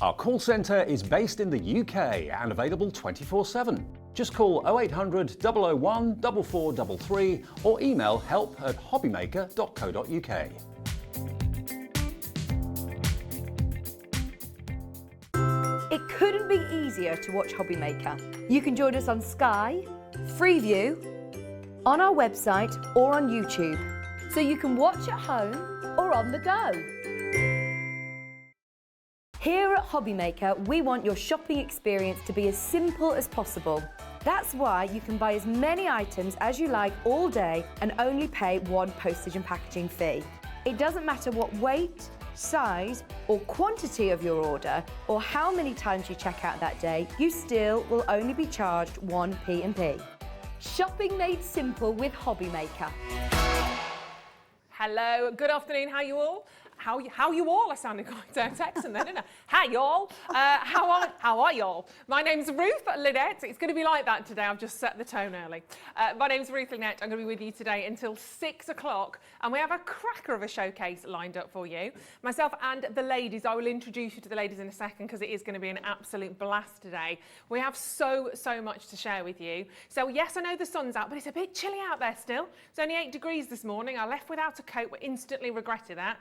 Our call centre is based in the UK and available 24/7. Just call 0800 001 4433 or email help@hobbymaker.co.uk. It couldn't be easier to watch Hobbymaker. You can join us on Sky, Freeview, on our website or on YouTube. So you can watch at home or on the go. Here at Hobbymaker, we want your shopping experience to be as simple as possible. That's why you can buy as many items as you like all day and only pay one postage and packaging fee. It doesn't matter what weight, size or quantity of your order or how many times you check out that day, you still will only be charged one P&P. Shopping made simple with Hobbymaker. Hello, good afternoon, how you all? How you all? I sounded quite Texan then, didn't I? Hi y'all. How are y'all? My name's Ruth Lynette. It's going to be like that today. I've just set the tone early. My name's Ruth Lynette. I'm going to be with you today until 6 o'clock, and we have a cracker of a showcase lined up for you. Myself and the ladies. I will introduce you to the ladies in a second because it is going to be an absolute blast today. We have so much to share with you. So yes, I know the sun's out, but it's a bit chilly out there still. It's only 8 degrees this morning. I left without a coat. We instantly regretted that.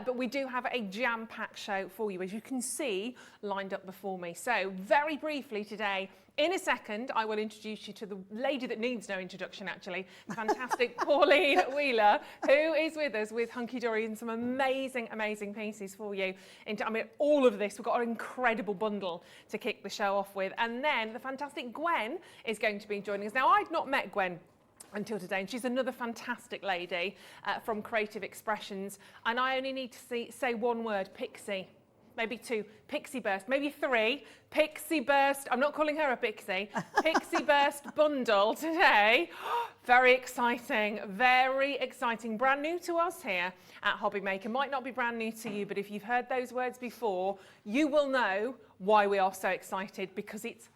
But we do have a jam-packed show for you, as you can see, lined up before me. So very briefly today, in a second, I will introduce you to the lady that needs no introduction, actually, the fantastic Pauline Wheeler, who is with us with Hunkydory and some amazing pieces for you. I mean, all of this, we've got an incredible bundle to kick the show off with. And then the fantastic Gwen is going to be joining us. Now, I'd not met Gwen until today, and she's another fantastic lady from Creative Expressions, and I only need to say one word: Pixie, maybe two, Pixie Burst, maybe three, Pixie Burst. I'm not calling her a Pixie. Pixie Burst bundle today. Very exciting, brand new to us here at Hobbymaker. Might not be brand new to you, but if you've heard those words before, you will know why we are so excited, because it's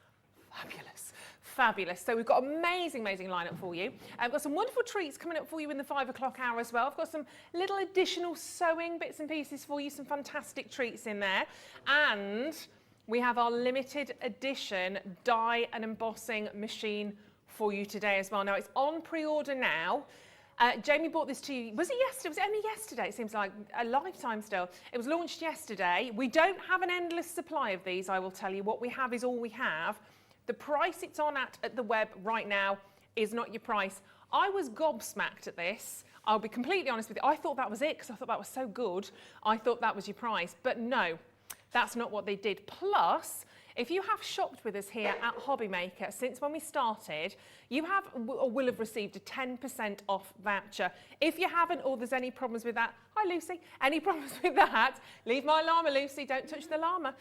fabulous. So we've got amazing lineup for you. I've got some wonderful treats coming up for you in the 5 o'clock hour as well. I've got some little additional sewing bits and pieces for you, some fantastic treats in there. And we have our limited edition die and embossing machine for you today as well. Now, it's on pre-order now. Jamie brought this to you, was it yesterday? Was it only yesterday? It seems like a lifetime still. It was launched yesterday. We don't have an endless supply of these, I will tell you. What we have is all we have. The price it's on at the web right now is not your price. I was gobsmacked at this. I'll be completely honest with you. I thought that was it because I thought that was so good. I thought that was your price. But no, that's not what they did. Plus, if you have shopped with us here at Hobbymaker since when we started, you have or will have received a 10% off voucher. If you haven't, or there's any problems with that, hi Lucy, any problems with that, leave my llama, Lucy, don't touch the llama.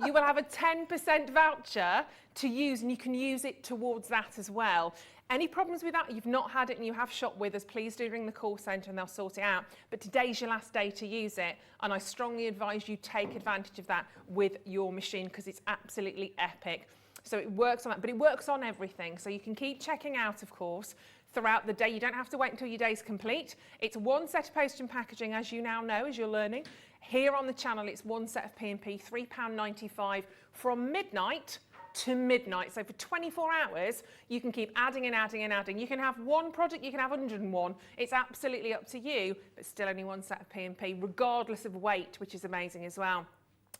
You will have a 10% voucher to use, and you can use it towards that as well. Any problems with that, you've not had it and you have shopped with us, please do ring the call centre and they'll sort it out. But today's your last day to use it, and I strongly advise you take advantage of that with your machine because it's absolutely epic. So it works on that, but it works on everything. So you can keep checking out, of course, throughout the day. You don't have to wait until your day's complete. It's one set of postage and packaging, as you now know, as you're learning. Here on the channel, it's one set of P&P, £3.95 from midnight to midnight. So for 24 hours, you can keep adding and adding and adding. You can have one product, you can have 101. It's absolutely up to you, but still only one set of P&P, regardless of weight, which is amazing as well.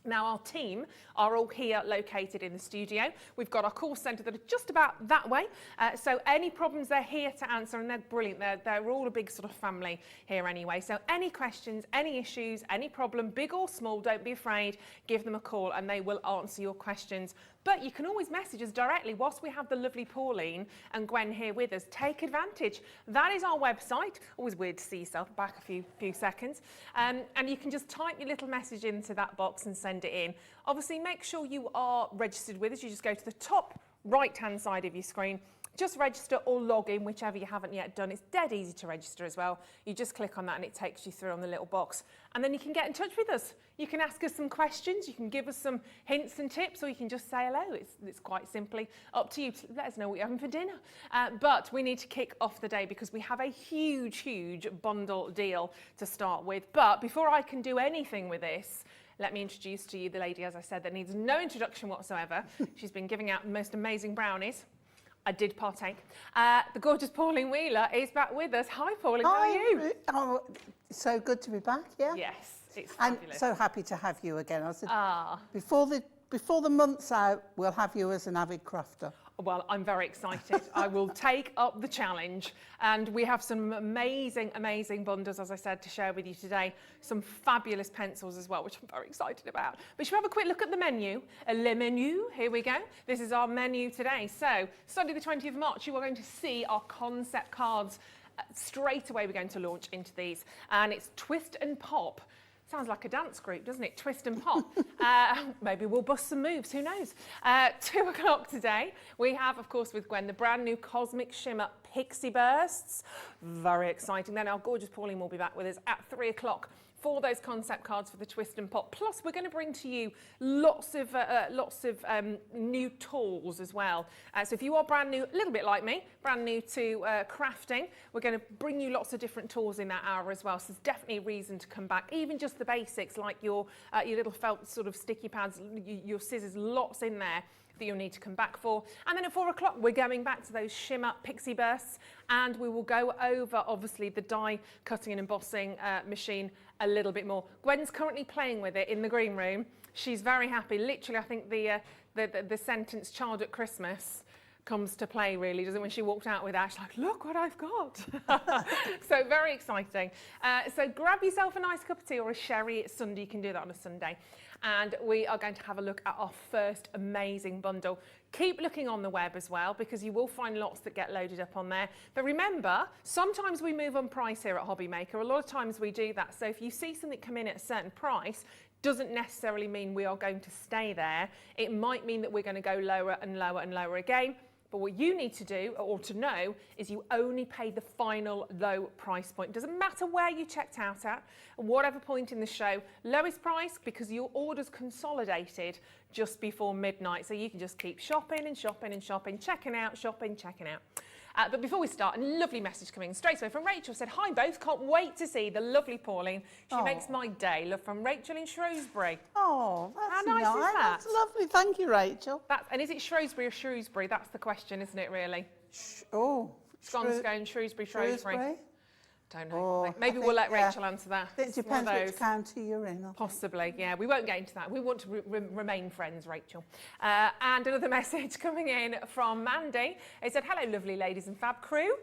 Now, our team are all here located in the studio. We've got our call centre that are just about that way. So any problems, they're here to answer, and they're brilliant. They're all a big sort of family here anyway. So any questions, any issues, any problem, big or small, don't be afraid. Give them a call and they will answer your questions. But you can always message us directly whilst we have the lovely Pauline and Gwen here with us. Take advantage. That is our website. Always weird to see yourself back a few seconds. And you can just type your little message into that box and send it in. Obviously, make sure you are registered with us. You just go to the top right-hand side of your screen. Just register or log in, whichever you haven't yet done. It's dead easy to register as well. You just click on that and it takes you through on the little box. And then you can get in touch with us. You can ask us some questions, you can give us some hints and tips, or you can just say hello. It's quite simply up to you to let us know what you're having for dinner. But we need to kick off the day because we have a huge bundle deal to start with. But before I can do anything with this, let me introduce to you the lady, as I said, that needs no introduction whatsoever. She's been giving out the most amazing brownies. I did partake. The gorgeous Pauline Wheeler is back with us. Hi, Pauline, how are you? Oh, so good to be back, yeah? Yes, it's And fabulous. so happy to have you again. I said, Ah. before the month's out, we'll have you as an avid crafter. Well, I'm very excited. I will take up the challenge. And we have some amazing, amazing bundles, as I said, to share with you today. Some fabulous pencils as well, which I'm very excited about. But should we have a quick look at the menu? Le menu, here we go. This is our menu today. So, Sunday the 20th of March, you are going to see our concept cards. Straight away, we're going to launch into these. And it's Twist and Pop. Sounds like a dance group, doesn't it? Twist and Pop. Maybe we'll bust some moves, who knows? 2 o'clock today, we have, of course, with Gwen, the brand new Cosmic Shimmer Pixie Bursts. Very exciting. Then our gorgeous Pauline will be back with us at 3 o'clock for those concept cards for the Twist and Pop. Plus, we're going to bring to you lots of new tools as well. So if you are brand new, a little bit like me, brand new to crafting, we're going to bring you lots of different tools in that hour as well. So there's definitely a reason to come back. Even just the basics, like your little felt sort of sticky pads, your scissors, lots in there that you'll need to come back for. And then at 4 o'clock, we're going back to those shimmer pixie bursts, and we will go over, obviously, the die cutting and embossing machine a little bit more. Gwen's currently playing with it in the green room. She's very happy. Literally, I think the sentence "child at Christmas" comes to play, really, doesn't it? When she walked out with that, she's like, look what I've got. So very exciting. So grab yourself a nice cup of tea or a sherry. It's Sunday, you can do that on a Sunday. And we are going to have a look at our first amazing bundle. Keep looking on the web as well, because you will find lots that get loaded up on there. But remember, sometimes we move on price here at Hobby Maker. A lot of times we do that. So if you see something come in at a certain price, doesn't necessarily mean we are going to stay there. It might mean that we're going to go lower and lower and lower again. But what you need to do, or to know, is you only pay the final low price point. Doesn't matter where you checked out at, whatever point in the show, lowest price, because your order's consolidated just before midnight. So you can just keep shopping and shopping and shopping, checking out, shopping, checking out. But before we start, a lovely message coming in straight away from Rachel. Said, hi both, can't wait to see the lovely Pauline. She makes my day. Love from Rachel in Shrewsbury. Oh, that's How nice is that? That's lovely. Thank you, Rachel. And is it Shrewsbury or Shrewsbury? That's the question, isn't it, really? Scones going Shrewsbury. Don't know. Oh, Maybe we'll let Rachel answer that. It depends which county you're in. Possibly, yeah. We won't get into that. We want to remain friends, Rachel. And another message coming in from Mandy. It said, hello, lovely ladies and Fab Crew.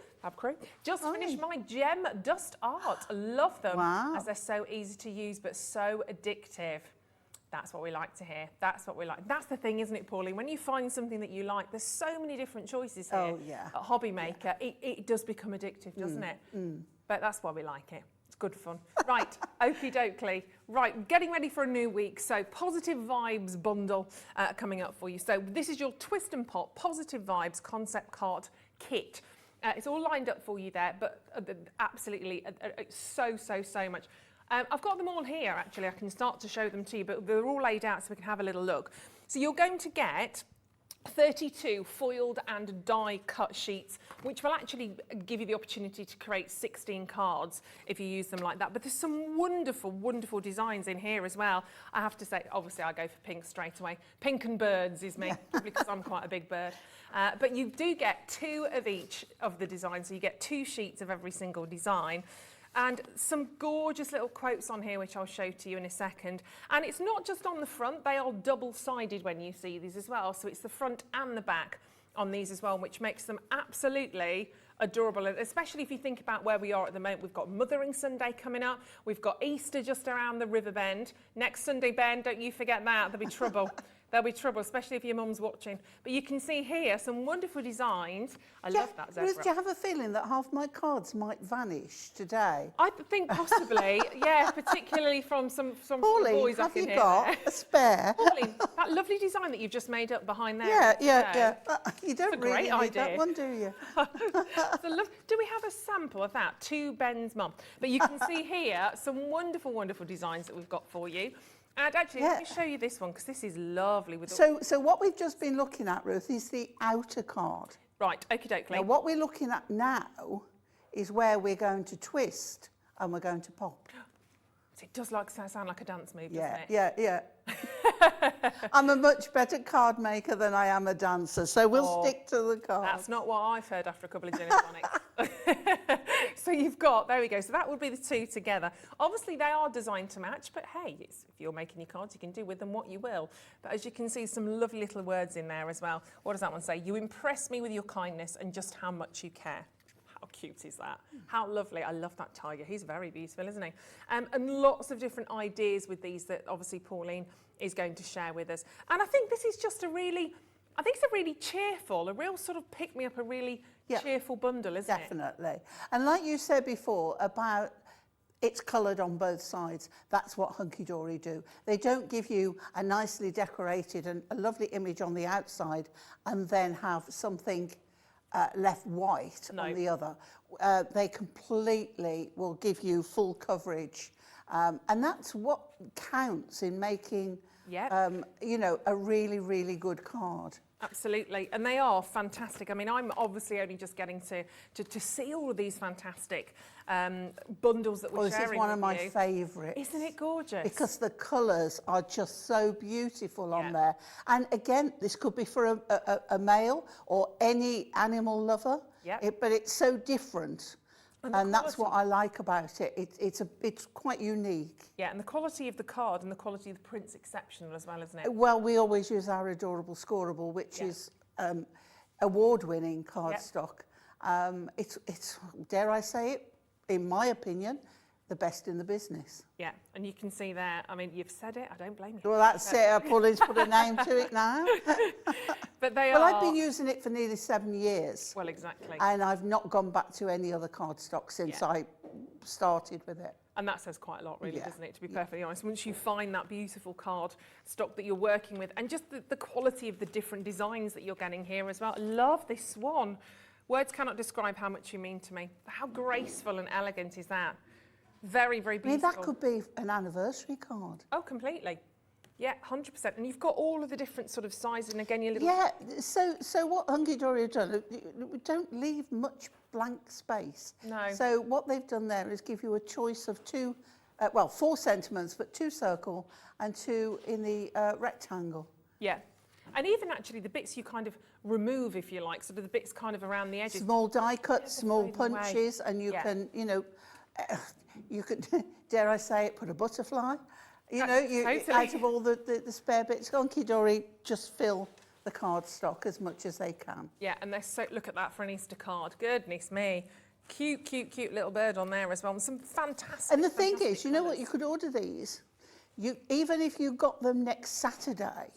Just finished my gem dust art. Love them, as they're so easy to use but so addictive. That's what we like to hear. That's what we like. That's the thing, isn't it, Pauline? When you find something that you like, there's so many different choices here at Hobby Maker. It does become addictive, doesn't it? But that's why we like it. It's good fun. Right, okie dokie. Right, getting ready for a new week. So Positive Vibes bundle coming up for you. So this is your Twist and Pop Positive Vibes concept card kit. It's all lined up for you there, but absolutely so much. I've got them all here, actually. I can start to show them to you, but they're all laid out so we can have a little look. So you're going to get 32 foiled and die cut sheets, which will actually give you the opportunity to create 16 cards if you use them like that. But there's some wonderful designs in here as well. I have to say, obviously I go for pink straight away. Pink and birds is me, probably because I'm quite a big bird. But you do get 2 of each of the designs, so you get 2 sheets of every single design. And some gorgeous little quotes on here, which I'll show to you in a second. And it's not just on the front, they are double-sided when you see these as well. So it's the front and the back on these as well, which makes them absolutely adorable. And especially if you think about where we are at the moment. We've got Mothering Sunday coming up. We've got Easter just around the river bend. Next Sunday, Ben, don't you forget that. There'll be trouble. There'll be trouble, especially if your mum's watching. But you can see here some wonderful designs. I love that zebra. Ruth, do you have a feeling that half my cards might vanish today? I think possibly, yeah, particularly from some Pauline, boys up in here. have you got a spare? Pauline, that lovely design that you've just made up behind there. Yeah. You don't really need that one, do you? Do we have a sample of that? To Ben's mum. But you can see here some wonderful designs that we've got for you. And actually, let me show you this one, because this is lovely. So what we've just been looking at, Ruth, is the outer card. Right, okie dokie. Now, what we're looking at now is where we're going to twist and we're going to pop. It does sound like a dance move, Yeah, doesn't it? yeah. I'm a much better card maker than I am a dancer, so we'll stick to the cards. That's not what I've heard after a couple of gin and tonics. So you've got, there we go. So that would be the two together. Obviously, they are designed to match, but hey, if you're making your cards, you can do with them what you will. But as you can see, some lovely little words in there as well. What does that one say? You impress me with your kindness and just how much you care. How cute is that? How lovely. I love that tiger. He's very beautiful, isn't he? And lots of different ideas with these that obviously Pauline is going to share with us. And I think this is just it's a really cheerful, a real sort of pick-me-up, a really cheerful bundle, isn't it? Definitely. And like you said before about it's coloured on both sides, that's what Hunkydory do. They don't give you a nicely decorated and a lovely image on the outside and then have something left white on the other. They completely will give you full coverage. And that's what counts in making, you know, a really, really good card. Absolutely, and they are fantastic. I mean, I'm obviously only just getting to see all of these fantastic bundles that we're sharing with you. This is one of my favourites. Isn't it gorgeous? Because the colours are just so beautiful on there. And again, this could be for a male or any animal lover, but it's so different. And that's what I like about it. It's quite unique. Yeah, and the quality of the card and the quality of the print's exceptional as well, isn't it? Well, we always use our Adorable Scoreable, which is award-winning cardstock. It's, dare I say it, in my opinion, the best in the business. Yeah, and you can see there, I mean, you've said it, I don't blame you. Well, that's it. Pauline's put a name to it now. But they Well, I've been using it for nearly 7 years. Well, exactly. And I've not gone back to any other cardstock since I started with it. And that says quite a lot, really, doesn't it, to be perfectly honest. Once you find that beautiful card stock that you're working with, and just the quality of the different designs that you're getting here as well. I love this swan. Words cannot describe how much you mean to me. How graceful and elegant is that? Very, very beautiful. I mean, that could be an anniversary card. Oh, completely. Yeah, 100%. And you've got all of the different sort of sizes, and again, your little... Yeah, so what Hunkydory have done, we don't leave much blank space. No. So what they've done there is give you a choice of 4 sentiments, but 2 circle and 2 in the rectangle. Yeah. And even actually the bits you kind of remove, if you like, sort of the bits kind of around the edges. Small die cuts, small punches, and you can, you know, you could, dare I say it, put a butterfly. You know, out of all the spare bits, Hunkydory just fill the card stock as much as they can. Yeah, and they're so, look at that for an Easter card. Goodness me. Cute, cute, cute little bird on there as well. And some fantastic. And the thing is, you know what, you could order these. Even if you got them next Saturday,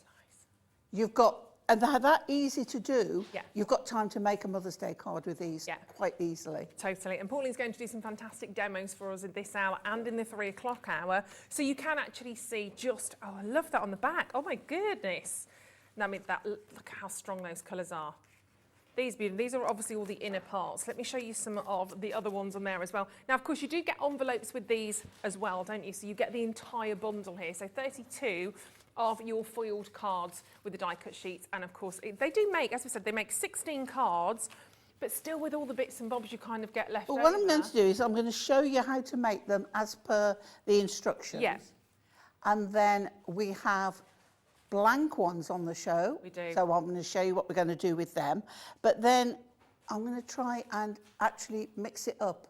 you've got, and they're that easy to do, you've got time to make a Mother's Day card with these quite easily. Totally. And Pauline's going to do some fantastic demos for us in this hour and in the 3 o'clock hour. So you can actually see just, oh, I love that on the back. Oh my goodness. I mean, look how strong those colours are. These are obviously all the inner parts. Let me show you some of the other ones on there as well. Now, of course, you do get envelopes with these as well, don't you? So you get the entire bundle here. So 32 of your foiled cards with the die cut sheets. And of course, they do make, as we said, they make 16 cards, but still with all the bits and bobs you kind of get left over. Well, what I'm going to do is I'm going to show you how to make them as per the instructions. Yeah. And then we have blank ones on the show. We do. So I'm going to show you what we're going to do with them. But then I'm going to try and actually mix it up.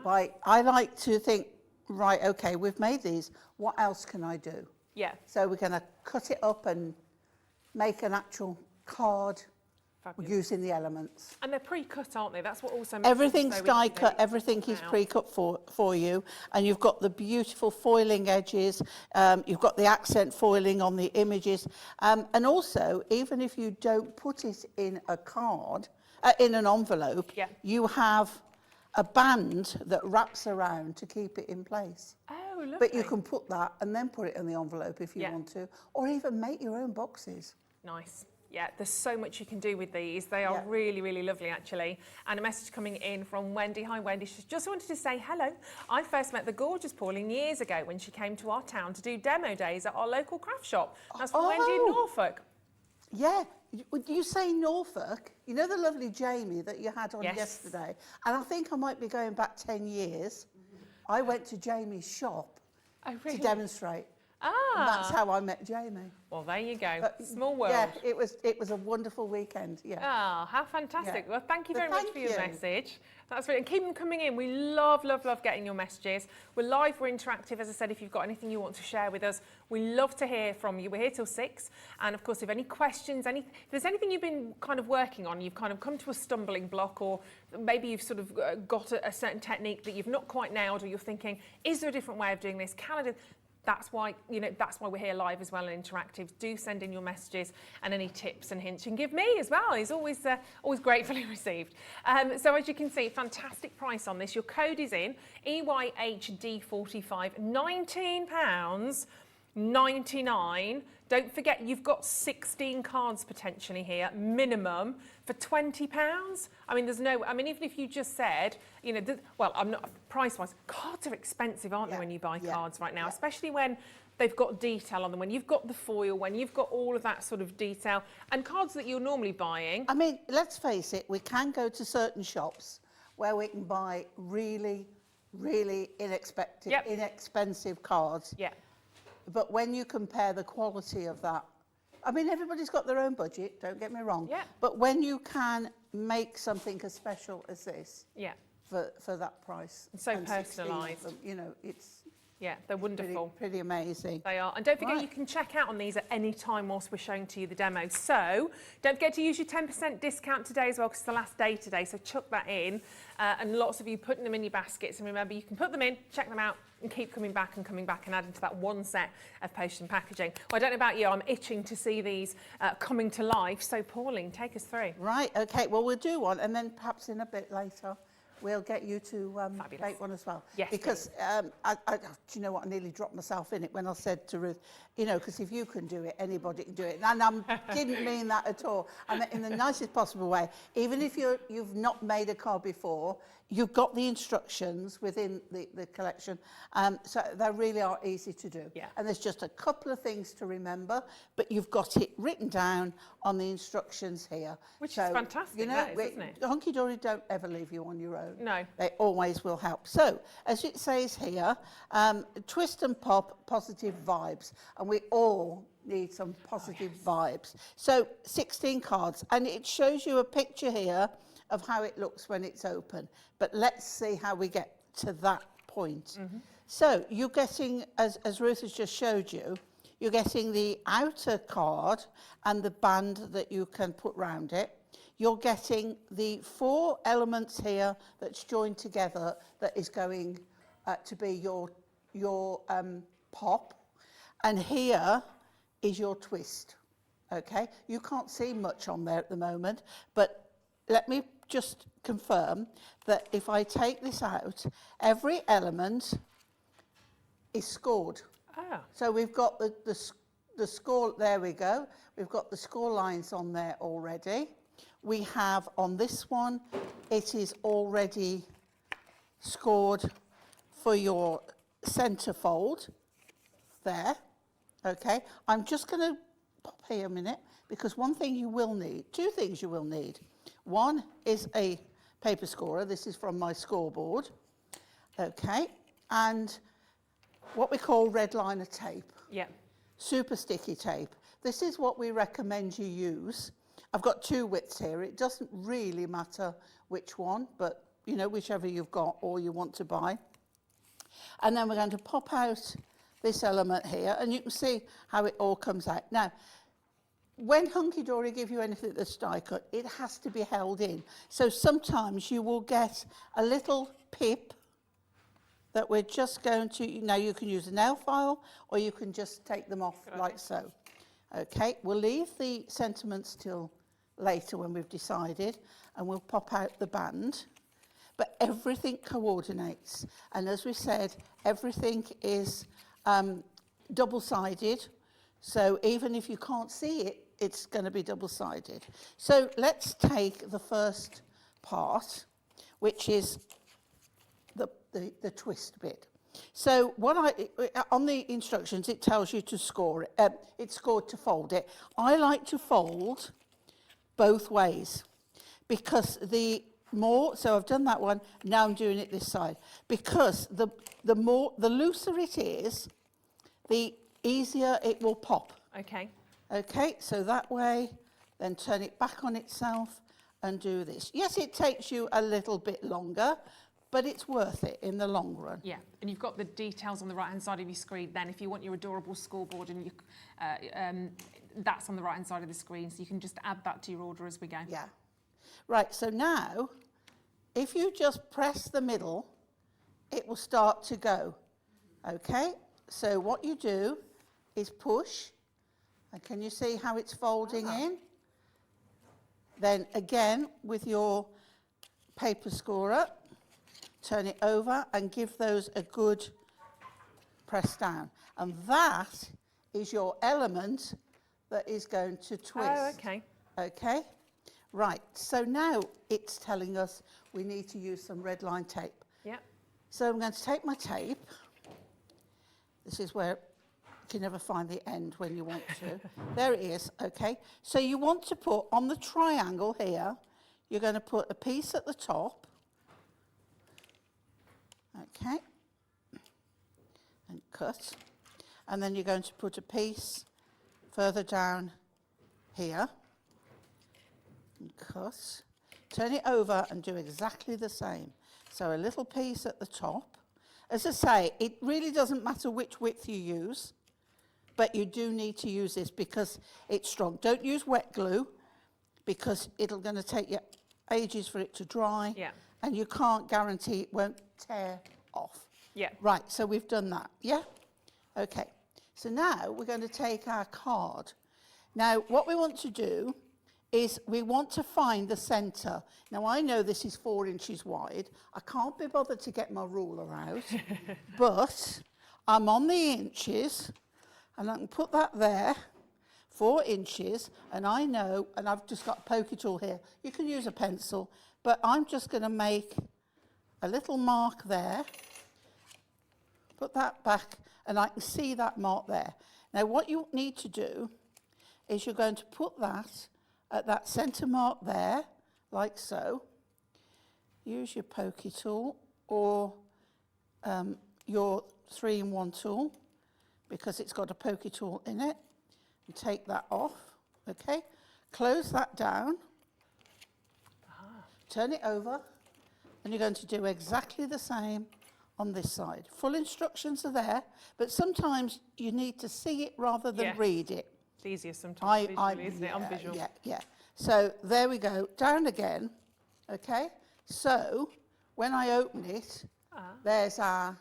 Nice. I like to think, right, okay, we've made these. What else can I do? Yeah. So we're going to cut it up and make an actual card using the elements. And they're pre-cut, aren't they? That's what also makes everything's so die cut, everything is pre-cut for you, and you've got the beautiful foiling edges, you've got the accent foiling on the images, and also, even if you don't put it in a card, in an envelope, you have a band that wraps around to keep it in place. Oh, lovely. But you can put that and then put it in the envelope if you want to, or even make your own boxes. Nice. Yeah, there's so much you can do with these. They are really, really lovely, actually. And a message coming in from Wendy. Hi, Wendy. She just wanted to say hello. I first met the gorgeous Pauline years ago when she came to our town to do demo days at our local craft shop. That's from Wendy in Norfolk. Yeah. Would you say Norfolk? You know the lovely Jamie that you had on yesterday? And I think I might be going back 10 years. I went to Jamie's shop Oh, really? to demonstrate. And Ah. that's how I met Jamie. Well, there you go. But, Small world. Yeah, it was a wonderful weekend. Yeah. Oh, how fantastic. Yeah. Well, thank you But very much thank for your you. message. That's really, and keep them coming in. We love, love, love getting your messages. We're live, we're interactive. As I said, if you've got anything you want to share with us, we love to hear from you. We're here till 6. And of course, if any questions, if there's anything you've been kind of working on, you've kind of come to a stumbling block, or maybe you've sort of got a certain technique that you've not quite nailed, or you're thinking, is there a different way of doing this? Can I do? That's why, that's why we're here live as well and interactive. Do send in your messages and any tips and hints you can give me as well. It's always gratefully received. So as you can see, fantastic price on this. Your code is in, EYHD45, £19.99. Don't forget, you've got 16 cards potentially here, minimum, for £20. I mean, even if you just said, I'm not, price-wise, cards are expensive, aren't they, when you buy cards right now, especially when they've got detail on them, when you've got the foil, when you've got all of that sort of detail, and cards that you're normally buying. I mean, let's face it, we can go to certain shops where we can buy really, really inexpensive cards. Yeah. But when you compare the quality of that, I mean, everybody's got their own budget, don't get me wrong. Yeah. But when you can make something as special as this for that price. And so and 16 of personalised. them, it's Yeah, they're wonderful. Pretty amazing. They are. And don't forget, you can check out on these at any time whilst we're showing to you the demo. So don't forget to use your 10% discount today as well, because it's the last day today. So chuck that in. And lots of you putting them in your baskets. And remember, you can put them in, check them out, and keep coming back and adding to that one set of post and packaging. Well, I don't know about you, I'm itching to see these coming to life. So Pauline, take us through. Right, okay, well, we'll do one, and then perhaps in a bit later, we'll get you to make one as well. Yes, because do you know what? I nearly dropped myself in it when I said to Ruth, because if you can do it, anybody can do it. And I didn't mean that at all. I meant in the nicest possible way. Even if you've not made a card before, you've got the instructions within the collection. So they really are easy to do. Yeah. And there's just a couple of things to remember, but you've got it written down on the instructions here. Which is fantastic, isn't it? Hunkydory don't ever leave you on your own. No. They always will help. So, as it says here, twist and pop, positive vibes. And we all need some positive vibes. So, 16 cards. And it shows you a picture here of how it looks when it's open. But let's see how we get to that point. Mm-hmm. So, you're getting, as Ruth has just showed you, you're getting the outer card and the band that you can put round it. You're getting the 4 elements here that's joined together that is going to be your pop. And here is your twist, okay? You can't see much on there at the moment, but let me just confirm that if I take this out, every element is scored. Ah. So we've got the score, there we go. We've got the score lines on there already. We have on this one, it is already scored for your centerfold there, okay? I'm just gonna pop here a minute because one thing you will need, 2 things you will need. One is a paper scorer. This is from my scoreboard, okay? And what we call red liner tape. Yeah. Super sticky tape. This is what we recommend you use. I've got 2 widths here. It doesn't really matter which one, but whichever you've got or you want to buy. And then we're going to pop out this element here, and you can see how it all comes out. Now, when Hunkydory give you anything that's die cut, it has to be held in. So sometimes you will get a little pip that we're just going to, now you can use a nail file or you can just take them off like so. Okay, we'll leave the sentiments till later when we've decided, and we'll pop out the band. But everything coordinates. And as we said, everything is double-sided. So even if you can't see it, it's going to be double-sided. So let's take the first part, which is the twist bit. So on the instructions, it tells you to score it. It's scored to fold it. I like to fold both ways because so I've done that one, now I'm doing it this side. Because the looser it is, the easier it will pop. Okay. Okay, so that way, then turn it back on itself and do this. Yes, it takes you a little bit longer, but it's worth it in the long run. Yeah, and you've got the details on the right-hand side of your screen then. If you want your adorable scoreboard, and that's on the right-hand side of the screen, so you can just add that to your order as we go. Yeah. Right, so now, if you just press the middle, it will start to go. Okay, so what you do is push, and can you see how it's folding in? Then again, with your paper scorer, turn it over and give those a good press down. And that is your element that is going to twist. Oh, okay. Okay, right, so now it's telling us we need to use some red line tape. Yeah. So I'm going to take my tape. This is where you can never find the end when you want to. There it is, okay. So you want to put on the triangle here, you're going to put a piece at the top. Okay. And cut. And then you're going to put a piece further down here. And cut. Turn it over and do exactly the same. So a little piece at the top. As I say, it really doesn't matter which width you use, but you do need to use this because it's strong. Don't use wet glue because it'll going to take you ages for it to dry. Yeah. And you can't guarantee it won't tear off. Yeah. Right, so we've done that, yeah? Okay, so now we're going to take our card. Now, what we want to do is we want to find the centre. Now, I know this is 4 inches wide. I can't be bothered to get my ruler out, but I'm on the inches, and I can put that there, 4 inches, and I know, and I've just got a pokey tool here. You can use a pencil, but I'm just going to make a little mark there, put that back, and I can see that mark there. Now, what you need to do is you're going to put that at that centre mark there, like so. Use your pokey tool or your 3-in-1 tool, because it's got a pokey tool in it. And take that off, okay? Close that down. Turn it over, and you're going to do exactly the same on this side. Full instructions are there, but sometimes you need to see it rather than read it. It's easier sometimes visually, isn't it? On visual. Yeah. So there we go, down again, okay? So when I open it, there's our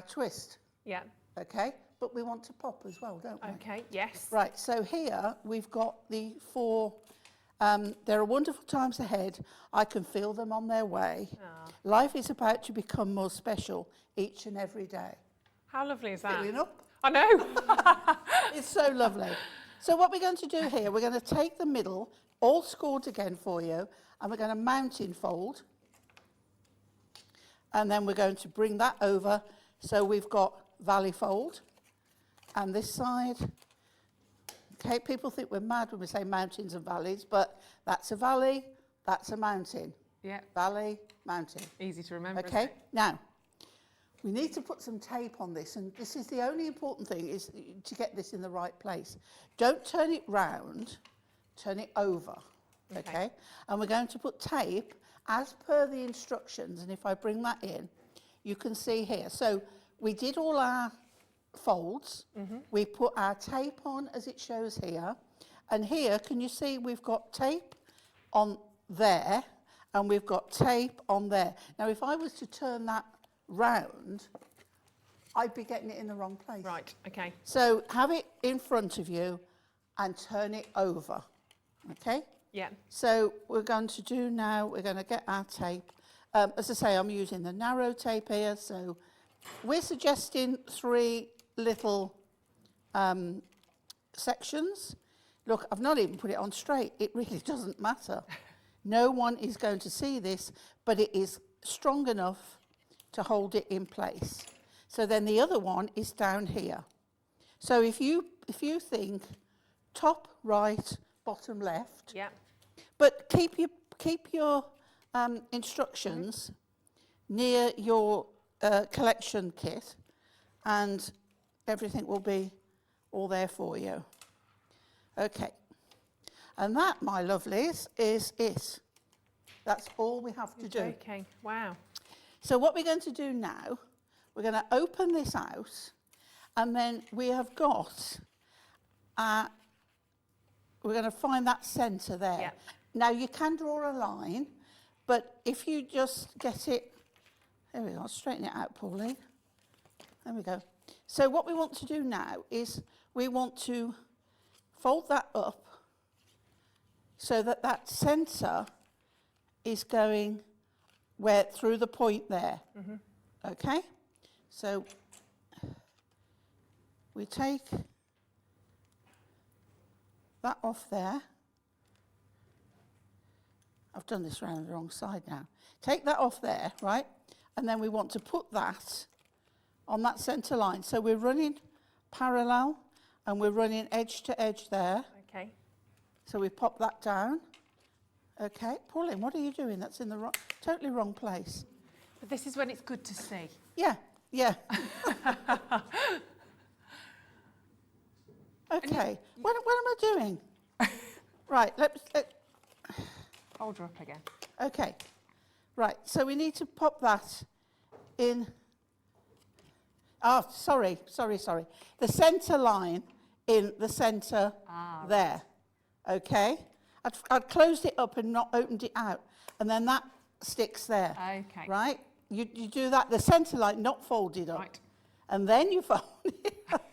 twist, Yeah. okay? But we want to pop as well, don't we? Okay, yes. Right, so here we've got the 4, there are wonderful times ahead. I can feel them on their way. Life is about to become more special each and every day. How lovely is that? Filling up. I know. It's so lovely. So what we're going to do here, we're going to take the middle, all scored again for you, and we're going to mountain fold. And then we're going to bring that over. So we've got valley fold. And this side, okay, people think we're mad when we say mountains and valleys, but that's a valley, that's a mountain. Yeah. Valley, mountain. Easy to remember. Okay, now, we need to put some tape on this, and this is the only important thing, is to get this in the right place. Don't turn it round, turn it over, okay? And we're going to put tape as per the instructions, and if I bring that in, you can see here. So we did all our folds, we put our tape on as it shows here, and here, can you see we've got tape on there, and we've got tape on there. Now, if I was to turn that round, I'd be getting it in the wrong place. Right, okay. So have it in front of you and turn it over, okay? Yeah. So we're going to do now, we're going to get our tape. As I say, I'm using the narrow tape here, so we're suggesting 3 little sections. Look, I've not even put it on straight. It really doesn't matter. No one is going to see this, but it is strong enough to hold it in place. So then the other one is down here. So if you think top, right, bottom, left, Yeah. but keep your instructions near your collection kit, and everything will be all there for you. Okay. And that, my lovelies, is it. That's all we have to do. Okay, wow. So what we're going to do now, we're going to open this out, and then we have got, we're going to find that centre there. Yeah. Now you can draw a line, but if you just get it, there we go, straighten it out, Pauline. There we go. So what we want to do now is we want to fold that up so that that centre is going where through the point there. Okay? So we take that off there. I've done this round the wrong side now. Take that off there, right? And then we want to put that on that centre line. So we're running parallel and we're running edge to edge there. Okay. So we pop that down. Okay, Pauline, what are you doing? That's in the totally wrong place. But this is when it's good to see. Yeah, yeah. Okay, what am I doing? Right, Hold her up again. okay. Right, so we need to pop that in. Oh, sorry. The centre line in the centre there. Okay? I'd closed it up and not opened it out. And then that sticks there. Okay. Right? You do that, the centre line not folded up. Right. And then you fold it up.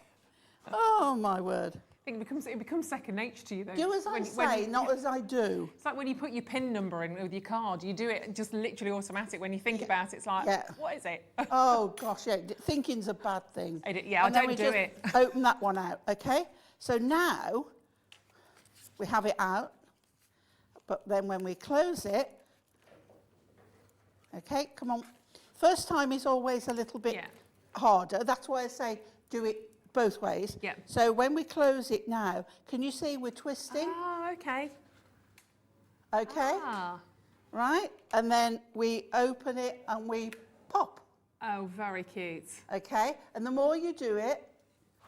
Oh, my word. I think it becomes second nature to you, though. Do as I say, not as I do. It's like when you put your PIN number in with your card, you do it just literally automatic. When you think about it, it's like, what is it? Oh, gosh, yeah. Thinking's a bad thing. I And then don't we do just it. Open that one out, okay? So now we have it out, but then when we close it, okay, come on. First time is always a little bit harder. That's why I say do it both ways. Yeah. So when we close it now, can you see we're twisting? Oh, okay. Okay, right? And then we open it and we pop. Oh, very cute. Okay, and the more you do it,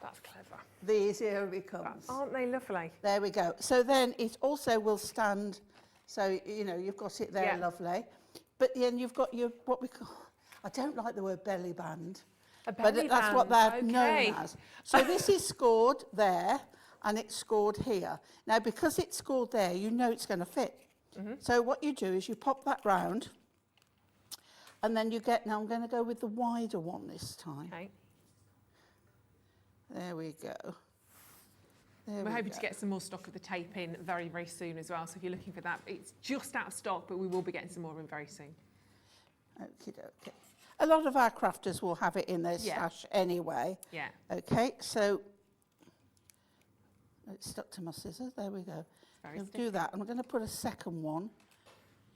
That's clever. the easier it becomes. Aren't they lovely? There we go. So then it also will stand, so, you know, you've got it there, Yeah. lovely. But then you've got your, what we call, I don't like the word belly band, A but belly that's what band, they're okay. known as. So this is scored there, and it's scored here. Now, because it's scored there, you know it's going to fit. So what you do is you pop that round, and then you get, now I'm going to go with the wider one this time. Okay. There we go. We're hoping to get some more stock of the tape in very, very soon as well. So if you're looking for that, it's just out of stock, but we will be getting some more in very soon. Okie dokie. A lot of our crafters will have it in their stash anyway. Yeah. Okay, so it's stuck to my scissors. There we go. Very I'll sticky. do that. I'm going to put a second one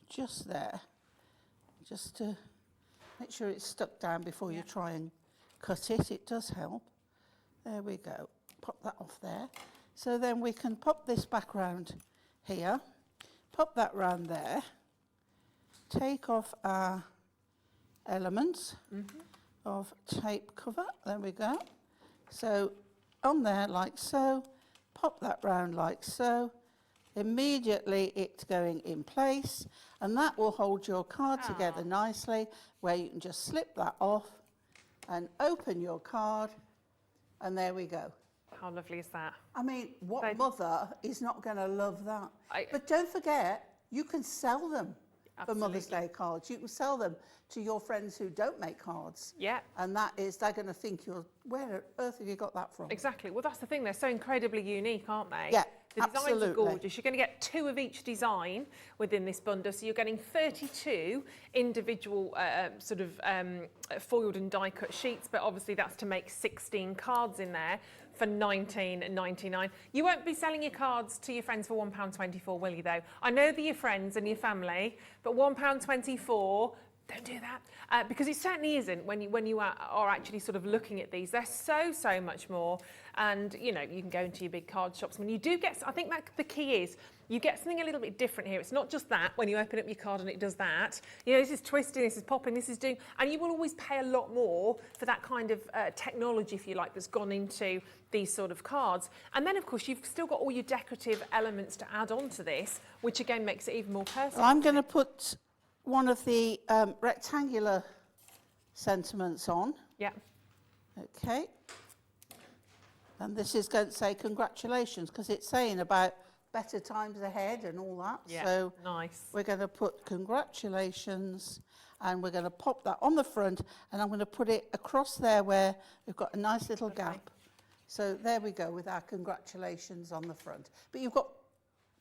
just there, just to make sure it's stuck down before you try and cut it. It does help. There we go. Pop that off there. So then we can pop this back round here, pop that round there, take off our elements of tape cover. There we go. So on there like so, pop that round like so. Immediately it's going in place, and that will hold your card together nicely, where you can just slip that off and open your card, and there we go. How lovely is that? I mean, what mother is not going to love that? I- But don't forget, you can sell them for Mother's Absolutely. Day cards. You can sell them to your friends who don't make cards. Yeah. And that is, they're going to think you're, where on earth have you got that from? Exactly. Well, that's the thing. They're so incredibly unique, aren't they? Yeah, The designs absolutely. are gorgeous. You're going to get 2 of each design within this bundle. So you're getting 32 individual foiled and die-cut sheets, but obviously that's to make 16 cards in there for $19.99. You won't be selling your cards to your friends for £1.24, will you, though? I know they're your friends and your family, but £1.24, don't do that, because it certainly isn't when you are actually sort of looking at these. They're so much more, and you know you can go into your big card shops. When you do get, I think that the key is you get something a little bit different here. It's not just that, when you open up your card and it does that. You know, this is twisting, this is popping, this is doing, and you will always pay a lot more for that kind of technology, if you like, that's gone into these sort of cards. And then, of course, you've still got all your decorative elements to add on to this, which again makes it even more personal. I'm going to put one of the rectangular sentiments on. Yeah. Okay. And this is going to say congratulations, because it's saying about better times ahead and all that. Yeah, so nice. We're going to put congratulations, and we're going to pop that on the front, and I'm going to put it across there where we've got a nice little gap. So there we go with our congratulations on the front. But you've got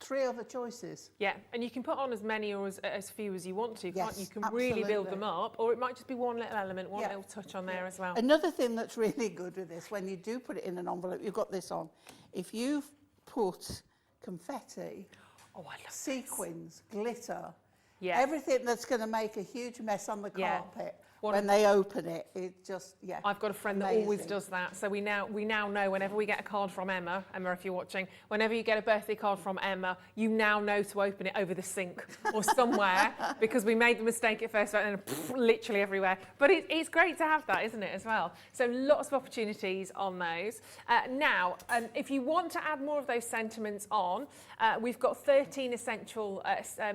3 other choices. Yeah, and you can put on as many or as few as you want to, can't you? You can absolutely. really build them up, or it might just be one little element, one little touch on there as well. Another thing that's really good with this, when you do put it in an envelope, you've got this on. If you put confetti, I love sequins, glitter, Yeah. everything that's going to make a huge mess on the Yeah. carpet, What when they open it, it just, I've got a friend that always does that. So we now know whenever we get a card from Emma, if you're watching, whenever you get a birthday card from Emma, you now know to open it over the sink or somewhere because we made the mistake at first and literally everywhere. But it's great to have that, isn't it, as well? So lots of opportunities on those. Now, if you want to add more of those sentiments on, we've got 13 essential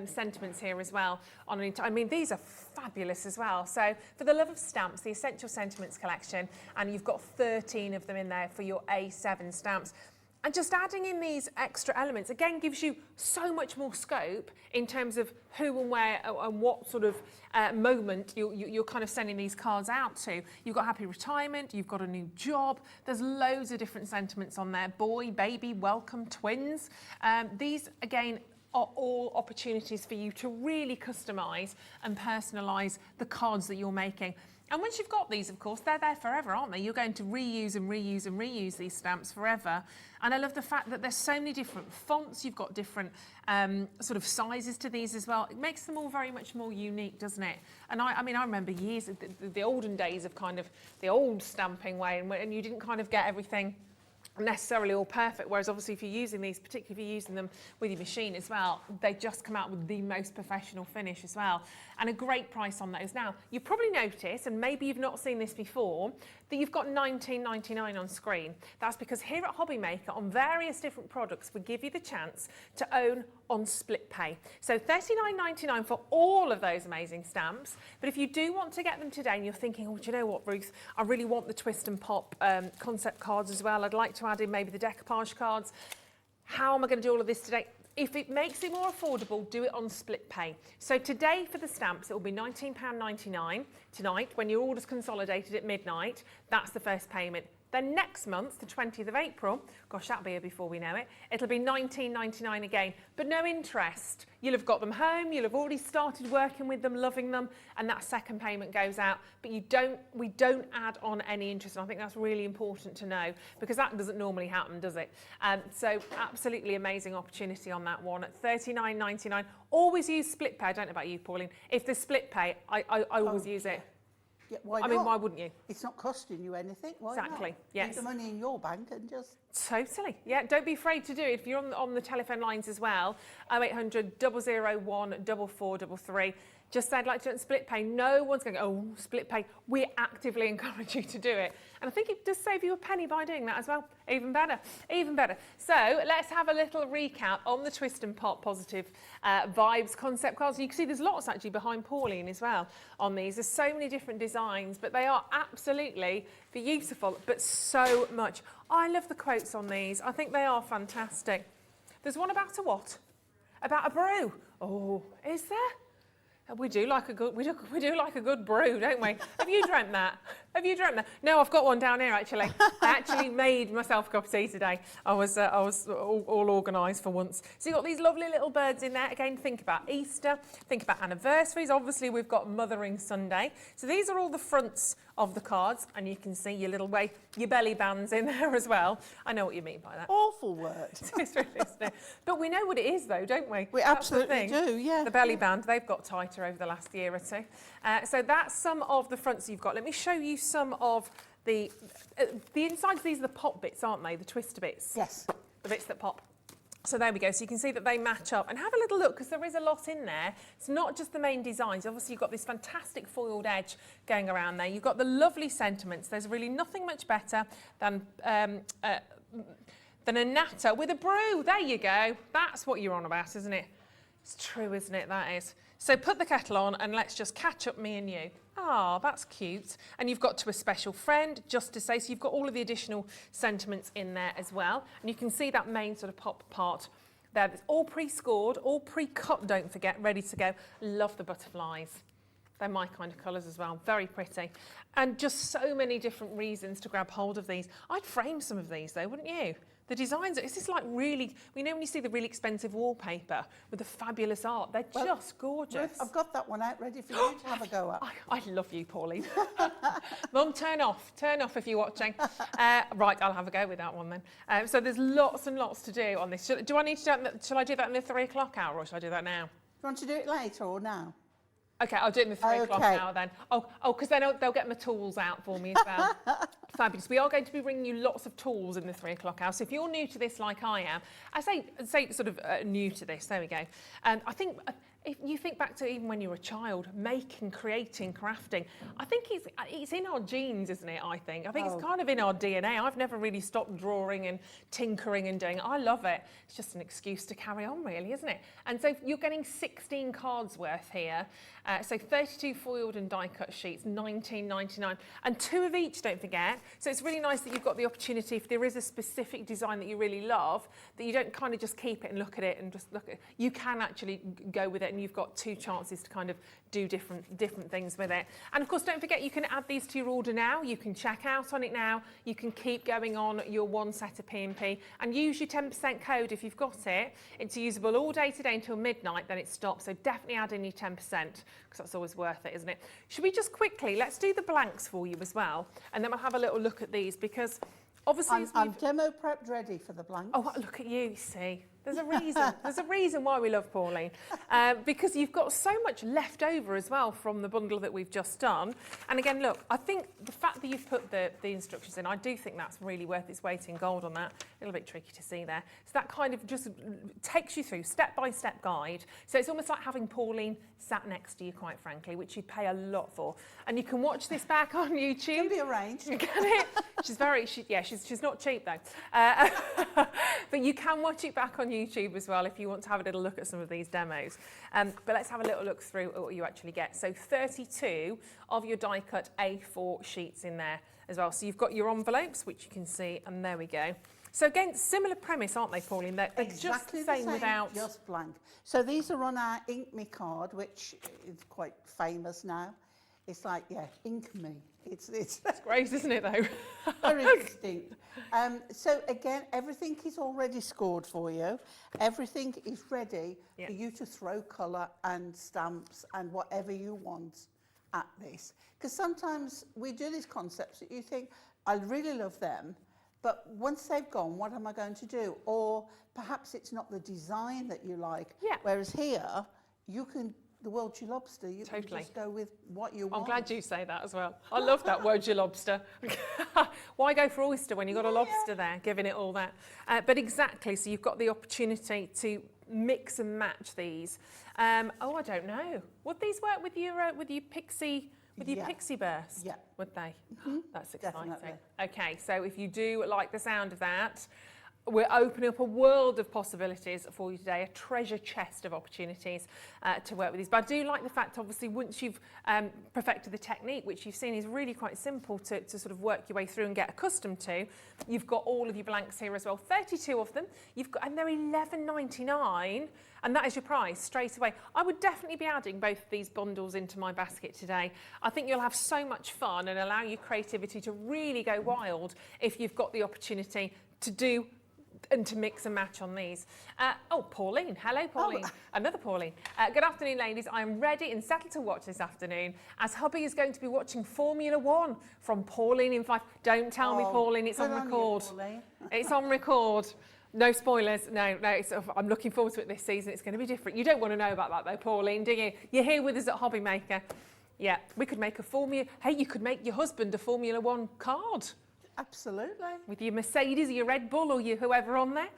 sentiments here as well. I mean, these are fabulous as well. So for the love of stamps, the Essential Sentiments collection, and you've got 13 of them in there for your A7 stamps. And just adding in these extra elements, again, gives you so much more scope in terms of who and where and what sort of moment you're kind of sending these cards out to. You've got happy retirement, you've got a new job, there's loads of different sentiments on there. Boy, baby, welcome, twins. These, again, are all opportunities for you to really customise and personalise the cards that you're making. And once you've got these, of course, they're there forever, aren't they? You're going to reuse and reuse and reuse these stamps forever. And I love the fact that there's so many different fonts. You've got different sort of sizes to these as well. It makes them all very much more unique, doesn't it? And I mean, I remember years, the olden days of kind of the old stamping way, and you didn't kind of get everything necessarily all perfect, whereas obviously if you're using these, particularly if you're using them with your machine as well, they just come out with the most professional finish as well, and a great price on those. Now, you probably notice, and maybe you've not seen this before, that you've got £19.99 on screen. That's because here at Hobbymaker, on various different products, we give you the chance to own on split pay. So £39.99 for all of those amazing stamps. But if you do want to get them today and you're thinking, oh, do you know what, Ruth, I really want the twist and pop concept cards as well. I'd like to add in maybe the decoupage cards. How am I going to do all of this today? If it makes it more affordable, do it on split pay. So today for the stamps, it will be £19.99 tonight when your order's consolidated at midnight. That's the first payment. Then next month, the 20th of April, gosh, that'll be here before we know it, it'll be £19.99 again, but no interest. You'll have got them home, you'll have already started working with them, loving them, and that second payment goes out, but we don't add on any interest, and I think that's really important to know, because that doesn't normally happen, does it? So absolutely amazing opportunity on that one at £39.99. Always use split pay. I don't know about you, Pauline. If there's split pay, I always use it. Yeah, why I mean, why wouldn't you? It's not costing you anything. Why Exactly, not? yes. Keep the money in your bank and just... Totally. Yeah, don't be afraid to do it. If you're on the telephone lines as well, 0800 001 4433. Just say, I'd like to do it in split pay. No one's going to go, oh, split pay. We actively encourage you to do it. And I think it does save you a penny by doing that as well. Even better, even better. So let's have a little recap on the Twist and Pop Positive Vibes concept cards. You can see there's lots actually behind Pauline as well on these. There's so many different designs, but they are absolutely beautiful, but so much. I love the quotes on these. I think they are fantastic. There's one about a what? About a brew. Oh, is there? We do like a good brew, don't we? Have you dreamt that? Have you dreamt that? No, I've got one down here actually. I actually made myself a cup of tea today. I was all organised for once. So you've got these lovely little birds in there. Again, think about Easter, think about anniversaries. Obviously, we've got Mothering Sunday. So these are all the fronts of the cards, and you can see your belly bands in there as well. I know what you mean by that. Awful word. It's really, isn't it? But we know what it is, though, don't we? We absolutely do, yeah. The belly band, they've got tighter over the last year or two. So that's some of the fronts you've got. Let me show you some of the insides. These are the pop bits, aren't they? The twister bits. Yes. The bits that pop. So there we go. So you can see that they match up, and have a little look because there is a lot in there. It's not just the main designs. Obviously, you've got this fantastic foiled edge going around there. You've got the lovely sentiments. There's really nothing much better than a natter with a brew. There you go. That's what you're on about, isn't it? It's true, isn't it? That is. So put the kettle on and let's just catch up, me and you. Ah, that's cute. And you've got to a special friend, just to say, so you've got all of the additional sentiments in there as well. And you can see that main sort of pop part there. It's all pre-scored, all pre-cut, don't forget, ready to go. Love the butterflies. They're my kind of colours as well, very pretty. And just so many different reasons to grab hold of these. I'd frame some of these though, wouldn't you? The designs, it's just like really, you know when you see the really expensive wallpaper with the fabulous art, they're just gorgeous. Ruth, I've got that one out ready for you to have a go at. I love you, Pauline. Mum, turn off if you're watching. Right, I'll have a go with that one then. So there's lots and lots to do on this. Do I need to do that, shall I do that in the 3 o'clock hour or shall I do that now? Do you want to do it later or now? Okay, I'll do it in the 3 o'clock hour then. Oh, because then they'll get my tools out for me as well. Fabulous. We are going to be bringing you lots of tools in the 3 o'clock hour. So if you're new to this like I am, I say sort of new to this, there we go. I think if you think back to even when you were a child, making, creating, crafting, I think it's in our genes, isn't it, I think it's kind of in our DNA. I've never really stopped drawing and tinkering and doing it. I love it. It's just an excuse to carry on, really, isn't it? And so you're getting 16 cards worth here. So 32 foiled and die-cut sheets, $19.99. And 2 of each, don't forget. So it's really nice that you've got the opportunity, if there is a specific design that you really love, that you don't kind of just keep it and look at it and just look at it. You can actually go with it, and you've got 2 chances to kind of do different things with it. And of course, don't forget, you can add these to your order now. You can check out on it now. You can keep going on your 1 set of P&P and use your 10% code if you've got it. It's usable all day today until midnight, then it stops. So definitely add in your 10%, because that's always worth it, isn't it? Should we just quickly, let's do the blanks for you as well, and then we'll have a little look at these, because obviously I'm demo prepped ready for the blanks. Oh, look at you see. There's a reason. There's a reason why we love Pauline, because you've got so much left over as well from the bundle that we've just done. And again, look, I think the fact that you've put the instructions in, I do think that's really worth its weight in gold on that. A little bit tricky to see there. So that kind of just takes you through step-by-step guide. So it's almost like having Pauline sat next to you, quite frankly, which you'd pay a lot for. And you can watch this back on YouTube. Can be arranged. You get it? She's not cheap though. But you can watch it back on YouTube as well if you want to have a little look at some of these demos. But let's have a little look through at what you actually get. So 32 of your die-cut A4 sheets in there as well. So you've got your envelopes, which you can see, and there we go. So again, similar premise, aren't they, Pauline? They're Exactly just the same without... just blank. So these are on our Ink Me card, which is quite famous now. It's like, yeah, ink me. It's great, isn't it, though? very distinct. So again, everything is already scored for you. Everything is ready for you to throw colour and stamps and whatever you want at this. Because sometimes we do these concepts that you think, I really love them, but once they've gone, what am I going to do? Or perhaps it's not the design that you like. Yeah. Whereas here, you can... The World Your Lobster, you can just go with what you want. I'm glad you say that as well. I love that World Your Lobster. Why go for oyster when you've got a lobster there, giving it all that? But exactly, so you've got the opportunity to mix and match these. I don't know. Would these work with your Pixie? With your Pixie burst? Yeah. Would they? That's exciting. Definitely. Okay, so if you do like the sound of that, we're opening up a world of possibilities for you today, a treasure chest of opportunities to work with these. But I do like the fact, obviously, once you've perfected the technique, which you've seen is really quite simple to sort of work your way through and get accustomed to, you've got all of your blanks here as well, 32 of them, and they're $11.99, and that is your price straight away. I would definitely be adding both of these bundles into my basket today. I think you'll have so much fun and allow your creativity to really go wild if you've got the opportunity to do and to mix and match on these. Pauline. Hello, Pauline. Another Pauline. Good afternoon, ladies. I'm ready and settled to watch this afternoon, as hubby is going to be watching Formula 1 from Pauline in 5. Don't tell me, Pauline, it's on record. It's on record. No spoilers. No. I'm looking forward to it this season. It's going to be different. You don't want to know about that, though, Pauline, do you? You're here with us at Hobby Maker. Yeah, we could make a Formula... Hey, you could make your husband a Formula 1 card. Absolutely. with your Mercedes or your Red Bull or your whoever on there.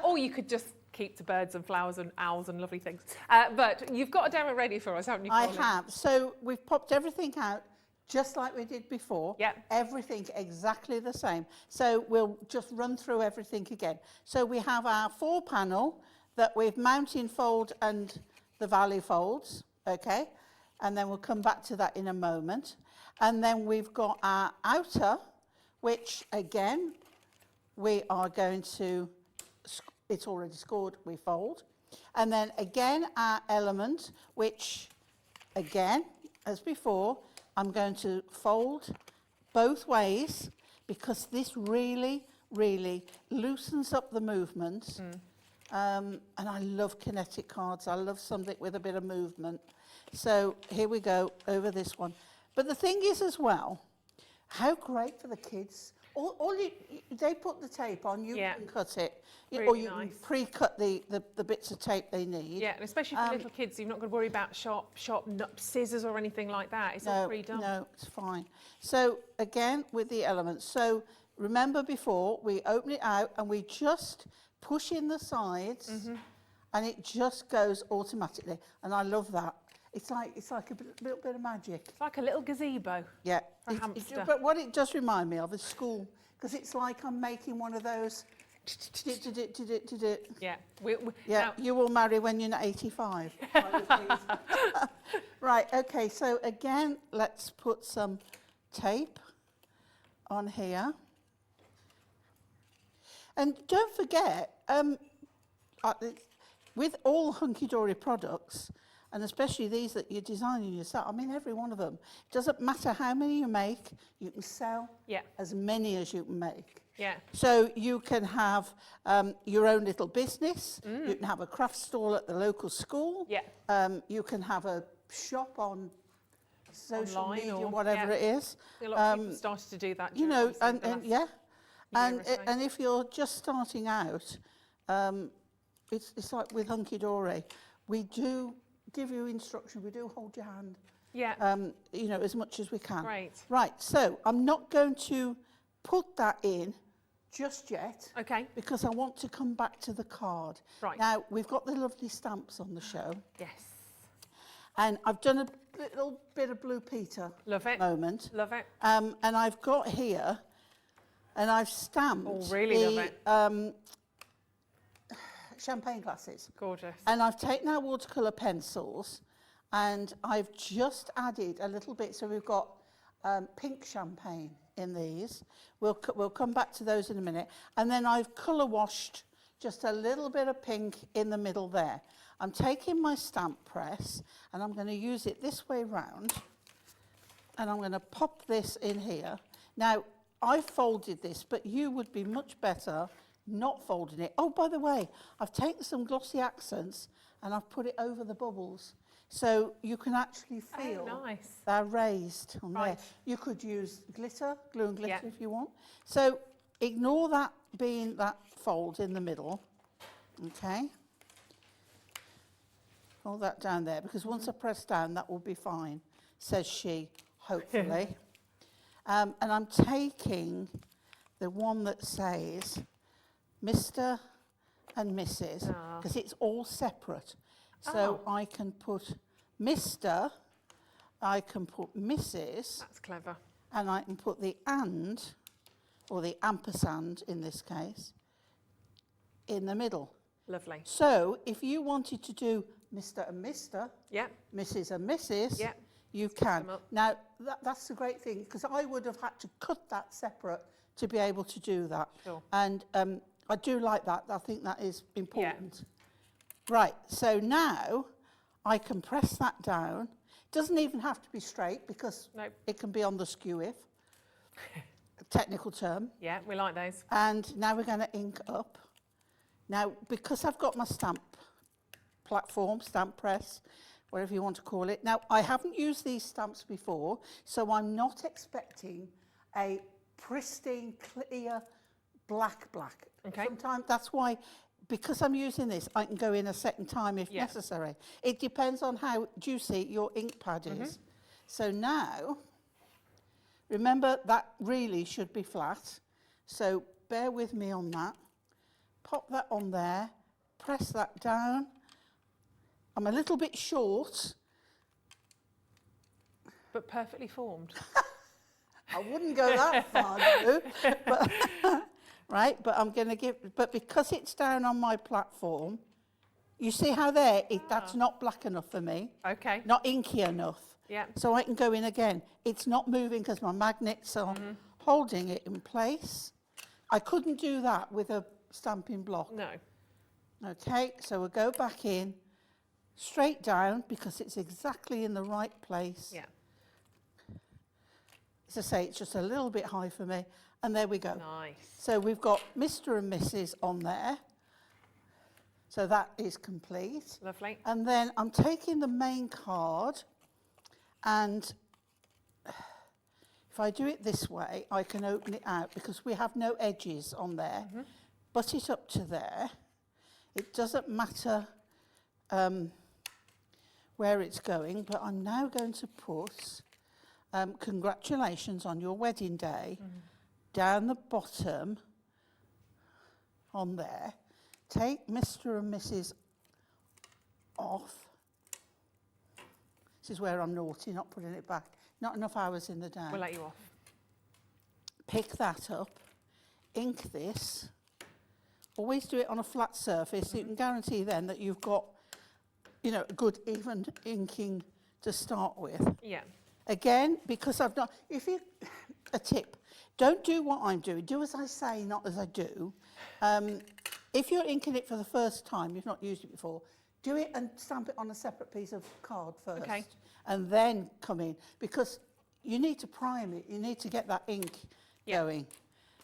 Or you could just keep to birds and flowers and owls and lovely things. But you've got a demo ready for us, haven't you, I Colin? have. So we've popped everything out just like we did before. Yep. Everything exactly the same. So we'll just run through everything again. So we have our 4 panel that we've mountain fold and the valley folds, okay? And then we'll come back to that in a moment. And then we've got our outer, which again, we are going to, it's already scored, we fold. And then again, our element, which again, as before, I'm going to fold both ways because this really, really loosens up the movement. And I love kinetic cards. I love something with a bit of movement. So here we go over this one. But the thing is as well, how great for the kids. They put the tape on, you can cut it. Really or you nice. can pre-cut the bits of tape they need. Yeah, and especially for little kids, you're not going to worry about sharp scissors or anything like that. It's all pre-done. No, it's fine. So again, with the elements. So remember before, we open it out and we just push in the sides and it just goes automatically. And I love that. It's like a little bit of magic. It's like a little gazebo. Yeah. For a hamster. But what it does remind me of is school, because it's like I'm making one of those. Yeah. Yeah, you will marry when you're 85. Right, okay, so again, let's put some tape on here. And don't forget, with all Hunkydory products, and especially these that you're designing yourself, I mean, every one of them, doesn't matter how many you make, you can sell as many as you can make. Yeah. So you can have your own little business, you can have a craft stall at the local school, you can have a shop on social Online media, or whatever it is. A lot of people started to do that. You know, and if you're just starting out, it's like with Hunkydory, we do give you instruction, we do hold your hand. Yeah. You know, as much as we can. Great. Right, so I'm not going to put that in just yet. Okay. Because I want to come back to the card. Right. Now, we've got the lovely stamps on the show. Yes. And I've done a little bit of Blue Peter Love it. moment. Love it. And I've got here, and I've stamped love it. Champagne glasses. Gorgeous. And I've taken our watercolour pencils and I've just added a little bit, so we've got pink champagne in these. We'll come back to those in a minute. And then I've colour washed just a little bit of pink in the middle there. I'm taking my stamp press and I'm going to use it this way round and I'm going to pop this in here. Now, I've folded this, but you would be much better not folding it. Oh, by the way, I've taken some glossy accents and I've put it over the bubbles. So you can actually feel they're raised on there. You could use glitter, glue and glitter if you want. So ignore that being that fold in the middle. Okay. Hold that down there because once I press down, that will be fine, says she, hopefully. And I'm taking the one that says Mr. and Mrs. because it's all separate. So I can put Mr., I can put Mrs. That's clever. And I can put the and, or the ampersand in this case, in the middle. Lovely. So if you wanted to do Mr. and Mr., Mrs. and Mrs., you can. Now, that's the great thing, because I would have had to cut that separate to be able to do that. Sure. And I do like that. I think that is important. Right, so now I can press that down. It doesn't even have to be straight because it can be on the skew if, a technical term. Yeah, we like those. And now we're going to ink up. Now, because I've got my stamp platform, stamp press, whatever you want to call it. Now, I haven't used these stamps before, so I'm not expecting a pristine, clear, black. Okay. Sometimes that's why, because I'm using this, I can go in a second time if necessary. It depends on how juicy your ink pad is. So now Remember, that really should be flat, so bear with me on that. Pop that on there, press that down. I'm a little bit short. But perfectly formed. I wouldn't go that far, no. But, right, but I'm going to give, but because it's down on my platform, you see how there, that's not black enough for me. Okay. Not inky enough. Yeah. So I can go in again. It's not moving because my magnets are holding it in place. I couldn't do that with a stamping block. No. Okay, so we'll go back in, straight down, because it's exactly in the right place. Yeah. As I say, it's just a little bit high for me. And there we go. Nice. So we've got Mr. and Mrs. on there. So that is complete. Lovely. And then I'm taking the main card, and if I do it this way, I can open it out because we have no edges on there. Butt it up to there. It doesn't matter where it's going, but I'm now going to put congratulations on your wedding day down the bottom on there. Take Mr. and Mrs. off. This is where I'm naughty, not putting it back. Not enough hours in the day. We'll let you off. Pick that up, ink this. Always do it on a flat surface. So you can guarantee then that you've got, you know, good even inking to start with. Yeah. Again, because I've not, a tip, don't do what I'm doing. Do as I say, not as I do. If you're inking it for the first time, you've not used it before, do it and stamp it on a separate piece of card first. Okay. And then come in, because you need to prime it. You need to get that ink going.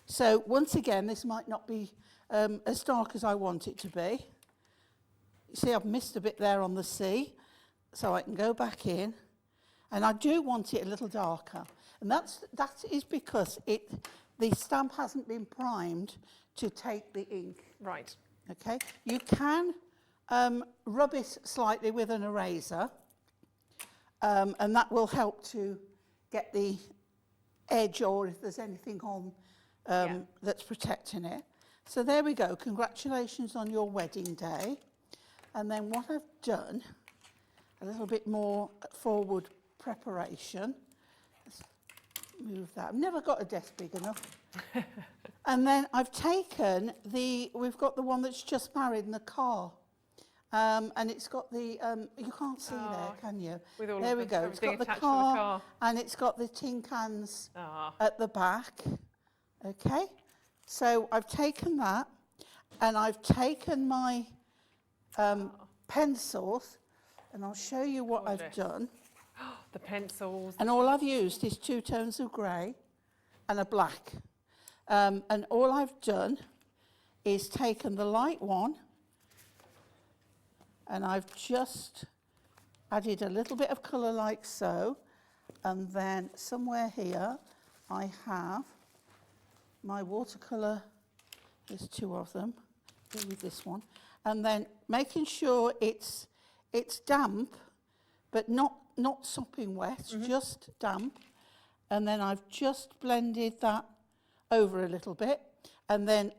So once again, this might not be as dark as I want it to be. You see, I've missed a bit there on the C, so I can go back in. And I do want it a little darker. And that is because the stamp hasn't been primed to take the ink. Right. Okay. You can rub it slightly with an eraser, and that will help to get the edge, or if there's anything on that's protecting it. So there we go. Congratulations on your wedding day. And then what I've done, a little bit more forward preparation. Let's move that. I've never got a desk big enough. And then I've taken we've got the one that's just married in the car. And it's got the, you can't see there, can you? With all there of we go. It's got the attached to car, and it's got the tin cans at the back. Okay, so I've taken that, and I've taken my pencils, and I'll show you what I've done. The pencils. And all I've used is 2 tones of grey and a black. And all I've done is taken the light one, and I've just added a little bit of colour like so. And then somewhere here I have my watercolour. There's 2 of them. Go with this one. And then making sure it's damp, but not sopping wet, just damp. And then I've just blended that over a little bit. And then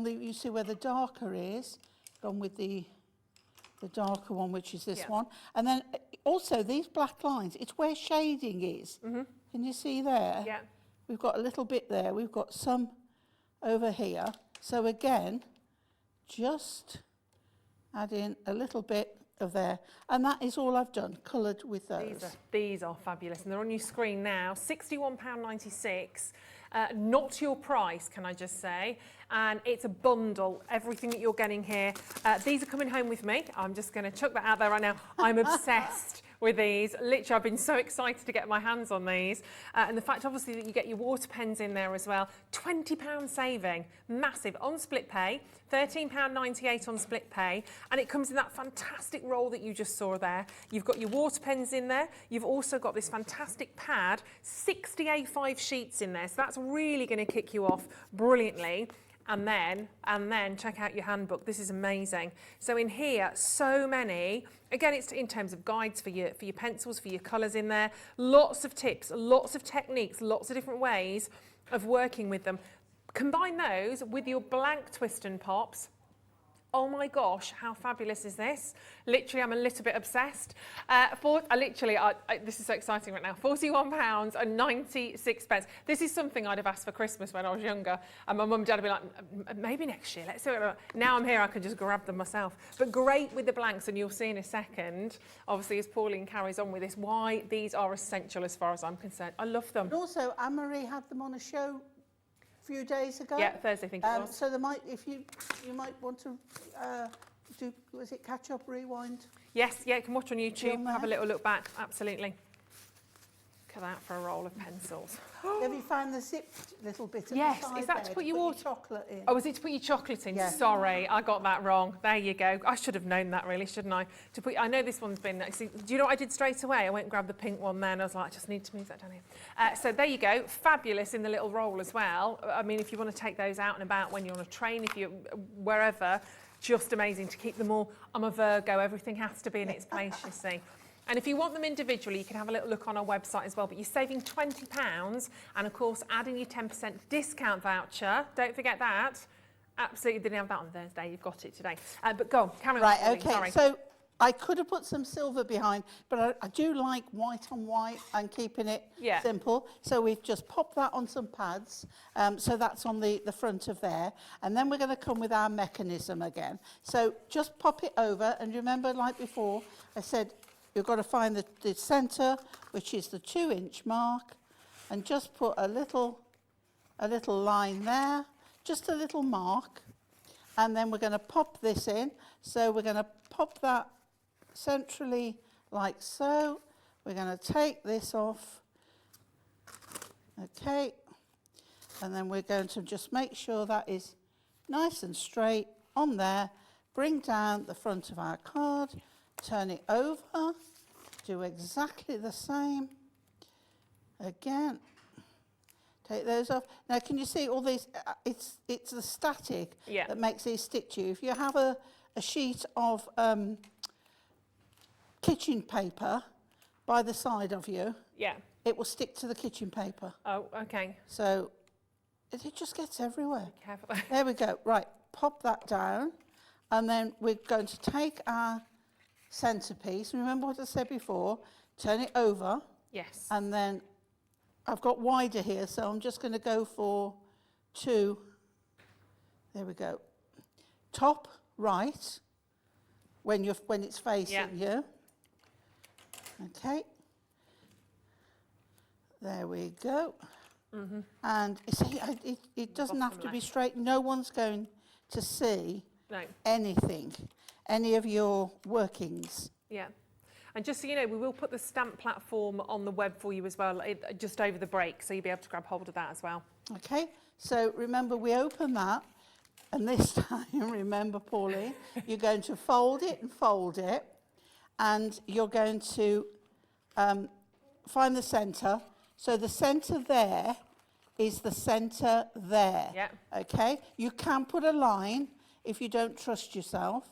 you see where the darker is, gone with the darker one, which is this one. And then also these black lines, it's where shading is. Can you see there? Yeah. We've got a little bit there. We've got some over here. So again, just add in a little bit of there. And that is all I've done, coloured with those. These are fabulous, and they're on your screen now. £61.96. Not your price, can I just say. And it's a bundle, everything that you're getting here. These are coming home with me. I'm just going to chuck that out there right now. I'm obsessed with these. Literally, I've been so excited to get my hands on these. And the fact, obviously, that you get your water pens in there as well. £20 saving, massive, on split pay. £13.98 on split pay. And it comes in that fantastic roll that you just saw there. You've got your water pens in there. You've also got this fantastic pad, 60 A5 sheets in there. So that's really going to kick you off brilliantly. and then check out your handbook. This is amazing. So in here, so many, again, it's in terms of guides for your pencils, for your colours in there, lots of tips, lots of techniques, lots of different ways of working with them. Combine those with your blank twist and pops. Oh my gosh, how fabulous is this? Literally, I'm a little bit obsessed. This is so exciting right now. £41 and 96 pence. This is something I'd have asked for Christmas when I was younger. And my mum and dad would be like, maybe next year, let's do it. Now I'm here, I can just grab them myself. But great with the blanks, and you'll see in a second, obviously, as Pauline carries on with this, why these are essential as far as I'm concerned. I love them. And also, Anne-Marie had them on a show few days ago. Yeah, Thursday, I think it was. So there might, if you might want to do, was it catch up, rewind? Yes, yeah, you can watch on YouTube, have a there. little look back, absolutely. Look at that for a roll of pencils. Have you found the zipped little bit at Yes, the side is that there to put your chocolate in? Oh, is it to put your chocolate in? Yeah. Sorry, I got that wrong. There you go. I should have known that really, shouldn't I? I know this one's been, do you know what I did straight away? I went and grabbed the pink one there and I was like, I just need to move that down here. So there you go. Fabulous in the little roll as well. I mean, if you want to take those out and about when you're on a train, if you're wherever, just amazing to keep them all. I'm a Virgo, everything has to be in its place, you see. And if you want them individually, you can have a little look on our website as well. But you're saving £20 and, of course, adding your 10% discount voucher. Don't forget that. Absolutely didn't have that on Thursday. You've got it today. But go on, carry on. Right, Pauline, okay. Sorry. So I could have put some silver behind, but I do like white on white and keeping it simple. So we've just popped that on some pads. So that's on the front of there. And then we're going to come with our mechanism again. So just pop it over. And remember, like before, I said, you've got to find the centre, which is the 2-inch mark, and just put a little line there, just a little mark, and then we're going to pop this in. So we're going to pop that centrally like so. We're going to take this off, okay, and then we're going to just make sure that is nice and straight on there. Bring down the front of our card. Turn it over, do exactly the same. Again, take those off. Now, can you see all these? It's the static that makes these stick to you. If you have a sheet of kitchen paper by the side of you, it will stick to the kitchen paper. Oh, okay. So it just gets everywhere. Be careful. There we go. Right, pop that down, and then we're going to take our centerpiece. Remember what I said before, turn it over. Yes. And then I've got wider here, so I'm just going to go for 2. There we go. Top right when it's facing you. Okay. There we go. Mm-hmm. And you see, it doesn't have to be straight. No one's going to see anything. Any of your workings. Yeah. And just so you know, we will put the stamp platform on the web for you as well, just over the break, so you'll be able to grab hold of that as well. Okay, so remember we open that, and this time, remember Pauline, you're going to fold it, and you're going to find the centre. So the centre there is the centre there. Yeah. Okay, you can put a line if you don't trust yourself.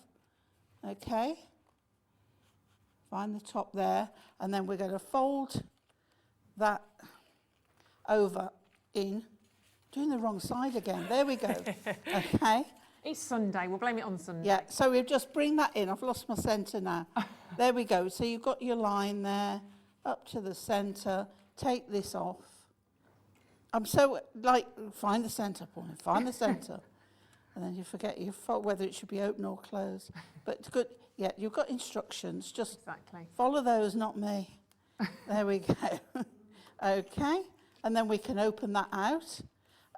Okay, find the top there, and then we're going to fold that over in. Doing the wrong side again. There we go. Okay. It's Sunday. We'll blame it on Sunday. Yeah, so we'll just bring that in. I've lost my centre now. There we go. So you've got your line there, up to the centre. Take this off. I'm so, find the centre, Pauline. Find the centre. And then you forget whether it should be open or closed. But it's good. Yeah, you've got instructions. Just follow those, not me. There we go. Okay. And then we can open that out.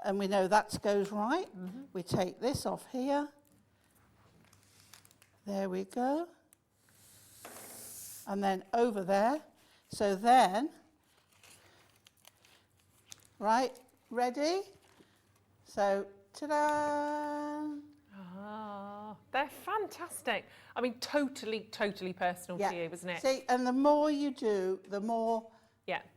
And we know that goes right. Mm-hmm. We take this off here. There we go. And then over there. So then, right, ready? So, ta-da! Ah, they're fantastic. I mean, totally personal to you, isn't it? See, and the more you do, the more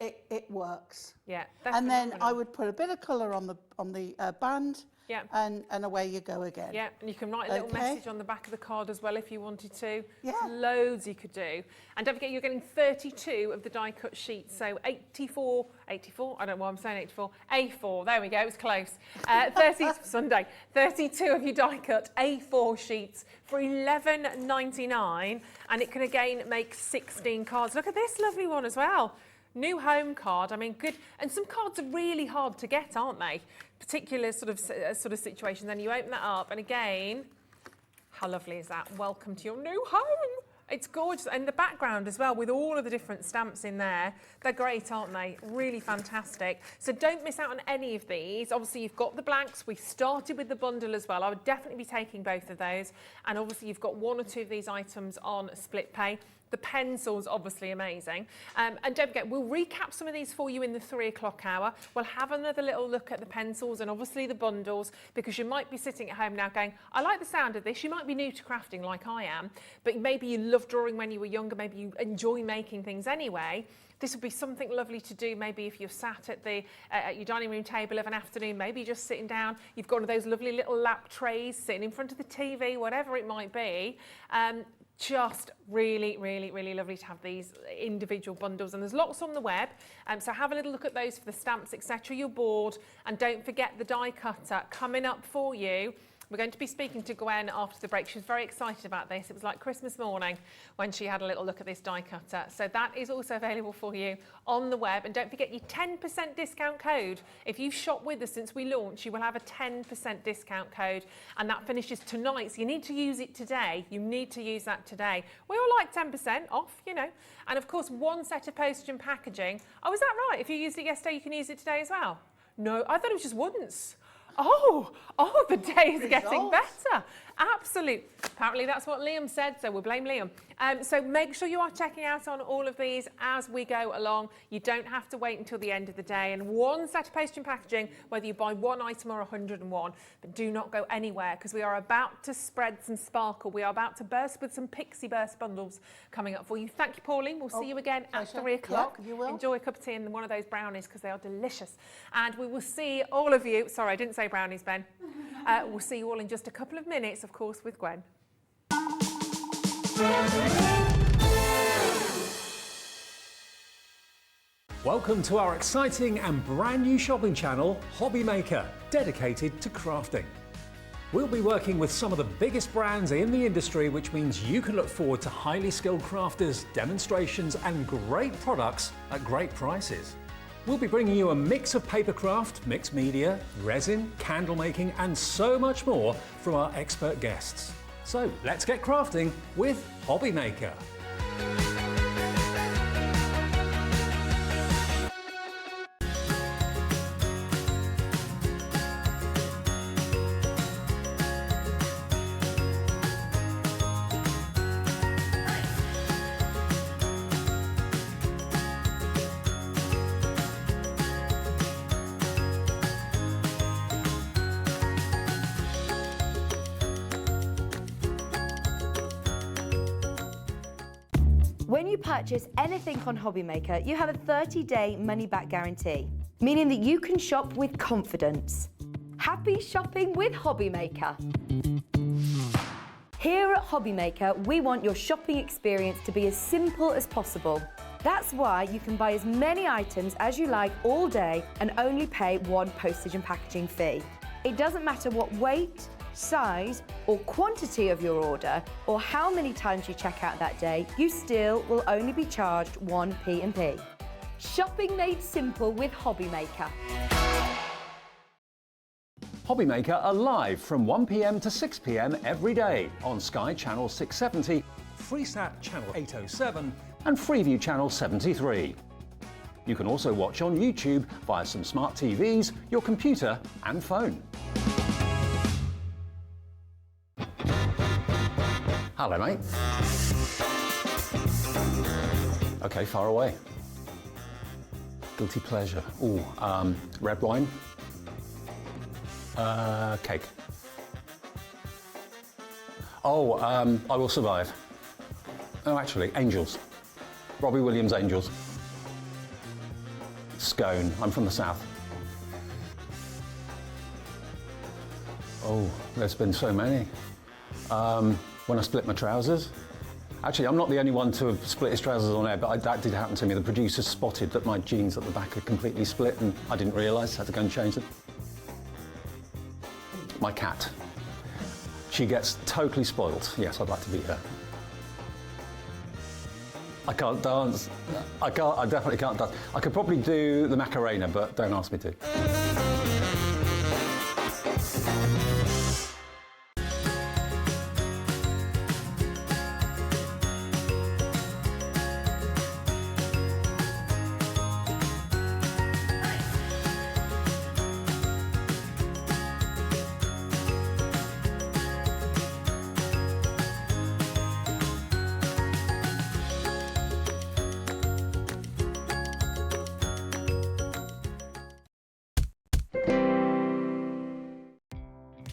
it works. Yeah. And then I would put a bit of colour on the band, Yeah. and away you go again. Yeah, and you can write a little message on the back of the card as well if you wanted to. Yeah. Loads you could do. And don't forget, you're getting 32 of the die cut sheets, so 84, I don't know why I'm saying 84, A4, there we go, it was close. 32 of your die cut A4 sheets for $11.99, and it can again make 16 cards. Look at this lovely one as well. New home card, I mean, good. And some cards are really hard to get, aren't they? Particular sort of situations. Then you open that up, and again, how lovely is that? Welcome to your new home. It's gorgeous. And the background as well, with all of the different stamps in there. They're great, aren't they? Really fantastic. So don't miss out on any of these. Obviously, you've got the blanks. We started with the bundle as well. I would definitely be taking both of those. And obviously, you've got one or two of these items on split pay. The pencil's obviously amazing. And don't forget, we'll recap some of these for you in the 3 o'clock hour. We'll have another little look at the pencils and obviously the bundles, because you might be sitting at home now going, I like the sound of this. You might be new to crafting like I am, but maybe you loved drawing when you were younger. Maybe you enjoy making things anyway. This would be something lovely to do, maybe if you're sat at your dining room table of an afternoon, maybe just sitting down. You've got one of those lovely little lap trays sitting in front of the TV, whatever it might be. Just really, really, really lovely to have these individual bundles, and there's lots on the web, so have a little look at those for the stamps, etc. You're bored, and don't forget the die cutter coming up for you. We're going to be speaking to Gwen after the break. She was very excited about this. It was like Christmas morning when she had a little look at this die cutter. So that is also available for you on the web. And don't forget your 10% discount code. If you've shopped with us since we launched, you will have a 10% discount code. And that finishes tonight. So you need to use it today. You need to use that today. We all like 10% off, you know. And of course, one set of postage and packaging. Oh, is that right? If you used it yesterday, you can use it today as well? No, I thought it was just once. Oh, the day is getting better. Absolutely. Apparently that's what Liam said, so we'll blame Liam. So make sure you are checking out on all of these as we go along. You don't have to wait until the end of the day. And one set of postage and packaging, whether you buy one item or 101, but do not go anywhere, because we are about to spread some sparkle. We are about to burst with some Pixie burst bundles coming up for you. Thank you, Pauline. We'll see you again at 3 o'clock. Yeah, you will. Enjoy a cup of tea and one of those brownies, because they are delicious. And we will see all of you. Sorry, I didn't say brownies, Ben. We'll see you all in just a couple of minutes, of course, with Gwen. Welcome to our exciting and brand new shopping channel, Hobby Maker, dedicated to crafting. We'll be working with some of the biggest brands in the industry, which means you can look forward to highly skilled crafters, demonstrations and great products at great prices. We'll be bringing you a mix of papercraft, mixed media, resin, candle making and so much more from our expert guests. So let's get crafting with Hobby Maker. When you purchase anything on Hobby Maker, you have a 30-day money-back guarantee, meaning that you can shop with confidence. Happy shopping with Hobby Maker. Here at Hobby Maker, we want your shopping experience to be as simple as possible. That's why you can buy as many items as you like all day and only pay one postage and packaging fee. It doesn't matter what weight, size or quantity of your order or how many times you check out that day, you still will only be charged one P&P. Shopping made simple with Hobby Maker. Hobby Maker are live from 1 p.m. to 6 p.m. every day on Sky Channel 670, Freesat Channel 807 and Freeview Channel 73. You can also watch on YouTube via some smart TVs, your computer and phone. Hello, mate. Okay, far away. Guilty pleasure. Ooh, red wine. Cake. Oh, I Will Survive. Oh, actually, Angels. Robbie Williams' Angels. Scone. I'm from the south. Oh, there's been so many. When I split my trousers. Actually, I'm not the only one to have split his trousers on air, but that did happen to me. The producers spotted that my jeans at the back had completely split and I didn't realise, had to go and change them. My cat. She gets totally spoilt. Yes, I'd like to be her. I can't dance. I definitely can't dance. I could probably do the Macarena, but don't ask me to.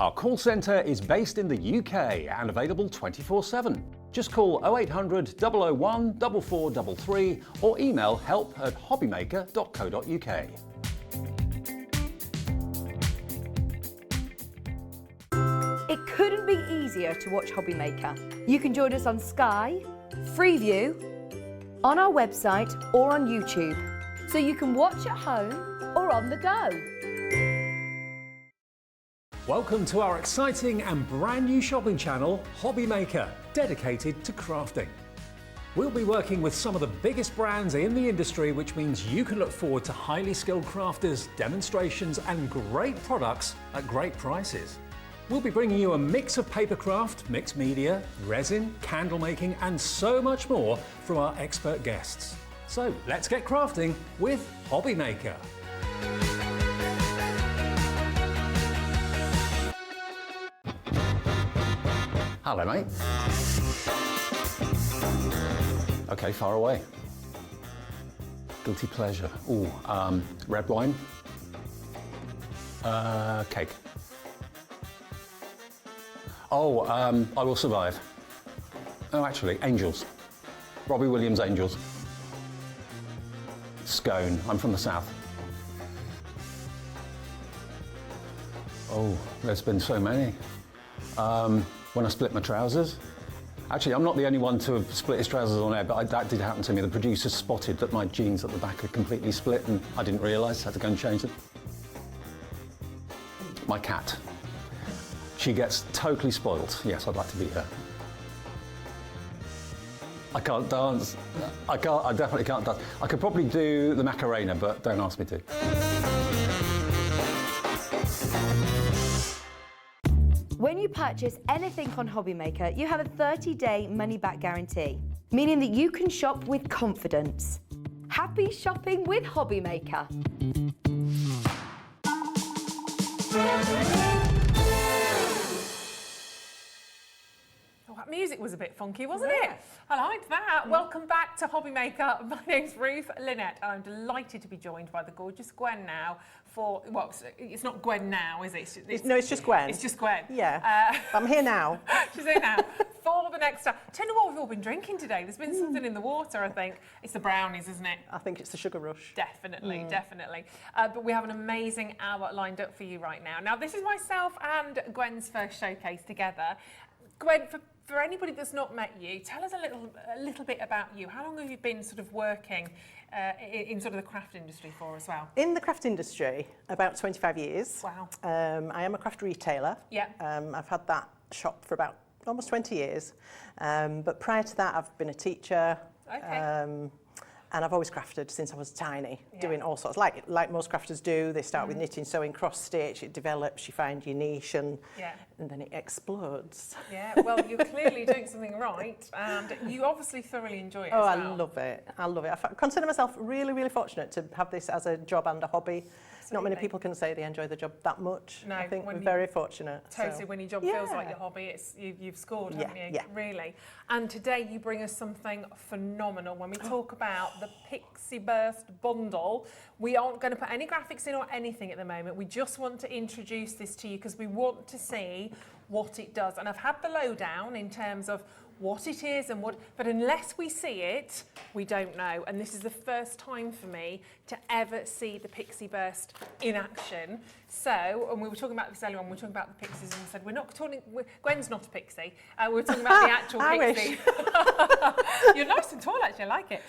Our call centre is based in the UK and available 24/7. Just call 0800 001 4433 or email help@hobbymaker.co.uk. It couldn't be easier to watch Hobbymaker. You can join us on Sky, Freeview, on our website or on YouTube. So you can watch at home or on the go. Welcome to our exciting and brand new shopping channel, Hobbymaker, dedicated to crafting. We'll be working with some of the biggest brands in the industry, which means you can look forward to highly skilled crafters, demonstrations and great products at great prices. We'll be bringing you a mix of papercraft, mixed media, resin, candle making and so much more from our expert guests. So let's get crafting with Hobbymaker. Hello, mate. Okay, far away. Guilty pleasure. Ooh, red wine. Cake. Oh, I Will Survive. Oh, actually, Angels. Robbie Williams' Angels. Scone. I'm from the south. Oh, there's been so many. When I split my trousers. Actually, I'm not the only one to have split his trousers on air, but that did happen to me. The producers spotted that my jeans at the back had completely split and I didn't realise, had to go and change them. My cat. She gets totally spoilt. Yes, I'd like to be her. I can't dance. I definitely can't dance. I could probably do the Macarena, but don't ask me to. When you purchase anything on Hobbymaker, you have a 30-day money-back guarantee, meaning that you can shop with confidence. Happy shopping with Hobbymaker. Oh, that music was a bit funky, wasn't it? I liked that. Welcome back to Hobbymaker. My name's Ruth Lynette and I'm delighted to be joined by the gorgeous Gwen now for, well, it's not Gwen now, is it? No, it's just Gwen. It's just Gwen. Yeah, I'm here now. She's here now for the next time. Tell me what we've all been drinking today. There's been something in the water, I think. It's the brownies, isn't it? I think it's the sugar rush. Definitely, definitely. But we have an amazing hour lined up for you right now. Now, this is myself and Gwen's first showcase together. Gwen, for anybody that's not met you, tell us a little bit about you. How long have you been sort of working in sort of the craft industry for as well? In the craft industry, about 25 years. Wow. I am a craft retailer. Yeah. I've had that shop for about almost 20 years. But prior to that, I've been a teacher. Okay. And I've always crafted since I was tiny, doing all sorts, like most crafters do. They start with knitting, sewing, cross-stitch, it develops, you find your niche, and then it explodes. Yeah, well, you're clearly doing something right, and you obviously thoroughly enjoy it as well. I love it. I love it. I consider myself really, really fortunate to have this as a job and a hobby. Not many people can say they enjoy the job that much. No, I think we're very fortunate. Totally, when your job feels like your hobby, you've scored, haven't you? Yeah. Really. And today you bring us something phenomenal. When we talk about the Pixie Burst bundle, we aren't going to put any graphics in or anything at the moment. We just want to introduce this to you because we want to see what it does. And I've had the lowdown in terms of what it is and but unless we see it, we don't know. And this is the first time for me to ever see the Pixie Burst in action. So, and we were talking about this earlier on, we were talking about the Pixies and we said, we're not talking, Gwen's not a Pixie, we're talking about the actual Pixie. You're nice and tall actually, I like it.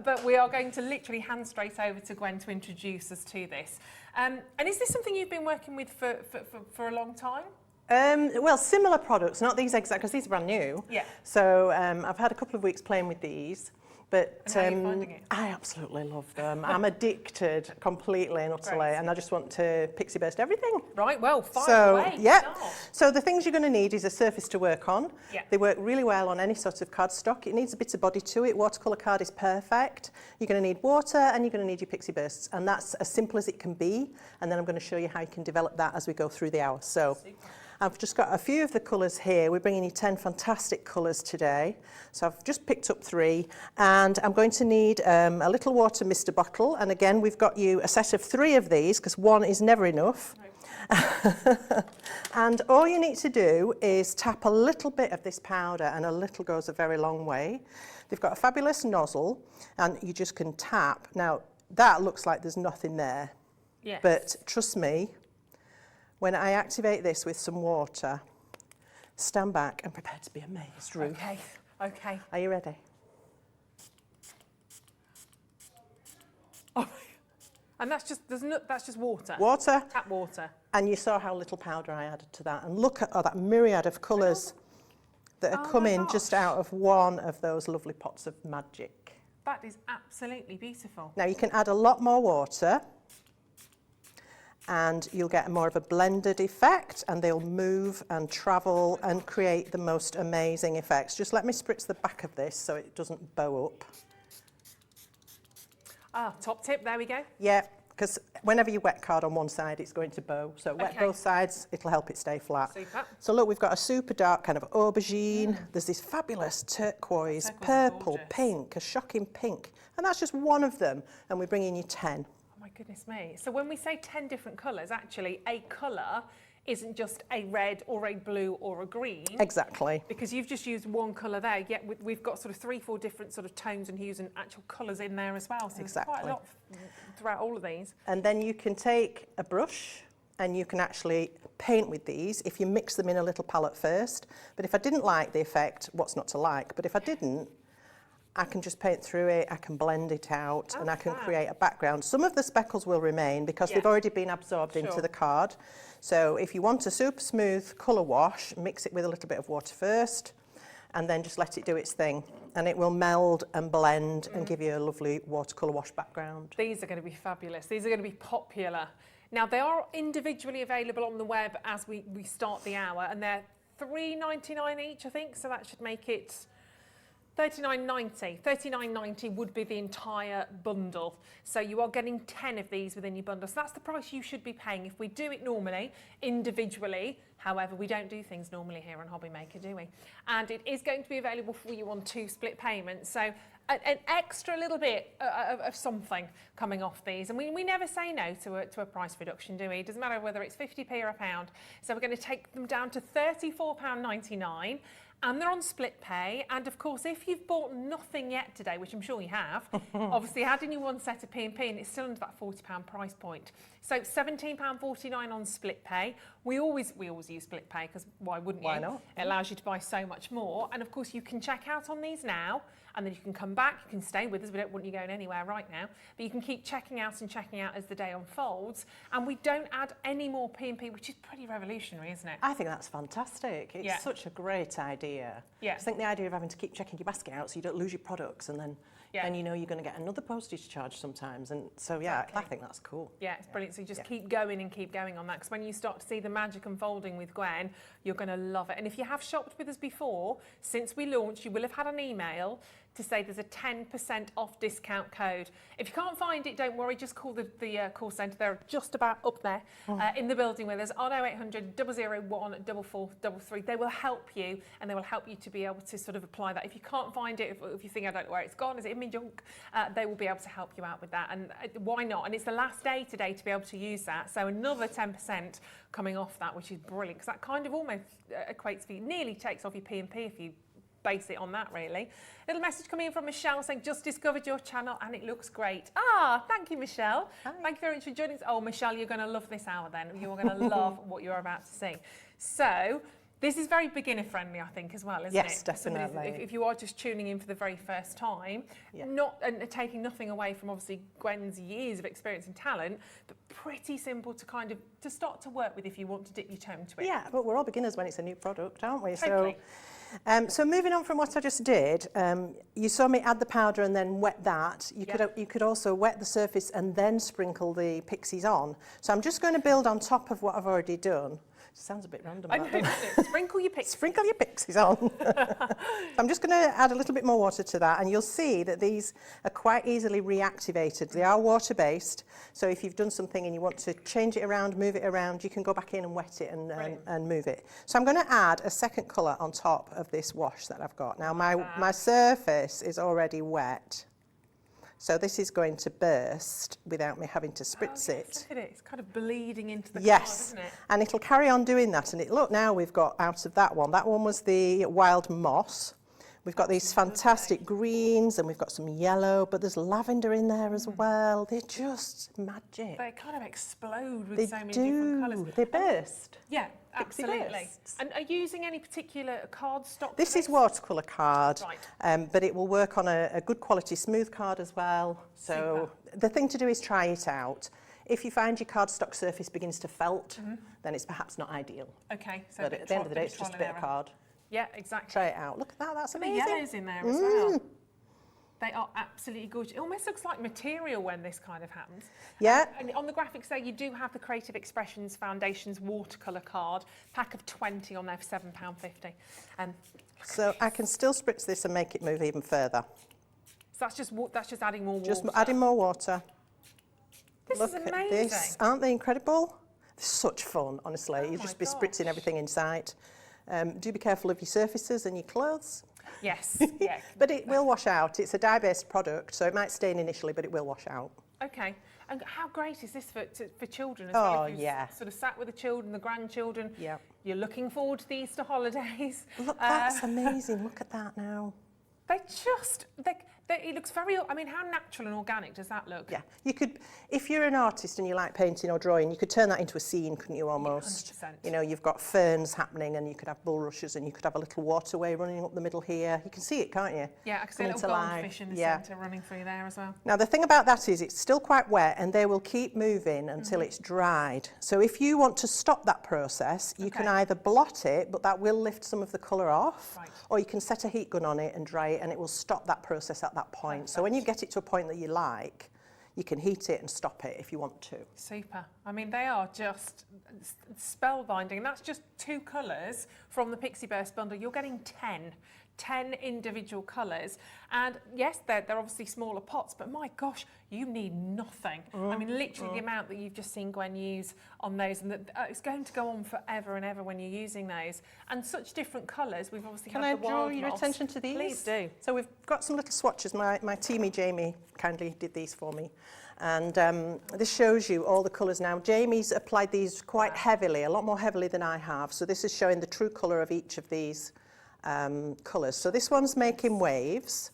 But we are going to literally hand straight over to Gwen to introduce us to this. And is this something you've been working with for a long time? Well, similar products, not these exact, because these are brand new. Yeah. So I've had a couple of weeks playing with these, but And how are you finding it? I absolutely love them. I'm addicted completely and utterly, and I just want to Pixie Burst everything. Right, well, fire away. Yeah. Start. So the things you're going to need is a surface to work on. Yeah. They work really well on any sort of cardstock. It needs a bit of body to it. Watercolour card is perfect. You're going to need water and you're going to need your Pixie Bursts, and that's as simple as it can be. And then I'm going to show you how you can develop that as we go through the hour. So. Super. I've just got a few of the colours here. We're bringing you 10 fantastic colours today. So I've just picked up 3, and I'm going to need a little water mister bottle. And again, we've got you a set of 3 of these because 1 is never enough. No. And all you need to do is tap a little bit of this powder, and a little goes a very long way. They've got a fabulous nozzle, and you just can tap. Now, that looks like there's nothing there. Yes. But trust me, when I activate this with some water, stand back and prepare to be amazed, Ruth. Okay, okay. Are you ready? Oh, and that's just water. Water. Tap water. And you saw how little powder I added to that. And look at that myriad of colours that are coming just out of one of those lovely pots of magic. That is absolutely beautiful. Now you can add a lot more water, and you'll get more of a blended effect, and they'll move and travel and create the most amazing effects. Just let me spritz the back of this so it doesn't bow up. Ah, top tip, there we go. Yeah, because whenever you wet card on one side, it's going to bow. So wet both sides, it'll help it stay flat. Super. So look, we've got a super dark kind of aubergine. There's this fabulous turquoise, purple, pink, a shocking pink. And that's just one of them, and we're bringing you 10. My goodness me. So when we say 10 different colours, actually a colour isn't just a red or a blue or a green. Exactly. Because you've just used one colour there, yet we've got sort of 3-4 different sort of tones and hues and actual colours in there as well. So there's quite a lot throughout all of these. And then you can take a brush and you can actually paint with these if you mix them in a little palette first. But if I didn't like the effect, what's not to like? But if I didn't, I can just paint through it, I can blend it out, and I can create a background. Some of the speckles will remain because they've already been absorbed into the card. So if you want a super smooth colour wash, mix it with a little bit of water first, and then just let it do its thing. And it will meld and blend and give you a lovely watercolour wash background. These are going to be fabulous. These are going to be popular. Now, they are individually available on the web as we start the hour, and they're $3.99 each, I think, so that should make it $39.90. $39.90 would be the entire bundle. So you are getting 10 of these within your bundle. So that's the price you should be paying. If we do it normally, individually, however, we don't do things normally here on Hobby Maker, do we? And it is going to be available for you on 2 split payments. So an extra little bit of something coming off these. And we never say no to a price reduction, do we? It doesn't matter whether it's 50p or a pound. So we're going to take them down to £34.99. And they're on split pay. And of course, if you've bought nothing yet today, which I'm sure you have, obviously adding you one set of P&P and it's still under that £40 price point. So £17.49 on split pay. We always use split pay because why wouldn't you? Why not? It allows you to buy so much more. And of course, you can check out on these now, and then you can come back, you can stay with us. We don't want you going anywhere right now, but you can keep checking out and checking out as the day unfolds. And we don't add any more P&P, which is pretty revolutionary, isn't it? I think that's fantastic. It's such a great idea. Yeah. I think the idea of having to keep checking your basket out so you don't lose your products, and then you know you're going to get another postage charge sometimes. And so, I think that's cool. Yeah, it's brilliant. So you just keep going and keep going on that, because when you start to see the magic unfolding with Gwen, you're going to love it. And if you have shopped with us before, since we launched, you will have had an email to say there's a 10% off discount code. If you can't find it, don't worry, just call the call centre. They're just about up there in the building with us on 0800 001 4433. They will help you, and they will help you to be able to sort of apply that. If you can't find it, if you think I don't know where it's gone, is it in my junk? They will be able to help you out with that. And why not? And it's the last day today to be able to use that. So another 10% coming off that, which is brilliant, because that kind of almost equates for you, nearly takes off your P&P if you base it on that, really. Little message coming in from Michelle saying, just discovered your channel and it looks great. Ah, thank you, Michelle. Hi. Thank you very much for joining us. Oh, Michelle, you're going to love this hour then. You're going to love what you're about to see. So, this is very beginner friendly, I think, as well, isn't it? Yes, definitely. If you are just tuning in for the very first time, Yeah. and taking nothing away from obviously Gwen's years of experience and talent, but pretty simple to kind of to start to work with if you want to dip your toe into it. Yeah, but we're all beginners when it's a new product, aren't we? Totally. So moving on from what I just did, you saw me add the powder and then wet that. You could also wet the surface and then sprinkle the pixies on. So I'm just going to build on top of what I've already done. Sounds a bit random. I know, doesn't it? Sprinkle your pixies. Sprinkle your pixies on. I'm just going to add a little bit more water to that, and you'll see that these are quite easily reactivated. They are water-based, so if you've done something and you want to change it around, move it around, you can go back in and wet it and move it. So I'm going to add a second colour on top of this wash that I've got. Now my surface is already wet. So this is going to burst without me having to spritz it. Look at it, it's kind of bleeding into the card, Yes, isn't it? and it'll carry on doing that. And look, now we've got out of that one was the wild moss. We've got these fantastic greens and we've got some yellow, but there's lavender in there as well. They're just magic. They kind of explode with so many different do. colours. They burst. Yeah, Pixie absolutely. bursts. And are you using any particular card stock? This for is watercolour card, Right. but it will work on a good quality smooth card as well. So the thing to do is try it out. If you find your cardstock surface begins to felt, then it's perhaps not ideal. Okay, so But at the end of the day, it's just a bit of card. Yeah, exactly. Try it out. Look at that, that's The amazing. yellows in there as well. They are absolutely gorgeous. It almost looks like material when this kind of happens. Yeah. And on the graphics there, you do have the Creative Expressions Foundations watercolour card, pack of 20 on there for £7.50. So I can still spritz this and make it move even further. So that's just adding more water. Just adding more water. This Look is at amazing. this. Aren't they incredible? They're such fun, honestly. You'll my just be spritzing gosh. everything in sight. Do be careful of your surfaces and your clothes. Yes, yeah. But it will wash out. It's a dye-based product, so it might stain initially, but it will wash out. Okay. And how great is this for children as Oh, well? If you've yeah. sort of sat with the children, the grandchildren. Yeah. You're looking forward to the Easter holidays. Look, that's amazing. Look at that now. It looks very, I mean, how natural and organic does that look? Yeah, you could, if you're an artist and you like painting or drawing, you could turn that into a scene, couldn't you, almost? 100%. You know, you've got ferns happening and you could have bulrushes and you could have a little waterway running up the middle here. You can see it, can't you? Yeah, I can see a Coming little to life. goldfish in the Yeah. centre running through there as well. Now, the thing about that is it's still quite wet and they will keep moving until it's dried. So if you want to stop that process, you can either blot it, but that will lift some of the colour off, Right. or you can set a heat gun on it and dry it and it will stop that process at that point. So when you get it to a point that you like, you can heat it and stop it if you want to. Super. I mean, they are just spellbinding. And that's just 2 colours from the Pixie Burst bundle. You're getting 10 individual colours. And yes, they're obviously smaller pots, but my gosh, you need nothing. I mean, literally the amount that you've just seen Gwen use on those, and it's going to go on forever and ever when you're using those. And such different colours. We've obviously Can had I the draw wild your moss. attention to these? Please do. So we've got some little swatches. My teamie Jamie kindly did these for me. And this shows you all the colours now. Jamie's applied these quite heavily, a lot more heavily than I have. So this is showing the true colour of each of these colours. So this one's making waves.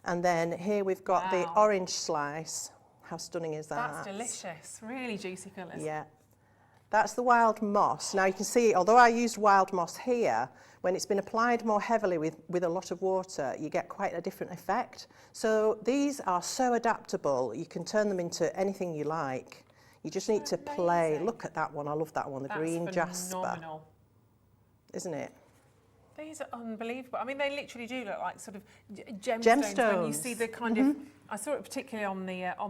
And then here we've got the orange slice. How stunning is that? That's delicious. Really juicy colours. Yeah. That's the wild moss. Now you can see, although I used wild moss here, when it's been applied more heavily with a lot of water, you get quite a different effect. So these are so adaptable. You can turn them into anything you like. You just need to play. Amazing. Look at that one. I love that one, the That's green jasper. phenomenal. Isn't it? These are unbelievable. I mean, they literally do look like sort of gemstones. When you see the kind of, I saw it particularly on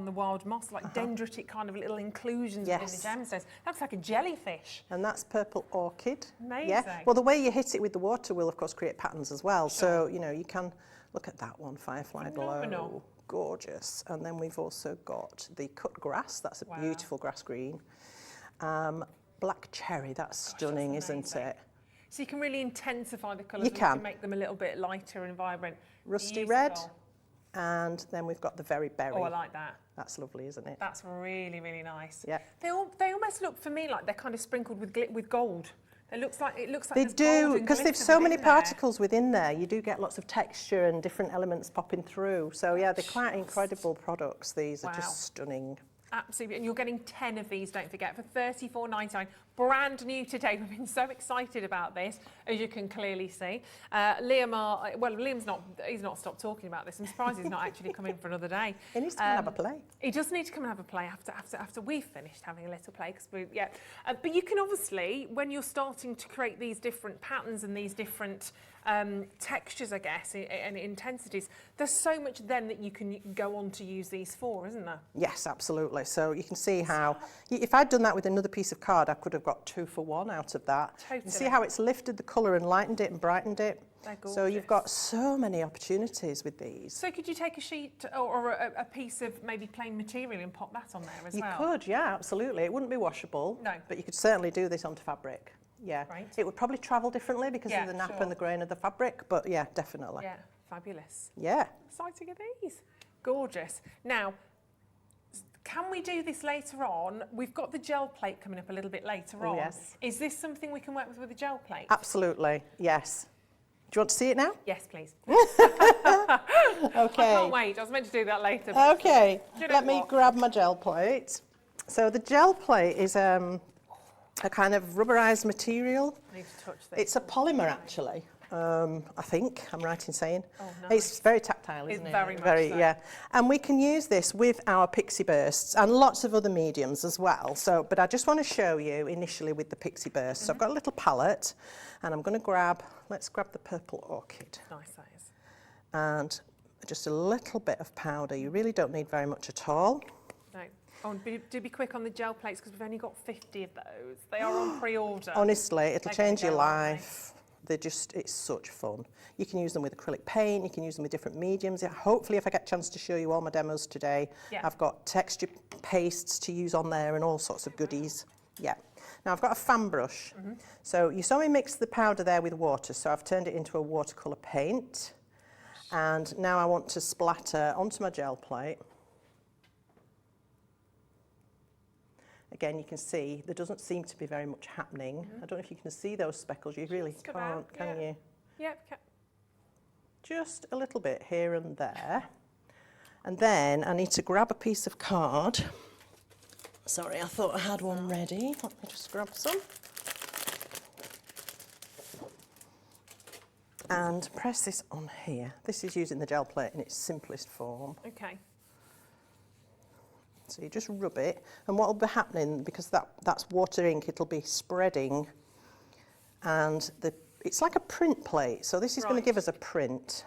the wild moss, like dendritic kind of little inclusions within the gemstones. Looks like a jellyfish. And that's purple orchid. Amazing. Yeah. Well, the way you hit it with the water will, of course, create patterns as well. So, you know, you can look at that one, Firefly Phenomenal. Glow. Gorgeous. And then we've also got the cut grass. That's a beautiful grass green. Black cherry. That's stunning, isn't it? So you can really intensify the colours. You can. To make them a little bit lighter and vibrant. Rusty Beautiful. red. And then we've got the very berry. Oh, I like that. That's lovely, isn't it? That's really, really nice. Yeah. They almost look for me like they're kind of sprinkled with gold, It looks like They there's do, gold and because there's glitter so many within there. particles within there. You do get lots of texture and different elements popping through. So yeah, they're quite incredible products. These are Wow. just stunning. Absolutely, and you're getting 10 of these, don't forget, for $34.99. Brand new today. We've been so excited about this, as you can clearly see. Liam's not stopped talking about this. I'm surprised he's not actually come in for another day. He needs to come and have a play. He does need to come and have a play after we've finished having a little play. But you can obviously, when you're starting to create these different patterns and these different textures, I guess, and intensities, there's so much then that you can go on to use these for, isn't there? Yes, absolutely. So you can see how, if I'd done that with another piece of card, I could have got 2 for 1 out of that. Totally. You see how it's lifted the colour and lightened it and brightened it? They're So you've gorgeous. got so many opportunities with these. So could you take a sheet or a piece of maybe plain material and pop that on there as You well? could, yeah, absolutely. It wouldn't be washable, No. but you could certainly do this onto fabric. Yeah, Right. It would probably travel differently because Yeah, of the nap sure. and the grain of the fabric, but yeah, definitely. Yeah, fabulous. Yeah. Exciting are these. Gorgeous. Now, can we do this later on? We've got the gel plate coming up a little bit later Oh, on. yes. Is this something we can work with a gel plate? Absolutely, yes. Do you want to see it now? Yes, please. Okay. I can't wait. I was meant to do that later. but- Okay, Do you know let me what? grab my gel plate. So the gel plate is a kind of rubberized material. I need to touch this. It's a polymer actually, I think, I'm right in saying. Oh, It's nice. very tactile, It's isn't it? very much so. Yeah. And we can use this with our Pixie bursts and lots of other mediums as well. So, but I just want to show you initially with the Pixie bursts. So I've got a little palette and I'm going to let's grab the purple orchid Nice, that is. and just a little bit of powder. You really don't need very much at all. No. Oh, and do be quick on the gel plates because we've only got 50 of those. They are on pre-order. Honestly, it'll They're gonna change your go, aren't they? life. It's such fun. You can use them with acrylic paint, you can use them with different mediums. Hopefully, if I get a chance to show you all my demos today, Yeah. I've got texture pastes to use on there and all sorts of goodies. Yeah. Now, I've got a fan brush. So you saw me mix the powder there with water, so I've turned it into a watercolour paint. And now I want to splatter onto my gel plate. Again, you can see there doesn't seem to be very much happening. I don't know if you can see those speckles. You really Just about, can't, can yeah. you? Yep. Just a little bit here and there. And then I need to grab a piece of card. Sorry, I thought I had one ready. Let me just grab some. And press this on here. This is using the gel plate in its simplest form. Okay. So you just rub it, and what will be happening, because that's water ink, it'll be spreading, and it's like a print plate, so this is going to Right. give us a print.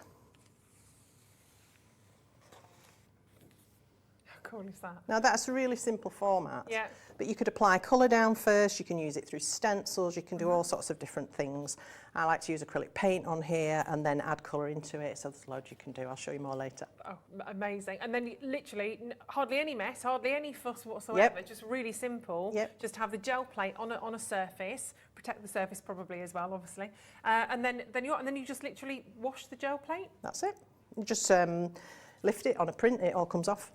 How cool is that? Now that's a really simple format, Yeah. but you could apply colour down first, you can use it through stencils, you can do all sorts of different things. I like to use acrylic paint on here and then add colour into it, so there's loads you can do. I'll show you more later. Oh, amazing. And then literally hardly any mess, hardly any fuss whatsoever, just really simple. Yep. Just have the gel plate on a surface, protect the surface probably as well, obviously. And then you just literally wash the gel plate. That's it. You just lift it on a print, it all comes off.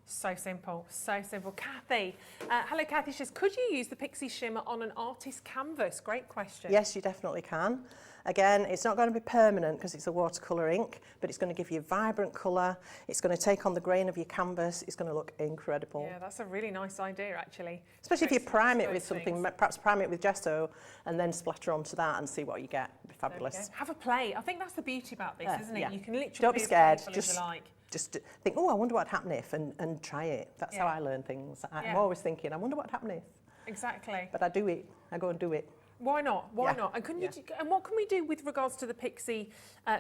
So simple, so simple. Kathy, hello Kathy, she says, could you use the Pixie shimmer on an artist canvas? Great question. Yes, you definitely can. Again, it's not going to be permanent because it's a watercolour ink, but it's going to give you vibrant colour. It's going to take on the grain of your canvas. It's going to look incredible. Yeah, that's a really nice idea, actually. Especially if you prime it Those with something, things. perhaps prime it with gesso and then splatter onto that and see what you get. It'd be There we go. fabulous. Have a play. I think that's the beauty about this, isn't it? Yeah. You can literally Don't be as scared. playful as you like. Just think, oh, I wonder what'd happen if, and try it. That's how Yeah. I learn things. I'm Yeah. always thinking, I wonder what'd happen if. Exactly. But I do it. I go and do it. Why not? Why Yeah. not? And Yeah. and what can we do with regards to the Pixie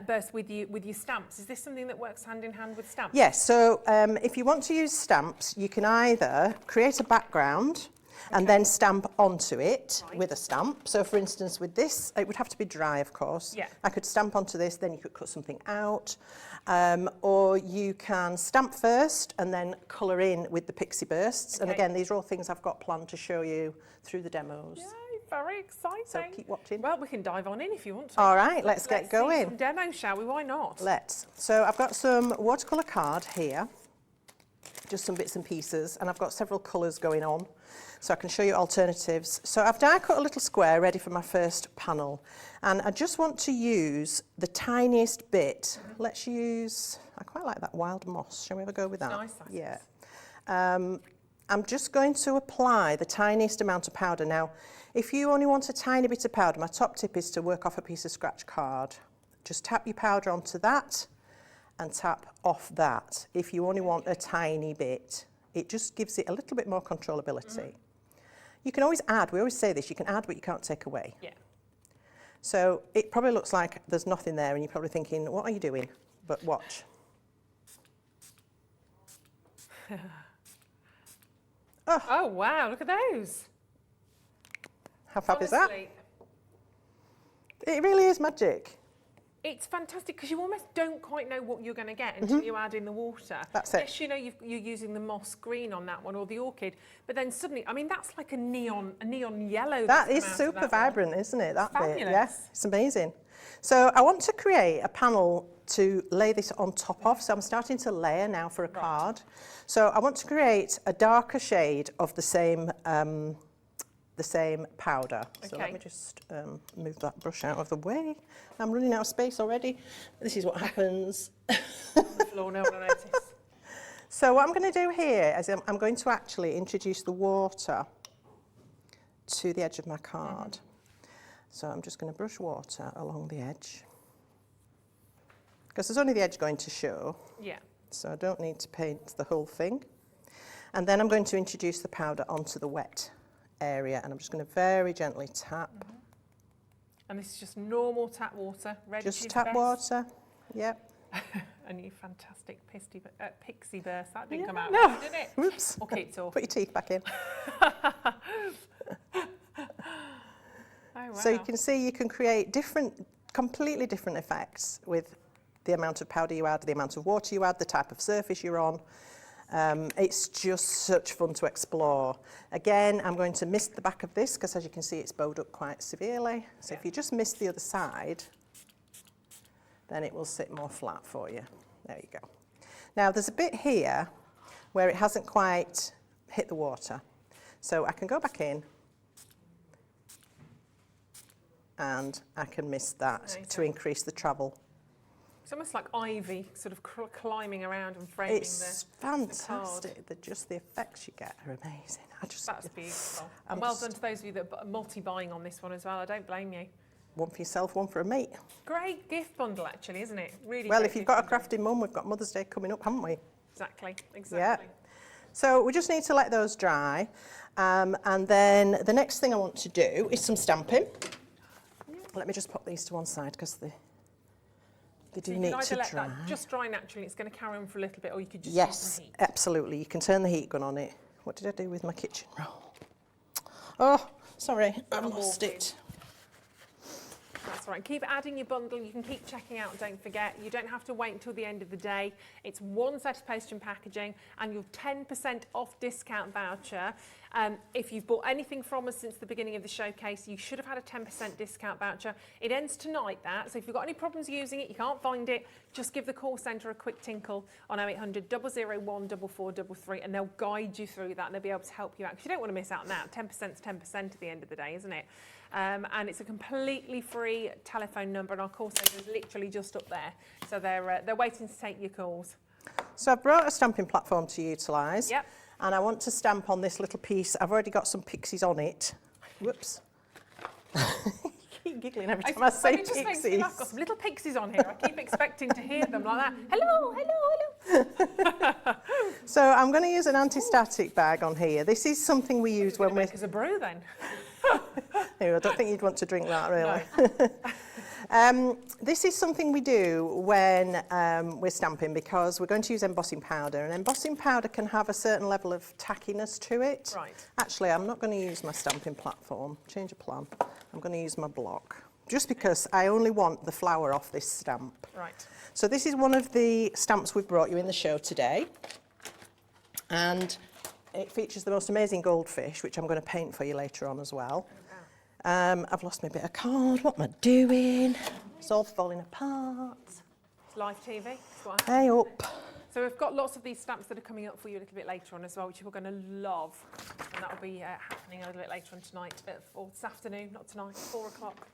burst with your stamps? Is this something that works hand in hand with stamps? Yes, so if you want to use stamps, you can either create a background and then stamp onto it with a stamp. So for instance, with this, it would have to be dry, of course. Yeah. I could stamp onto this, then you could cut something out. Or you can stamp first and then colour in with the Pixie bursts. And Okay. again, these are all things I've got planned to show you through the demos. Yay, very exciting. So keep watching. Well, we can dive on in if you want to. All right, let's get see going. some demo, shall we? Why not? Let's. So I've got some watercolour card here, just some bits and pieces, and I've got several colours going on. so I can show you alternatives. So I've die cut a little square ready for my first panel, and I just want to use the tiniest bit. Let's use, I quite like that wild moss. Shall we ever go with that? Nice, that is. Yeah. I'm just going to apply the tiniest amount of powder. Now, if you only want a tiny bit of powder, my top tip is to work off a piece of scratch card. Just tap your powder onto that and tap off that. If you only want a tiny bit, it just gives it a little bit more controllability. You can always add, we always say this, you can add but you can't take away. Yeah. So it probably looks like there's nothing there and you're probably thinking, what are you doing? But watch. Oh wow, look at those. How fab is that? Honestly, It really is magic. it's fantastic because you almost don't quite know what you're going to get until you add in the water. That's it. Yes, you know you're using the moss green on that one or the orchid, but then suddenly, I mean, that's like a neon yellow. That that's is come out of super that vibrant, isn't it? That bit, Fabulous. yes, it's amazing. So I want to create a panel to lay this on top of. So I'm starting to layer now for a card. So I want to create a darker shade of the same powder. So let Okay. me just move that brush out of the way. I'm running out of space already. This is what happens. On the floor, no one will notice. So what I'm going to do here is I'm going to actually introduce the water to the edge of my card. So I'm just going to brush water along the edge. Because there's only the edge going to show, Yeah. so I don't need to paint the whole thing. And then I'm going to introduce the powder onto the wet area, and I'm just going to very gently tap. And this is just normal tap water, ready Just to tap best. water, yep. A new fantastic pixie burst. That didn't Yeah, come out, no. well, did it? Whoops. Okay, it's off. Put your teeth back in. Oh, wow. So you can see you can create completely different effects with the amount of powder you add, the amount of water you add, the type of surface you're on. It's just such fun to explore. Again, I'm going to mist the back of this because as you can see it's bowed up quite severely. So if you just mist the other side, then it will sit more flat for you. There you go. Now there's a bit here where it hasn't quite hit the water. So I can go back in and I can mist that to increase the travel. It's almost like ivy, sort of climbing around and framing It's the card. fantastic. Just the effects you get are amazing. That's beautiful. I'm And well just- done to those of you that are multi-buying on this one as well. I don't blame you. One for yourself, one for a mate. Great gift bundle, actually, isn't it? Really. Well, great if you've gift got a bundle. crafting mum, we've got Mother's Day coming up, haven't we? Exactly. Yeah. So we just need to let those dry. And then the next thing I want to do is some stamping. Let me just pop these to one side because they So do you need can either to let dry. that just dry naturally, it's going to carry on for a little bit, or you could just use Yes, some heat. absolutely. You can turn the heat gun on it. What did I do with my kitchen roll? Oh, sorry, I've lost it. That's right. Keep adding your bundle. You can keep checking out, don't forget. You don't have to wait until the end of the day. It's one set of postage and packaging and your 10% off discount voucher. If you've bought anything from us since the beginning of the showcase, you should have had a 10% discount voucher. It ends tonight, that. So if you've got any problems using it, you can't find it, just give the call centre a quick tinkle on 0800 001 4433 and they'll guide you through that and they'll be able to help you out. Because you don't want to miss out on that. 10% is 10% at the end of the day, isn't it? And it's a completely free telephone number, and our call centre is literally just up there. So they're waiting to take your calls. So I've brought a stamping platform to utilise. Yep. And I want to stamp on this little piece. I've already got some pixies on it. Whoops. You keep giggling every time I say It just makes me pixies. laugh. I've got some little pixies on here. I keep expecting to hear them like that. Hello, hello, hello. So I'm going to use an anti-static bag on here. This is something we use when we're... Make us a brew then. I don't think you'd want to drink that, really. This is something we do when we're stamping because we're going to use embossing powder, and embossing powder can have a certain level of tackiness to it. Right. Actually, I'm not going to use my stamping platform. Change of plan. I'm going to use my block, just because I only want the flower off this stamp. Right. So this is one of the stamps we've brought you in the show today, and it features the most amazing goldfish, which I'm going to paint for you later on as well. I've lost my bit of card. What am I doing? It's all falling apart. It's live TV. That's what I Hey up. So we've got lots of these stamps that are coming up for you a little bit later on as well, which you're going to love. And that will be happening a little bit later on tonight, or this afternoon, not tonight, 4 o'clock.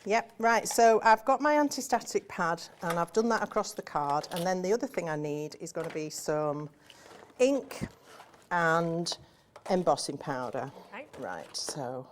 Yep, right, so I've got my anti-static pad and I've done that across the card, and then the other thing I need is going to be some ink and embossing powder. Okay. Right, so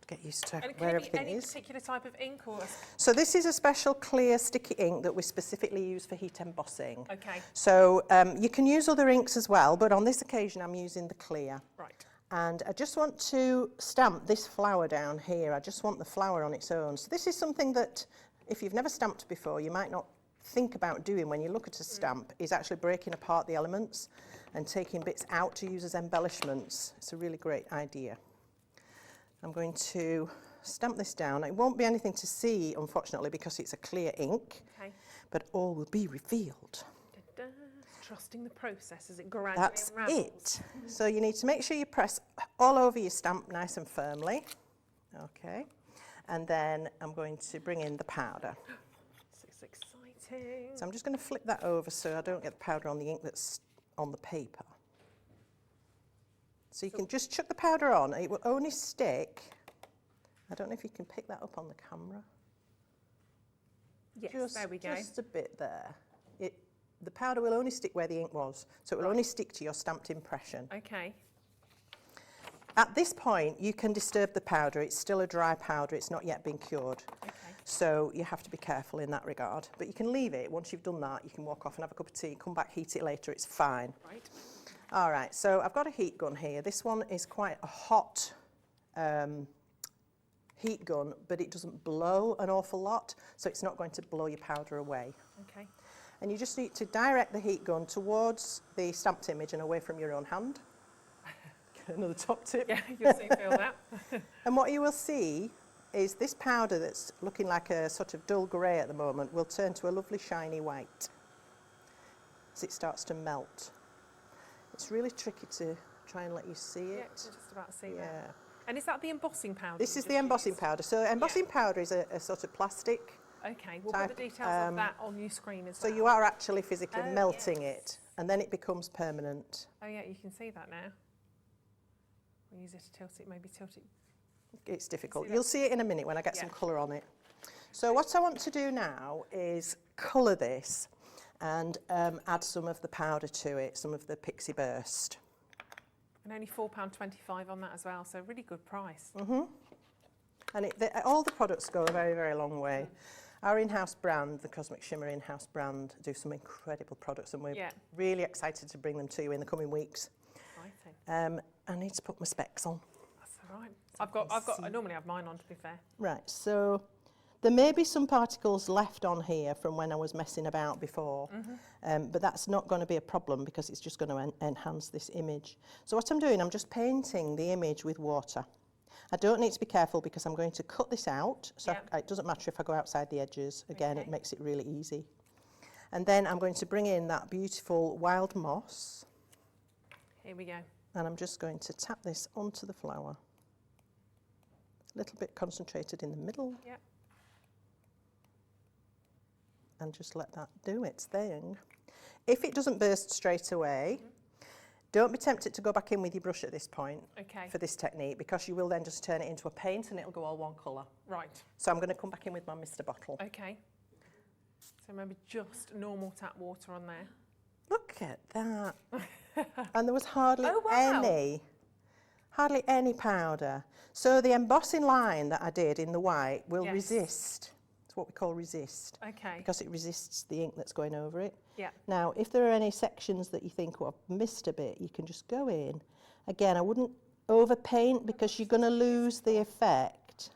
get used to And where can it be everything any is. particular type of ink or? So this is a special clear sticky ink that we specifically use for heat embossing. Okay. So you can use other inks as well, but on this occasion I'm using the clear. Right. And I just want to stamp this flower down here. I just want the flower on its own. So this is something that, if you've never stamped before, you might not think about doing when you look at a stamp, is actually breaking apart the elements and taking bits out to use as embellishments. It's a really great idea. I'm going to stamp this down. It won't be anything to see, unfortunately, because it's a clear ink, Okay. but all will be revealed. Da-da. Trusting the process as it gradually That's unravels. it. So you need to make sure you press all over your stamp nice and firmly. Okay. And then I'm going to bring in the powder. This is exciting. So I'm just going to flip that over so I don't get the powder on the ink that's on the paper. So you can just chuck the powder on. It will only stick. I don't know if you can pick that up on the camera. Yes, there we go. Just a bit there. The powder will only stick where the ink was, so it will only stick to your stamped impression. Okay. At this point, you can disturb the powder. It's still a dry powder. It's not yet been cured. Okay. So you have to be careful in that regard. But you can leave it. Once you've done that, you can walk off and have a cup of tea, come back, heat it later. It's fine. Right. All right, so I've got a heat gun here. This one is quite a hot heat gun, but it doesn't blow an awful lot, so it's not going to blow your powder away. Okay. And you just need to direct the heat gun towards the stamped image and away from your own hand. Another top tip. Yeah, you'll soon feel that. And what you will see is this powder that's looking like a sort of dull grey at the moment will turn to a lovely shiny white as it starts to melt. It's really tricky to try and let you see Yeah, it. we're just about to see Yeah. that. And is that the embossing powder? This you is the just embossing used? powder. So embossing powder is a sort of plastic. Okay, we'll type, put the details of that on your screen as So well. you are actually physically Oh, melting yes. it, and then it becomes permanent. Oh yeah, you can see that now. We'll use it to tilt it, maybe tilt it. It's difficult. that? You'll see it in a minute when I get some Yeah. colour on it. So what I want to do now is colour this and add some of the powder to it, some of the Pixie Burst. And only £4.25 on that as well, so really good price. And all the products go a very, very long way. Our in-house brand, the Cosmic Shimmer in-house brand, do some incredible products, and we're Yeah. really excited to bring them to you in the coming weeks. Exciting. I need to put my specs on. That's all right. I normally have mine on, to be fair. Right, so there may be some particles left on here from when I was messing about before, but that's not going to be a problem because it's just going to enhance this image. So what I'm doing, I'm just painting the image with water. I don't need to be careful because I'm going to cut this out, so Yeah. it doesn't matter if I go outside the edges. Again, Okay. it makes it really easy. And then I'm going to bring in that beautiful wild moss, Here we go. and I'm just going to tap this onto the flower. A little bit concentrated in the middle. Yep. And just let that do its thing. If it doesn't burst straight away, don't be tempted to go back in with your brush at this point Okay. for this technique, because you will then just turn it into a paint and it'll go all one colour. Right. So I'm going to come back in with my Mr. Bottle. Okay. So maybe just normal tap water on there. Look at that. And there was hardly Oh, wow. any powder. So the embossing line that I did in the white will Yes. resist. It's what we call resist. Okay. Because it resists the ink that's going over it. Yeah. Now, if there are any sections that you think, well, I've missed a bit, you can just go in. Again, I wouldn't overpaint because you're going to lose the effect.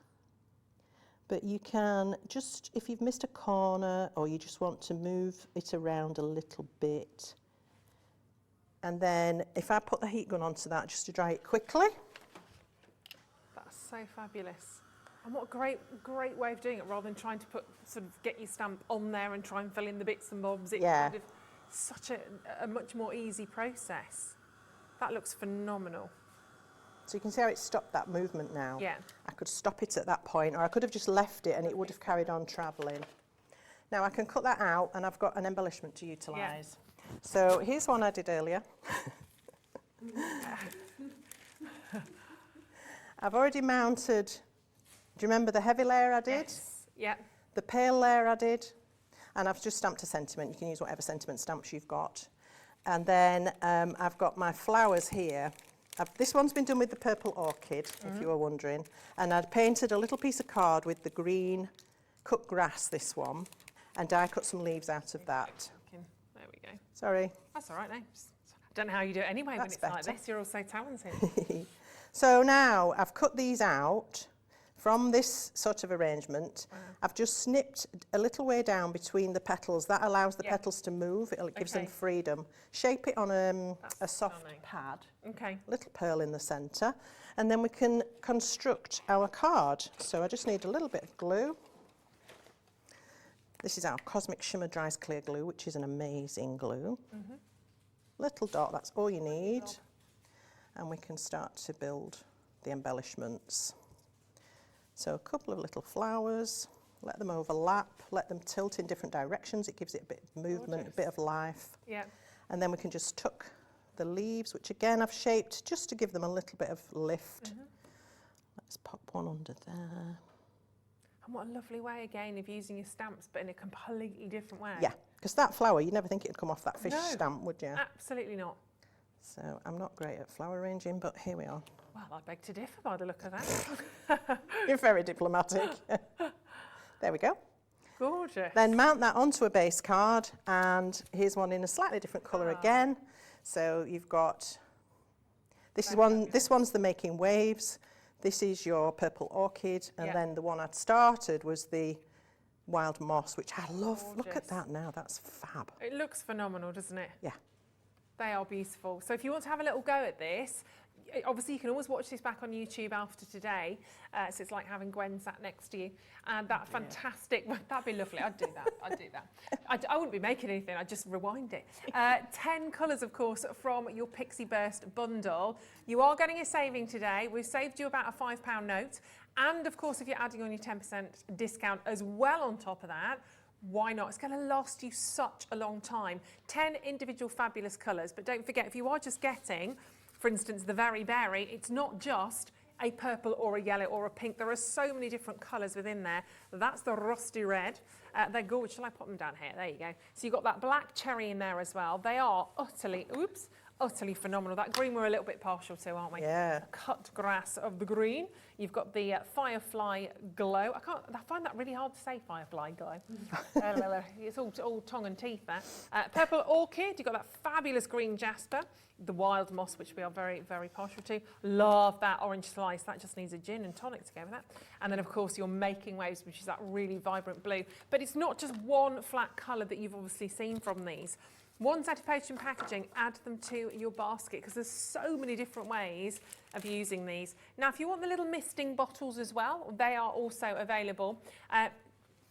But you can just, if you've missed a corner or you just want to move it around a little bit. And then if I put the heat gun onto that just to dry it quickly. That's so fabulous. And what a great way of doing it, rather than trying to get your stamp on there and try and fill in the bits and bobs. It's Yeah. kind of such a much more easy process. That looks phenomenal. So you can see how it stopped that movement now. Yeah. I could stop it at that point, or I could have just left it and it would have carried on travelling. Now I can cut that out and I've got an embellishment to utilise. So here's one I did earlier. I've already mounted, do you remember the heavy layer I did? Yes. Yeah. The pale layer I did, and I've just stamped a sentiment. You can use whatever sentiment stamps you've got. And then I've got my flowers here. This one's been done with the purple orchid, if you were wondering. And I'd painted a little piece of card with the green cut grass, this one, and die cut some leaves out of that. There we go. Sorry. That's all right, no. I don't know how you do it anyway when That's it's like better. this. You're all so talented. So now I've cut these out from this sort of arrangement. I've just snipped a little way down between the petals. That allows the petals to move. It gives them freedom. Shape it on a soft stunning. pad. Okay. Little pearl in the centre. And then we can construct our card. So I just need a little bit of glue. This is our Cosmic Shimmer Dries Clear Glue, which is an amazing glue. Little dot, that's all you need. And we can start to build the embellishments. So a couple of little flowers, let them overlap, let them tilt in different directions. It gives it a bit of movement, a bit of life. Yeah. And then we can just tuck the leaves, which again I've shaped just to give them a little bit of lift. Let's pop one under there. And what a lovely way again of using your stamps, but in a completely different way. Yeah, because that flower, you'd never think it'd come off that fish No. stamp, would you? Absolutely not. So I'm not great at flower arranging, but here we are. Well, I beg to differ by the look of that. You're very diplomatic. There we go. Gorgeous. Then mount that onto a base card, and here's one in a slightly different colour again. So you've got, this one's the Making Waves, this is your purple orchid, and then the one I'd started was the wild moss, which I love. Look at Gorgeous. that now, that's fab. It looks phenomenal, doesn't it? Yeah. They are beautiful. So if you want to have a little go at this, obviously you can always watch this back on YouTube after today. So it's like having Gwen sat next to you. And that fantastic, that'd be lovely. I'd do that. I'd do that. I wouldn't be making anything. I'd just rewind it. 10 colours, of course, from your Pixie Burst bundle. You are getting a saving today. We've saved you about a £5 note. And of course, if you're adding on your 10% discount as well on top of that, why not? It's going to last you such a long time. 10 individual fabulous colours, but don't forget, if you are just getting, for instance, the Very Berry, it's not just a purple or a yellow or a pink. There are so many different colours within there. That's the Rusty Red. They're gorgeous. Shall I put them down here? There you go. So you've got that black cherry in there as well. They are utterly phenomenal. That green we're a little bit partial to, aren't we? Yeah. Cut grass of the green. You've got the Firefly Glow. I find that really hard to say, Firefly Glow. It's all tongue and teeth there. Purple Orchid. You've got that fabulous green Jasper. The Wild Moss, which we are very, very partial to. Love that orange slice. That just needs a gin and tonic to go with that. And then, of course, your Making Waves, which is that really vibrant blue. But it's not just one flat colour that you've obviously seen from these. One set of postage and packaging, add them to your basket because there's so many different ways of using these. Now, if you want the little misting bottles as well, they are also available.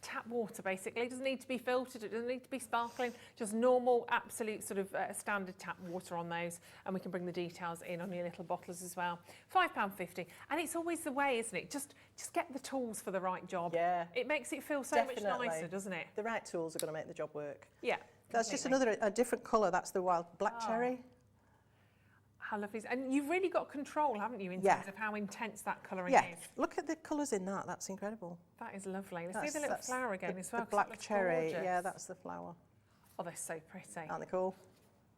Tap water, basically. It doesn't need to be filtered, it doesn't need to be sparkling, just normal, absolute sort of standard tap water on those. And we can bring the details in on your little bottles as well. £5.50. And it's always the way, isn't it? Just get the tools for the right job. Yeah. It makes it feel so Definitely. much nicer, doesn't it? The right tools are going to make the job work. Yeah. That's just completely. a different colour. That's the wild black cherry. How lovely. is- And you've really got control, haven't you, in Yeah. terms of how intense that colouring Yeah, is. look at the colours in that. That's incredible. That is lovely. Let's see That's- the little that's flower again as well. The 'cause that black looks cherry. gorgeous. Yeah, that's the flower. Oh, they're so pretty. Aren't they cool?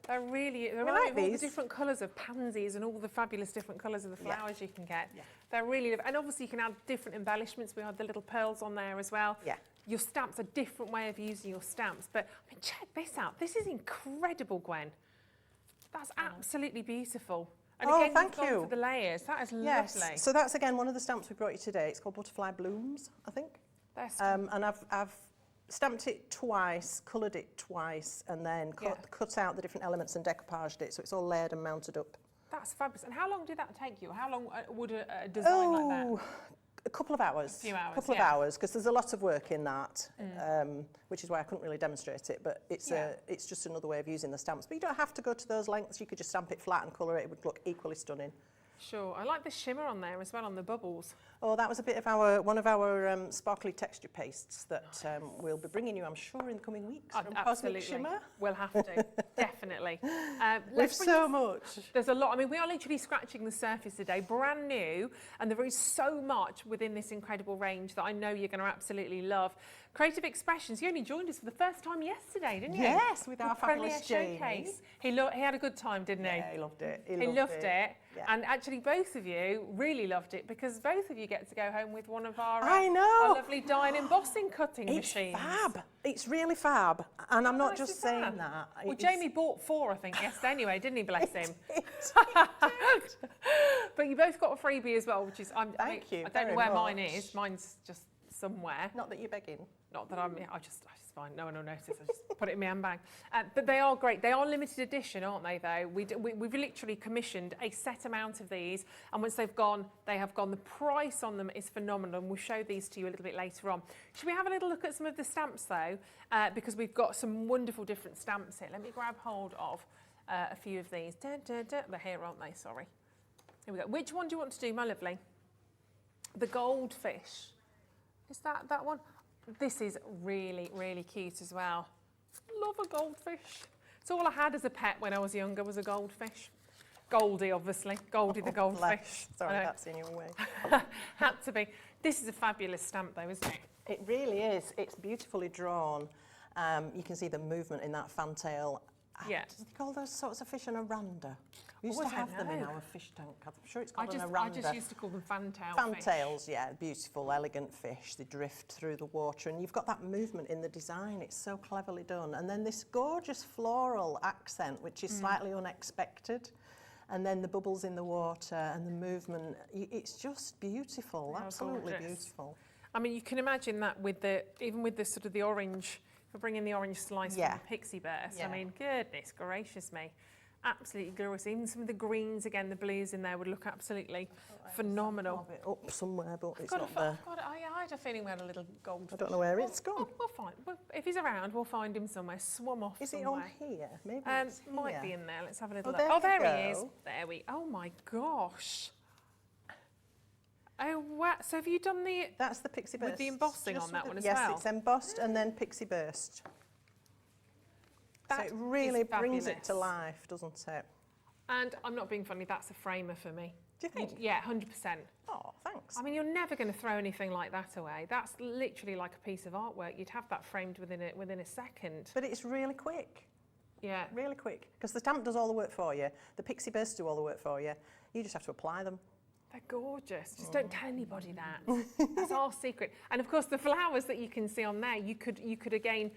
They're like all the these. different colours of pansies and all the fabulous different colours of the Yeah. flowers you can get. Yeah. They're really, and obviously you can add different embellishments. We had the little pearls on there as well. Yeah. Your stamps, a different way of using your stamps. But I mean, check this out. This is incredible, Gwen. That's absolutely beautiful. And Oh, again, thank you've gone you. for the layers. That is Yes. lovely. So that's again one of the stamps we brought you today. It's called Butterfly Blooms, I think. They're stunning. And I've stamped it twice, coloured it twice, and then cut out the different elements and decoupaged it, so it's all layered and mounted up. That's fabulous. And how long did that take you? How long would a design like that? A couple of hours. A few hours, couple of yeah. hours, because there's a lot of work in that, which is why I couldn't really demonstrate it, but it's it's just another way of using the stamps. But you don't have to go to those lengths. You could just stamp it flat and colour it. It would look equally stunning. Sure, I like the shimmer on there as well, on the bubbles. Oh, that was a bit of one of our sparkly texture pastes that we'll be bringing you, I'm sure, in the coming weeks. From Absolutely. Cosmic Shimmer. We'll have to, definitely. With so much. There's a lot. I mean, we are literally scratching the surface today, brand new, and there is so much within this incredible range that I know you're going to absolutely love. Creative Expressions, you only joined us for the first time yesterday, didn't you? Yes, with our fabulous Premiere Jamie. showcase. He had a good time, didn't he? Yeah, he loved it. He loved it. Yeah. And actually both of you really loved it because both of you get to go home with one of our, I know. our lovely die and embossing cutting It's machines. fab. It's really fab. And I'm not nice just is that? saying that. Well, It's- Jamie bought 4, I think, yesterday anyway, didn't he? Bless him. It But you both got a freebie as well, which is, Thank you I don't know very where mine much. is. Mine's just somewhere. Not that you're begging. Not that I just fine. No one will notice. I just put it in my handbag. But they are great. They are limited edition, aren't they? Though we've literally commissioned a set amount of these, and once they've gone, they have gone. The price on them is phenomenal, and we'll show these to you a little bit later on. Should we have a little look at some of the stamps though? Because we've got some wonderful different stamps here. Let me grab hold of a few of these. They're here, aren't they? Sorry. Here we go. Which one do you want to do, my lovely? The goldfish. Is that one? This is really, really cute as well. Love a goldfish. It's all I had as a pet when I was younger was a goldfish. Goldie, obviously. Goldie the goldfish. Bless. Sorry, that's in your way. Had to be. This is a fabulous stamp though, isn't it? It really is. It's beautifully drawn. You can see the movement in that fantail. Yeah. Do they call those sorts of fish an aranda? We used Oh, to I don't have them in know. our fish tank. I'm sure it's I called an aranda. just used to call them fantail fish. Fantails, yeah, beautiful, elegant fish. They drift through the water, and you've got that movement in the design. It's so cleverly done. And then this gorgeous floral accent, which is slightly unexpected. And then the bubbles in the water and the movement. It's just beautiful, They are absolutely gorgeous. beautiful. I mean, you can imagine that with even with the sort of the orange, if we're bringing the orange slice Yeah. from the Pixie burst. Yeah. I mean, goodness gracious me. Absolutely glorious. Even some of the greens again, the blues in there would look absolutely phenomenal. Have it up somewhere, but it's Got not a, there. I had a feeling we had a little gold. I don't know where it's gone. We'll find. If he's around, we'll find him somewhere. Swum off Is it somewhere. on here? Maybe it's Might here. be in there. Let's have a little Oh, look. Oh, there there we he is. go. There we. Oh my gosh. Oh wow. So have you done the? That's the Pixie Burst. With the embossing Just on that with one as yes, well? Yes, it's embossed and then Pixie Burst. So That it really is brings it to fabulous. life, doesn't it? And I'm not being funny. That's a framer for me. Do you think? Yeah, 100%. Oh, thanks. I mean, you're never going to throw anything like that away. That's literally like a piece of artwork. You'd have that framed within a second. But it's really quick, Yeah. really quick. Because the stamp does all the work for you. The Pixie Burst do all the work for you. You just have to apply them. They're gorgeous. Just don't tell anybody that. That's our secret. And of course, the flowers that you can see on there, you could again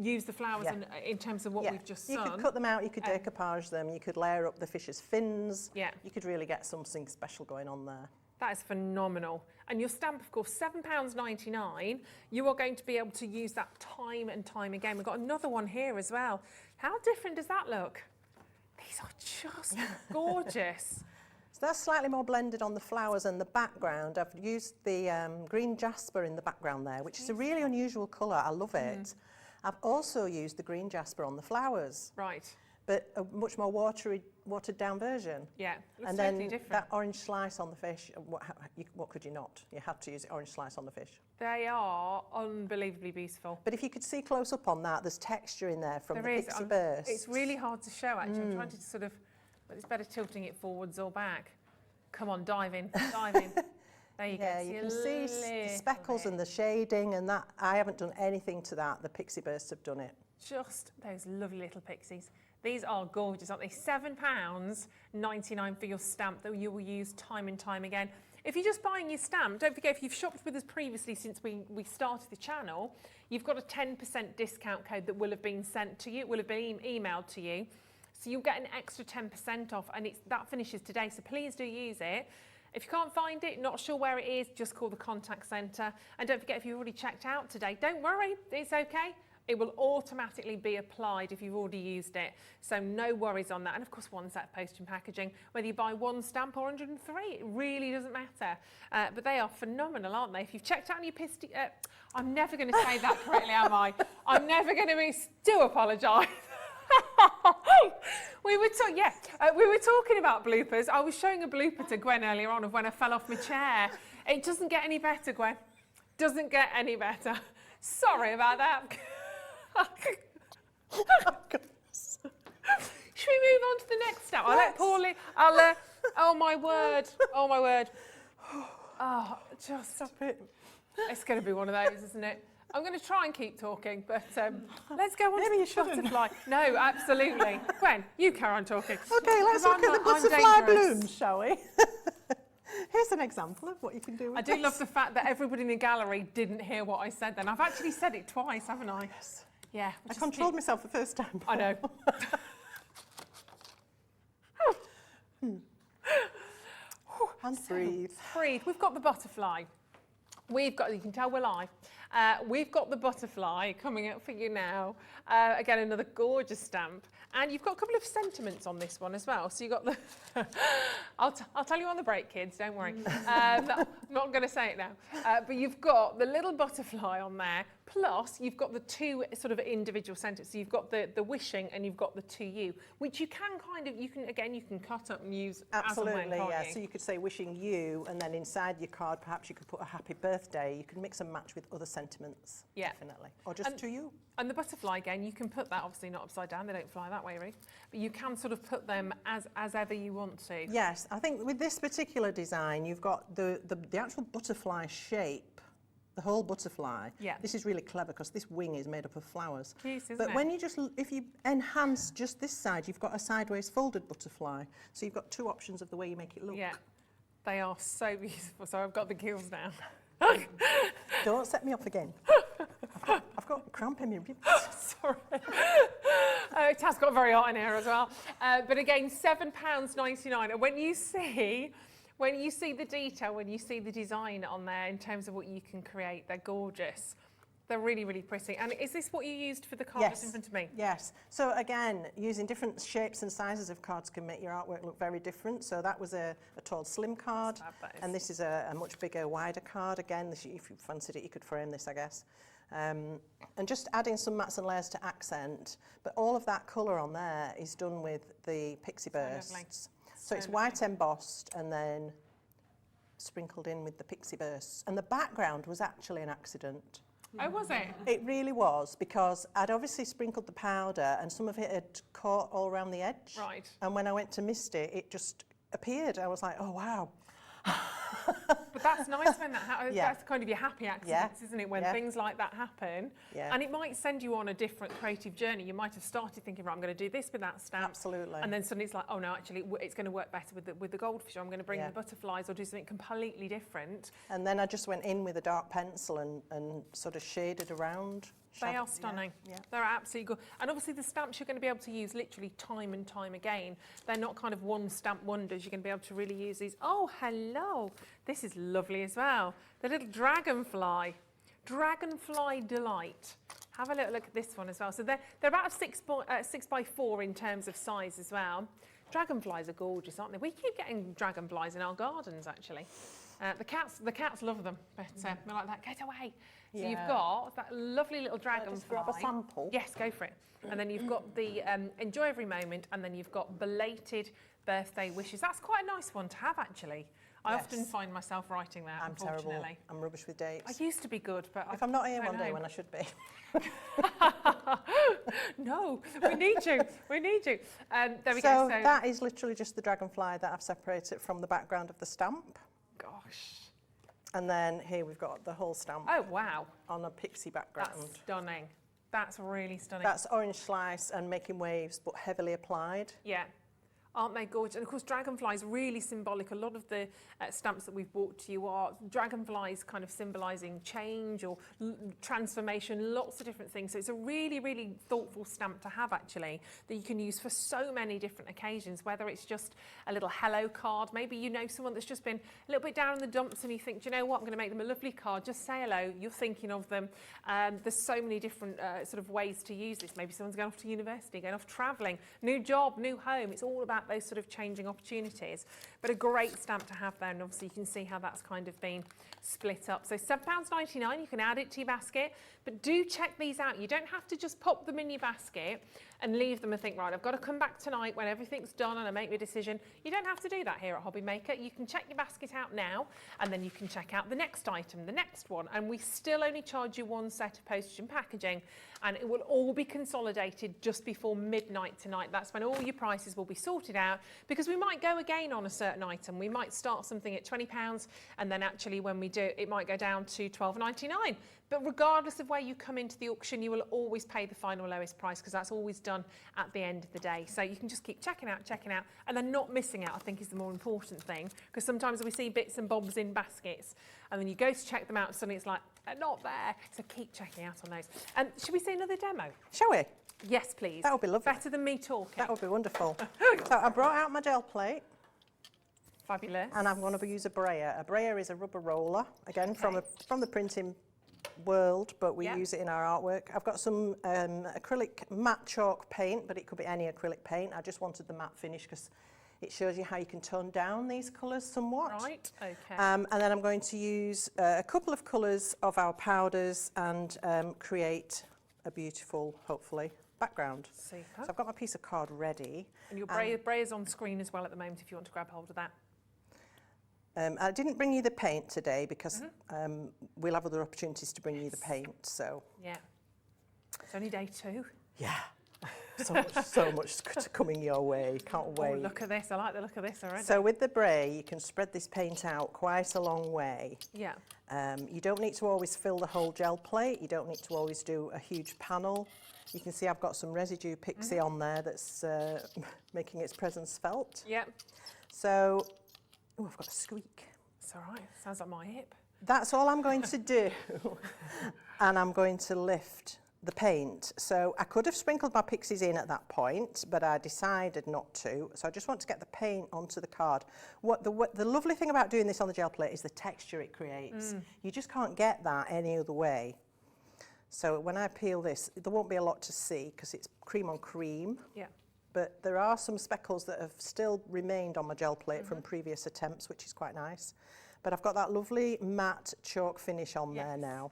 use the flowers Yeah. in terms of what we've just You done. could cut them out, you could decoupage them, you could layer up the fish's fins. Yeah. You could really get something special going on there. That is phenomenal. And your stamp, of course, £7.99. You are going to be able to use that time and time again. We've got another one here as well. How different does that look? These are just gorgeous. So that's slightly more blended on the flowers and the background. I've used the green jasper in the background there, which is a really unusual colour. I love it. I've also used the green jasper on the flowers, Right. but a much more watered down version. Yeah. It's And totally then different. that orange slice on the fish, what could you not? You had to use the orange slice on the fish. They are unbelievably beautiful. But if you could see close up on that, there's texture in there from There the is. Pixie Burst. It's really hard to show, actually. I'm trying to sort of, but it's better tilting it forwards or back. Come on, dive in, dive in. There you Yeah, go. you can see the little speckles bit. and the shading and that. I haven't done anything to that. The Pixie Bursts have done it. Just those lovely little pixies. These are gorgeous, aren't they? £7.99 for your stamp that you will use time and time again. If you're just buying your stamp, don't forget, if you've shopped with us previously since we started the channel, you've got a 10% discount code that will have been sent to you, will have been emailed to you. So you'll get an extra 10% off, and that finishes today, so please do use it. If you can't find it, not sure where it is, just call the contact centre. And don't forget, if you've already checked out today, don't worry, it's okay. It will automatically be applied if you've already used it. So no worries on that. And of course, one set of postage and packaging, whether you buy one stamp or 103, it really doesn't matter. But they are phenomenal, aren't they? If you've checked out on your I'm never going to say that correctly, am I? I'm never going to do apologise. We were talking about bloopers. I was showing a blooper to Gwen earlier on of when I fell off my chair. It doesn't get any better, Gwen. Doesn't get any better. Sorry about that. Should we move on to the next step? I'll let Pauline. Oh my word. Oh my word. Oh, just stop it. It's going to be one of those, isn't it? I'm going to try and keep talking, but let's go on to the butterfly. No, absolutely. Gwen, you carry on talking. Okay, let's look at the butterfly blooms, shall we? Here's an example of what you can do with I do love the fact that everybody in the gallery didn't hear what I said then. I've actually said it twice, haven't I? Yes. Yeah. I controlled myself the first time. I know. And breathe. Breathe. We've got the butterfly. You can tell we're live. We've got the butterfly coming up for you now. Again, another gorgeous stamp. And you've got a couple of sentiments on this one as well. So you've got the... I'll tell you on the break, kids, don't worry. I'm not going to say it now. But you've got the little butterfly on there, plus you've got the two sort of individual sentences. So you've got the wishing and you've got the to you, which you can you can cut up and use Absolutely, as and when, can't yeah. you? So you could say wishing you, and then inside your card, perhaps you could put a happy birthday. You can mix and match with other sentiments, definitely. Or just to you. And the butterfly, again, you can put that, obviously not upside down, they don't fly that way, really. But you can sort of put them as ever you want to. Yes, I think with this particular design, you've got the actual butterfly shape, the whole butterfly. Yeah. This is really clever because this wing is made up of flowers. Cute, isn't but it? when you if you enhance just this side, you've got a sideways folded butterfly. So you've got two options of the way you make it look. Yeah, they are so beautiful. So I've got the gills down. Don't set me up again. I've got cramp in my ribs. Sorry. It has got very hot in here as well. But again, £7.99. And when you see the detail, when you see the design on there in terms of what you can create, they're gorgeous. They're really, really pretty. And is this what you used for the card that's in front of me? Yes. So again, using different shapes and sizes of cards can make your artwork look very different. So that was a tall, slim card. And this is a much bigger, wider card. Again, if you fancied it, you could frame this, I guess. And just adding some mats and layers to accent. But all of that colour on there is done with the Pixie bursts. So it's white embossed and then sprinkled in with the Pixie bursts. And the background was actually an accident. Oh, was it? It really was, because I'd obviously sprinkled the powder and some of it had caught all around the edge. Right. And when I went to mist it, it just appeared. I was like, oh, wow. But that's nice when that happens. Yeah. That's kind of your happy accidents, isn't it? When things like that happen. Yeah. And it might send you on a different creative journey. You might have started thinking, right, I'm going to do this with that stamp. Absolutely. And then suddenly it's like, oh no, actually it's going to work better with the goldfish. I'm going to bring the butterflies or do something completely different. And then I just went in with a dark pencil and sort of shaded around. They are stunning. Yeah. They're absolutely good. And obviously the stamps you're going to be able to use literally time and time again. They're not kind of one stamp wonders. You're going to be able to really use these. Oh, hello. This is lovely as well. The little dragonfly. Dragonfly Delight. Have a little look at this one as well. So they're about a 6x4 in terms of size as well. Dragonflies are gorgeous, aren't they? We keep getting dragonflies in our gardens, actually. The cats love them, but they're like that. Get away! So you've got that lovely little dragonfly. Just grab a sample. Yes, go for it. And then you've got the enjoy every moment, and then you've got belated birthday wishes. That's quite a nice one to have, actually. I often find myself writing that. I'm unfortunately. terrible. I'm rubbish with dates. I used to be good, but if I'm not here one day when I should be. No, we need you. We need you. There we So go. that is literally just the dragonfly that I've separated from the background of the stamp. Gosh. And then here we've got the whole stamp. Oh, wow. On a Pixie background. That's stunning. That's really stunning. That's orange slice and making waves, but heavily applied. Yeah. Aren't they gorgeous? And of course, dragonflies really symbolic. A lot of the stamps that we've brought to you are dragonflies kind of symbolising change or transformation, lots of different things. So it's a really, really thoughtful stamp to have, actually, that you can use for so many different occasions, whether it's just a little hello card. Maybe you know someone that's just been a little bit down in the dumps and you think, do you know what, I'm going to make them a lovely card. Just say hello. You're thinking of them. There's so many different sort of ways to use this. Maybe someone's going off to university, going off travelling, new job, new home. It's all about combat those sort of changing opportunities. But a great stamp to have there, and obviously you can see how that's kind of been split up. So £7.99, you can add it to your basket, but do check these out. You don't have to just pop them in your basket and leave them and think, right, I've got to come back tonight when everything's done and I make my decision. You don't have to do that here at Hobby Maker. You can check your basket out now, and then you can check out the next item, the next one, and we still only charge you one set of postage and packaging, and it will all be consolidated just before midnight tonight. That's when all your prices will be sorted out, because we might go again on a certain item. We might start something at £20, and then actually when we do, it might go down to £12.99. But regardless of where you come into the auction, you will always pay the final lowest price, because that's always done at the end of the day. So you can just keep checking out, and then not missing out, I think, is the more important thing, because sometimes we see bits and bobs in baskets, and then you go to check them out, and suddenly it's like, they're not there. So keep checking out on those. And should we see another demo? Shall we? Yes, please. That would be lovely. Better than me talking. That would be wonderful. So I brought out my gel plate. Fabulous. And I'm going to use a brayer. A brayer is a rubber roller, again, from the printing world, but we use it in our artwork. I've got some acrylic matte chalk paint, but it could be any acrylic paint. I just wanted the matte finish because it shows you how you can tone down these colours somewhat. Right, okay. And then I'm going to use a couple of colours of our powders and create a beautiful, hopefully, background. Super. So I've got my piece of card ready. And your brayer's on screen as well at the moment if you want to grab hold of that. I didn't bring you the paint today because we'll have other opportunities to bring you the paint. So yeah, it's only day 2. Yeah, so much coming your way. Can't wait. Oh, look at this! I like the look of this already. So with the bray, you can spread this paint out quite a long way. Yeah. You don't need to always fill the whole gel plate. You don't need to always do a huge panel. You can see I've got some residue Pixie on there that's making its presence felt. Yeah. So. Oh, I've got a squeak. It's all right. Sounds like my hip. That's all I'm going to do. And I'm going to lift the paint. So I could have sprinkled my pixies in at that point, but I decided not to. So I just want to get the paint onto the card. What the lovely thing about doing this on the gel plate is the texture it creates. You just can't get that any other way. So when I peel this, there won't be a lot to see because it's cream on cream. Yeah. But there are some speckles that have still remained on my gel plate from previous attempts, which is quite nice. But I've got that lovely matte chalk finish on there now.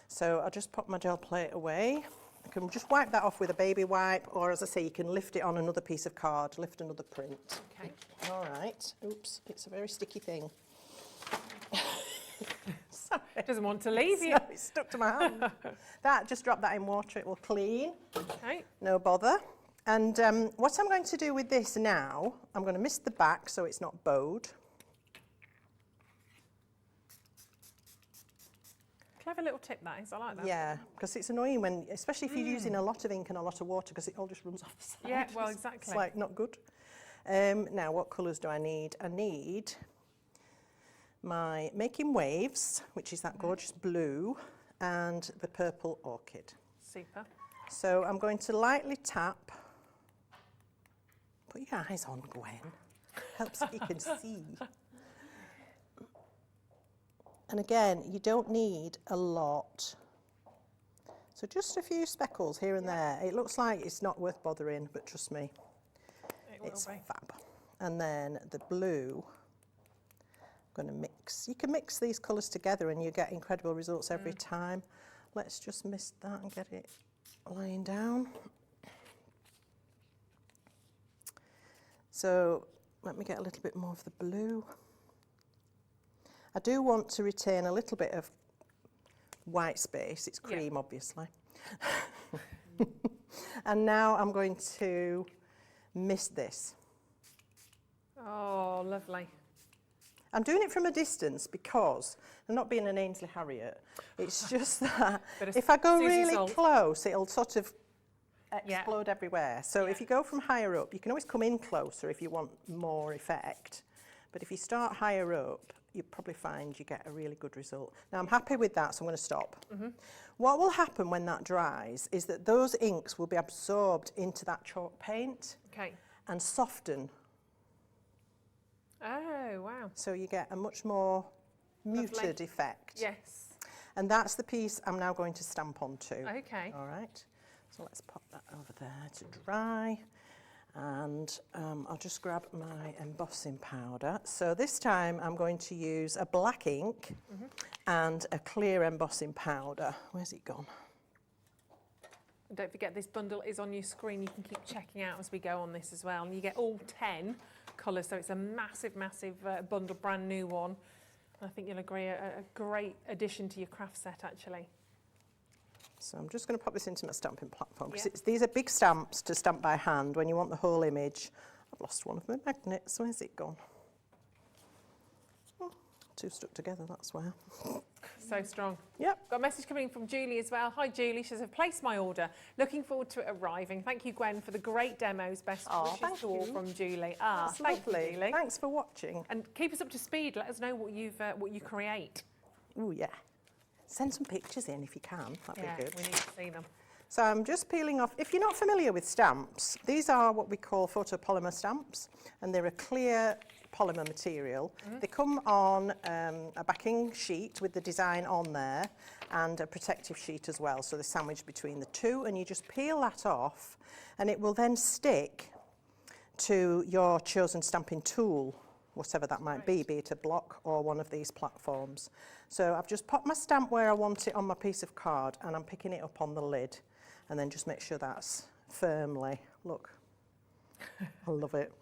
So I'll just pop my gel plate away. I can just wipe that off with a baby wipe, or as I say, you can lift it on another piece of card, lift another print. Okay. All right. Oops, it's a very sticky thing. Sorry. Doesn't want to leave you. No, it's stuck to my hand. Just drop that in water, it will clean. Okay. No bother. And what I'm going to do with this now, I'm going to mist the back so it's not bowed. Clever little tip that is, I like that. Yeah, because it's annoying when, especially if you're using a lot of ink and a lot of water, because it all just runs off the side. Yeah, well, exactly. It's like not good. Now, what colours do I need? I need my Making Waves, which is that gorgeous blue, and the purple orchid. Super. So I'm going to lightly tap. Put your eyes on, Gwen. Helps if you can see. And again, you don't need a lot. So just a few speckles here and there. It looks like it's not worth bothering, but trust me, it's fab. And then the blue, I'm going to mix. You can mix these colours together and you get incredible results every time. Let's just mist that and get it lying down. So let me get a little bit more of the blue. I do want to retain a little bit of white space. It's cream, obviously. And now I'm going to mist this. Oh, lovely. I'm doing it from a distance because I'm not being an Ainsley Harriet. It's just that if I go really close, it'll sort of explode everywhere. So if you go from higher up, you can always come in closer if you want more effect. But if you start higher up, you probably find you get a really good result. Now I'm happy with that, so I'm going to stop. What will happen when that dries is that those inks will be absorbed into that chalk paint and soften. Oh, wow. So you get a much more muted effect. Yes. And that's the piece I'm now going to stamp onto. Okay. All right. So let's pop that over there to dry. And I'll just grab my embossing powder. So this time I'm going to use a black ink and a clear embossing powder. Where's it gone? And don't forget, this bundle is on your screen. You can keep checking out as we go on this as well. And you get all 10 colours, so it's a massive, massive bundle, brand new one. And I think you'll agree, a great addition to your craft set, actually. So I'm just going to pop this into my stamping platform, because these are big stamps to stamp by hand when you want the whole image. I've lost one of my magnets. Where's it gone? Oh, two stuck together, that's where. So strong. Yep. Got a message coming in from Julie as well. Hi Julie, she says, I've placed my order. Looking forward to it arriving. Thank you, Gwen, for the great demos. Best wishes to all from Julie. That's thank lovely. you, Julie. Thanks for watching. And keep us up to speed. Let us know what you create. Oh yeah. Send some pictures in if you can. That'd be good. We need to see them. So I'm just peeling off. If you're not familiar with stamps, these are what we call photopolymer stamps, and they're a clear polymer material. They come on a backing sheet with the design on there and a protective sheet as well. So they're sandwiched between the two, and you just peel that off and it will then stick to your chosen stamping tool, whatever that might be it a block or one of these platforms. So I've just popped my stamp where I want it on my piece of card, and I'm picking it up on the lid, and then just make sure that's firmly, look, I love it.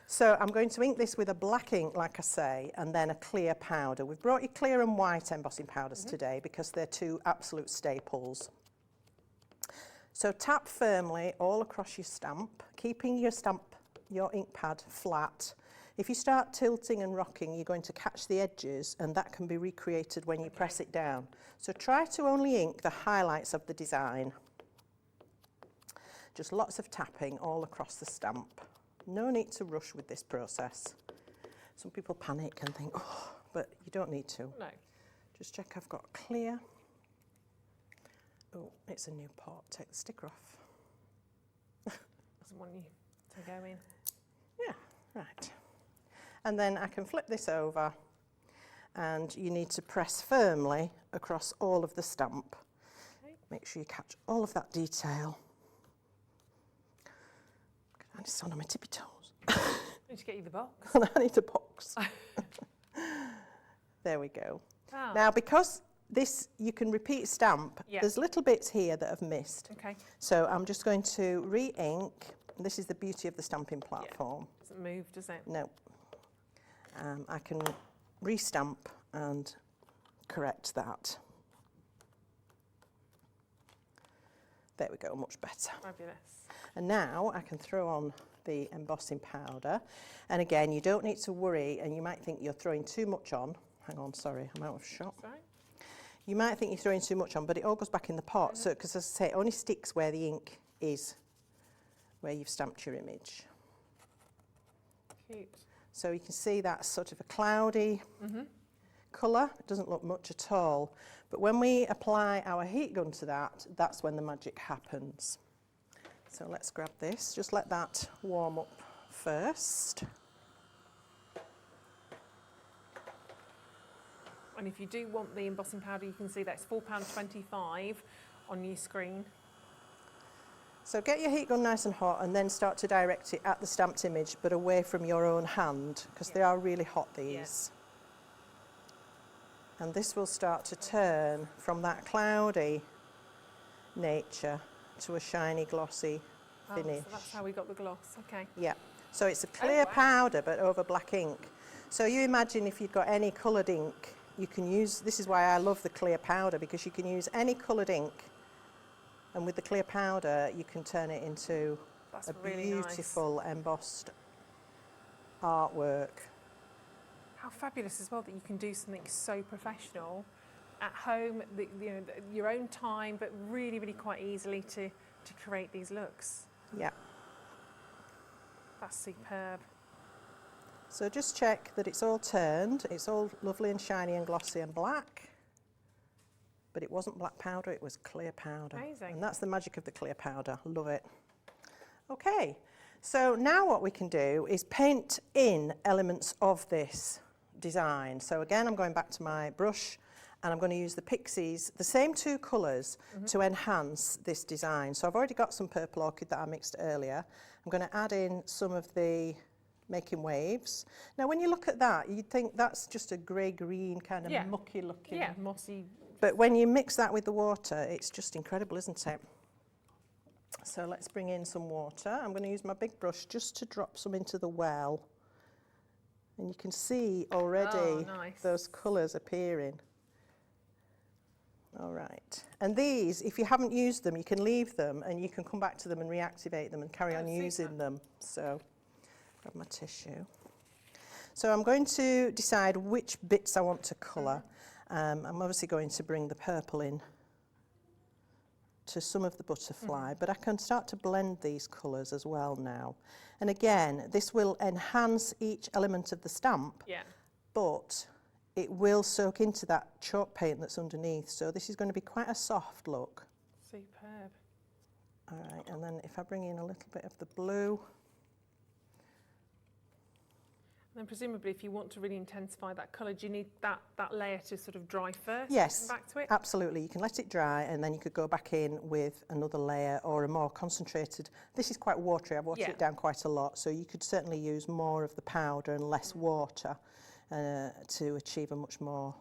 So I'm going to ink this with a black ink, like I say, and then a clear powder. We've brought you clear and white embossing powders today because they're two absolute staples. So tap firmly all across your stamp, keeping your ink pad flat. If you start tilting and rocking, you're going to catch the edges, and that can be recreated when you press it down. So try to only ink the highlights of the design. Just lots of tapping all across the stamp. No need to rush with this process. Some people panic and think, oh, but you don't need to. No. Just check I've got clear. Oh, it's a new pot. Take the sticker off. Doesn't want you to go in. Yeah, right. And then I can flip this over, and you need to press firmly across all of the stamp. Okay. Make sure you catch all of that detail. I just stand on my tippy toes. I need to get you the box. I need a box. There we go. Oh. Now, because this, you can repeat stamp, there's little bits here that have missed. Okay. So I'm just going to re-ink. This is the beauty of the stamping platform. Yeah. Doesn't move, does it? No. I can re-stamp and correct that. There we go, much better. Fabulous. And now I can throw on the embossing powder. And again, you don't need to worry, and you might think you're throwing too much on. Hang on, sorry, I'm out of shot. Sorry? You might think you're throwing too much on, but it all goes back in the pot. So, because as I say, it only sticks where the ink is, where you've stamped your image. Cute. So you can see that's sort of a cloudy colour. It doesn't look much at all. But when we apply our heat gun to that, that's when the magic happens. So let's grab this. Just let that warm up first. And if you do want the embossing powder, you can see that's £4.25 on your screen. So get your heat gun nice and hot, and then start to direct it at the stamped image, but away from your own hand, because they are really hot, these. And this will start to turn from that cloudy nature to a shiny, glossy finish. So that's how we got the gloss, okay. Yeah, so it's a clear powder, but over black ink. So you imagine if you've got any coloured ink, you can use, this is why I love the clear powder, because you can use any coloured ink, and with the clear powder, you can turn it into a really beautiful embossed artwork. How fabulous as well that you can do something so professional at home, your own time, but really, really quite easily to create these looks. Yeah. That's superb. So just check that it's all turned. It's all lovely and shiny and glossy and black. But it wasn't black powder, it was clear powder. Amazing. And that's the magic of the clear powder. Love it. Okay, so now what we can do is paint in elements of this design. So again, I'm going back to my brush and I'm going to use the Pixies, the same two colours, to enhance this design. So I've already got some purple orchid that I mixed earlier. I'm going to add in some of the Making Waves. Now when you look at that, you'd think that's just a grey-green kind of mucky looking. Yeah, mossy. But when you mix that with the water, it's just incredible, isn't it? So let's bring in some water. I'm going to use my big brush just to drop some into the well. And you can see already those colours appearing. All right. And these, if you haven't used them, you can leave them and you can come back to them and reactivate them and carry on using them. So, grab my tissue. So I'm going to decide which bits I want to colour. I'm obviously going to bring the purple in to some of the butterfly, but I can start to blend these colours as well now. And again, this will enhance each element of the stamp, but it will soak into that chalk paint that's underneath. So this is going to be quite a soft look. Superb. All right, and then if I bring in a little bit of the blue. And then presumably if you want to really intensify that colour, do you need that layer to sort of dry first? Yes, and back to it? absolutely. You can let it dry and then you could go back in with another layer or a more concentrated. This is quite watery, I've watered it down quite a lot, so you could certainly use more of the powder and less water to achieve a much more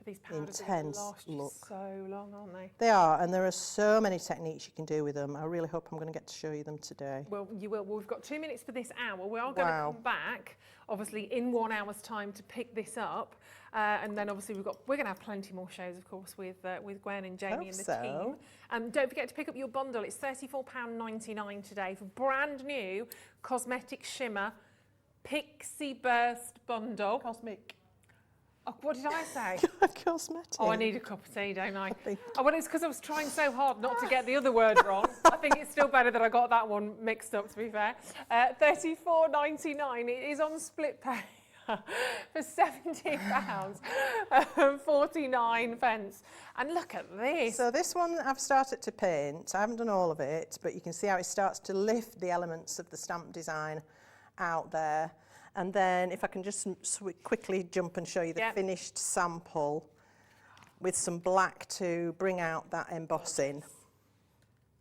These powders intense last you look. so long, aren't they? They are, and there are so many techniques you can do with them. I really hope I'm going to get to show you them today. Well, you will. Well, we've got 2 minutes for this hour. We are going to come back, obviously, in 1 hour's time to pick this up. And then, obviously, we're going to have plenty more shows, of course, with Gwen and Jamie and the team. Don't forget to pick up your bundle. It's £34.99 today for brand new Cosmetic Shimmer Pixie Burst Bundle. Cosmic. Oh, what did I say? Cosmetic. Oh, I need a cup of tea, don't I? think- Oh, well, it's because I was trying so hard not to get the other word wrong. I think it's still better that I got that one mixed up, to be fair. £34.99. It is on split pay for £70.49. And look at this. So this one I've started to paint. I haven't done all of it, but you can see how it starts to lift the elements of the stamp design out there. And then if I can just quickly jump and show you the finished sample with some black to bring out that embossing.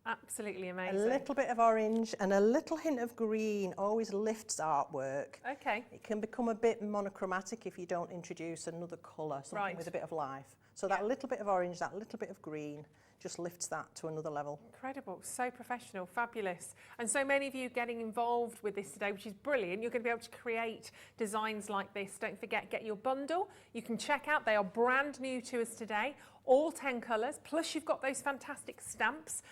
Absolutely amazing. A little bit of orange and a little hint of green always lifts artwork. Okay. It can become a bit monochromatic if you don't introduce another colour, something with a bit of life. So that little bit of orange, that little bit of green just lifts that to another level. Incredible, so professional, fabulous. And so many of you getting involved with this today, which is brilliant. You're going to be able to create designs like this. Don't forget, get your bundle. You can check out, they are brand new to us today. All 10 colours, plus you've got those fantastic stamps.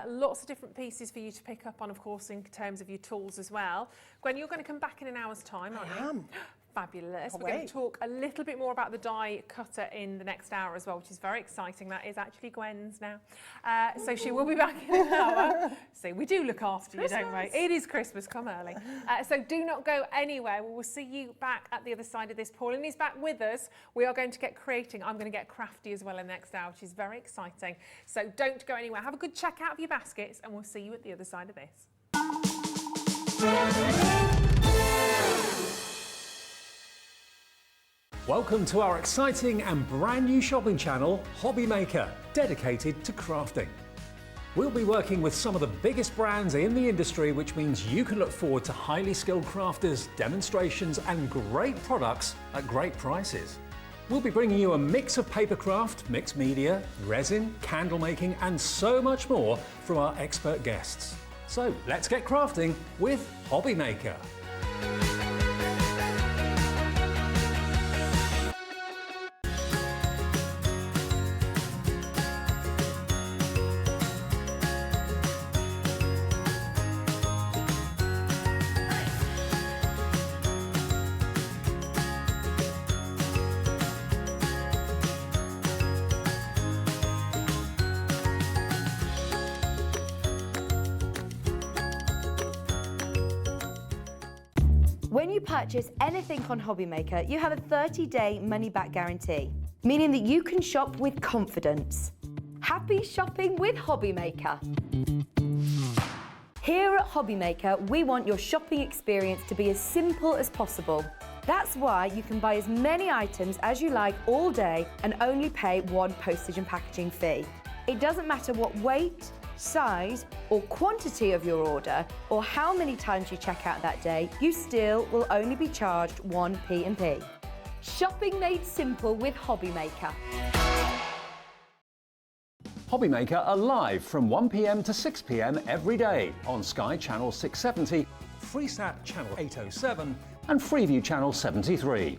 Lots of different pieces for you to pick up on, of course, in terms of your tools as well. Gwen, you're going to come back in an hour's time, aren't you? I am. Fabulous. We're going to talk a little bit more about the die cutter in the next hour as well, which is very exciting. That is actually Gwen's now. So she will be back in an hour. So we do look after you, don't we? It is Christmas, come early. So do not go anywhere. We will see you back at the other side of this. Pauline is back with us. We are going to get creating. I'm going to get crafty as well in the next hour, which is very exciting. So don't go anywhere. Have a good check out of your baskets and we'll see you at the other side of this. Welcome to our exciting and brand new shopping channel, Hobby Maker, dedicated to crafting. We'll be working with some of the biggest brands in the industry, which means you can look forward to highly skilled crafters, demonstrations and great products at great prices. We'll be bringing you a mix of papercraft, mixed media, resin, candle making and so much more from our expert guests. So let's get crafting with Hobby Maker. When you purchase anything on Hobby Maker, you have a 30-day money-back guarantee, meaning that you can shop with confidence. Happy shopping with Hobby Maker. Here at Hobby Maker, we want your shopping experience to be as simple as possible. That's why you can buy as many items as you like all day and only pay one postage and packaging fee. It doesn't matter what weight, size or quantity of your order or how many times you check out that day, you still will only be charged one P&P. Shopping made simple with Hobby Maker. Hobby Maker are live from 1 p.m. to 6 p.m. every day on Sky Channel 670, Freesat Channel 807 and Freeview Channel 73.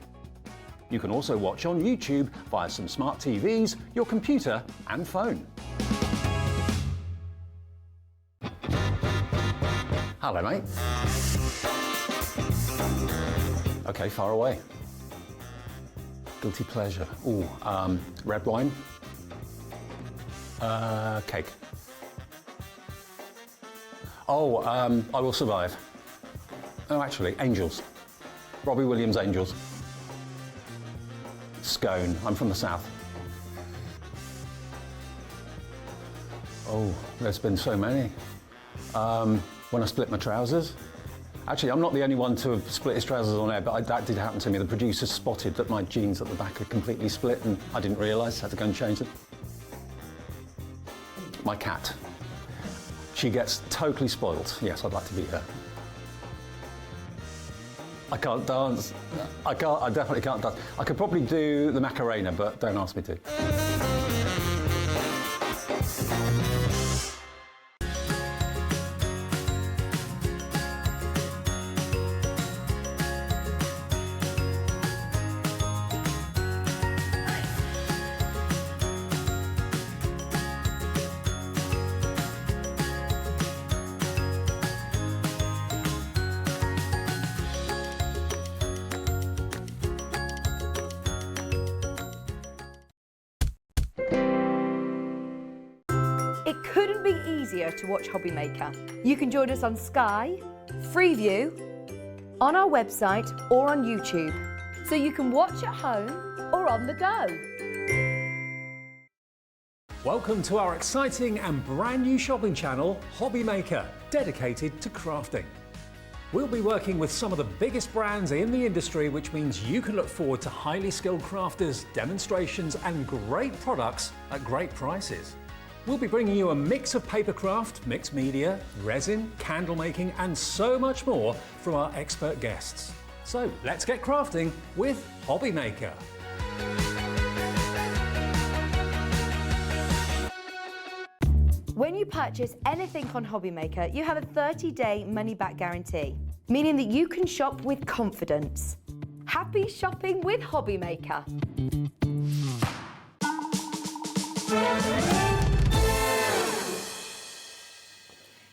You can also watch on YouTube via some smart TVs, your computer and phone. Hello, mate. Okay, far away. Guilty pleasure. Ooh, red wine. Cake. Oh, I Will Survive. Oh, actually, Angels. Robbie Williams' Angels. Scone. I'm from the south. Oh, there's been so many. When I split my trousers. Actually, I'm not the only one to have split his trousers on air, but that did happen to me. The producers spotted that my jeans at the back had completely split and I didn't realise, had to go and change them. My cat. She gets totally spoilt. Yes, I'd like to beat her. I can't dance. I definitely can't dance. I could probably do the Macarena, but don't ask me to. It couldn't be easier to watch Hobby Maker. You can join us on Sky, Freeview, on our website or on YouTube. So you can watch at home or on the go. Welcome to our exciting and brand new shopping channel, Hobby Maker, dedicated to crafting. We'll be working with some of the biggest brands in the industry, which means you can look forward to highly skilled crafters, demonstrations and great products at great prices. We'll be bringing you a mix of papercraft, mixed media, resin, candle making and so much more from our expert guests. So let's get crafting with Hobby Maker. When you purchase anything on Hobby Maker, you have a 30-day money-back guarantee, meaning that you can shop with confidence. Happy shopping with Hobby Maker.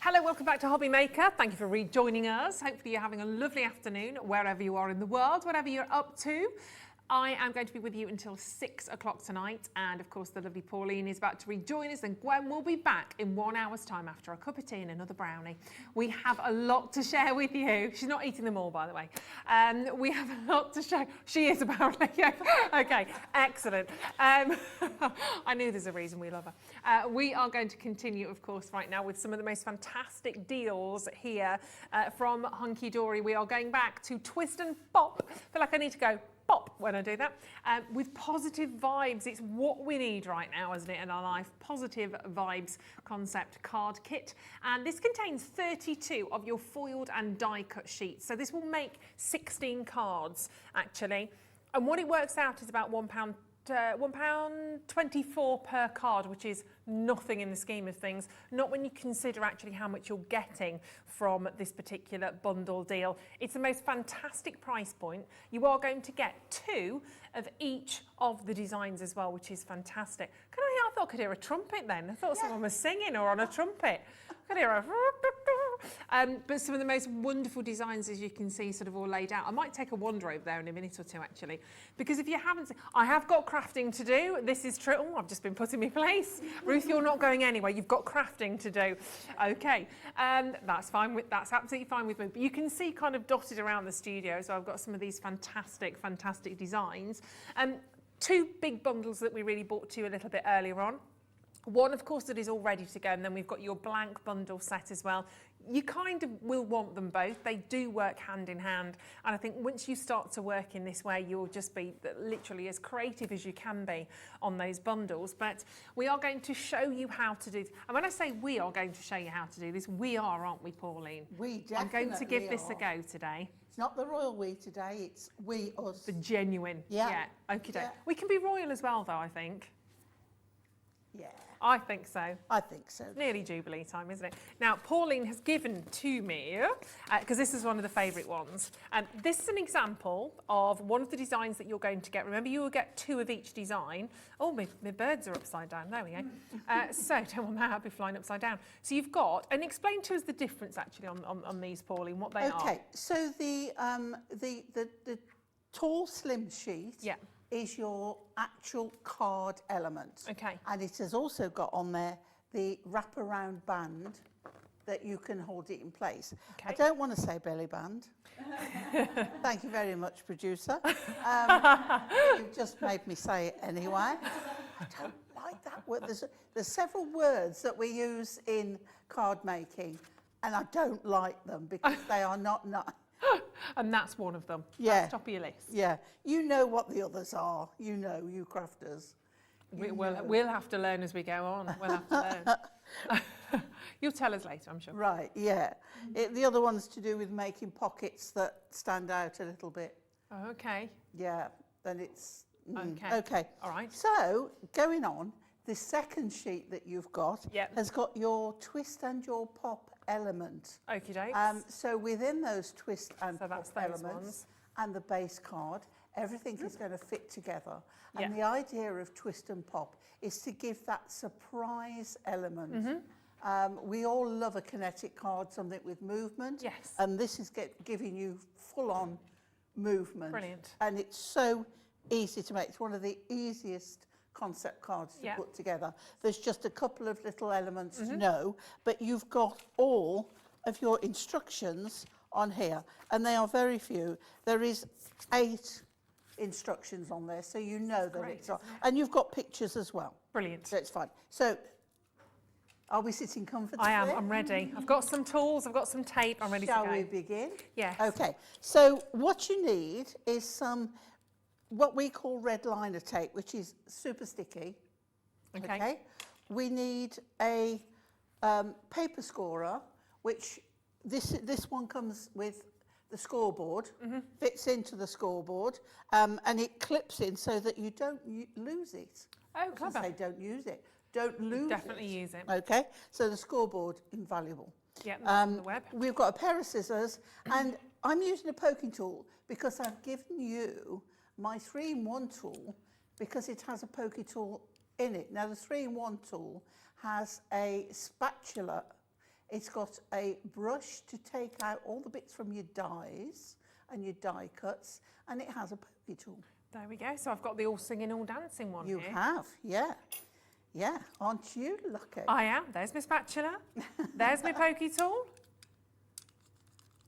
Hello, welcome back to Hobby Maker. Thank you for rejoining us. Hopefully you're having a lovely afternoon wherever you are in the world, whatever you're up to. I am going to be with you until 6 o'clock tonight, and of course the lovely Pauline is about to rejoin us, and Gwen will be back in 1 hour's time after a cup of tea and another brownie. We have a lot to share with you. She's not eating them all, by the way. We have a lot to share. She is apparently. Yeah. Okay, excellent. I knew there's a reason we love her. We are going to continue, of course, right now with some of the most fantastic deals here from Hunkydory. We are going back to Twist and Pop. I feel like I need to go pop when I do that, with positive vibes. It's what we need right now, isn't it, in our life? Positive vibes concept card kit. And this contains 32 of your foiled and die cut sheets. So this will make 16 cards, actually. And what it works out is about £1.24 per card, which is nothing in the scheme of things, not when you consider actually how much you're getting from this particular bundle deal. It's the most fantastic price point. You are going to get 2 of each of the designs as well, which is fantastic. I thought I could hear a trumpet then. I thought someone was singing or on a trumpet. I could hear a... but some of the most wonderful designs, as you can see, sort of all laid out. I might take a wander over there in a minute or two, actually, because if you haven't seen, I have got crafting to do. This is true. Oh, I've just been put in my place. Ruth, you're not going anywhere. You've got crafting to do. Okay, that's fine. That's absolutely fine with me. But you can see kind of dotted around the studio. So I've got some of these fantastic, fantastic designs. 2 big bundles that we really brought to you a little bit earlier on. One, of course, that is all ready to go, and then we've got your blank bundle set as well. You kind of will want them both. They do work hand in hand, and I think once you start to work in this way, you'll just be literally as creative as you can be on those bundles. But we are going to show you how to do this. And when I say we are going to show you how to do this, we are, aren't we, Pauline? We definitely I'm going to give this are. a go today. It's not the royal we today, it's we, us. The genuine. Yeah. Okay. Yeah. We can be royal as well, though, I think. Yeah, I think so. I think so. Nearly Jubilee time, isn't it? Now, Pauline has given to me, because this is one of the favourite ones. This is an example of one of the designs that you're going to get. Remember, you will get 2 of each design. Oh, my birds are upside down. There we go. So, don't want that to be flying upside down. So you've got, and explain to us the difference actually on these, Pauline, what they are. Okay, so the tall, slim sheet. Yeah. Is your actual card element. Okay. And it has also got on there the wraparound band that you can hold it in place. Okay. I don't want to say belly band. Thank you very much, producer. You've just made me say it anyway. I don't like that word. There's several words that we use in card making, and I don't like them because they are not nice. And that's one of them. Yeah. That's top of your list. Yeah, you know what the others are. You know, you crafters. We'll have to learn as we go on. We'll have to learn. You'll tell us later, I'm sure. Right, yeah. The other one's to do with making pockets that stand out a little bit. Oh, okay. Yeah, then it's... Okay. Okay. All right. So, going on, the second sheet that you've got Yep. has got your twist and your pop element. Okie dokes. So within those twist and So pop that's those elements ones. and the base card, everything is going to fit together. And Yeah. the idea of twist and pop is to give that surprise element. Mm-hmm. We all love a kinetic card, something with movement. Yes. And this is giving you full-on movement. Brilliant. And it's so easy to make. It's one of the easiest concept cards to Yeah. put together. There's just a couple of little elements Mm-hmm. to know, but you've got all of your instructions on here, and they are very few. There is 8 instructions on there, so you know that Great, it's on. isn't it? And you've got pictures as well, Brilliant. so it's fine. So, are we sitting comfortably? I am. I'm ready. I've got some tools. I've got some tape. I'm ready Shall to go. we begin? Yes. Okay, so what you need is some, what we call red liner tape, which is super sticky. Okay. We need a paper scorer, which this one comes with the scoreboard, fits into the scoreboard, and it clips in so that you don't lose it. Oh, I was gonna clever. say don't use it. Don't lose Definitely it. use it. Okay, so the scoreboard, invaluable. Yeah, on the web. We've got a pair of scissors, and I'm using a poking tool because I've given you my 3-in-1 tool because it has a poking tool in it. Now, the 3-in-1 tool has a spatula. It's got a brush to take out all the bits from your dies and your die cuts, and it has a poking tool. There we go. So I've got the all singing, all dancing one You here. have, yeah. Yeah, aren't you lucky? I am. There's my spatula. There's my pokey tool.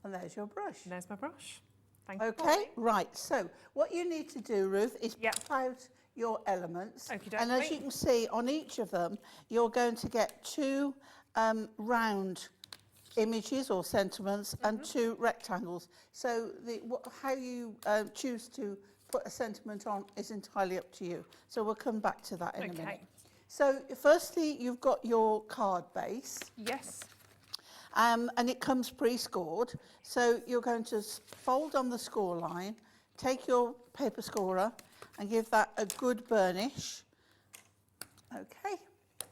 And there's your brush. And there's my brush. Thank you. Okay, right. So what you need to do, Ruth, is Yep. pop out your elements. Okie And as dokie. you can see, on each of them, you're going to get 2 round images or sentiments and 2 rectangles. So how you choose to put a sentiment on is entirely up to you. So we'll come back to that in a Okay. minute. So firstly, you've got your card base. Yes. And it comes pre-scored. So you're going to fold on the score line, take your paper scorer and give that a good burnish. Okay,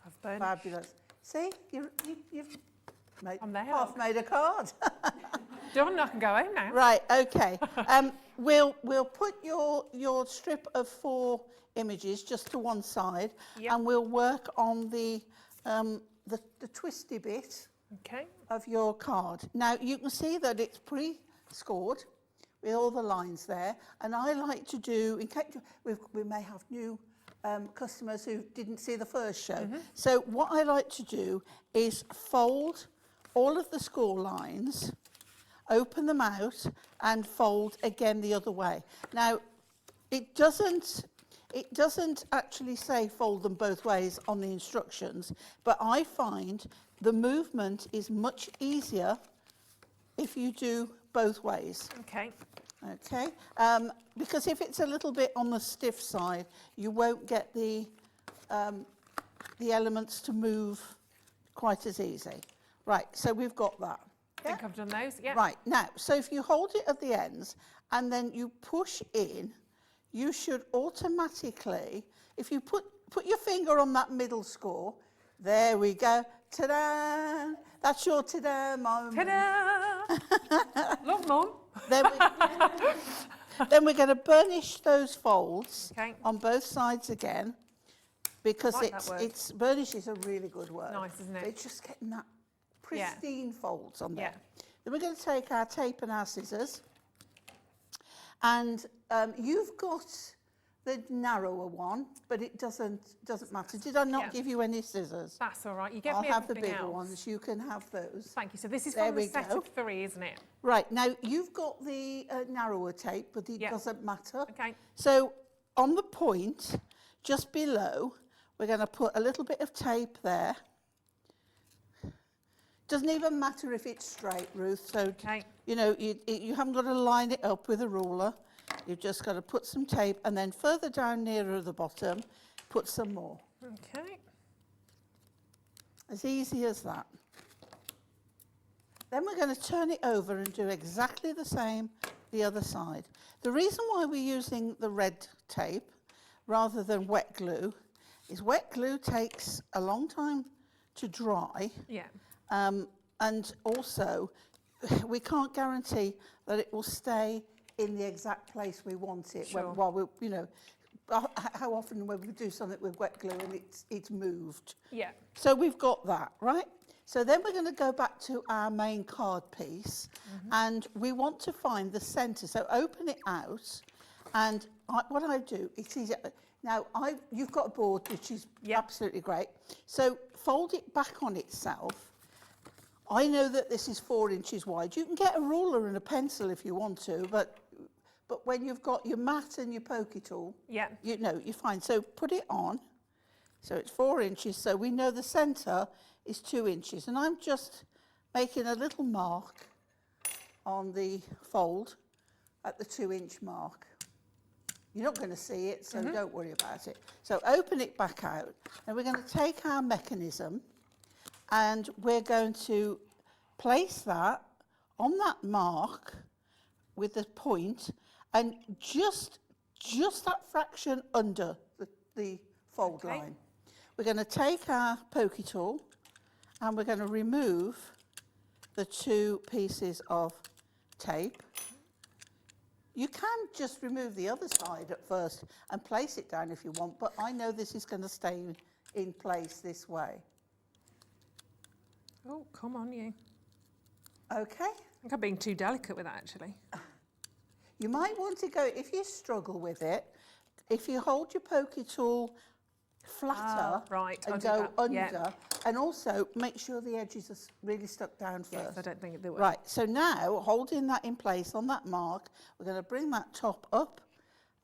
I've burned. fabulous. See, you've made, I'm there, half look. made a card. Done. I can go home now. Right, okay. We'll put your strip of 4 images just to one side, Yep. and we'll work on the twisty bit Okay. of your card. Now you can see that it's pre-scored with all the lines there, and I like to do, in case we may have new customers who didn't see the first show. So what I like to do is fold all of the score lines, open them out and fold again the other way. Now it doesn't it doesn't actually say fold them both ways on the instructions, but I find the movement is much easier if you do both ways. Okay. Okay, because if it's a little bit on the stiff side, you won't get the elements to move quite as easy. Right, so we've got that. I think I've done those, yeah. Right, now, so if you hold it at the ends and then you push in, you should automatically, if you put your finger on that middle score, there we go, ta-da! That's your ta-da moment. Ta-da! Love, Mum. Then we're going to burnish those folds Okay. on both sides again, because Like that word. it's burnish is a really good word. Nice, isn't it? It's just getting that pristine folds on there. Yeah. Then we're going to take our tape and our scissors, and you've got the narrower one, but it doesn't matter. Did I not give you any scissors? That's all right. You gave I'll me have the everything bigger else. ones. You can have those. Thank you. So this is There from the we set go. of 3, isn't it? Right, now you've got the narrower tape, but it doesn't matter. Okay. So on the point, just below, we're going to put a little bit of tape there. Doesn't even matter if it's straight, Ruth. So, you know, you haven't got to line it up with a ruler. You've just got to put some tape, and then further down nearer the bottom, put some more. Okay. As easy as that. Then we're going to turn it over and do exactly the same the other side. The reason why we're using the red tape rather than wet glue is wet glue takes a long time to dry. Yeah. And also, we can't guarantee that it will stay in the exact place we want it. Sure. While we, you know, how often when we do something with wet glue and it's moved. Yeah. So we've got that, right? So then we're going to go back to our main card piece, and we want to find the centre. So open it out, and what I do, it's easy. Now, you've got a board, which is absolutely great. So fold it back on itself. I know that this is 4 inches wide. You can get a ruler and a pencil if you want to, but when you've got your mat and your pokey tool, you know, you're fine. So put it on. So it's 4 inches, so we know the centre is 2 inches. And I'm just making a little mark on the fold at the 2-inch mark. You're not going to see it, so don't worry about it. So open it back out, and we're going to take our mechanism, and we're going to place that on that mark with the point, and just that fraction under the fold line. We're going to take our pokey tool, and we're going to remove the 2 pieces of tape. You can just remove the other side at first and place it down if you want, but I know this is going to stay in place this way. Oh, come on, you. Okay. I think I'm being too delicate with that, actually. You might want to go, if you struggle with it, if you hold your pokey tool flatter and go under, and also make sure the edges are really stuck down first. Yes, I don't think they will. Right, so now, holding that in place on that mark, we're going to bring that top up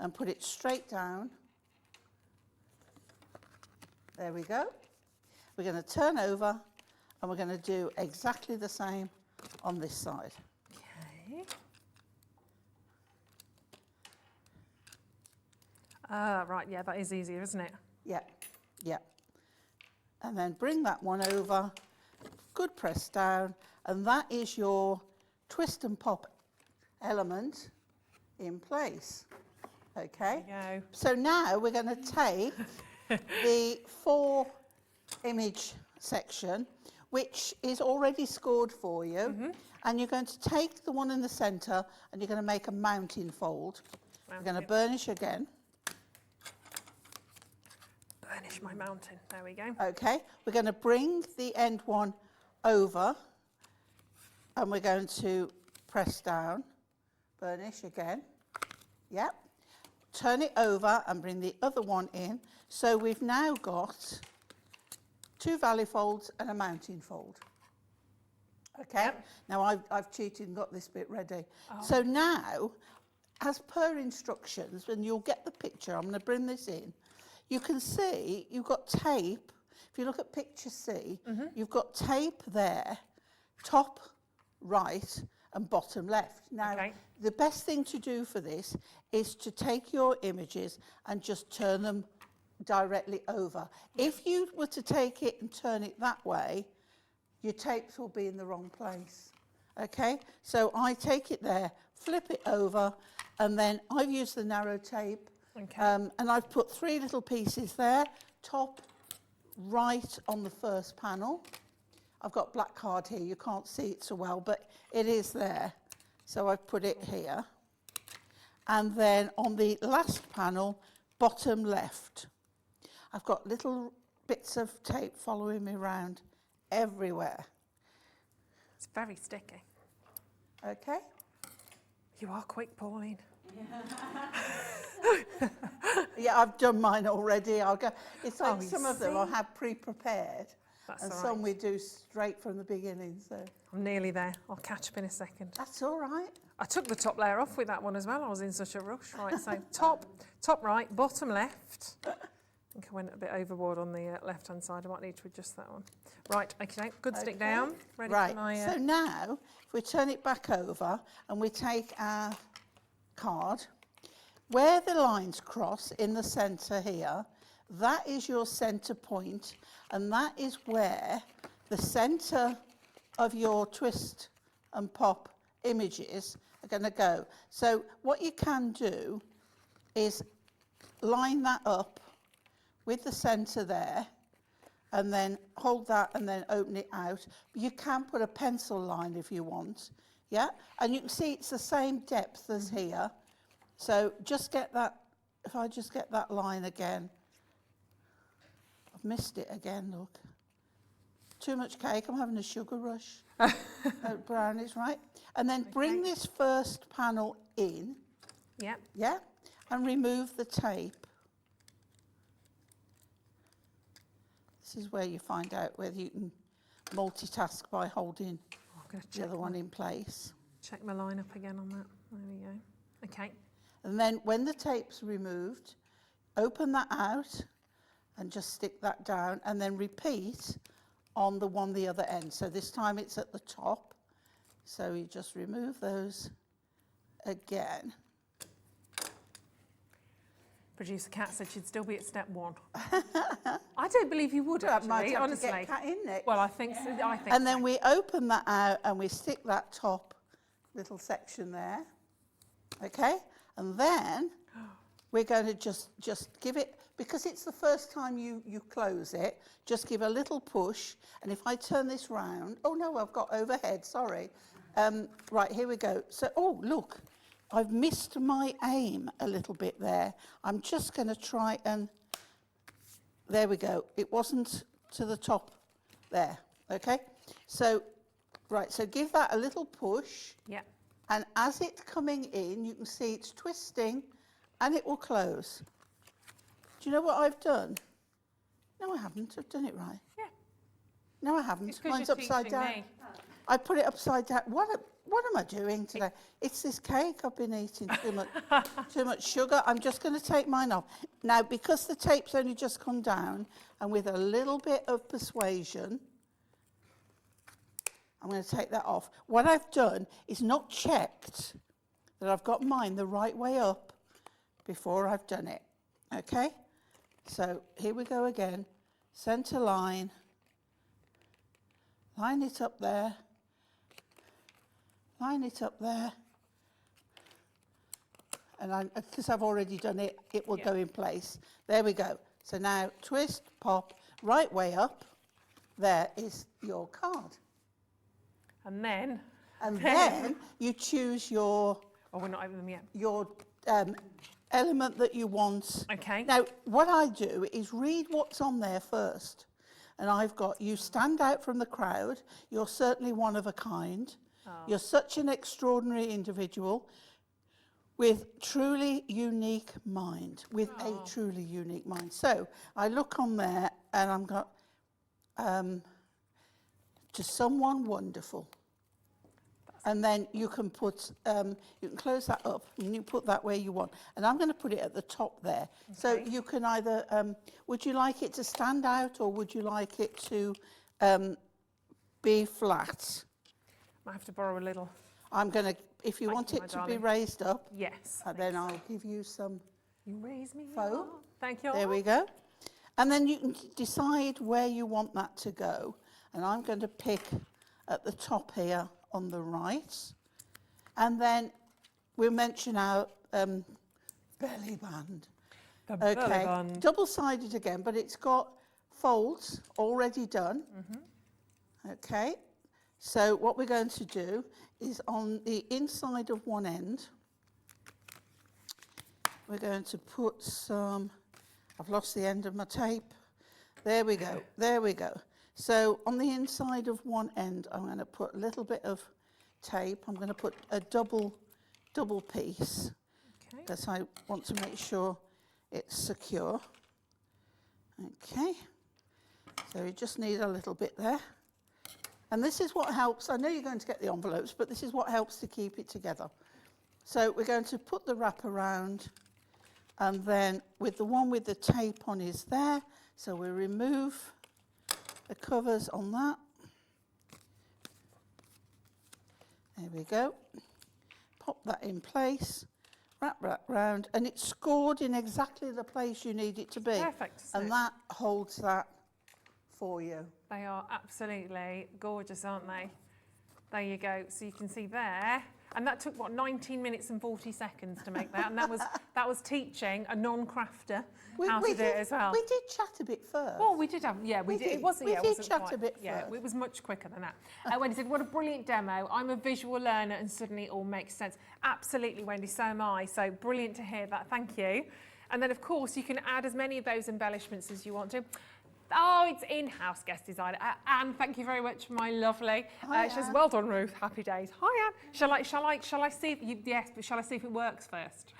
and put it straight down. There we go. We're going to turn over, and we're going to do exactly the same on this side. Okay. Right, yeah, that is easier, isn't it? Yeah, yeah. And then bring that one over, good press down, and that is your twist and pop element in place. Okay? There you go. So now we're going to take the 4 image section, which is already scored for you, and you're going to take the one in the centre and you're going to make a mounting fold. We're going to burnish again. Burnish my mountain. There we go. Okay, we're going to bring the end one over, and we're going to press down, burnish again. Yep. Turn it over and bring the other one in. So we've now got 2 valley folds and a mounting fold. Okay, now I've cheated and got this bit ready. So now as per instructions, and you'll get the picture, I'm going to bring this in, you can see you've got tape. If you look at picture C, you've got tape there, top right and bottom left. Now, the best thing to do for this is to take your images and just turn them directly over. If you were to take it and turn it that way, your tapes will be in the wrong place. Okay, so I take it there, flip it over, and then I've used the narrow tape, and I've put 3 little pieces there, top, right on the first panel. I've got black card here, you can't see it so well, but it is there. So I've put it here. And then on the last panel, bottom left, I've got little bits of tape following me around everywhere. It's very sticky. Okay. You are quick, Pauline. Yeah, I've done mine already. I'll go. It's like Oh, some you of them I see? have pre-prepared, That's and all some right. we do straight from the beginning. So I'm nearly there. I'll catch up in a second. that's all right. I took the top layer off with that one as well. I was in such a rush. Right, so top right, bottom left. I think I went a bit overboard on the left-hand side. I might need to adjust that one. Right, okay, good stick down. Ready Right. for my... So now, if we turn it back over and we take our card, where the lines cross in the centre here, that is your centre point, and that is where the centre of your twist and pop images are going to go. So what you can do is line that up with the centre there, and then hold that and then open it out. You can put a pencil line if you want, yeah? And you can see it's the same depth as here. So just get that, if I just get that line again. I've missed it again, look. Too much cake, I'm having a sugar rush. Brownies, right? And then bring this first panel in, Yep. yeah? And remove the tape. This is where you find out whether you can multitask by holding I'm going to the check, other one in place. check my line up again on that. There we go. Okay. And then when the tape's removed, open that out and just stick that down, and then repeat on the other end. So this time it's at the top. So you just remove those again. Producer Kat said she'd still be at step 1. I don't believe you would, That might actually, have honestly. to get Kat in next. Well, I think so. I think And then we open that out and we stick that top little section there. Okay? And then we're going to just give it, because it's the first time you close it, just give a little push. And if I turn this round, oh no, I've got overhead, sorry. Right, here we go. So, oh, look, I've missed my aim a little bit there. I'm just going to try and, there we go. It wasn't to the top there, okay? So, right, so give that a little push. Yeah. And as it's coming in, you can see it's twisting and it will close. Do you know what I've done? No, I haven't. I've done it right. Yeah. No, I haven't. It's 'cause Mine's you're upside teaching down. me. I put it upside down. What am I doing today? It's this cake I've been eating too much sugar. I'm just going to take mine off. Now, because the tape's only just come down, and with a little bit of persuasion, I'm going to take that off. What I've done is not checked that I've got mine the right way up before I've done it. Okay? So here we go again. Centre line. Line it up there. Line it up there. And because I've already done it, it will go in place. There we go. So now twist, pop, right way up. There is your card. And then... And then you choose your Oh, we're not over them yet. your element that you want. Okay. Now, what I do is read what's on there first. And I've got, you stand out from the crowd. You're certainly one of a kind. You're such an extraordinary individual with truly unique mind, with a truly unique mind. So I look on there and I'm got, to someone wonderful. And then you can put, you can close that up and you put that where you want. And I'm going to put it at the top there. Okay. So you can either, would you like it to stand out or would you like it to be flat? Might have to borrow a little. I'm going to, if you want it to be raised up, yes, then I'll give you some you raise me foam. up. Thank you. There we go. And then you can decide where you want that to go. And I'm going to pick at the top here on the right. And then we'll mention our belly band. The belly band. Double-sided again, but it's got folds already done. Okay. So what we're going to do is on the inside of one end, we're going to put some, I've lost the end of my tape. There we go, there we go. So on the inside of one end, I'm going to put a little bit of tape. I'm going to put a double piece because I want to make sure it's secure. Okay, so you just need a little bit there. And this is what helps, I know you're going to get the envelopes, but this is what helps to keep it together. So we're going to put the wrap around, and then with the one with the tape on is there, so we remove the covers on that. There we go. Pop that in place, wrap round, and it's scored in exactly the place you need it to be. Perfect. And that holds that for you. They are absolutely gorgeous, aren't they? There you go. So you can see there. And that took, what, 19 minutes and 40 seconds to make that. And that was teaching a non-crafter how to do it as well. We did chat a bit first. Well, we did have, yeah, we did. It wasn't, we yeah, it did wasn't chat quite, a bit yeah, first. it was much quicker than that. Wendy said, what a brilliant demo. I'm a visual learner and suddenly it all makes sense. Absolutely, Wendy, so am I. So brilliant to hear that. Thank you. And then, of course, you can add as many of those embellishments as you want to. Oh, it's in-house guest designer. Anne, thank you very much, my lovely. She says, well done, Ruth. Happy days. Hi, Anne. Shall I see if you, yes, but shall I see if it works first?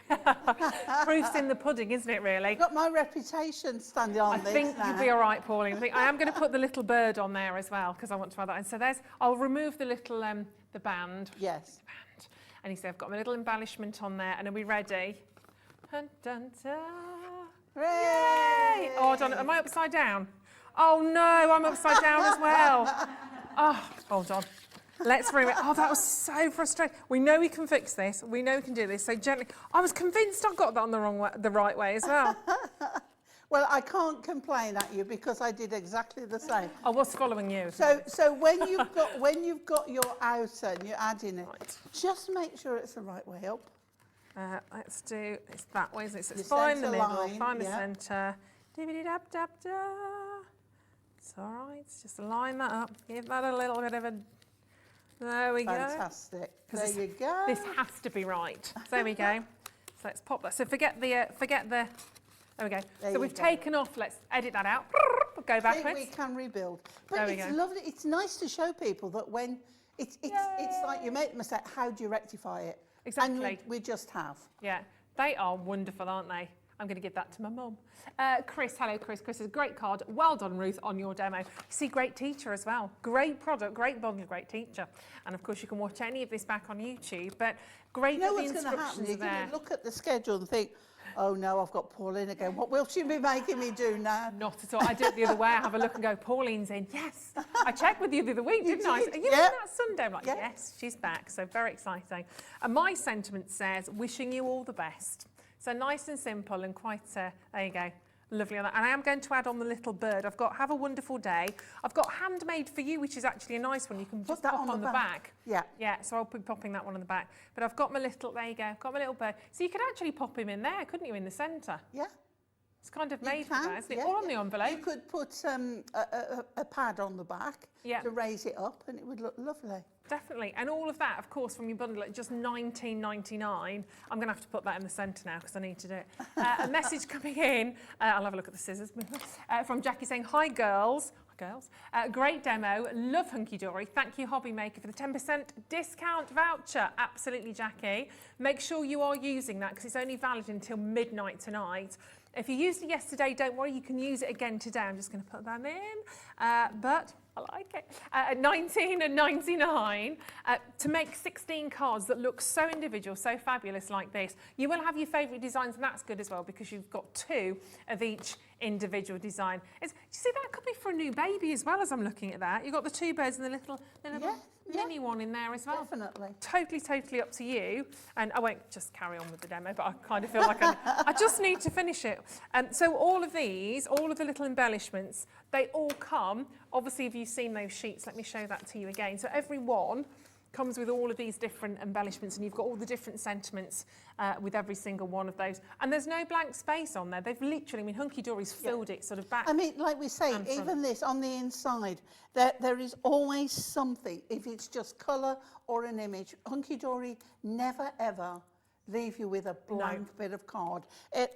Proof's in the pudding, isn't it, really? I've got my reputation standing on this I think now. you'll be all right, Pauline. I think I am going to put the little bird on there as well, because I want to add that. And so I'll remove the little, the band. Yes. The band. And he said, I've got my little embellishment on there, and are we ready? Dun, dun, dun. Yay! Oh, hold on. Am I upside down? Oh no, I'm upside down as well. Oh, hold on. Let's remove it. Oh, that was so frustrating. We know we can fix this. We know we can do this. So gently. I was convinced I got that on the right way as well. Well, I can't complain at you because I did exactly the same. I was following you. So when you've got your outer and you're adding it, just make sure it's the right way up. Let's do it's that way. So it's The find the centre middle, line, find the yeah. centre. Dibbidi-dab-dab-da. It's all right. Just line that up. Give that a little bit of a. There we go. Fantastic. There you go. This has to be right. So there we go. So let's pop that. So forget the. There we go. There so we've taken off. Let's edit that out. Go backwards. We can rebuild. But There we it's go. lovely. It's nice to show people that when it's like you make a mistake. How do you rectify it? Exactly. And we just have. Yeah, they are wonderful, aren't they? I'm going to give that to my mum. Chris, hello, Chris. Chris says, great card. Well done, Ruth, on your demo. You see, great teacher as well. Great product, great bundle, great teacher. And of course, you can watch any of this back on YouTube. But great that the instructions are there. What's going to happen? You're going to look at the schedule and think, oh no, I've got Pauline again. What will she be making me do now? Not at all. I do it the other way. I have a look and go, Pauline's in. Yes. I checked with you the other week, didn't I? Are you in that Sunday? I'm like, yes, she's back. So very exciting. And my sentiment says, wishing you all the best. So nice and simple and quite, there you go. Lovely on that. And I am going to add on the little bird. I've got have a wonderful day. I've got handmade for you, which is actually a nice one. You can just pop on the back. Yeah. Yeah, so I'll be popping that one on the back. But I've got my little, there you go, got my little bird. So you could actually pop him in there, couldn't you, in the centre? Yeah. It's kind of made for that, isn't it? All on the envelope. You could put a pad on the back to raise it up and it would look lovely. Definitely. And all of that, of course, from your bundle at just $19.99. I'm going to have to put that in the centre now because I need to do it. A message coming in. I'll have a look at the scissors. From Jackie saying, hi, girls. Great demo. Love Hunkydory. Thank you, Hobby Maker, for the 10% discount voucher. Absolutely, Jackie. Make sure you are using that because it's only valid until midnight tonight. If you used it yesterday, don't worry, you can use it again today. I'm just going to put that in, but I like it. At $19.99 to make 16 cards that look so individual, so fabulous like this. You will have your favourite designs, and that's good as well because you've got 2 of each individual design. Do you see that could be for a new baby as well as I'm looking at that? You've got the 2 birds and the little mini one in there as well. Definitely. Totally up to you. And I won't just carry on with the demo, but I kind of feel like I just need to finish it. So all of these, all of the little embellishments, they all come, obviously if you've seen those sheets, let me show that to you again. So every one comes with all of these different embellishments, and you've got all the different sentiments with every single one of those. And there's no blank space on there. They've literally, I mean, Hunkydory's filled it sort of back. I mean, like we say, even this on the inside, there is always something, if it's just colour or an image. Hunkydory never ever leave you with a blank bit of card.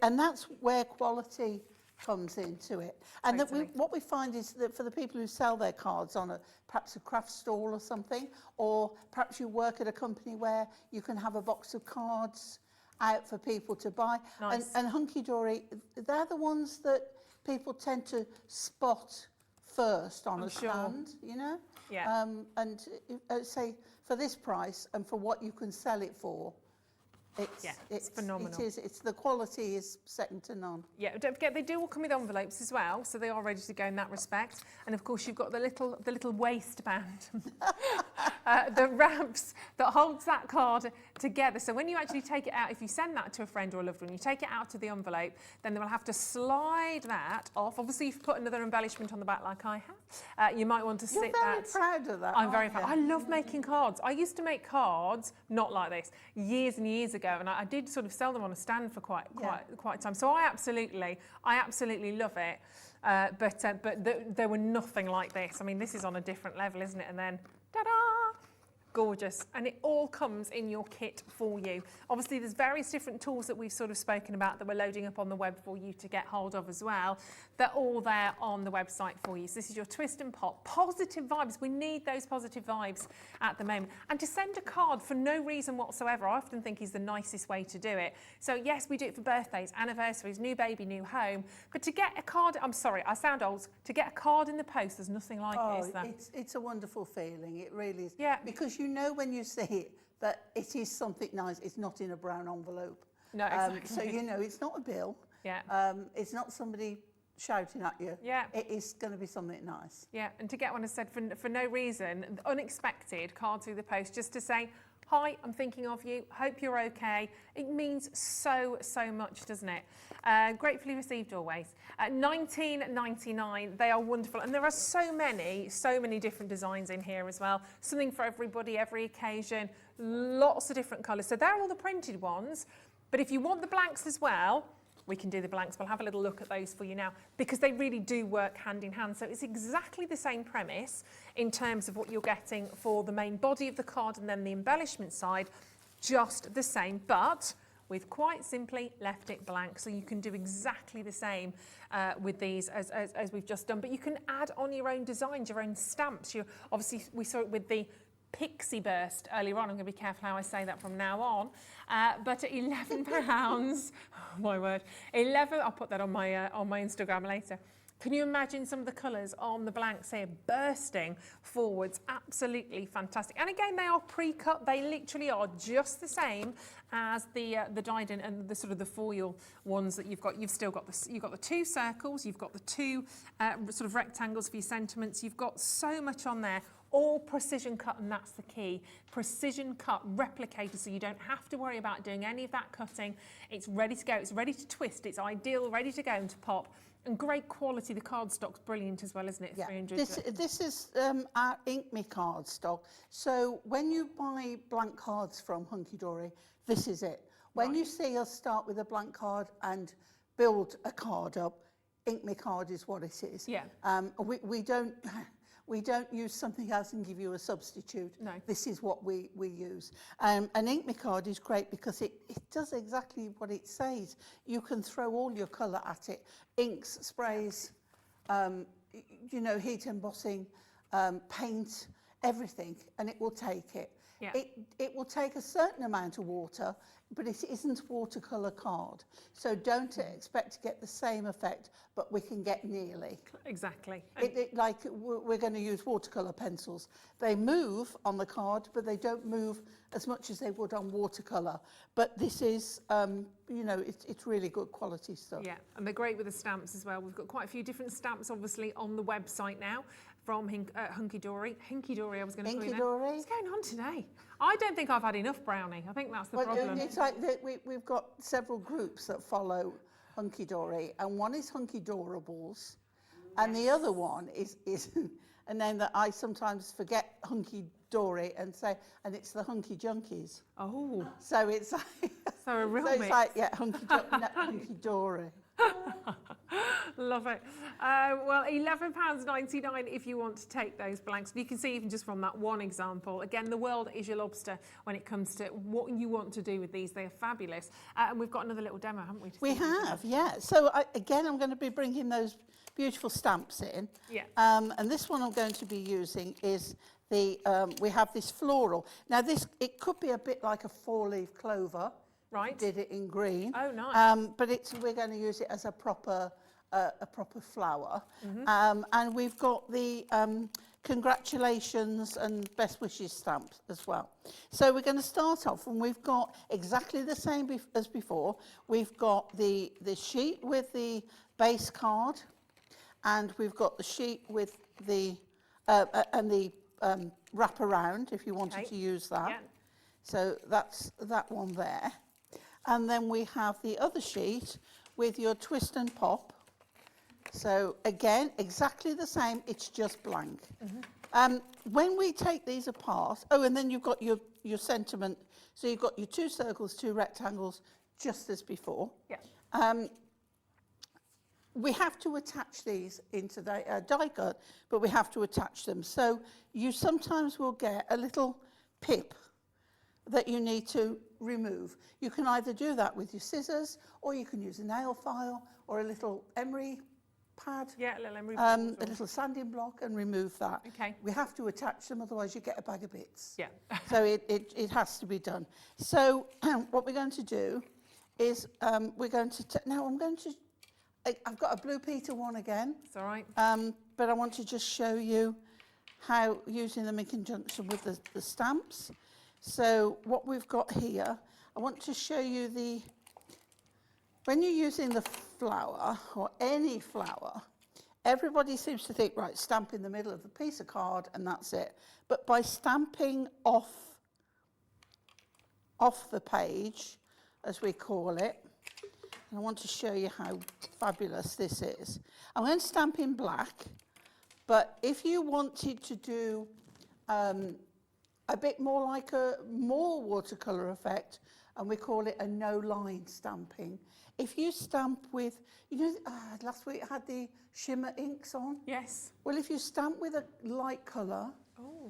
And that's where quality comes into it. And what we find is that for the people who sell their cards on perhaps a craft stall or something, or perhaps you work at a company where you can have a box of cards out for people to buy. Nice. And Hunkydory, they're the ones that people tend to spot first on a stand, you know? Yeah. And say for this price and for what you can sell it for, it's phenomenal. It's the quality is second to none. Yeah, don't forget they do all come with envelopes as well, so they are ready to go in that respect. And of course you've got the little waistband that wraps, that holds that card together. So when you actually take it out, if you send that to a friend or a loved one, you take it out of the envelope, then they will have to slide that off. Obviously you've put another embellishment on the back like I have. You might want to sit that. You're very proud of that. I'm very proud. I love making cards. I used to make cards, not like this, years and years ago. And I did sort of sell them on a stand for quite a time. So I absolutely love it. But there were nothing like this. I mean, this is on a different level, isn't it? And then, ta-da! Gorgeous. And it all comes in your kit for you. Obviously, there's various different tools that we've sort of spoken about that we're loading up on the web for you to get hold of as well. They're all there on the website for you. So this is your twist and pop. Positive vibes. We need those positive vibes at the moment. And to send a card for no reason whatsoever, I often think is the nicest way to do it. So yes, we do it for birthdays, anniversaries, new baby, new home. But to get a card, I'm sorry, I sound old, to get a card in the post, there's nothing like it, is there? It's a wonderful feeling. It really is. Yeah. Because you know when you see it that it is something nice. It's not in a brown envelope. No, exactly. So you know it's not a bill. Yeah. It's not somebody shouting at you. Yeah. It is going to be something nice. Yeah, and to get one, I said, for no reason, unexpected card through the post, just to say, hi, I'm thinking of you, hope you're okay. It means so much, doesn't it? Gratefully received always. At $19.99, they are wonderful. And there are so many different designs in here as well. Something for everybody, every occasion, lots of different colours. So they're all the printed ones. But if you want the blanks as well, we can do the blanks. We'll have a little look at those for you now because they really do work hand in hand. So it's exactly the same premise in terms of what you're getting for the main body of the card and then the embellishment side, just the same, but we've quite simply left it blank. So you can do exactly the same with these as we've just done, but you can add on your own designs, your own stamps. Obviously, we saw it with the Pixie burst earlier on. I'm going to be careful how I say that from now on. But at £11, oh my word, 11. I'll put that on my Instagram later. Can you imagine some of the colours on the blanks here bursting forwards? Absolutely fantastic. And again, they are pre-cut. They literally are just the same as the dyed in and the sort of the foil ones that you've got. You've still got you've got the 2 circles. You've got the 2 sort of rectangles for your sentiments. You've got so much on there. All precision cut, and that's the key. Precision cut, replicated, so you don't have to worry about doing any of that cutting. It's ready to go. It's ready to twist. It's ideal, ready to go and to pop. And great quality. The cardstock's brilliant as well, isn't it? Yeah. 300. This is our Ink Me cardstock. So when you buy blank cards from Hunkydory, this is it. When you see us start with a blank card and build a card up, Ink Me card is what it is. Yeah. We don't use something else and give you a substitute. No. This is what we use. An Ink Me card is great because it does exactly what it says. You can throw all your colour at it. Inks, sprays, heat embossing, paint, everything, and it will take it. Yeah. It will take a certain amount of water, but it isn't watercolour card. So don't expect to get the same effect, but we can get nearly. Exactly. Like we're going to use watercolour pencils. They move on the card, but they don't move as much as they would on watercolour. But this is, you know, it's really good quality stuff. Yeah, and they're great with the stamps as well. We've got quite a few different stamps, obviously, on the website now from Hunkydory. Hinkydory, I was going to call you now. Hinkydory? What's going on today? I don't think I've had enough brownie. I think that's the problem. It's like we've got several groups that follow Hunkydory, and one is Hunkydorables, and the other one is a name that I sometimes forget, Hunkydory, and it's the Hunky Junkies. Oh. So it's like So a real it's mix. like Hunkydory. Love it. Well, £11.99 if you want to take those blanks. You can see even just from that one example. Again, the world is your lobster when it comes to what you want to do with these. They are fabulous. And we've got another little demo, haven't we? We have, yeah. So again, I'm going to be bringing those beautiful stamps in. Yeah. And this one I'm going to be using is we have this floral. Now it could be a bit like a 4-leaf clover. Right. Did it in green. Oh, nice. But we're going to use it as a proper flower. And we've got the congratulations and best wishes stamps as well. So we're going to start off, and we've got exactly the same as before. We've got the sheet with the base card, and we've got the sheet with the wrap around if you wanted to use that. Yeah. So that's that one there. And then we have the other sheet with your twist and pop. So again, exactly the same, it's just blank. When we take these apart, and then you've got your sentiment. So you've got your 2 circles, 2 rectangles, just as before. Yeah. We have to attach these into the die cut, but we have to attach them. So you sometimes will get a little pip that you need to remove. You can either do that with your scissors, or you can use a nail file or a little emery pad, Yeah, a little emery. a little sanding block, and remove that. Okay. We have to attach them, otherwise you get a bag of bits. Yeah. So it has to be done. So what we're going to do is we're going to, I've got a Blue Peter one again. It's all right. But I want to just show you how using them in conjunction with the stamps. So what we've got here, I want to show you when you're using the flower, or any flower, everybody seems to think, right, stamp in the middle of the piece of card and that's it. But by stamping off the page, as we call it, and I want to show you how fabulous this is. I'm going to stamp in black, but if you wanted to do a bit more like a more watercolour effect, and we call it a no-line stamping. If you stamp with, last week I had the shimmer inks on. Yes. Well, if you stamp with a light colour,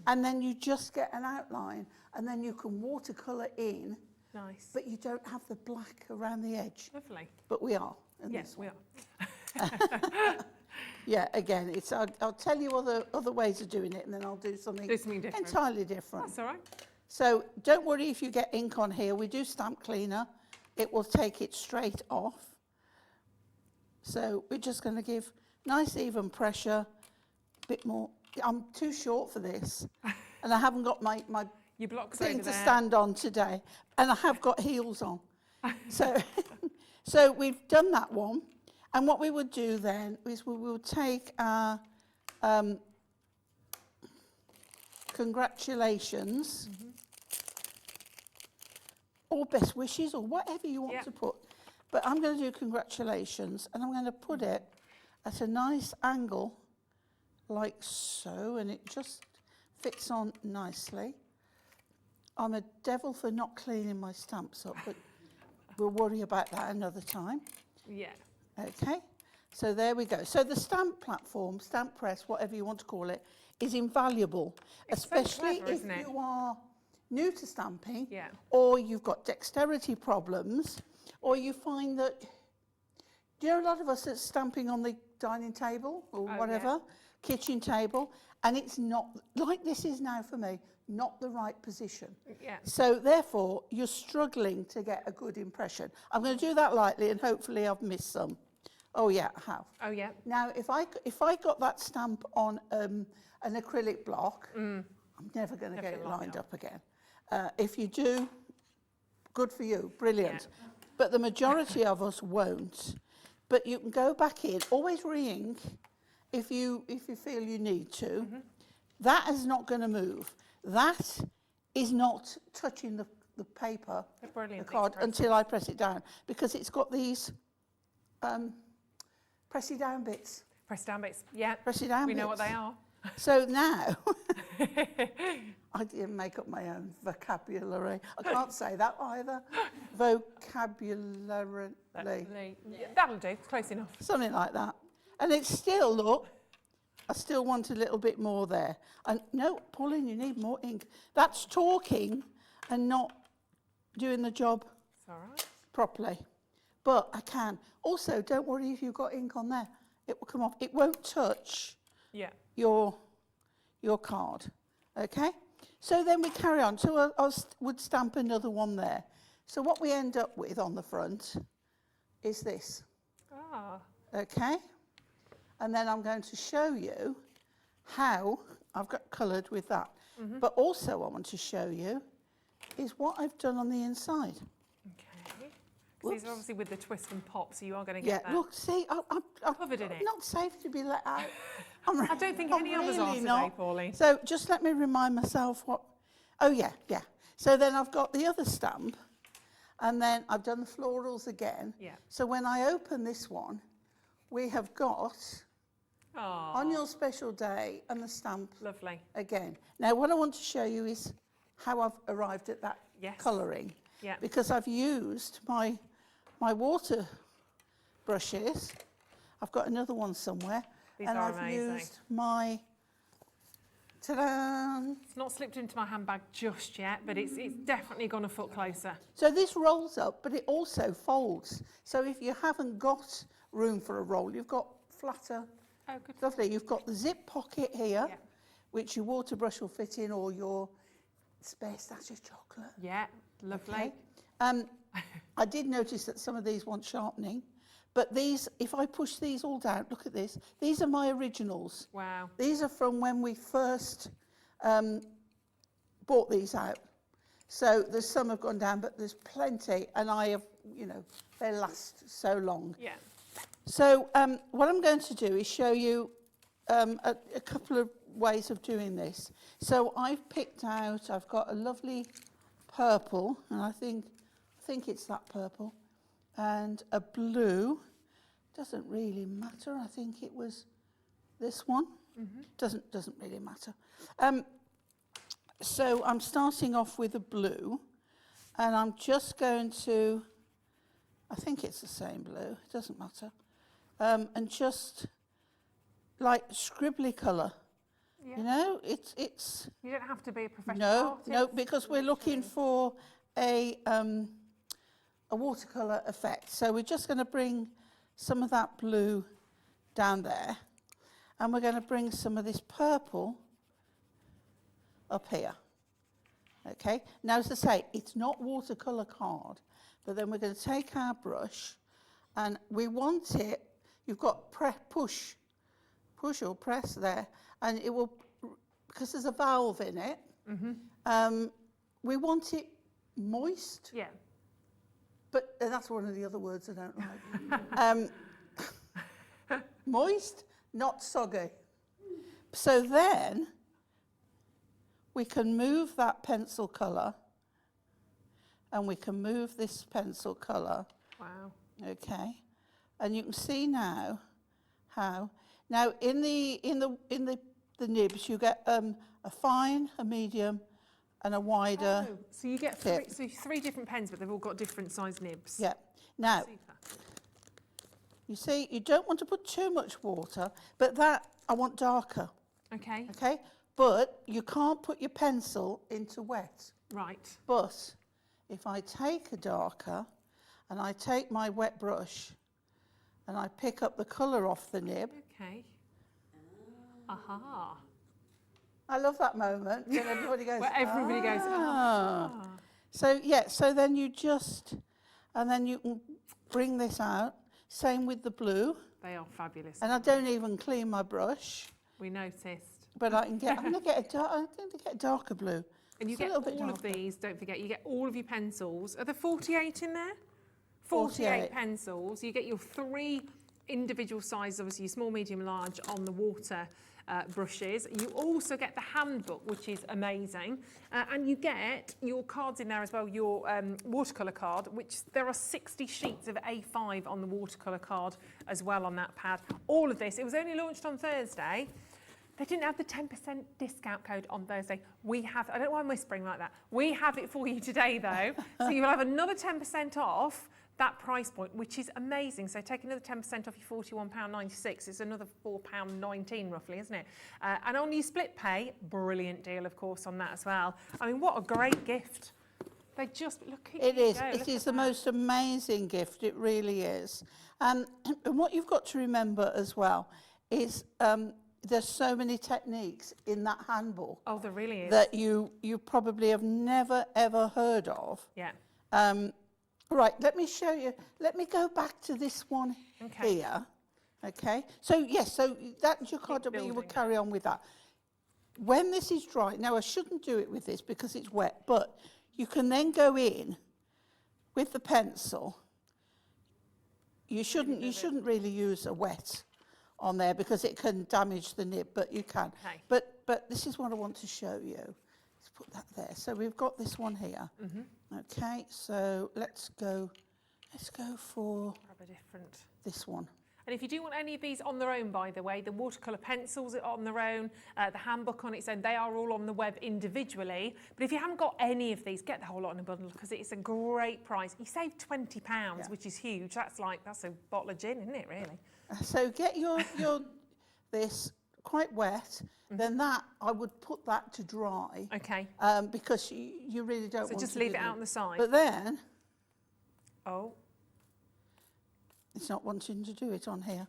and then you just get an outline, and then you can watercolour in, Nice. but you don't have the black around the edge. Lovely. But we are. in Yes, this we one. are. Yeah, again, I'll tell you other ways of doing it, and then I'll do something different. entirely different. That's all right. So don't worry if you get ink on here. We do stamp cleaner. It will take it straight off. So we're just going to give nice even pressure, a bit more. I'm too short for this, and I haven't got my Your blocks thing over to there. stand on today, and I have got heels on. So we've done that one, and what we would do then is we will take our congratulations, or best wishes, or whatever you want to put. But I'm going to do congratulations, and I'm going to put it at a nice angle, like so, and it just fits on nicely. I'm a devil for not cleaning my stamps up, but we'll worry about that another time. Yeah. Okay, so there we go. So the stamp platform, stamp press, whatever you want to call it, is invaluable, It's so especially clever, if isn't it? you are new to stamping, Yeah. or you've got dexterity problems, or you find that, do you know, a lot of us are stamping on the dining table or Oh, whatever, yeah. kitchen table, and it's not, like this is now for me, not the right position. Yeah. So therefore, you're struggling to get a good impression. I'm going to do that lightly, and hopefully I've missed some. Oh yeah, I have. Oh yeah. Now, if I got that stamp on an acrylic block, I'm never going to get it lined up again. If you do, good for you, brilliant. Yeah. But the majority of us won't. But you can go back in, always re-ink if you feel you need to. That is not going to move. That is not touching the paper, the card, until I press it down, because it's got these press it down bits. Press down bits. Yeah. Press it down We bits. know what they are. So now, I didn't make up my own vocabulary. I can't say that either. Vocabulary. That'll do. Close enough. Something like that. And it's still, look, I still want a little bit more there. And no, Pauline, you need more ink. That's talking and not doing the job It's all right. properly. But I can. Also, don't worry if you've got ink on there. It will come off. It won't touch Yeah. your card. Okay? So then we carry on. So I would stamp another one there. So what we end up with on the front is this. Ah. Okay? And then I'm going to show you how I've got coloured with that. But also I want to show you is what I've done on the inside. Okay. These are obviously with the twist and pop, so you are going to Yeah, get that. look, see, I'm Covered in it. not safe to be let out. I don't think any others are today, Pauline. So just let me remind myself what... Oh, yeah. So then I've got the other stamp, and then I've done the florals again. Yeah. So when I open this one, we have got On Your Special Day and the stamp Lovely. again. Now, what I want to show you is how I've arrived at that colouring. Yeah. Because I've used my water brushes. I've got another one somewhere. These and are I've amazing. used my, ta-da! It's not slipped into my handbag just yet, but it's definitely gone a foot closer. So this rolls up, but it also folds. So if you haven't got room for a roll, you've got flatter. Oh, good. Lovely. You've got the zip pocket here, Yeah. which your water brush will fit in, or your spare stash of chocolate. Yeah, lovely. Okay. I did notice that some of these want sharpening, but these, if I push these all down, look at this. These are my originals. Wow. These are from when we first bought these out. So there's some have gone down, but there's plenty, and I have, they last so long. Yeah. So what I'm going to do is show you a couple of ways of doing this. So I've picked out, I've got a lovely purple, and I think it's that purple, and a blue. Doesn't really matter. I think it was this one. Doesn't really matter. So I'm starting off with a blue, and I'm just going to, I think it's the same blue, it doesn't matter, and just like scribbly colour. Yeah. It's. You don't have to be a professional artist. No, because we're looking for a watercolour effect. So we're just going to bring some of that blue down there, and we're going to bring some of this purple up here. Okay, now as I say, it's not watercolour card, but then we're going to take our brush, and we want it, you've got push or press there, and it will, because there's a valve in it, we want it moist. Yeah. But that's one of the other words I don't like. Moist, not soggy. So then we can move that pencil colour, and we can move this pencil colour. Wow. Okay, and you can see now how. Now in the nibs you get a fine, a medium, and a wider. Oh, so you get three different pens, but they've all got different size nibs. Yeah. Now, Super. you see, you don't want to put too much water, but that I want darker. Okay. Okay, but you can't put your pencil into wet. Right. But if I take a darker, and I take my wet brush, and I pick up the colour off the nib, Okay. Aha. I love that moment when everybody goes, Where everybody goes, ah. So, yeah, so then you just, and then you can bring this out. Same with the blue. They are fabulous. And I don't even clean my brush, We noticed. but I can get, I'm going to get a darker blue. And you Just a get little bit all of darker. these, don't forget, you get all of your pencils. Are there 48 in there? 48 pencils. You get your 3 individual sizes, obviously your small, medium, large on the water brushes. You also get the handbook, which is amazing. And you get your cards in there as well, your watercolour card, which there are 60 sheets of A5 on the watercolour card as well on that pad. All of this, it was only launched on Thursday. They didn't have the 10% discount code on Thursday. We have, I don't know why I'm whispering like that. We have it for you today though. So you will have another 10% off that price point, which is amazing. So take another 10% off your £41.96. It's another £4.19 roughly, isn't it? And on your split pay, brilliant deal, of course, on that as well. I mean, what a great gift. They just, look at It you is. go, It look is at the that. most amazing gift. It really is. And what you've got to remember as well is there's so many techniques in that handbook Oh, there really is. that you probably have never, ever heard of. Yeah. Right, let me show you. Let me go back to this one Okay. here. Okay. So, yes, so that's your card, but you will building. carry on with that. When this is dry, now I shouldn't do it with this because it's wet, but you can then go in with the pencil. You shouldn't really use a wet on there because it can damage the nib, but you can. Okay. But this is what I want to show you. Let's put that there. So we've got this one here. Okay, so let's go for Grab a different. this one. And if you do want any of these on their own, by the way, the watercolour pencils are on their own, the handbook on its own, they are all on the web individually. But if you haven't got any of these, get the whole lot in a bundle because it's a great price. You save £20, which is huge. That's a bottle of gin, isn't it, really? So get your this quite wet. Then that I would put that to dry. Okay. Because you really don't So want just to leave do it out that. on the side. But then Oh, it's not wanting to do it on here.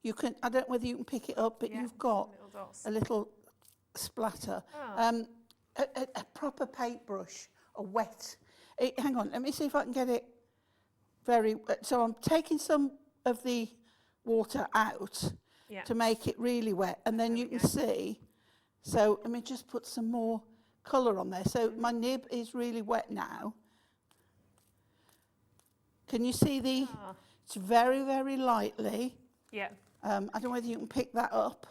You can. I don't know whether you can pick it up, but yeah, you've got little dots. a little splatter. Oh. A proper paintbrush, a wet. Hang on, let me see if I can get it very. So I'm taking some of the water out Yeah. to make it really wet, and then you can see. So let me just put some more colour on there. So my nib is really wet now. Can you see the? Ah. It's very, very lightly. Yeah. I don't know whether you can pick that up.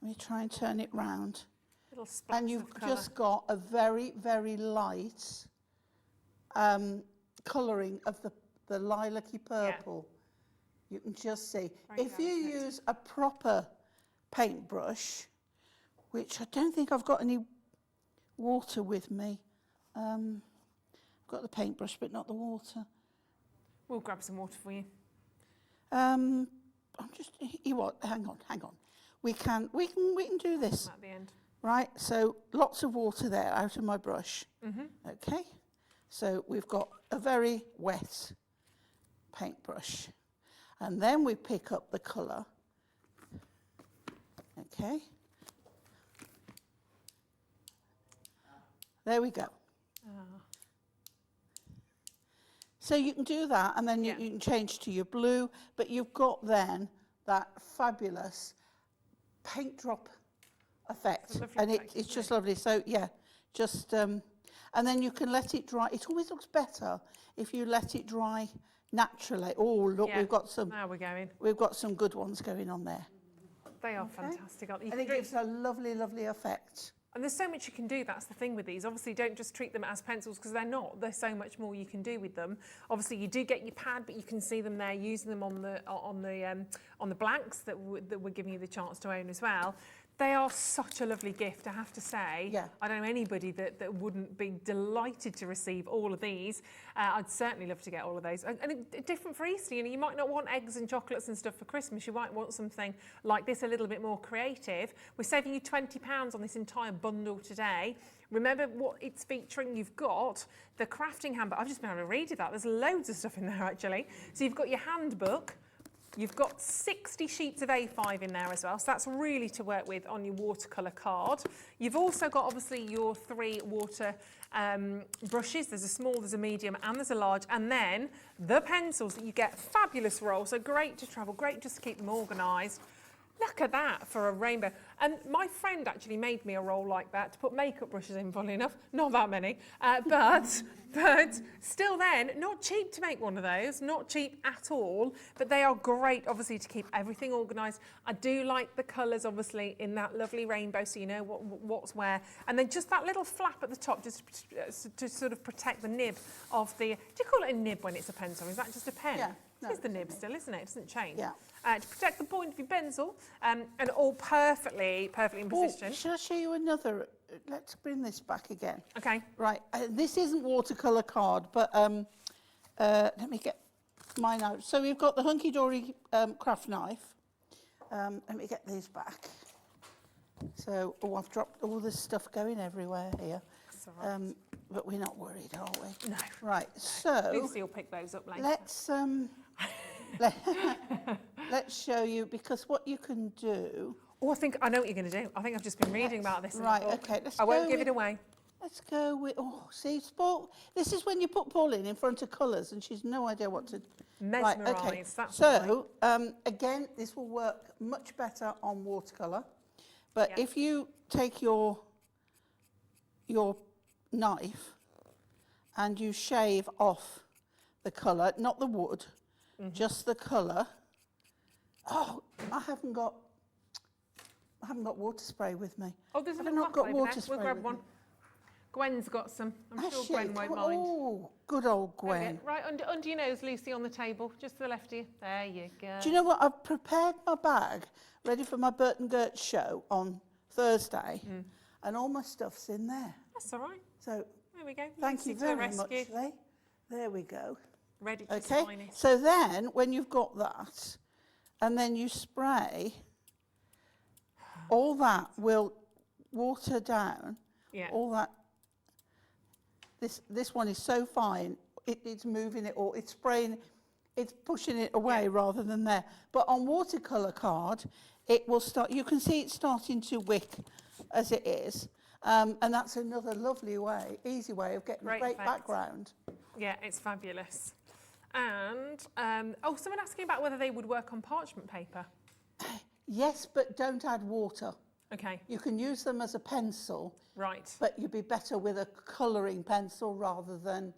Let me try and turn it round. Little splash And you've of colour. just got a very, very light colouring of the lilac-y purple. You can just see. Very If you delicate. use a proper paintbrush, which I don't think I've got any water with me. I've got the paintbrush, but not the water. We'll grab some water for you. I'm just. You what? Hang on. We can do this. At the end. Right, so lots of water there out of my brush. Okay, so we've got a very wet paintbrush. And then we pick up the colour. Okay. There we go. So you can do that, and then you can change to your blue, but you've got then that fabulous paint drop effect, It's a lovely and effect, it's isn't just it? lovely. So yeah, just and then you can let it dry. It always looks better if you let it dry naturally. Oh look, Yeah. we've got some good ones going on there, They are fantastic, aren't they? You and can it drink- gives a lovely, lovely effect. And there's so much you can do. That's the thing with these. Obviously, don't just treat them as pencils because they're not. There's so much more you can do with them. Obviously, you do get your pad, but you can see them there using them on the blanks that we're giving you the chance to own as well. They are such a lovely gift, I have to say. Yeah. I don't know anybody that wouldn't be delighted to receive all of these. I'd certainly love to get all of those. And different for Easter, you know, you might not want eggs and chocolates and stuff for Christmas. You might want something like this, a little bit more creative. We're saving you £20 on this entire bundle today. Remember what it's featuring. You've got the crafting handbook. I've just been able to read it that. There's loads of stuff in there, actually. So you've got your handbook, You've got 60 sheets of A5 in there as well, so that's really to work with on your watercolour card. You've also got obviously your 3 water brushes. There's a small, there's a medium and there's a large, and then the pencils that you get, fabulous roll, so great to travel, great just to keep them organised. Look at that for a rainbow. And my friend actually made me a roll like that to put makeup brushes in, funnily enough. Not that many, but still then, not cheap to make one of those, not cheap at all, but they are great, obviously, to keep everything organised. I do like the colours, obviously, in that lovely rainbow, so you know what's where. And then just that little flap at the top, just to sort of protect the nib of the... Do you call it a nib when it's a pencil? Is that just a pen? Yeah. No, it's the nib still, isn't it? It doesn't change. Yeah. To protect the point of your pencil, and all perfectly in position. Shall I show you another? Let's bring this back again. Okay. Right, this isn't watercolour card, but let me get mine out. So we've got the Hunkydory craft knife. Let me get these back. So, I've dropped all this stuff going everywhere here. That's all right. But we're not worried, are we? No. Right, so... Lucy will pick those up later. Let's show you, because what you can do... Oh, I know what you're going to do. I think I've just been reading about this. Right, okay. I won't give it away. Let's go with... Oh, see, this is when you put Pauline in front of colours and she's no idea what to... Mesmerised, right, okay. that's so, again, this will work much better on watercolour. But Yeah. if you take your knife and you shave off the colour, not the wood, just the colour. Oh, I haven't got water spray with me. Oh, there's a I've little not got bottle over water there. spray We'll grab with one. me. Gwen's got some. I'm Has sure she? Gwen won't mind. Oh, good old There we Gwen. go. Right under your nose, Lucy, on the table, just to the left of you. There you go. Do you know what? I've prepared my bag, ready for my Burton Gert show on Thursday, and all my stuff's in there. That's all right. So There we go. thank Lucy you to the very much, rescue. Lee. There we go. Ready to Okay, sign it. so then when you've got that, and then you spray, all that will water down. Yeah. All that. This one is so fine. It's moving it all. It's spraying. It's pushing it away rather than there. But on watercolour card, it will start. You can see it starting to wick as it is, and that's another lovely way, easy way of getting a great effect. background. Yeah, it's fabulous. And, someone asking about whether they would work on parchment paper. Yes, but don't add water. Okay, You can use them as a pencil, right. but you'd be better with a colouring pencil rather than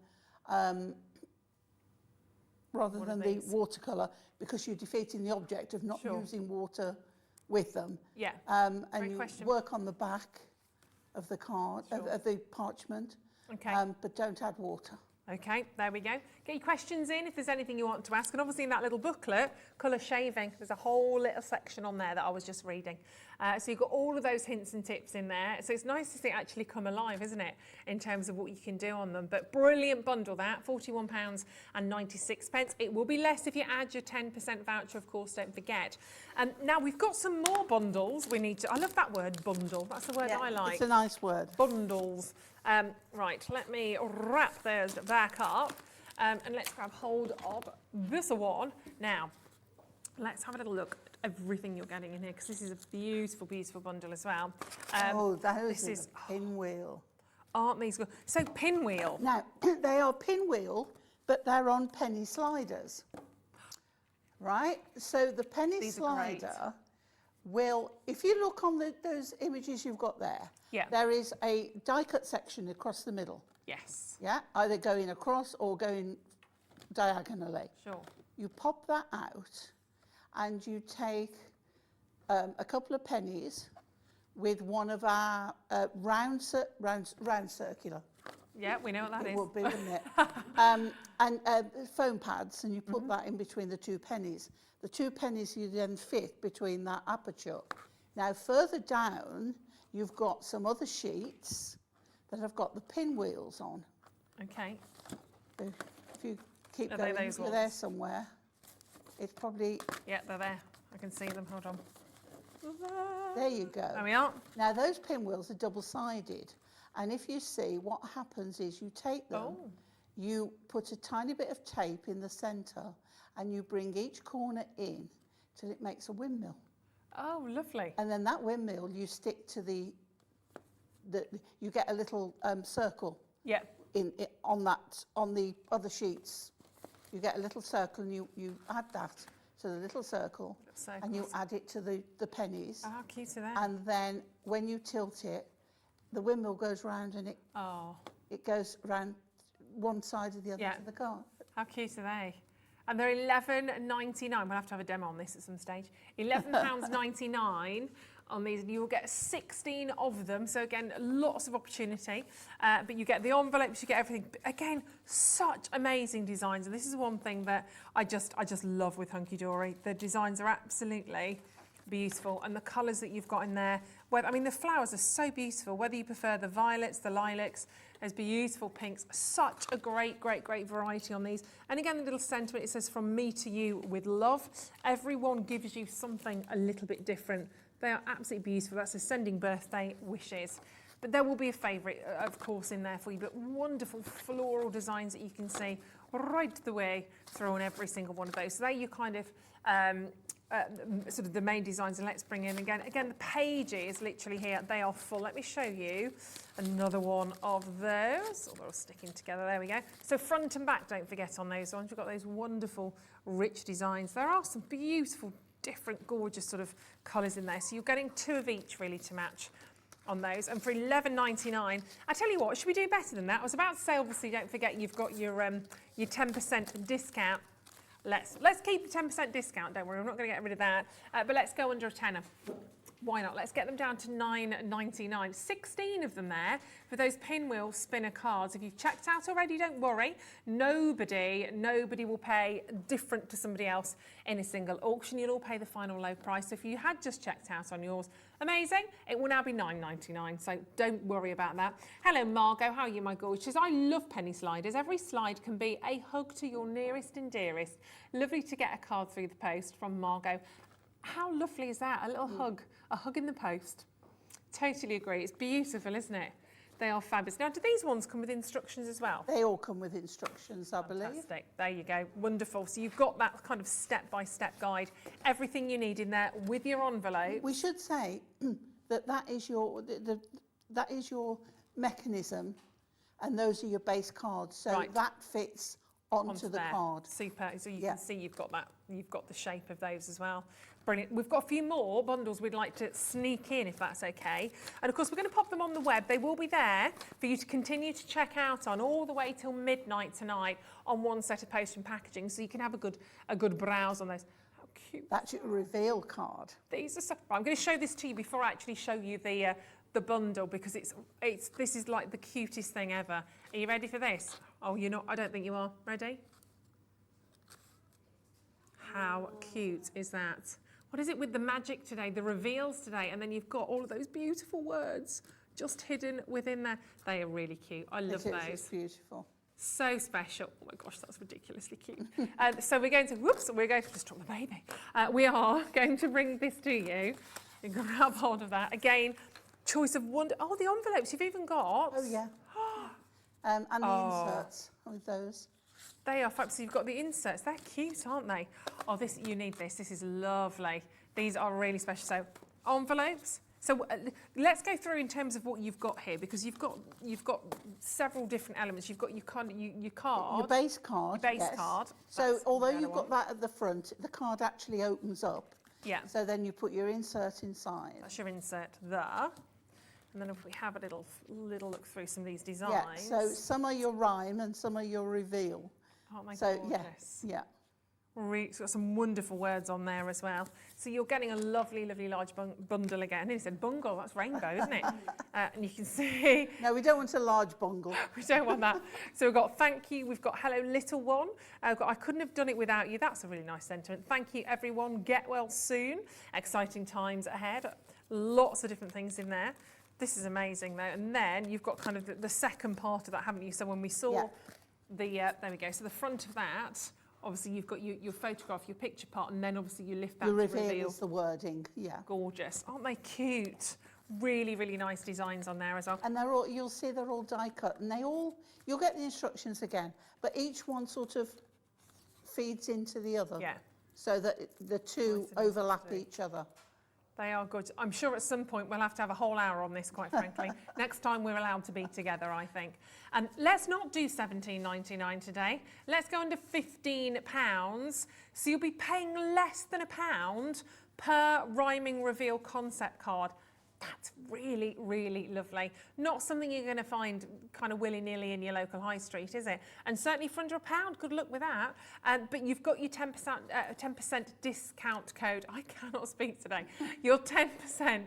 the watercolour, because you're defeating the object of not Sure. using water with them. Yeah, And Great you question. work on the back of the card, of the parchment, okay. but don't add water. Okay, there we go. Get your questions in if there's anything you want to ask. And obviously in that little booklet, colour shaving, there's a whole little section on there that I was just reading. So you've got all of those hints and tips in there. So it's nice to see it actually come alive, isn't it, in terms of what you can do on them. But brilliant bundle that, £41.96. It will be less if you add your 10% voucher, of course, don't forget. Now we've got some more bundles we need to... I love that word, bundle. That's the word I like. It's a nice word. Bundles. Right, let me wrap those back up and let's grab hold of this one. Now, let's have a little look at everything you're getting in here, because this is a beautiful, beautiful bundle as well. This is Pinwheel. Aren't these good? So, Pinwheel. Now, they are Pinwheel, but they're on penny sliders. Right? So the penny These are great. slider will, if you look on those images you've got there, Yeah. there is a die cut section across the middle. Yes, Yeah, either going across or going diagonally. sure. You pop that out and you take a couple of pennies with one of our round circular. Yeah, we know what that It is. would be, wouldn't it? And foam pads, and you put that in between the two pennies. The two pennies you then fit between that aperture. Now, further down, you've got some other sheets that have got the pinwheels on. Okay. If you keep Are they going, those you're there ones? somewhere. It's probably, Yeah, they're there. I can see them. Hold on. there you go. There we are. Now, those pinwheels are double-sided. And if you see, what happens is you take them, Oh. you put a tiny bit of tape in the centre, and you bring each corner in till it makes a windmill. Oh, lovely. And then that windmill, you stick to you get a little circle Yeah. on the other sheets. You get a little circle and you add that to the little circle, and you add it to the pennies. Oh, how cute are they? And then when you tilt it, the windmill goes round and it goes round one side of the other to the card. How cute are they? And they're £11.99. We'll have to have a demo on this at some stage. £11.99 on these, and you will get 16 of them. So again, lots of opportunity. But you get the envelopes, you get everything. But again, such amazing designs. And this is one thing that I just love with Hunkydory. The designs are absolutely beautiful, and the colours that you've got in there. I mean, the flowers are so beautiful. Whether you prefer the violets, the lilacs, there's beautiful pinks. Such a great variety on these. And again, the little sentiment, it says, "From me to you with love." Everyone gives you something a little bit different. They are absolutely beautiful. That's a sending birthday wishes. But there will be a favourite, of course, in there for you. But wonderful floral designs that you can see right the way through on every single one of those. So there you kind of sort of the main designs, and let's bring in again the pages literally here, they are full. Let me show you another one of those. They're all sticking together, there we go. So front and back, don't forget on those ones, you've got those wonderful rich designs. There are some beautiful different gorgeous sort of colours in there, so you're getting 2 of each really to match on those. And for £11.99, I tell you what, should we do better than that? I was about to say, obviously, don't forget you've got your 10% discount. Let's keep the 10% discount, don't worry, I'm not going to get rid of that. But let's go under a tenner. Why not? Let's get them down to £9.99. 16 of them there for those Pinwheel spinner cards. If you've checked out already, don't worry. Nobody will pay different to somebody else in a single auction. You'll all pay the final low price. So if you had just checked out on yours, amazing. It will now be £9.99, so don't worry about that. Hello, Margot. How are you, my gorgeous? I love penny sliders. Every slide can be a hug to your nearest and dearest. Lovely to get a card through the post from Margot. How lovely is that? A little hug, a hug in the post. Totally agree. It's beautiful, isn't it? They are fabulous. Now, do these ones come with instructions as well? They all come with instructions, I believe. Fantastic. There you go. Wonderful. So you've got that kind of step-by-step guide. Everything you need in there with your envelope. We should say that is your mechanism, and those are your base cards. So that fits onto the card. Super. So you can see you've got that. You've got the shape of those as well. Brilliant. We've got a few more bundles we'd like to sneak in, if that's okay. And of course, we're going to pop them on the web. They will be there for you to continue to check out on all the way till midnight tonight on one set of post and packaging, so you can have a good browse on those. How cute! That's your reveal card. These are so. I'm going to show this to you before I actually show you the bundle, because this is like the cutest thing ever. Are you ready for this? Oh, you're not. I don't think you are. Ready? How cute is that? What is it with the magic today, the reveals today, and then you've got all of those beautiful words just hidden within there. They are really cute. I love those. It's beautiful. So special. Oh my gosh, that's ridiculously cute. So we're going to just drop the baby. We are going to bring this to you. You can grab hold of that. Again, choice of wonder. Oh, the envelopes you've even got. Oh, yeah. And the inserts with those. They are fabulous. So you've got the inserts. They're cute, aren't they? Oh, you need this. This is lovely. These are really special. So envelopes. So let's go through in terms of what you've got here, because you've got several different elements. You've got your card. Your base card. Your base card. So although you've got that at the front, the card actually opens up. Yeah. So then you put your insert inside. That's your insert there. And then if we have a little look through some of these designs. Yeah. So some are your rhyme and some are your reveal. Oh my so goodness. Yeah. It's got some wonderful words on there as well. So you're getting a lovely, lovely large bundle again. He said bungle, that's rainbow, isn't it? And you can see... No, we don't want a large bungle. We don't want that. So we've got thank you, we've got hello little one. I couldn't have done it without you. That's a really nice sentiment. Thank you everyone, get well soon. Exciting times ahead. Lots of different things in there. This is amazing though. And then you've got kind of the second part of that, haven't you? So when we saw there we go. So the front of that, obviously you've got your photograph, your picture part, and then obviously you lift that to reveal. Is the wording, Gorgeous. Aren't they cute? Really, really nice designs on there as well. And you'll see they're all die cut, and you'll get the instructions again, but each one sort of feeds into the other. Yeah. So that the two Nice and easy overlap to do. each other. They are good. I'm sure at some point we'll have to have a whole hour on this, quite frankly. Next time we're allowed to be together, I think. And let's not do £17.99 today. Let's go under £15. So you'll be paying less than £1 per rhyming reveal concept card. That's really, really lovely. Not something you're going to find kind of willy-nilly in your local high street, is it? And certainly for under £1, good luck with that. But you've got your 10% discount code. I cannot speak today. Your 10%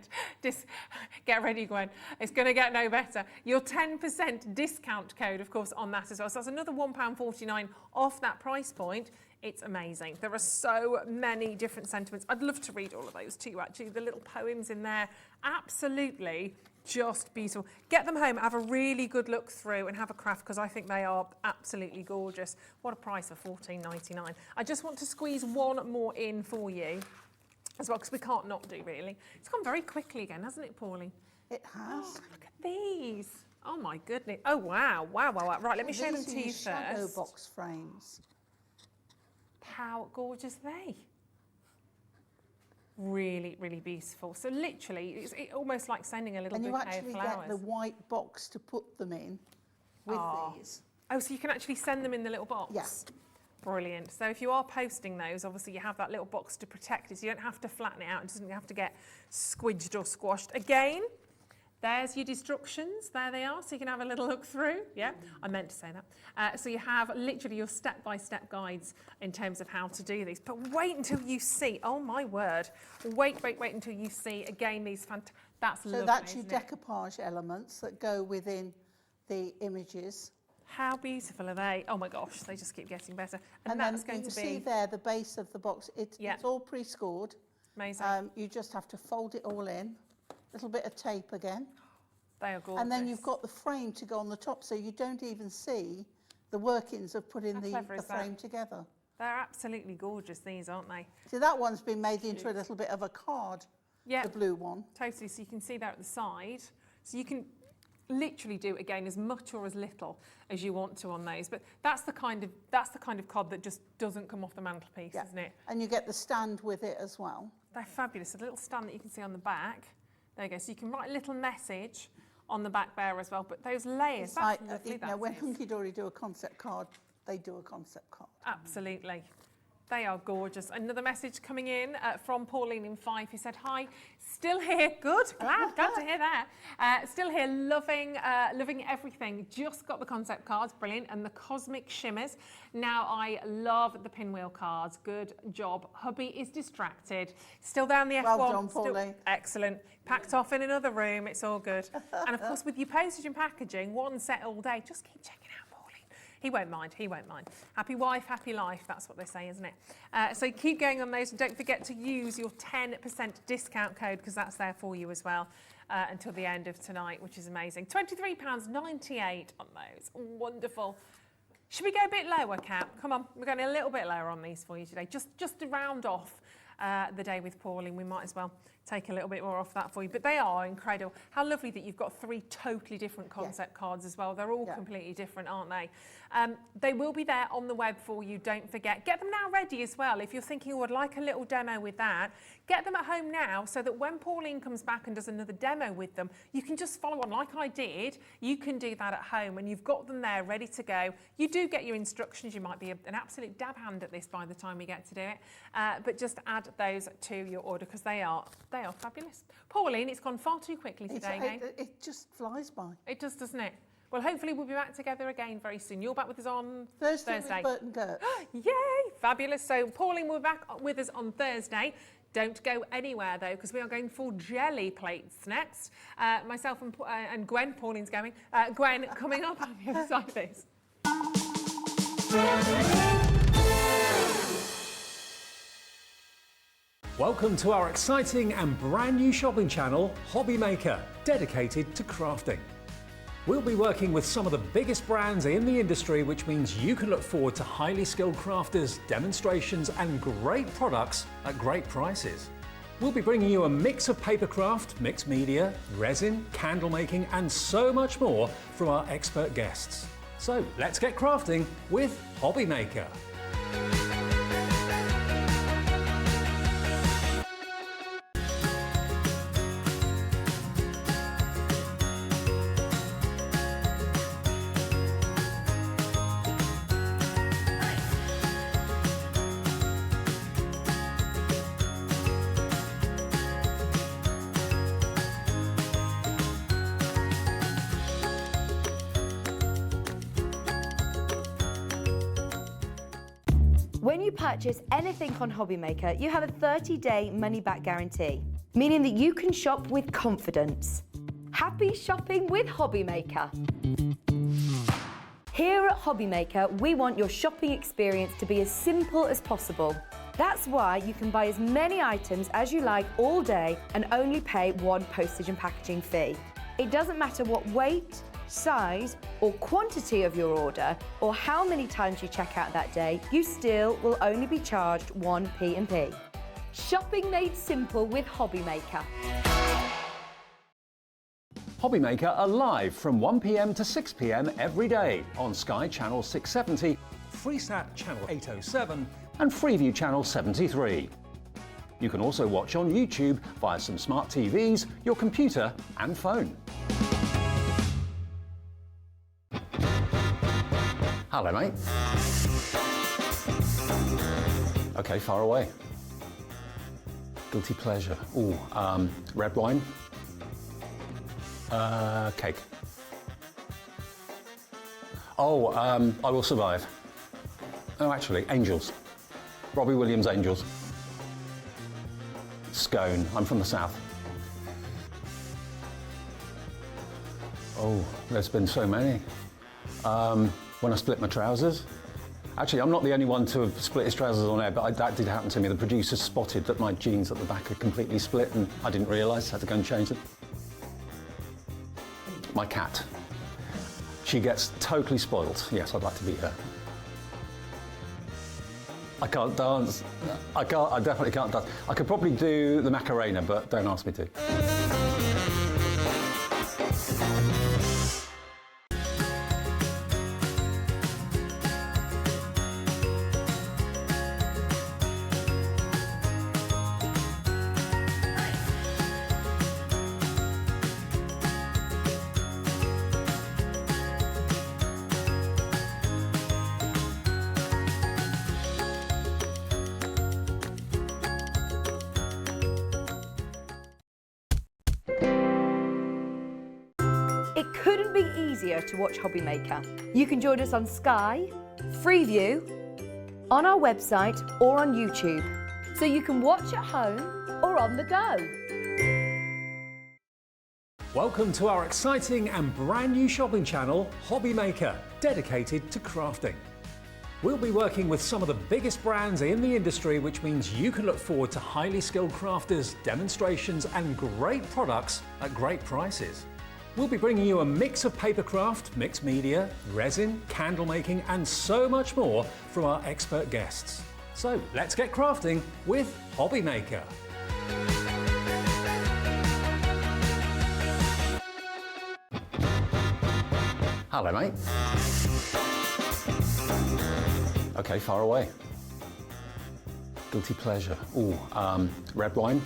get ready, Gwen. It's going to get no better. Your 10% discount code, of course, on that as well. So that's another £1.49 off that price point. It's amazing. There are so many different sentiments. I'd love to read all of those to you, actually. The little poems in there, absolutely just beautiful. Get them home, have a really good look through and have a craft, because I think they are absolutely gorgeous. What a price for £14.99. I just want to squeeze one more in for you as well, because we can't not do, really. It's gone very quickly again, hasn't it, Pauline? It has. Oh, look at these. Oh, my goodness. Oh, wow, wow, wow, wow. Right, let me show them to you These are shadow first. box frames. How gorgeous are they? Really, really beautiful. So literally, it's almost like sending a little And you bouquet of actually flowers. get the white box to put them in with these. Oh, so you can actually send them in the little box? Yes. Brilliant. So if you are posting those, obviously you have that little box to protect it, so you don't have to flatten it out. It doesn't have to get squidged or squashed. Again, there's your instructions. There they are, so you can have a little look through. Yeah, I meant to say that. So you have literally your step-by-step guides in terms of how to do these. But wait until you see, oh my word, wait until you see, again, these that's lovely, So that's your isn't it? decoupage elements that go within the images. How beautiful are they? Oh my gosh, they just keep getting better. And then that's going you to see be there the base of the box. It's all pre-scored. amazing. You just have to fold it all in. Little bit of tape again. They are gorgeous. And then you've got the frame to go on the top, so you don't even see the workings of putting How the clever is that? frame together. They're absolutely gorgeous, these, aren't they? So that one's been made into a little bit of a card, Yeah, the blue one. totally. So you can see there at the side. So you can literally do, again, as much or as little as you want to on those. But that's the kind of card that just doesn't come off the mantelpiece, Yeah. isn't it? And you get the stand with it as well. They're fabulous. A little stand that you can see on the back. There you go. So you can write a little message on the back there as well. But those layers, It's that's like, lovely. you know, when that is. Hunkydory do a concept card, they do a concept card. Absolutely. They are gorgeous. Another message coming in from Pauline in Fife, who said, hi, still here. Good, glad to hear that. Still here, loving everything. Just got the concept cards, brilliant, and the cosmic shimmers. Now I love the pinwheel cards. Good job. Hubby is distracted. Still down the F1. Well done, Still, Pauline. excellent. Packed off in another room. It's all good. And of course, with your postage and packaging, one set all day. Just keep checking out. He won't mind, he won't mind. Happy wife, happy life, that's what they say, isn't it? So keep going on those, and don't forget to use your 10% discount code, because that's there for you as well until the end of tonight, which is amazing. £23.98 on those, wonderful. Should we go a bit lower, Kat? Come on, we're going a little bit lower on these for you today, just to round off the day with Pauline. We might as well take a little bit more off that for you, but they are incredible. How lovely that you've got 3 totally different concept cards as well. They're all completely different, aren't they? They will be there on the web for you, don't forget. Get them now ready as well. If you're thinking, oh, I'd like a little demo with that, get them at home now, so that when Pauline comes back and does another demo with them, you can just follow on like I did. You can do that at home, and you've got them there ready to go. You do get your instructions. You might be an absolute dab hand at this by the time we get to do it, but just add those to your order, because they are fabulous. Pauline, it's gone far too quickly today, again. It just flies by. It does, doesn't it? Well, hopefully we'll be back together again very soon. You're back with us on Thursday. With Bert and Gert. Yay! Fabulous. So Pauline will be back with us on Thursday. Don't go anywhere, though, because we are going for jelly plates next. Myself and Gwen, Pauline's going. Gwen, coming up on the other side of this. Welcome to our exciting and brand new shopping channel, Hobby Maker, dedicated to crafting. We'll be working with some of the biggest brands in the industry, which means you can look forward to highly skilled crafters, demonstrations and great products at great prices. We'll be bringing you a mix of papercraft, mixed media, resin, candle making and so much more from our expert guests. So let's get crafting with Hobby Maker. When you purchase anything on Hobbymaker, you have a 30-day money-back guarantee, meaning that you can shop with confidence. Happy shopping with Hobbymaker. Here at Hobbymaker, we want your shopping experience to be as simple as possible. That's why you can buy as many items as you like all day and only pay one postage and packaging fee. It doesn't matter what weight, size or quantity of your order or how many times you check out that day, you still will only be charged one P&P. Shopping made simple with Hobbymaker. Hobbymaker are live from 1 p.m. to 6 p.m. every day on Sky Channel 670, Freesat Channel 807 and Freeview Channel 73. You can also watch on YouTube via some smart TVs, your computer and phone. Hello, mate. Okay, far away. Guilty pleasure. Ooh, red wine. Cake. Oh, I Will Survive. Oh, actually, Angels. Robbie Williams' Angels. Scone. I'm from the south. Oh, there's been so many. When I split my trousers. Actually, I'm not the only one to have split his trousers on air, but that did happen to me. The producers spotted that my jeans at the back had completely split and I didn't realise, had to go and change them. My cat. She gets totally spoiled. Yes, I'd like to beat her. I can't dance. I definitely can't dance. I could probably do the Macarena, but don't ask me to. It couldn't be easier to watch Hobbymaker. You can join us on Sky, Freeview, on our website or on YouTube, so you can watch at home or on the go. Welcome to our exciting and brand new shopping channel, Hobbymaker, dedicated to crafting. We'll be working with some of the biggest brands in the industry, which means you can look forward to highly skilled crafters, demonstrations and great products at great prices. We'll be bringing you a mix of papercraft, mixed media, resin, candle making and so much more from our expert guests. So let's get crafting with Hobbymaker. Hello, mate. Okay, far away. Guilty pleasure. Ooh, red wine.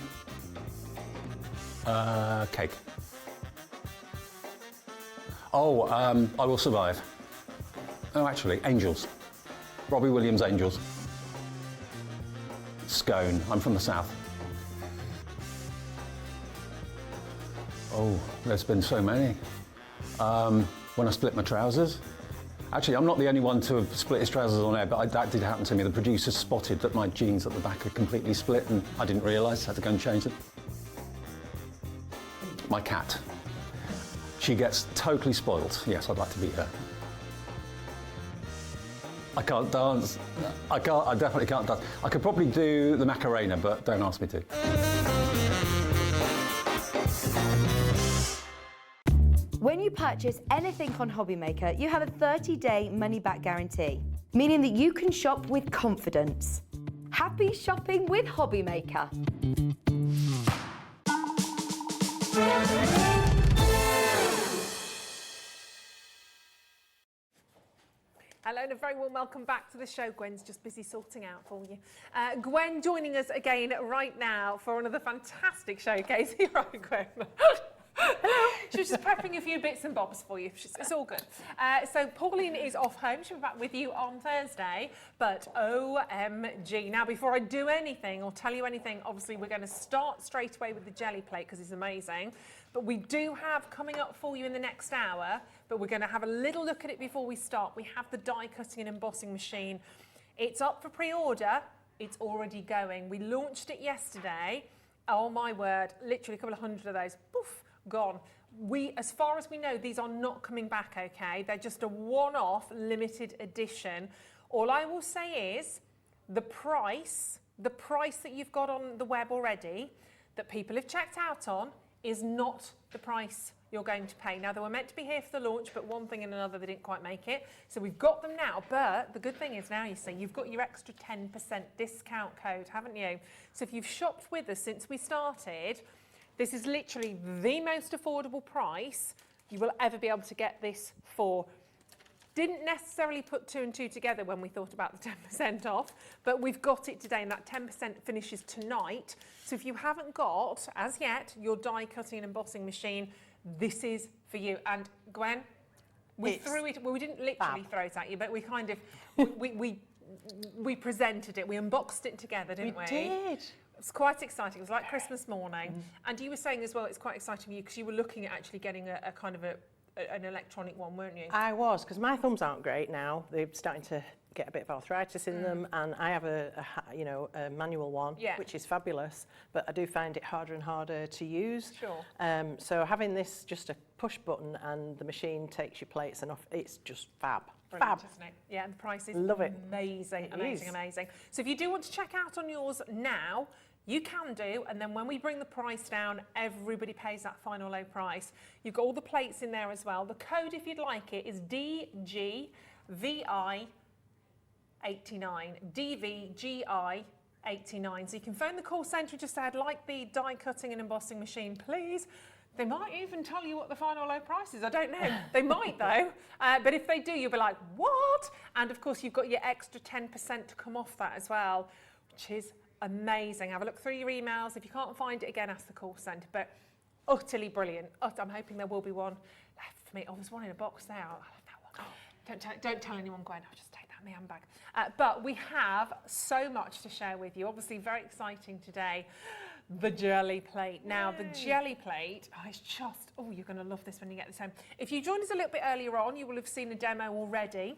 Cake. Oh, I Will Survive. Oh, actually, Angels. Robbie Williams' Angels. Scone. I'm from the south. Oh, there's been so many. When I split my trousers. Actually, I'm not the only one to have split his trousers on air, but that did happen to me. The producers spotted that my jeans at the back had completely split and I didn't realise, had to go and change them. My cat. She gets totally spoiled. Yes, I'd like to beat her. I can't dance. I definitely can't dance. I could probably do the Macarena, but don't ask me to. When you purchase anything on Hobbymaker, you have a 30-day money-back guarantee, meaning that you can shop with confidence. Happy shopping with Hobbymaker. Hello and a very warm welcome back to the show. Gwen's just busy sorting out for you. Gwen joining us again right now for another fantastic showcase. You're right, Gwen. Hello. She was just prepping a few bits and bobs for you. It's all good. So Pauline is off home. She'll be back with you on Thursday. But OMG. Now, before I do anything or tell you anything, obviously we're going to start straight away with the jelly plate because it's amazing. But we do have coming up for you in the next hour, but we're going to have a little look at it before we start. We have the die cutting and embossing machine. It's up for pre-order. It's already going. We launched it yesterday. Oh my word, literally a couple of hundred of those, poof, gone. As far as we know, these are not coming back, okay? They're just a one-off limited edition. All I will say is the price that you've got on the web already, that people have checked out on, is not the price you're going to pay. Now, they were meant to be here for the launch, but one thing and another, they didn't quite make it. So we've got them now, but the good thing is now, you see, you've got your extra 10% discount code, haven't you? So if you've shopped with us since we started, this is literally the most affordable price you will ever be able to get this for. Didn't necessarily put 2 and 2 together when we thought about the 10% off, but we've got it today, and that 10% finishes tonight. So if you haven't got, as yet, your die cutting and embossing machine, this is for you. And Gwen, we threw it, well, we didn't literally throw it at you, but we kind of, we presented it, we unboxed it together, didn't we? We did. It was quite exciting. It was like Christmas morning. And you were saying as well, it's quite exciting for you because you were looking at actually getting a kind of an electronic one, weren't you? I was, because my thumbs aren't great now. They're starting to get a bit of arthritis in them, and I have a manual one, which is fabulous, but I do find it harder and harder to use. Sure. So having this just a push button and the machine takes your plates and off, it's just fab. Brilliant, isn't it? Yeah, and the price is Love it. Amazing, amazing, amazing. So if you do want to check out on yours now, you can do, and then when we bring the price down, everybody pays that final low price. You've got all the plates in there as well. The code, if you'd like it, is DGVI89. DVGI89. So you can phone the call centre and just say, I'd like the die cutting and embossing machine, please. They might even tell you what the final low price is. I don't know. They might, though. But if they do, you'll be like, what? And, of course, you've got your extra 10% to come off that as well, which is amazing. Have a look through your emails. If you can't find it, again, ask the call centre. But utterly brilliant. I'm hoping there will be one left for me. Oh, there's one in a box there. I'll have that one. Don't tell anyone, Gwen. I'll just take that in my handbag. But we have so much to share with you. Obviously, very exciting today. The jelly plate. Now, the jelly plate, it's just, you're going to love this when you get this home. If you joined us a little bit earlier on, you will have seen a demo already.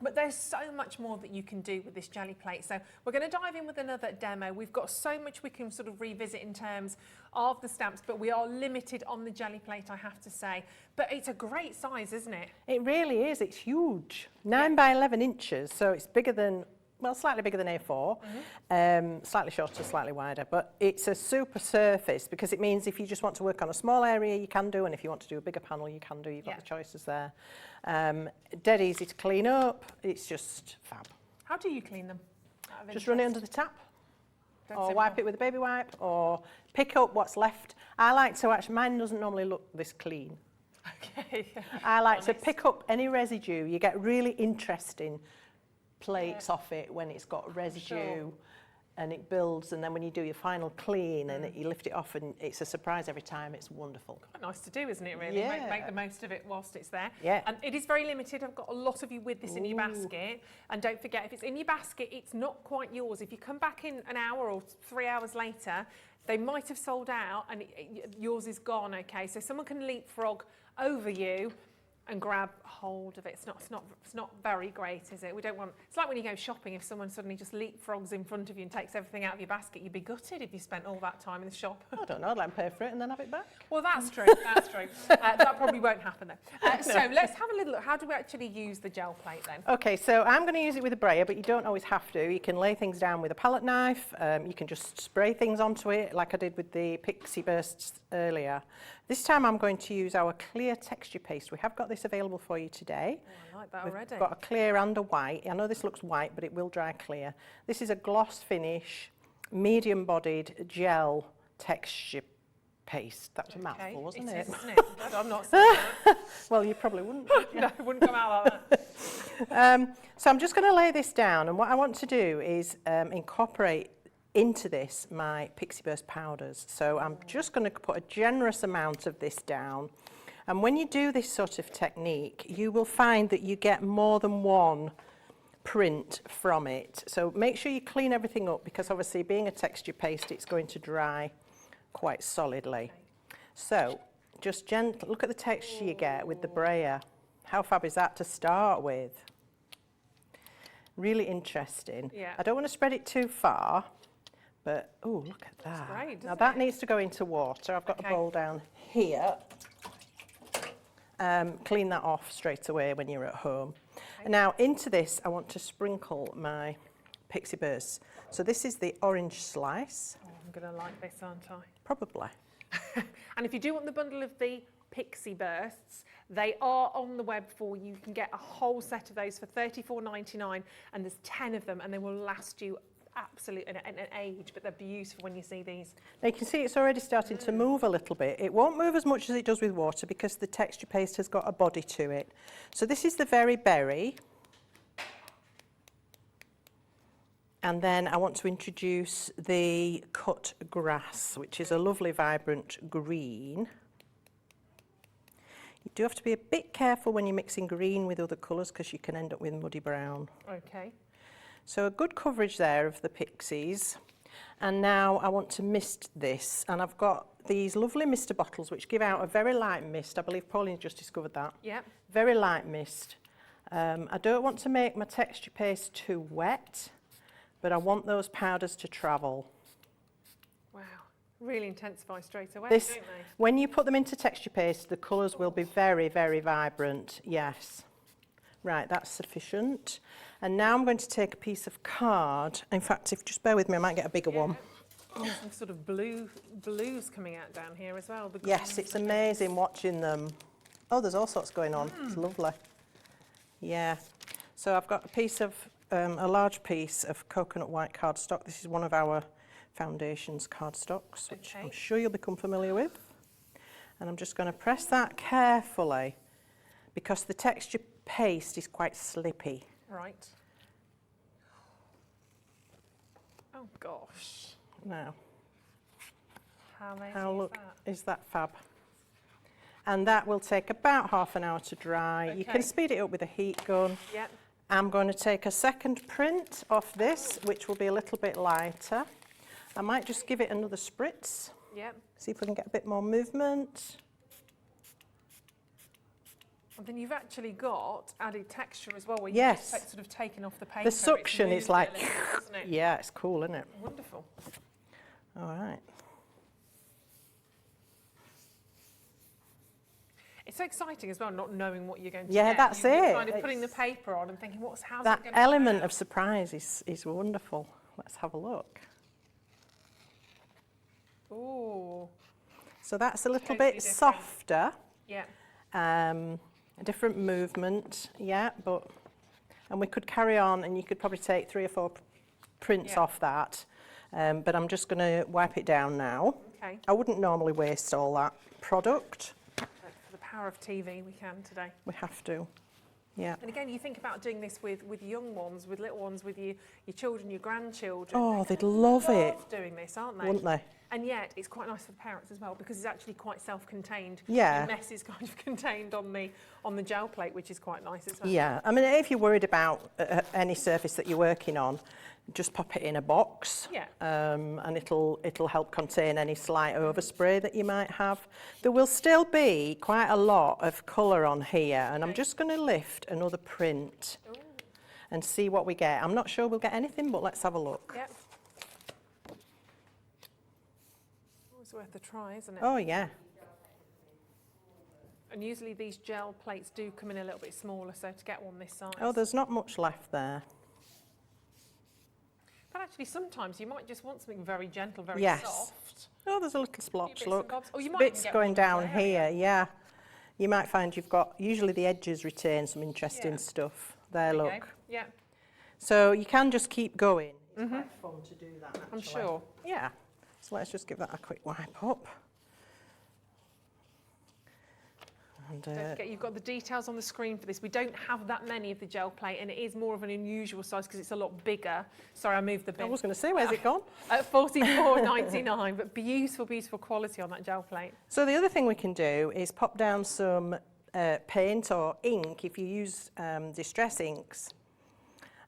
But there's so much more that you can do with this jelly plate. So we're going to dive in with another demo. We've got so much we can sort of revisit in terms of the stamps, but we are limited on the jelly plate, I have to say. But it's a great size, isn't it? It really is. It's huge. 9 by 11 inches, so it's bigger than, well, slightly bigger than A4, slightly shorter, slightly wider, but it's a super surface because it means if you just want to work on a small area, you can do, and if you want to do a bigger panel, you can do. You've got the choices there. Dead easy to clean up. It's just fab. How do you clean them? Just run it under the tap, or wipe it with a baby wipe, or pick up what's left. I like to actually, mine doesn't normally look this clean. Okay. I like to pick up any residue. You get really interesting plates off it when it's got residue and it builds, and then when you do your final clean and you lift it off, and it's a surprise every time. It's wonderful. Quite nice to do, isn't it, really? Make the most of it whilst it's there. Yeah. And it is very limited. I've got a lot of you with this in your basket. And don't forget, if it's in your basket, it's not quite yours. If you come back in an hour or 3 hours later, they might have sold out and yours is gone, okay? So someone can leapfrog over you and grab hold of it. It's not very great, is it? We don't want. It's like when you go shopping. If someone suddenly just leapfrogs in front of you and takes everything out of your basket, you'd be gutted if you spent all that time in the shop. I don't know. I'd like to pay for it and then have it back. Well, that's true. That's true. That probably won't happen though. So let's have a little look. How do we actually use the gel plate then? Okay, so I'm going to use it with a brayer, but you don't always have to. You can lay things down with a palette knife. You can just spray things onto it, like I did with the Pixie bursts earlier. This time I'm going to use our clear texture paste. We have got this available for you today. Oh, I like that already. We've got a clear and a white. I know this looks white, but it will dry clear. This is a gloss finish, medium-bodied gel texture paste. That was a mouthful, wasn't it? Isn't it? I'm not saying that. Well, you probably wouldn't. No, it wouldn't come out like that. So I'm just going to lay this down, and what I want to do is incorporate into this my Pixie Burst powders. So I'm just going to put a generous amount of this down. And when you do this sort of technique, you will find that you get more than one print from it. So make sure you clean everything up, because obviously being a texture paste, it's going to dry quite solidly. So just gently look at the texture you get with the brayer. How fab is that to start with? Really interesting. Yeah. I don't want to spread it too far, but oh, look at that. That's great, Now doesn't that it? needs to go into water. I've got Okay. a bowl down here. Clean that off straight away when you're at home. Okay. Now into this, I want to sprinkle my Pixie bursts. So this is the orange slice, Oh, I'm going to like this, aren't I? probably. And if you do want the bundle of the Pixie bursts, they are on the web for you. You can get a whole set of those for $34.99, and there's 10 of them, and they will last you absolutely an age, but they're beautiful when you see these. Now you can see it's already starting to move a little bit. It won't move as much as it does with water because the texture paste has got a body to it. So this is the very berry. And then I want to introduce the cut grass, which is a lovely vibrant green. You do have to be a bit careful when you're mixing green with other colours because you can end up with muddy brown. Okay. So a good coverage there of the Pixies. And now I want to mist this. And I've got these lovely mister bottles which give out a very light mist. I believe Pauline just discovered that. Yep. Very light mist. I don't want to make my texture paste too wet, but I want those powders to travel. Wow. Really intensify straight away, This, don't they? when you put them into texture paste, the colours will be very, very vibrant. Yes. Right, that's sufficient. And now I'm going to take a piece of card. In fact, if just bear with me, I might get a bigger one. Oh, some sort of blues coming out down here as well. the Yes, greens it's and amazing watching them. Oh, there's all sorts going on. It's lovely. Yeah. So I've got a piece of, a large piece of coconut white cardstock. This is one of our Foundations cardstocks, which Okay. I'm sure you'll become familiar with. And I'm just going to press that carefully because the texture paste is quite slippy. Right. Oh gosh. Now, How amazing how is look, that? is that fab? And that will take about half an hour to dry. You Okay. can speed it up with a heat gun. Yep. I'm going to take a second print off this, which will be a little bit lighter. I might just give it another spritz, Yep. see if we can get a bit more movement. And then you've actually got added texture as well, where you've Yes. just sort of taken off the paper. The It's suction is moved like, it a little bit, isn't it? yeah, it's cool, isn't it? Wonderful. All right. It's so exciting as well, not knowing what you're going to Yeah, get. that's You're it. kind of putting the It's- paper on and thinking, how's it That going to element come of out? surprise is wonderful. Let's have a look. Ooh. So that's a little Totally bit different. softer, Yeah. a different movement, yeah, and we could carry on and you could probably take 3 or 4 prints Yeah. off that, but I'm just going to wipe it down now. Okay. I wouldn't normally waste all that product. For the power of TV, we can today. We have to, yeah. And again, you think about doing this with young ones, with little ones, with your children, your grandchildren. Oh, they'd love it, Doing this, aren't they? wouldn't they? And yet, it's quite nice for the parents as well because it's actually quite self-contained. Yeah. The mess is kind of contained on the gel plate, which is quite nice as well. Yeah, I mean, if you're worried about any surface that you're working on, just pop it in a box, Yeah. and it'll help contain any slight overspray that you might have. There will still be quite a lot of colour on here, and I'm just going to lift another print and see what we get. I'm not sure we'll get anything, but let's have a look. Yep. Always worth a try, isn't it? Oh yeah, And usually these gel plates do come in a little bit smaller, so to get one this size. oh, there's not much left there. But actually, sometimes you might just want something very gentle, very Yes. soft. Oh, there's a little bits splotch, and look. bobs. Oh, you might even Bits get going one down there, here, yeah. You might find you've got, usually the edges retain some interesting Yeah. stuff. There, There we look. go. Yeah, So you can just keep going. It's quite fun to do that, actually. I'm sure. Yeah. So let's just give that a quick wipe up. And, Don't forget, you've got the details on the screen for this. We don't have that many of the gel plate, and it is more of an unusual size because it's a lot bigger. Sorry, I moved the I bin. was going to say, where's it gone? At $44.99, but beautiful, beautiful quality on that gel plate. So the other thing we can do is pop down some paint or ink if you use distress inks.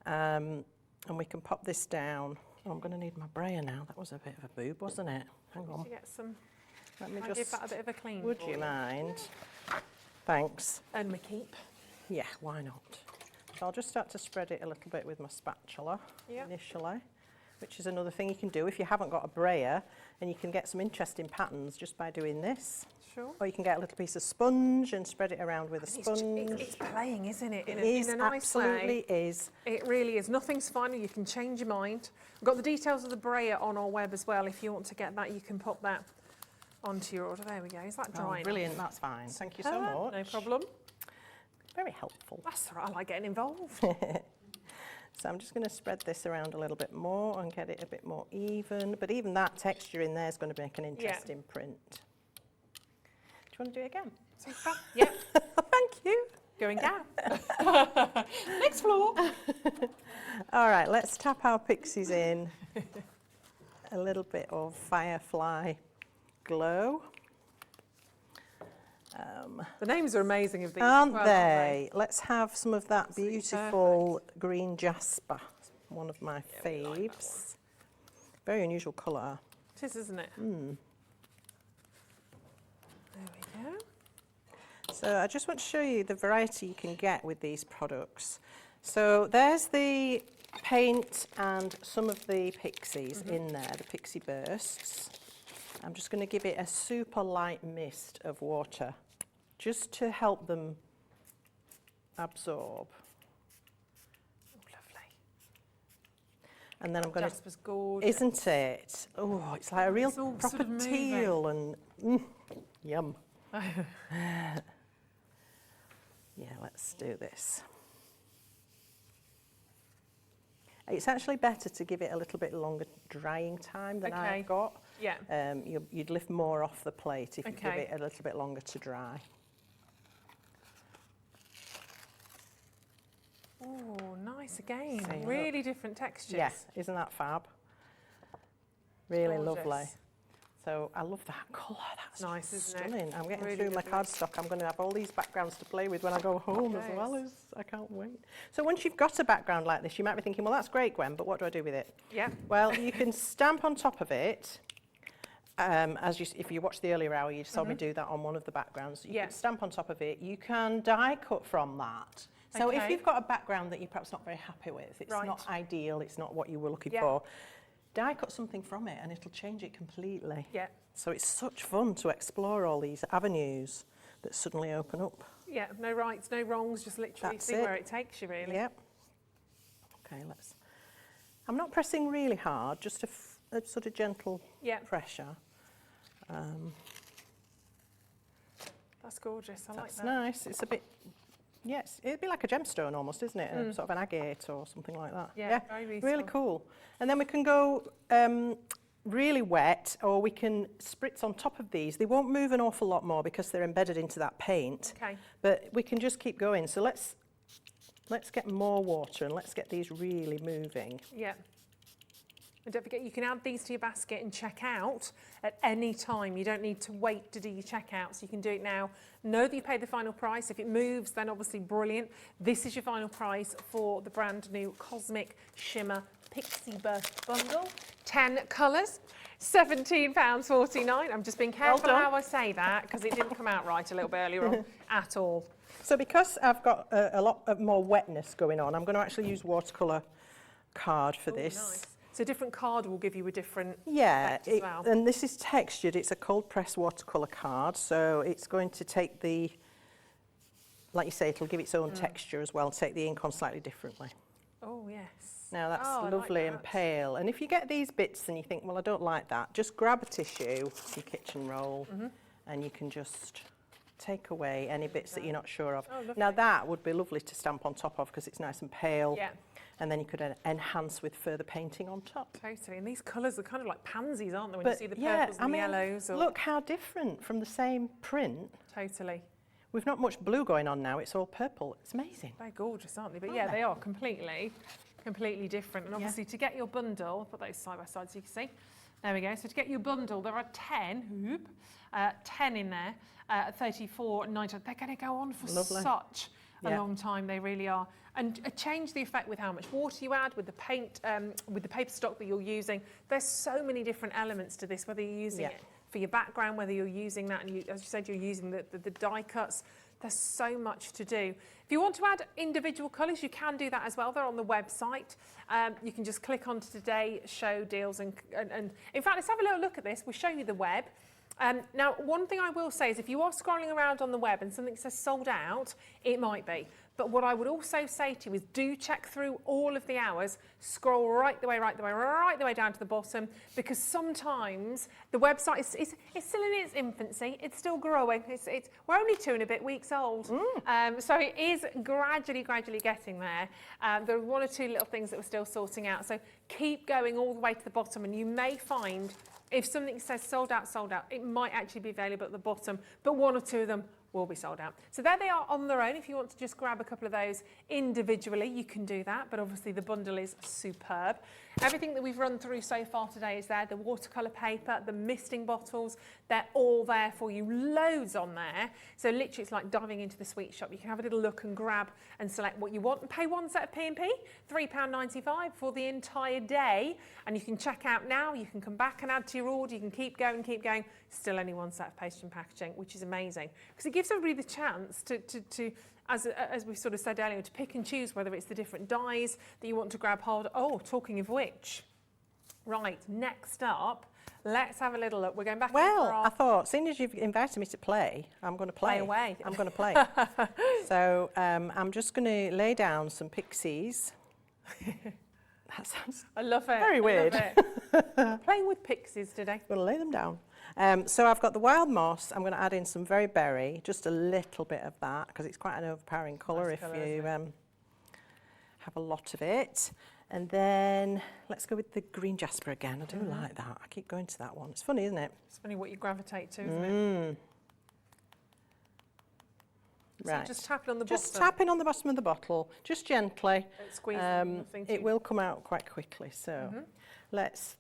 And we can pop this down. Oh, I'm going to need my brayer now. That was a bit of a boob, wasn't it? Hang on. To get some, Let me I'll give just... that a bit of a clean. Would for you mind? Thanks. And my keep. Yeah, why not? So I'll just start to spread it a little bit with my spatula Yeah. initially, which is another thing you can do if you haven't got a brayer, and you can get some interesting patterns just by doing this. Sure. Or you can get a little piece of sponge and spread it around with a sponge. It's playing, isn't it? It is, absolutely is. It really is. Nothing's final. You can change your mind. We've got the details of the brayer on our web as well. If you want to get that, you can pop that onto your order. There we go. Is that drying? Oh, brilliant, that's fine. Thank you so much. No problem. Very helpful. That's all right. I like getting involved. So I'm just going to spread this around a little bit more and get it a bit more even. But even that texture in there is going to make an interesting print. Do you want to do it again? Super. Yeah. Thank you. Going down. Next floor. All right, let's tap our pixies in. A little bit of firefly glow. The names are amazing of these. Aren't as well, they? Let's have some of that beautiful green jasper. One of my faves. Very unusual colour. It is, isn't it? Mm. There we go. So I just want to show you the variety you can get with these products. So there's the paint and some of the pixies in there, the pixie bursts. I'm just going to give it a super light mist of water just to help them absorb. Oh, lovely. And then I'm going to... Jasper's gorgeous. Isn't it? Oh, it's like a real It's all proper sort of moving. teal and yum. Yeah, let's do this. It's actually better to give it a little bit longer drying time than I've got. Yeah. You'd lift more off the plate if you give Okay. it a little bit longer to dry. Oh, nice again. See, Really different textures. Yes, isn't that fab? Really Gorgeous. lovely. So I love that colour. That's Nice, just isn't it? stunning. I'm getting Really through my lovely. cardstock. I'm going to have all these backgrounds to play with when I go home as Yes. well as I can't wait. So once you've got a background like this, you might be thinking, well, that's great, Gwen, but what do I do with it? Yeah. Well, you can stamp on top of it. If you watched the earlier hour, you saw me do that on one of the backgrounds. You can stamp on top of it. You can die cut from that. So if Okay. you've got a background that you're perhaps not very happy with, it's Right. not ideal, it's not what you were looking Yeah. for, die cut something from it and it'll change it completely. Yeah. So it's such fun to explore all these avenues that suddenly open up. Yeah. No rights, no wrongs. Just literally That's see it. where it takes you, really. Yep. Okay, I'm not pressing really hard, just a sort of gentle pressure. That's gorgeous. I like That's that. nice. It's a bit, yes, it'd be like a gemstone almost, isn't it? Sort of an agate or something like that. Yeah, very beautiful. Really cool. And then we can go really wet, or we can spritz on top of these. They won't move an awful lot more because they're embedded into that paint. Okay. But we can just keep going. So let's get more water and let's get these really moving. Yeah. And don't forget, you can add these to your basket and check out at any time. You don't need to wait to do your checkout, so you can do it now. Know that you pay the final price. If it moves, then obviously brilliant. This is your final price for the brand new Cosmic Shimmer Pixie Burst Bundle. 10 colours, £17.49. I'm just being careful done. how I say that, because it didn't come out right a little bit earlier on at all. So because I've got a lot of more wetness going on, I'm going to actually use watercolour card for this. Nice. So a different card will give you a different Yeah, effect as well. and this is textured. It's a cold press watercolour card, so it's going to take the, like you say, it'll give its own texture as well, take the ink on slightly differently. Oh, yes. Now that's Oh, I like lovely and that. pale. And if you get these bits and you think, well, I don't like that, just grab a tissue, your kitchen roll, and you can just take away any bits that you're not sure of. Oh, lovely. Now that would be lovely to stamp on top of because it's nice and pale. Yeah. And then you could enhance with further painting on top. Totally, and these colours are kind of like pansies, aren't they? When you see the purples yeah, and I the mean, yellows. Or... look how different from the same print. Totally. We've not much blue going on now, it's all purple. It's amazing. They're gorgeous, aren't they? But Aren't yeah, they? they are completely different. And obviously to get your bundle, I'll put those side by side so you can see. There we go. So to get your bundle, there are 10 in there, $34.99. They're going to go on for Lovely. such a Yeah. long time. They really are. And change the effect with how much water you add, with the paint, with the paper stock that you're using. There's so many different elements to this, whether you're using Yeah. it for your background, whether you're using that, and you, as you said, you're using the die cuts. There's so much to do. If you want to add individual colours, you can do that as well. They're on the website. You can just click on to today, show deals, and in fact, let's have a little look at this. We'll show you the web. Now, one thing I will say is if you are scrolling around on the web and something says sold out, it might be. But what I would also say to you is do check through all of the hours, scroll right the way down to the bottom, because sometimes the website is still in its infancy. It's still growing. We're only 2 and a bit weeks old. So it is gradually getting there. There are 1 or 2 little things that we're still sorting out. So keep going all the way to the bottom, and you may find if something says sold out, it might actually be available at the bottom, but 1 or 2 of them will be sold out. So there they are on their own. If you want to just grab a couple of those individually, you can do that, but obviously the bundle is superb. Everything that we've run through so far today is there. The watercolour paper, the misting bottles, they're all there for you. Loads on there. So literally it's like diving into the sweet shop. You can have a little look and grab and select what you want and pay 1 set of P&P, £3.95 for the entire day. And you can check out now. You can come back and add to your order. You can keep going. Still only 1 set of postage and packaging, which is amazing. Because it gives everybody the chance to as we sort of said earlier, to pick and choose whether it's the different dyes that you want to grab hold of. Oh, talking of which, right, next up, let's have a little look. We're going back. Well, I thought, seeing as you've invited me to play, I'm going to play. Play away. I'm going to play. So I'm just going to lay down some Pixies. That sounds I love it. very weird. Playing with Pixies today. I'm going to lay them down. So I've got the wild moss. I'm going to add in some very berry, just a little bit of that, because it's quite an overpowering colour if you have a lot of it. And then let's go with the green jasper again. I do like that. I keep going to that one. It's funny, isn't it? It's funny what you gravitate to, isn't it? Right. So just tapping on the Just bottom. tapping on the bottom of the bottle, just gently. Don't squeeze it, nothing It too- will come out quite quickly. So let's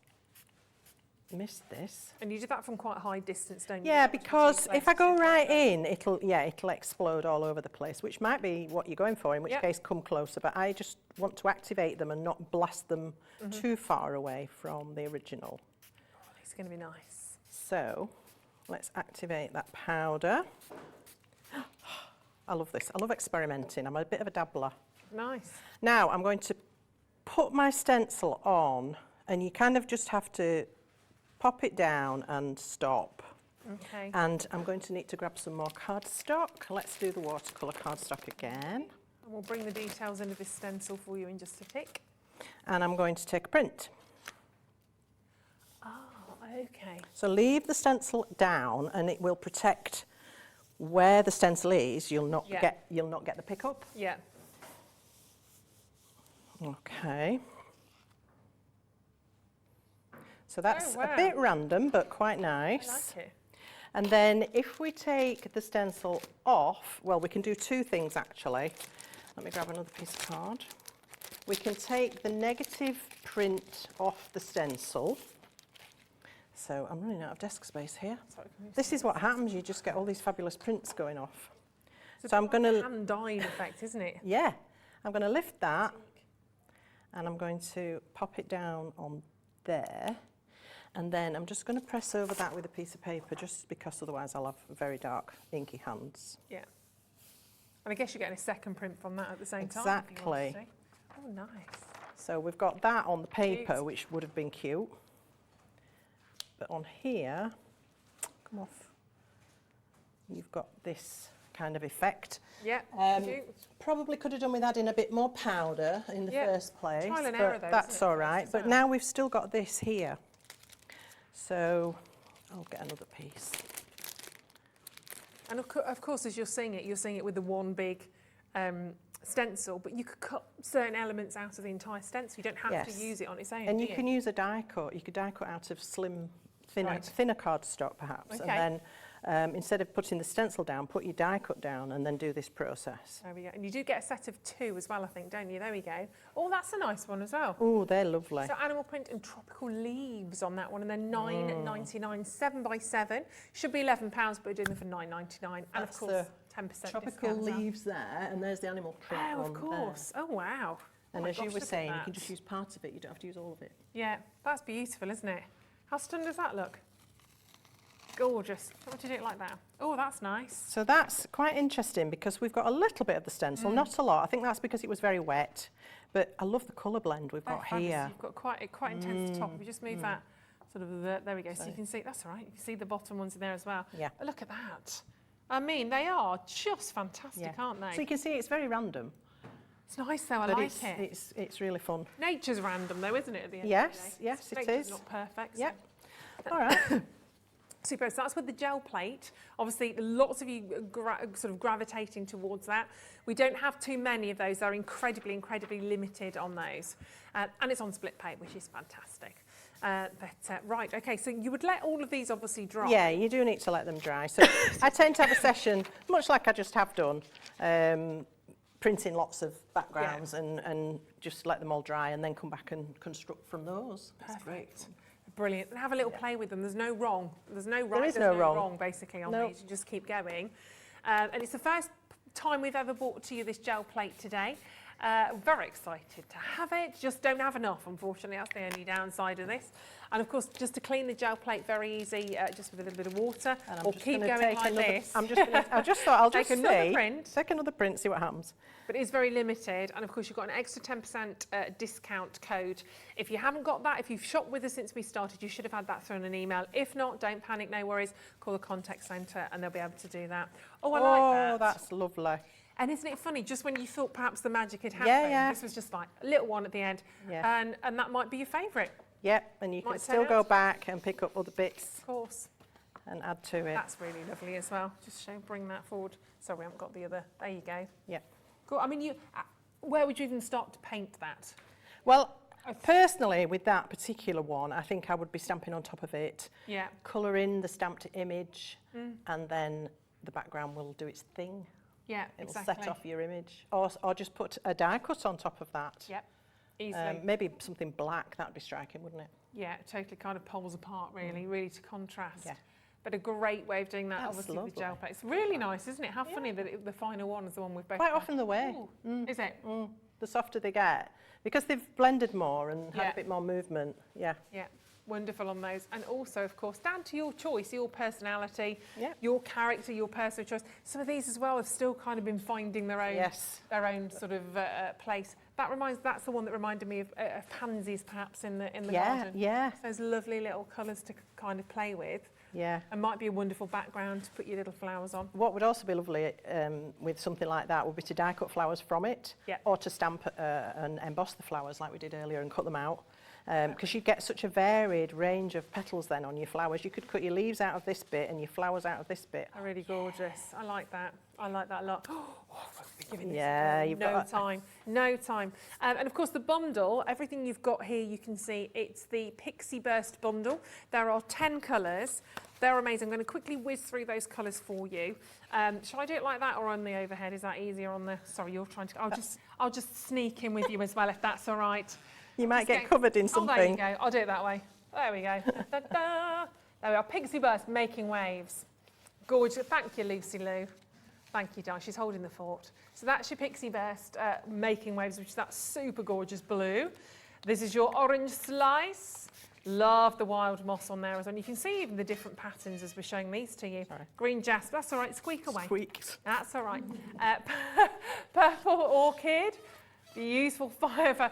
mist this. And you do that from quite a high distance, don't you? Yeah, Don't want to be because too if I close. go right in, it'll explode all over the place, which might be what you're going for, in which Yep. case come closer. But I just want to activate them and not blast them too far away from the original. It's going to be nice. So let's activate that powder. I love this. I love experimenting. I'm a bit of a dabbler. Nice. Now I'm going to put my stencil on, and you kind of just have to pop it down and stop. Okay. And I'm going to need to grab some more cardstock. Let's do the watercolour cardstock again. And we'll bring the details into this stencil for you in just a tick. And I'm going to take a print. Oh, okay. So leave the stencil down, and it will protect where the stencil is. You'll not Yeah. get the pickup. Yeah. Okay. So that's wow. a bit random, but quite I nice. like it. And then if we take the stencil off, well, we can do 2 things actually. Let me grab another piece of card. We can take the negative print off the stencil. So I'm running out of desk space here. Sorry, can you This is what happens, you just get all these fabulous prints going off. It's So I'm going to, hand-dyed effect, isn't it? yeah, I'm going to lift that, and I'm going to pop it down on there. And then I'm just going to press over that with a piece of paper, just because otherwise I'll have very dark, inky hands. Yeah. And I guess you're getting a second print from that at the same time. if you wanted Exactly. to. Oh, nice. So we've got that on the paper, Cute. which would have been cute. But on here, come off, you've got this kind of effect. Yeah. cute. Probably could have done with adding a bit more powder in the Yeah. first place, Trial and but error though, isn't that's it? all First right. as But well. now we've still got this here. So I'll get another piece. And of course, as you're seeing it with the one big stencil, but you could cut certain elements out of the entire stencil. You don't have Yes. to use it on its own, And do you can use a die cut. You could die cut out of thinner Right. cardstock perhaps. Okay. And then instead of putting the stencil down, put your die cut down and then do this process. There we go. And you do get a set of 2 as well, I think, don't you? There we go. Oh, that's a nice one as well. Oh, they're lovely. So animal print and tropical leaves on that one, and then £9.99, 7x7. Should be £11, but we're doing them for £9.99, and That's of course 10% Tropical discount as well. leaves there, and there's the animal print Oh, one of course. Oh, wow. And Oh my as you gosh, were look at saying, you that. can just use part of it. You don't have to use all of it. Yeah, that's beautiful, isn't it? How stunned does that look? Gorgeous. How would you do it like that? Oh, that's nice. So that's quite interesting because we've got a little bit of the stencil, not a lot. I think that's because it was very wet, but I love the colour blend we've got Fabulous. here. You've got quite intense top. We just move that sort of, there we go. So you can see, that's all right. You can see the bottom ones in there as well. Yeah. But look at that. I mean, they are just fantastic, aren't they? So you can see it's very random. It's nice though, I But like it. it's really fun. Nature's random though, isn't it, at the end Yes, of the day? yes, it Nature's is. not perfect. So. Yep. All right. Super, so that's with the gel plate. Obviously, lots of you sort of gravitating towards that. We don't have too many of those. They're incredibly, incredibly limited on those. And it's on split paint, which is fantastic. Right, okay, so you would let all of these obviously dry. Yeah, you do need to let them dry. So I tend to have a session, much like I just have done, printing lots of backgrounds and just let them all dry and then come back and construct from those. That's great. Brilliant. And have a little play with them. There's no wrong. There's no right. There is there's no no wrong. wrong basically on No. these. You just keep going. And it's the first time we've ever brought to you this gel plate today. Very excited to have it. Just don't have enough, unfortunately. That's the only downside of this. And of course, just to clean the gel plate, very easy, just with a little bit of water. And I'm Or just keep gonna going take like another, this. I just thought I'll Take just another see, print. take another print, see what happens. But it is very limited, and of course you've got an extra 10% discount code. If you haven't got that, if you've shopped with us since we started, you should have had that through in an email. If not, don't panic, no worries. Call the contact centre and they'll be able to do that. Oh, I like that. Oh, that's lovely. And isn't it funny, just when you thought perhaps the magic had happened, Yeah. this was just like a little one at the end, Yeah. and that might be your favourite, Yep, and you can Might turn still out go to be. back and pick up other bits of course. and add to it. That's really lovely as well. Just bring that forward. Sorry, we haven't got the other. There you go. Yep. Cool. I mean, where would you even start to paint that? Well, personally, with that particular one, I think I would be stamping on top of it, Yeah. colour in the stamped image, and then the background will do its thing. Yeah, It'll exactly. set off your image. Or just put a die cut on top of that. Yep, easily. Maybe something black, that would be striking, wouldn't it? Yeah, it totally kind of poles apart, really to contrast. Yeah. But a great way of doing that, That's obviously, with lovely. gel plate. It's really nice, isn't it? How funny that the final one is the one we've both Quite got. often the way. Ooh, is it? The softer they get, because they've blended more and had Yeah. a bit more movement. Yeah. Yeah, wonderful on those. And also, of course, down to your choice, your personality, Yeah. your character, your personal choice. Some of these as well have still kind of been finding their own, Yes. their own sort of place. That's the one that reminded me of pansies, perhaps in the garden. Yeah. Those lovely little colours to kind of play with. Yeah. And might be a wonderful background to put your little flowers on. What would also be lovely with something like that would be to die cut flowers from it, Yeah. or to stamp and emboss the flowers like we did earlier and cut them out. Because you get such a varied range of petals then on your flowers. You could cut your leaves out of this bit and your flowers out of this bit. They're really gorgeous. I like that. I like that a lot. Oh, we're giving this Yeah, a you've no got time. No time. And of course, the bundle, everything you've got here, you can see it's the Pixie Burst bundle. There are 10 colours. They're amazing. I'm going to quickly whiz through those colours for you. Shall I do it like that or on the overhead? Is that easier on the... Sorry, you're trying to... I'll just sneak in with you as well, if that's all right. You might Just get covered in Oh, there you something. go. I'll do it that way. There we go. Da, da, da. There we are. Pixie Burst, making waves. Gorgeous. Thank you, Lucy Lou. Thank you, Di. She's holding the fort. So that's your Pixie Burst making waves, which is that super gorgeous blue. This is your orange slice. Love the wild moss on there as well. And you can see even the different patterns as we're showing these to you. Sorry. Green jasper. That's all right. Squeak away. Squeaks. That's all right. Purple orchid. The useful firefly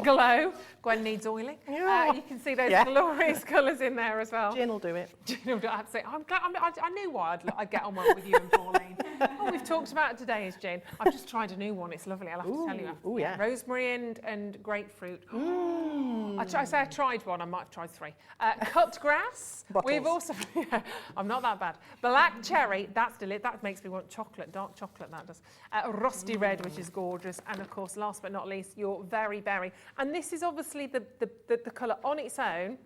glow. Gwen needs oiling. Yeah. You can see those Yeah. glorious colours in there as well. Gin will do it. I'm glad. I knew why I'd get on well with you and Pauline. All we've talked about today is gin. I've just tried a new one. It's lovely. I'll have to tell you. Ooh, yeah. Rosemary and grapefruit. I tried one. I might have tried 3. Cut grass. Bottles. We've also. I'm not that bad. Black cherry. That's delicious. That makes me want chocolate. Dark chocolate. That does. Rusty red, which is gorgeous. And of course, last but not least, your very berry. And this is obviously the colour on its own.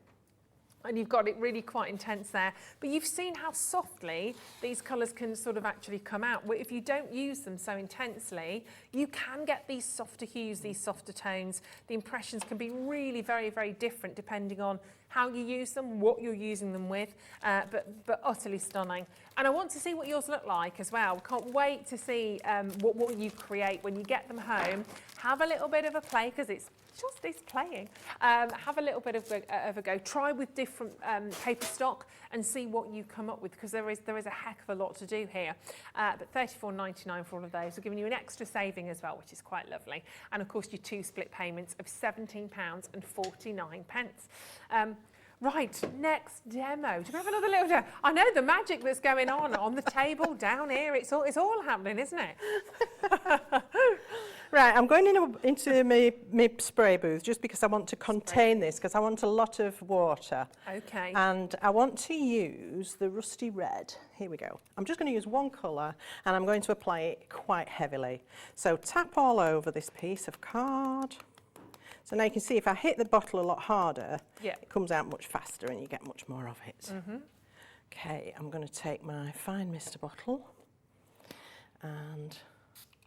And you've got it really quite intense there. But you've seen how softly these colours can sort of actually come out. If you don't use them so intensely, you can get these softer hues, these softer tones. The impressions can be really very, very different depending on how you use them, what you're using them with, but utterly stunning. And I want to see what yours look like as well. Can't wait to see what you create when you get them home. Have a little bit of a play because it's just is playing. Have a little bit of a go. Try with different paper stock and see what you come up with, because there is a heck of a lot to do here. But £34.99 for all of those. We're giving you an extra saving as well, which is quite lovely. And of course, your 2 split payments of £17.49. Right, next demo. Do we have another little demo? I know the magic that's going on the table down here. It's all happening, isn't it? Right, I'm going into my spray booth just because I want to contain this, because I want a lot of water. Okay. And I want to use the rusty red. Here we go. I'm just going to use one colour and I'm going to apply it quite heavily. So tap all over this piece of card. So now you can see if I hit the bottle a lot harder, it comes out much faster and you get much more of it. Okay, I'm going to take my fine mister bottle and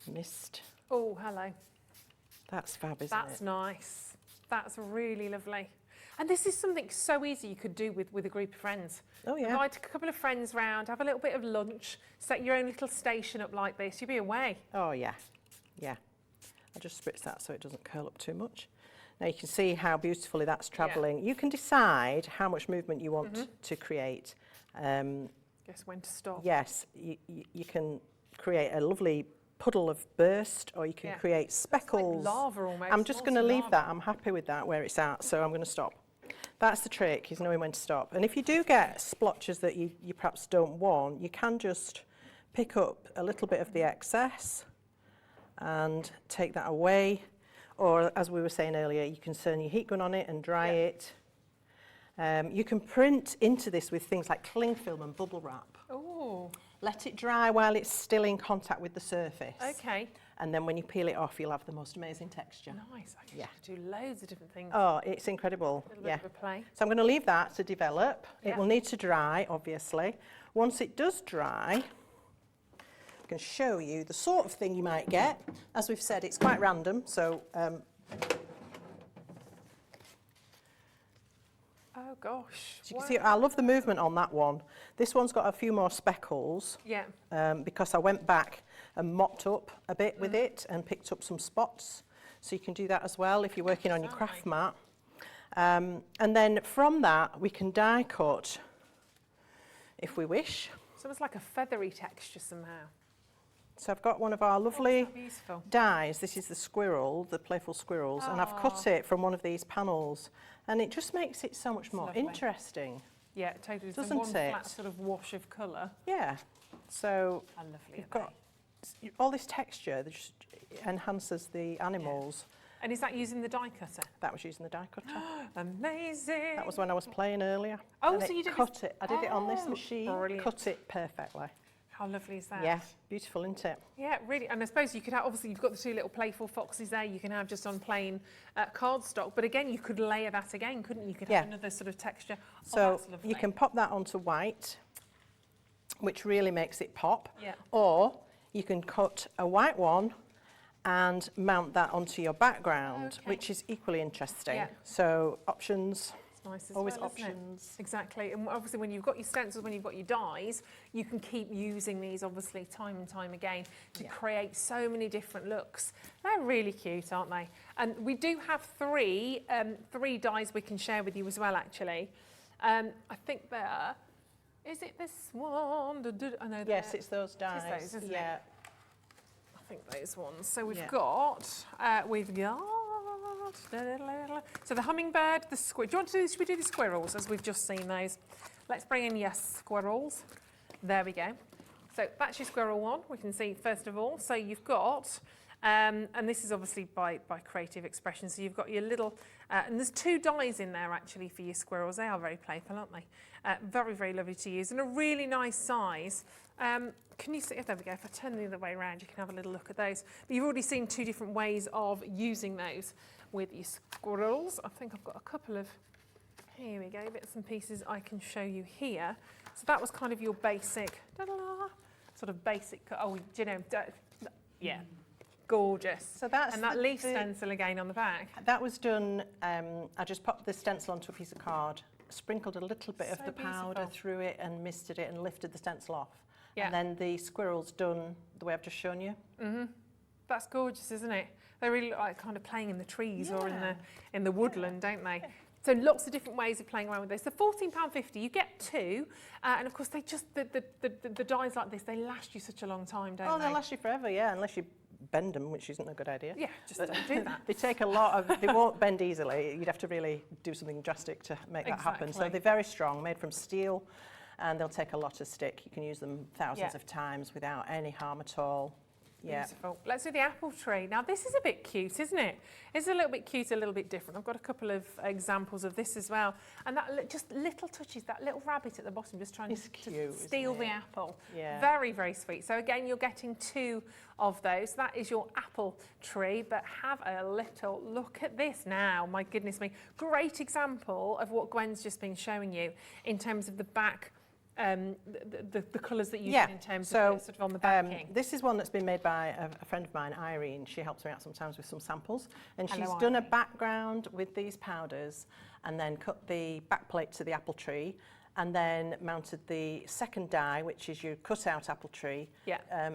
mist. Oh, hello. That's fab, isn't it? That's nice. That's really lovely. And this is something so easy you could do with a group of friends. Oh, yeah. Invite a couple of friends round, have a little bit of lunch, set your own little station up like this, you'll be away. Oh, yeah. Yeah. I'll just spritz that so it doesn't curl up too much. Now you can see how beautifully that's travelling. You can decide how much movement you want to create. Guess when to stop. Yes, you can create a lovely puddle of burst, or you can create speckles. Like lava almost. I'm just going to leave that. I'm happy with that where it's at, so I'm going to stop. That's the trick, is knowing when to stop. And if you do get splotches that you perhaps don't want, you can just pick up a little bit of the excess and take that away. Or, as we were saying earlier, you can turn your heat gun on it and dry it. You can print into this with things like cling film and bubble wrap. Oh. Let it dry while it's still in contact with the surface. Okay. And then when you peel it off, you'll have the most amazing texture. Nice. I can do loads of different things. Oh, it's incredible. A little bit of a play. So I'm going to leave that to develop. It will need to dry, obviously. Once it does dry, I can show you the sort of thing you might get. As we've said, it's quite random, so oh gosh. so you can see, I love the movement on that one. This one's got a few more speckles. Yeah. Because I went back and mopped up a bit with it and picked up some spots. So you can do that as well if you're working on your craft mat. And then from that, we can die cut if we wish. So it's like a feathery texture somehow. So I've got one of our lovely beautiful dies. This is the squirrel, the playful squirrels, and I've cut it from one of these panels, and it just makes it so much more interesting. Yeah, totally. Doesn't one it? flat sort of wash of colour. Yeah. So Lovely. you've got all this texture that just enhances the animals. And is that using the die cutter? That was using the die cutter. Amazing. That was when I was playing earlier. Oh, and so you did cut it. I did it on this machine. Brilliant. Cut it perfectly. How lovely is that? Yeah, beautiful, isn't it? Yeah, really. And I suppose you could have, obviously you've got the two little playful foxes there, you can have just on plain cardstock, but again, you could layer that again, couldn't you? You could have another sort of texture. So you can pop that onto white, which really makes it pop. Yeah. Or you can cut a white one and mount that onto your background, which is equally interesting. Yeah. So options. Nice as Always well, isn't it? options. Exactly. And obviously when you've got your stencils, when you've got your dies, you can keep using these obviously time and time again to create so many different looks. They're really cute, aren't they? And we do have three dies we can share with you as well, actually. I think they're, is it this one? I know Yes, it's those dies. It's those, isn't it? Yeah. I think those ones. So we've got, so the hummingbird, the squirrel. Do you want to do, should we do the squirrels as we've just seen those? Let's bring in, yes, squirrels. There we go. So that's your squirrel one, we can see first of all. So you've got, and this is obviously by creative expression, so you've got your little, and there's two dies in there actually for your squirrels. They are very playful, aren't they? Very, very lovely to use and a really nice size. Can you see, there we go, if I turn the other way around, you can have a little look at those. But you've already seen two different ways of using those with your squirrels. I think I've got a couple of, here we go, bits and pieces I can show you here. So that was kind of your basic, sort of basic, oh, you know, yeah, gorgeous. So that's and that leaf stencil again on the back. That was done, I just popped the stencil onto a piece of card, sprinkled a little bit of the powder through it and misted it and lifted the stencil off. Yeah. And then the squirrel's done the way I've just shown you. That's gorgeous, isn't it? They really look like kind of playing in the trees or in the woodland, don't they? So lots of different ways of playing around with this. So £14.50, you get two, and of course they just the dies like this, they last you such a long time, don't they? Oh, they last you forever, yeah, unless you bend them, which isn't a good idea. Yeah, just don't do that. They take a lot of, they won't bend easily. You'd have to really do something drastic to make that happen. So they're very strong, made from steel, and they'll take a lot of stick. You can use them thousands of times without any harm at all. Yeah. Beautiful. Let's do the apple tree. Now this is a bit cute, isn't it? It's a little bit cute, a little bit different. I've got a couple of examples of this as well. And that just little touches, that little rabbit at the bottom just trying to steal the apple. Yeah. Very, very sweet. So again, you're getting two of those. That is your apple tree, but have a little look at this now. My goodness me. Great example of what Gwen's just been showing you in terms of the back the colours that you did in terms of sort of on the backing. This is one that's been made by a friend of mine, Irene. She helps me out sometimes with some samples. And Hello, she's done a background with these powders and then cut the back plate to the apple tree and then mounted the second die, which is your cut-out apple tree,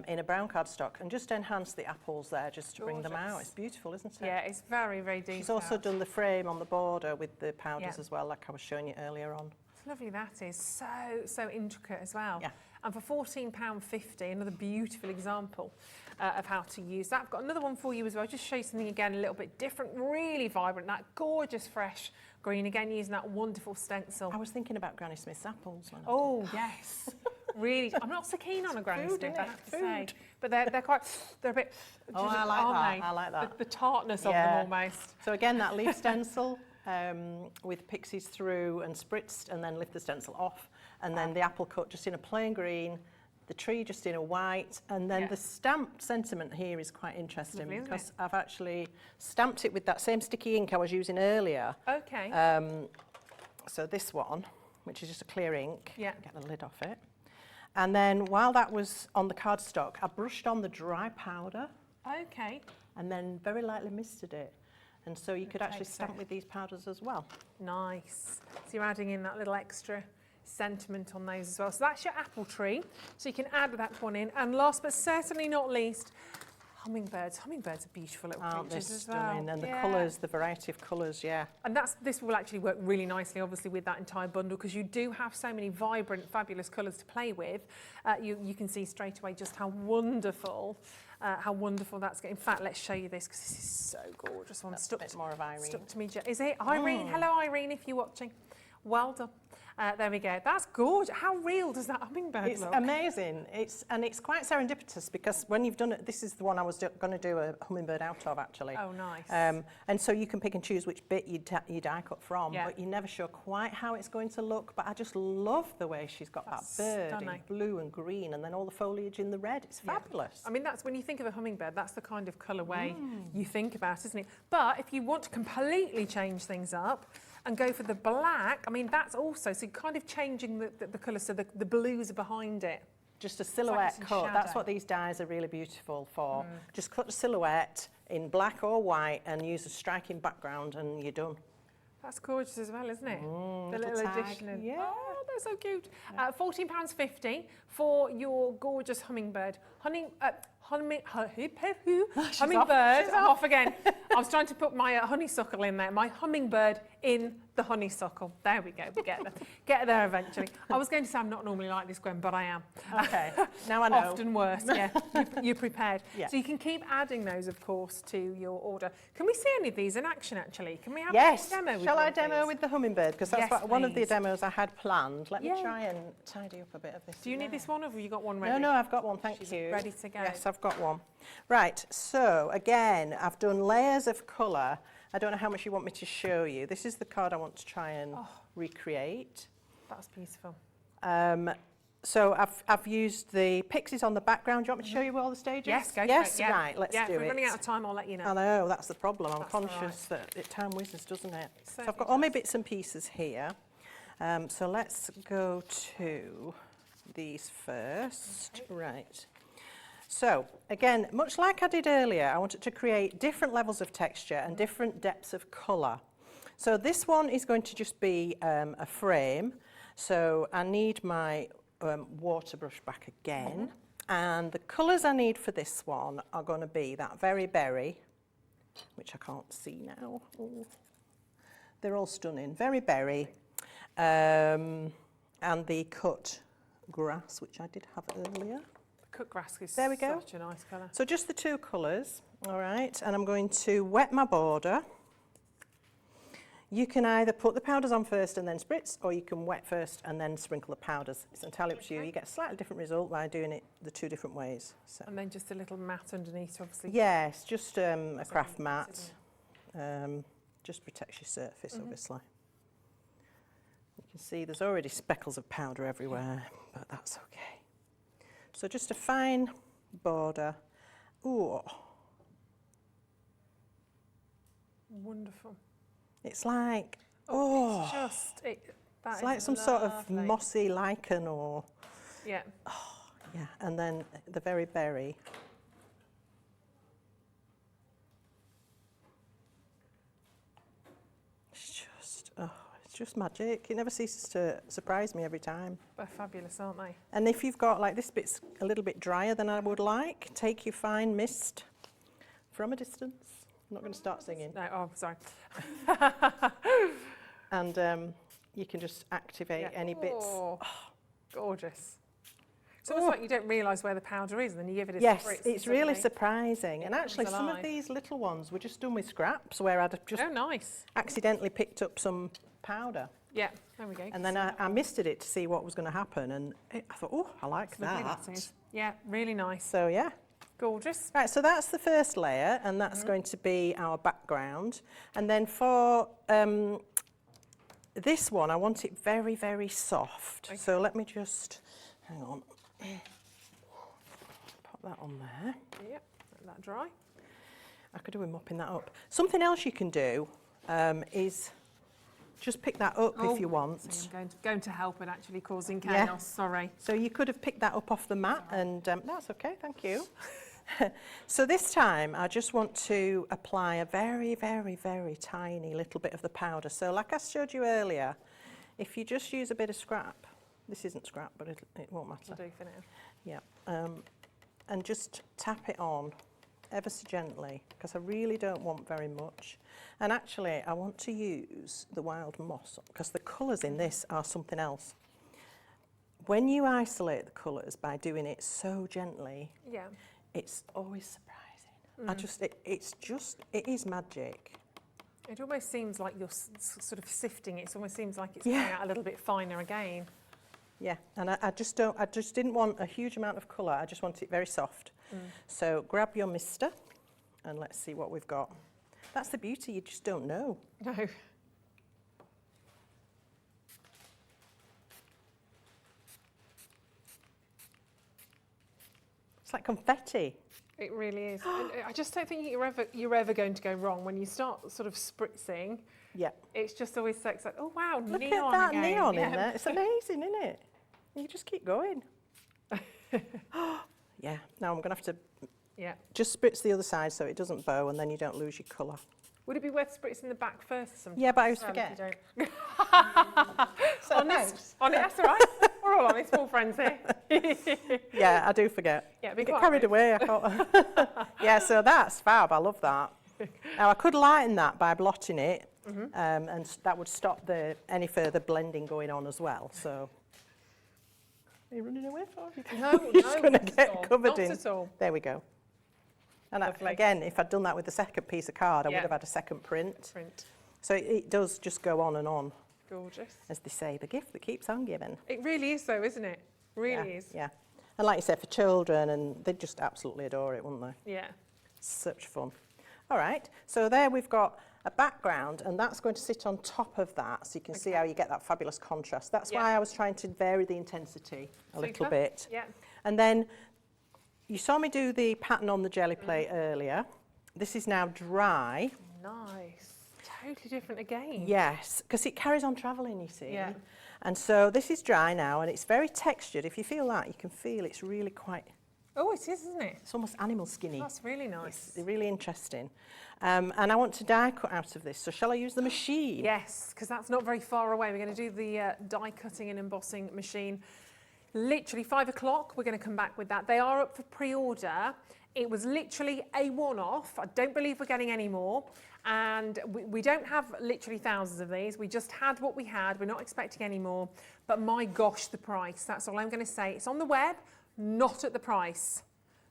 in a brown cardstock and just enhanced the apples there just to bring them out. It's beautiful, isn't it? Yeah, it's very, very detailed. She's also done the frame on the border with the powders as well, like I was showing you earlier on. Lovely that is, so intricate as well. Yeah. And for £14.50, another beautiful example of how to use that. I've got another one for you as well, just show you something again a little bit different, really vibrant, that gorgeous fresh green, again using that wonderful stencil. I was thinking about Granny Smith's apples. Oh yes, really, I'm not so keen on a Granny Smith, I have to say. But they're a bit, I like that, I like that. The tartness of them almost. So again, that leaf stencil, with Pixies through and spritzed and then lift the stencil off and then the apple cut just in a plain green, the tree just in a white, and then the stamped sentiment here is quite interesting because I've actually stamped it with that same sticky ink I was using earlier. Okay. So this one, which is just a clear ink, get the lid off it. And then while that was on the cardstock, I brushed on the dry powder. Okay. And then very lightly misted it. And so you could actually stamp with these powders as well. Nice. So you're adding in that little extra sentiment on those as well. So that's your apple tree. So you can add that one in. And last but certainly not least, hummingbirds. Hummingbirds are beautiful little creatures as well. And the colours, the variety of colours, And this will actually work really nicely, obviously, with that entire bundle because you do have so many vibrant, fabulous colours to play with. You can see straight away just how wonderful that's going. In fact, let's show you this because this is so gorgeous. One stuck a bit more of Irene. Stuck to me. Is it Irene? Hello, Irene, if you're watching. Well done. There we go. That's gorgeous. How real does that hummingbird look? It's amazing. It's quite serendipitous because when you've done it, this is the one I was going to do a hummingbird out of actually. Oh, nice. And so you can pick and choose which bit you die cut from, but you're never sure quite how it's going to look. But I just love the way she's got that bird in blue and green, and then all the foliage in the red. It's fabulous. I mean, that's when you think of a hummingbird, that's the kind of colourway you think about, isn't it? But if you want to completely change things up and go for the black, I mean, that's also, so kind of changing the colour so the blues are behind it. Just a silhouette cut. That's what these dies are really beautiful for. Just cut a silhouette in black or white and use a striking background and you're done. That's gorgeous as well, isn't it? The little addition. Oh, they're so cute. £14.50 for your gorgeous hummingbird. Hummingbird. I'm off again. I was trying to put my honeysuckle in there. My hummingbird in the honeysuckle. There we go. We get there eventually. I was going to say I'm not normally like this, Gwen, but I am. Okay. Now I know. Often worse. Yeah. You're prepared. So you can keep adding those, of course, to your order. Can we see any of these in action? Actually, can we have a demo? With Shall I demo with the hummingbird? Because that's one of the please. demos I had planned. Let me try and tidy up a bit of this. Do you need this one, or have you got one ready? No, I've got one. Thank you. Ready to go. Yes, I've got one. Right. So again, I've done layers of colour. I don't know how much you want me to show you. This is the card I want to try and recreate. That's beautiful. So I've used the Pixies on the background. Do you want me to show you all the stages? Yes, go yes, for it. Right, let's do it. If we're running out of time, I'll let you know. I know, that's the problem. I'm conscious that time whizzes, doesn't it? So I've got all my bits and pieces here. So let's go to these first. Okay. Right. So, again, much like I did earlier, I wanted to create different levels of texture and different depths of colour. So this one is going to just be a frame. So I need my water brush back again. And the colours I need for this one are going to be that Very Berry, which I can't see now. Ooh. They're all stunning. Very Berry, and the Cut Grass, which I did have earlier. The cut grass is There we go. such a nice colour. So just the two colours, all right, and I'm going to wet my border. You can either put the powders on first and then spritz, or you can wet first and then sprinkle the powders. It's entirely up to you. You get a slightly different result by doing it the two different ways. So. And then just a little mat underneath, obviously. Yes, just a craft mat. Just protects your surface, obviously. You can see there's already speckles of powder everywhere, but that's okay. So just a fine border. Ooh, Wonderful. it's like, It's just, that it's is like some sort of lovely. mossy lichen or, Yeah. yeah, and then the Very Berry. It's just magic. It never ceases to surprise me every time. They're fabulous, aren't they? And if you've got, like, this bit's a little bit drier than I would like, take your fine mist from a distance. I'm not going to start singing. No, oh, sorry. And you can just activate any bits. Oh, gorgeous. It's almost like you don't realise where the powder is, and then you give it a Yes, spritz. it's and really suddenly surprising. And it actually, comes some of alive. these little ones were just done with scraps, where I'd just Oh, nice. accidentally picked up some powder. Yeah, there we go. And then I misted it to see what was going to happen. And I thought, oh, I like Lovely that. that is. Yeah, really nice. So, yeah. Gorgeous. Right, so that's the first layer, and that's going to be our background. And then for this one, I want it very, very soft. Okay. So let me just, hang on, pop that on there. Yep, let that dry. I could do with mopping that up. Something else you can do is just pick that up if you want. So I'm going to help it actually causing Yeah. chaos, sorry. So you could have picked that up off the mat, and that's okay, thank you. So this time I just want to apply a very, very, very tiny little bit of the powder. So like I showed you earlier, if you just use a bit of scrap, this isn't scrap, but it won't matter. Will do for now. Yeah, and just tap it on ever so gently, because I really don't want very much. And actually I want to use the wild moss, because the colours in this are something else. When you isolate the colours by doing it so gently, Yeah. it's always surprising. It is magic. It almost seems like you're sort of sifting it. It almost seems like it's Yeah. coming out a little bit finer again. Yeah, and I just didn't want a huge amount of colour. I just want it very soft. So grab your mister, and let's see what we've got. That's the beauty, you just don't know. No. It's like confetti. It really is. And I just don't think you're ever going to go wrong when you start sort of spritzing. Yeah. It's just always so exciting. Oh wow, Look neon at that again. neon Yeah. in there. It's amazing, isn't it? You just keep going. Yeah, now I'm going to have to Yeah. just spritz the other side so it doesn't bow, and then you don't lose your colour. Would it be worth spritzing the back first sometimes? Yeah, but I always Well, if forget. you don't. So Honest, that's all right. We're all honest, small friends here. Yeah, I do forget. Yeah, I be get quite carried honest. away. I can't. Yeah, so that's fab. I love that. Now I could lighten that by blotting it, and that would stop any further blending going on as well. So, are you running away for it? No, You're just going to not at get all. covered Not in. at all. There we go. And Lovely. again, if I'd done that with the second piece of card, I Yeah. would have had a second print. Print. So it does just go on and on, Gorgeous. as they say, the gift that keeps on giving. It really is though, isn't it? Really Yeah, is. yeah. And like you said, for children, and they'd just absolutely adore it, wouldn't they? Yeah. Such fun. All right, so there we've got a background, and that's going to sit on top of that, so you can see how you get that fabulous contrast. That's Yeah. why I was trying to vary the intensity a little Super. bit. Yeah. And then you saw me do the pattern on the jelly plate earlier. This is now dry. Nice. Totally different again. Yes, because it carries on travelling, you see. Yeah. And so this is dry now, and it's very textured. If you feel that, you can feel it's really quite, Oh, it is, isn't it? it's almost animal skinny. That's really nice. It's really interesting. And I want to die cut out of this, so shall I use the machine? Yes, because that's not very far away. We're going to do the die cutting and embossing machine Literally 5 o'clock, we're going to come back with that. They are up for pre-order. It was literally a one-off. I don't believe we're getting any more. And we don't have literally thousands of these. We just had what we had. We're not expecting any more. But my gosh, the price. That's all I'm going to say. It's on the web, not at the price.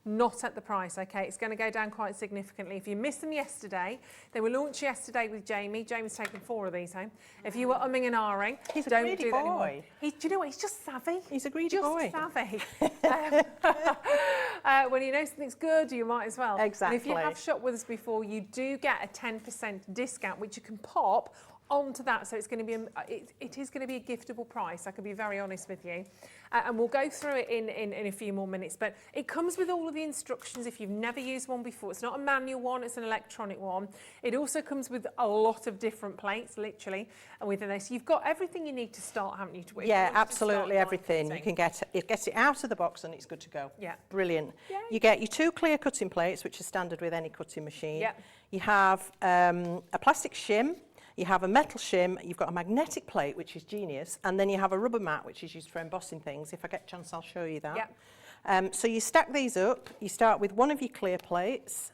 Not at the price, okay? It's going to go down quite significantly. If you missed them yesterday, they were launched yesterday with Jamie. Jamie's taken 4 of these home. If you were umming and ahhing, He's a don't greedy do that boy. anymore. Do you know what? He's just savvy. He's a greedy just boy. savvy. When you know something's good, you might as well. Exactly. And if you have shopped with us before, you do get a 10% discount, which you can pop onto that, so it's going to be it is going to be a giftable price. I can be very honest with you, and we'll go through it in a few more minutes. But it comes with all of the instructions. If you've never used one before, it's not a manual one; it's an electronic one. It also comes with a lot of different plates, literally, and within this, you've got everything you need to start, haven't you? Yeah, absolutely everything. You can get it out of the box and it's good to go. Yeah, brilliant. Yay. You get your 2 clear cutting plates, which are standard with any cutting machine. Yeah. You have a plastic shim. You have a metal shim, you've got a magnetic plate, which is genius, and then you have a rubber mat, which is used for embossing things. If I get a chance, I'll show you that. Yeah. So you stack these up. You start with one of your clear plates,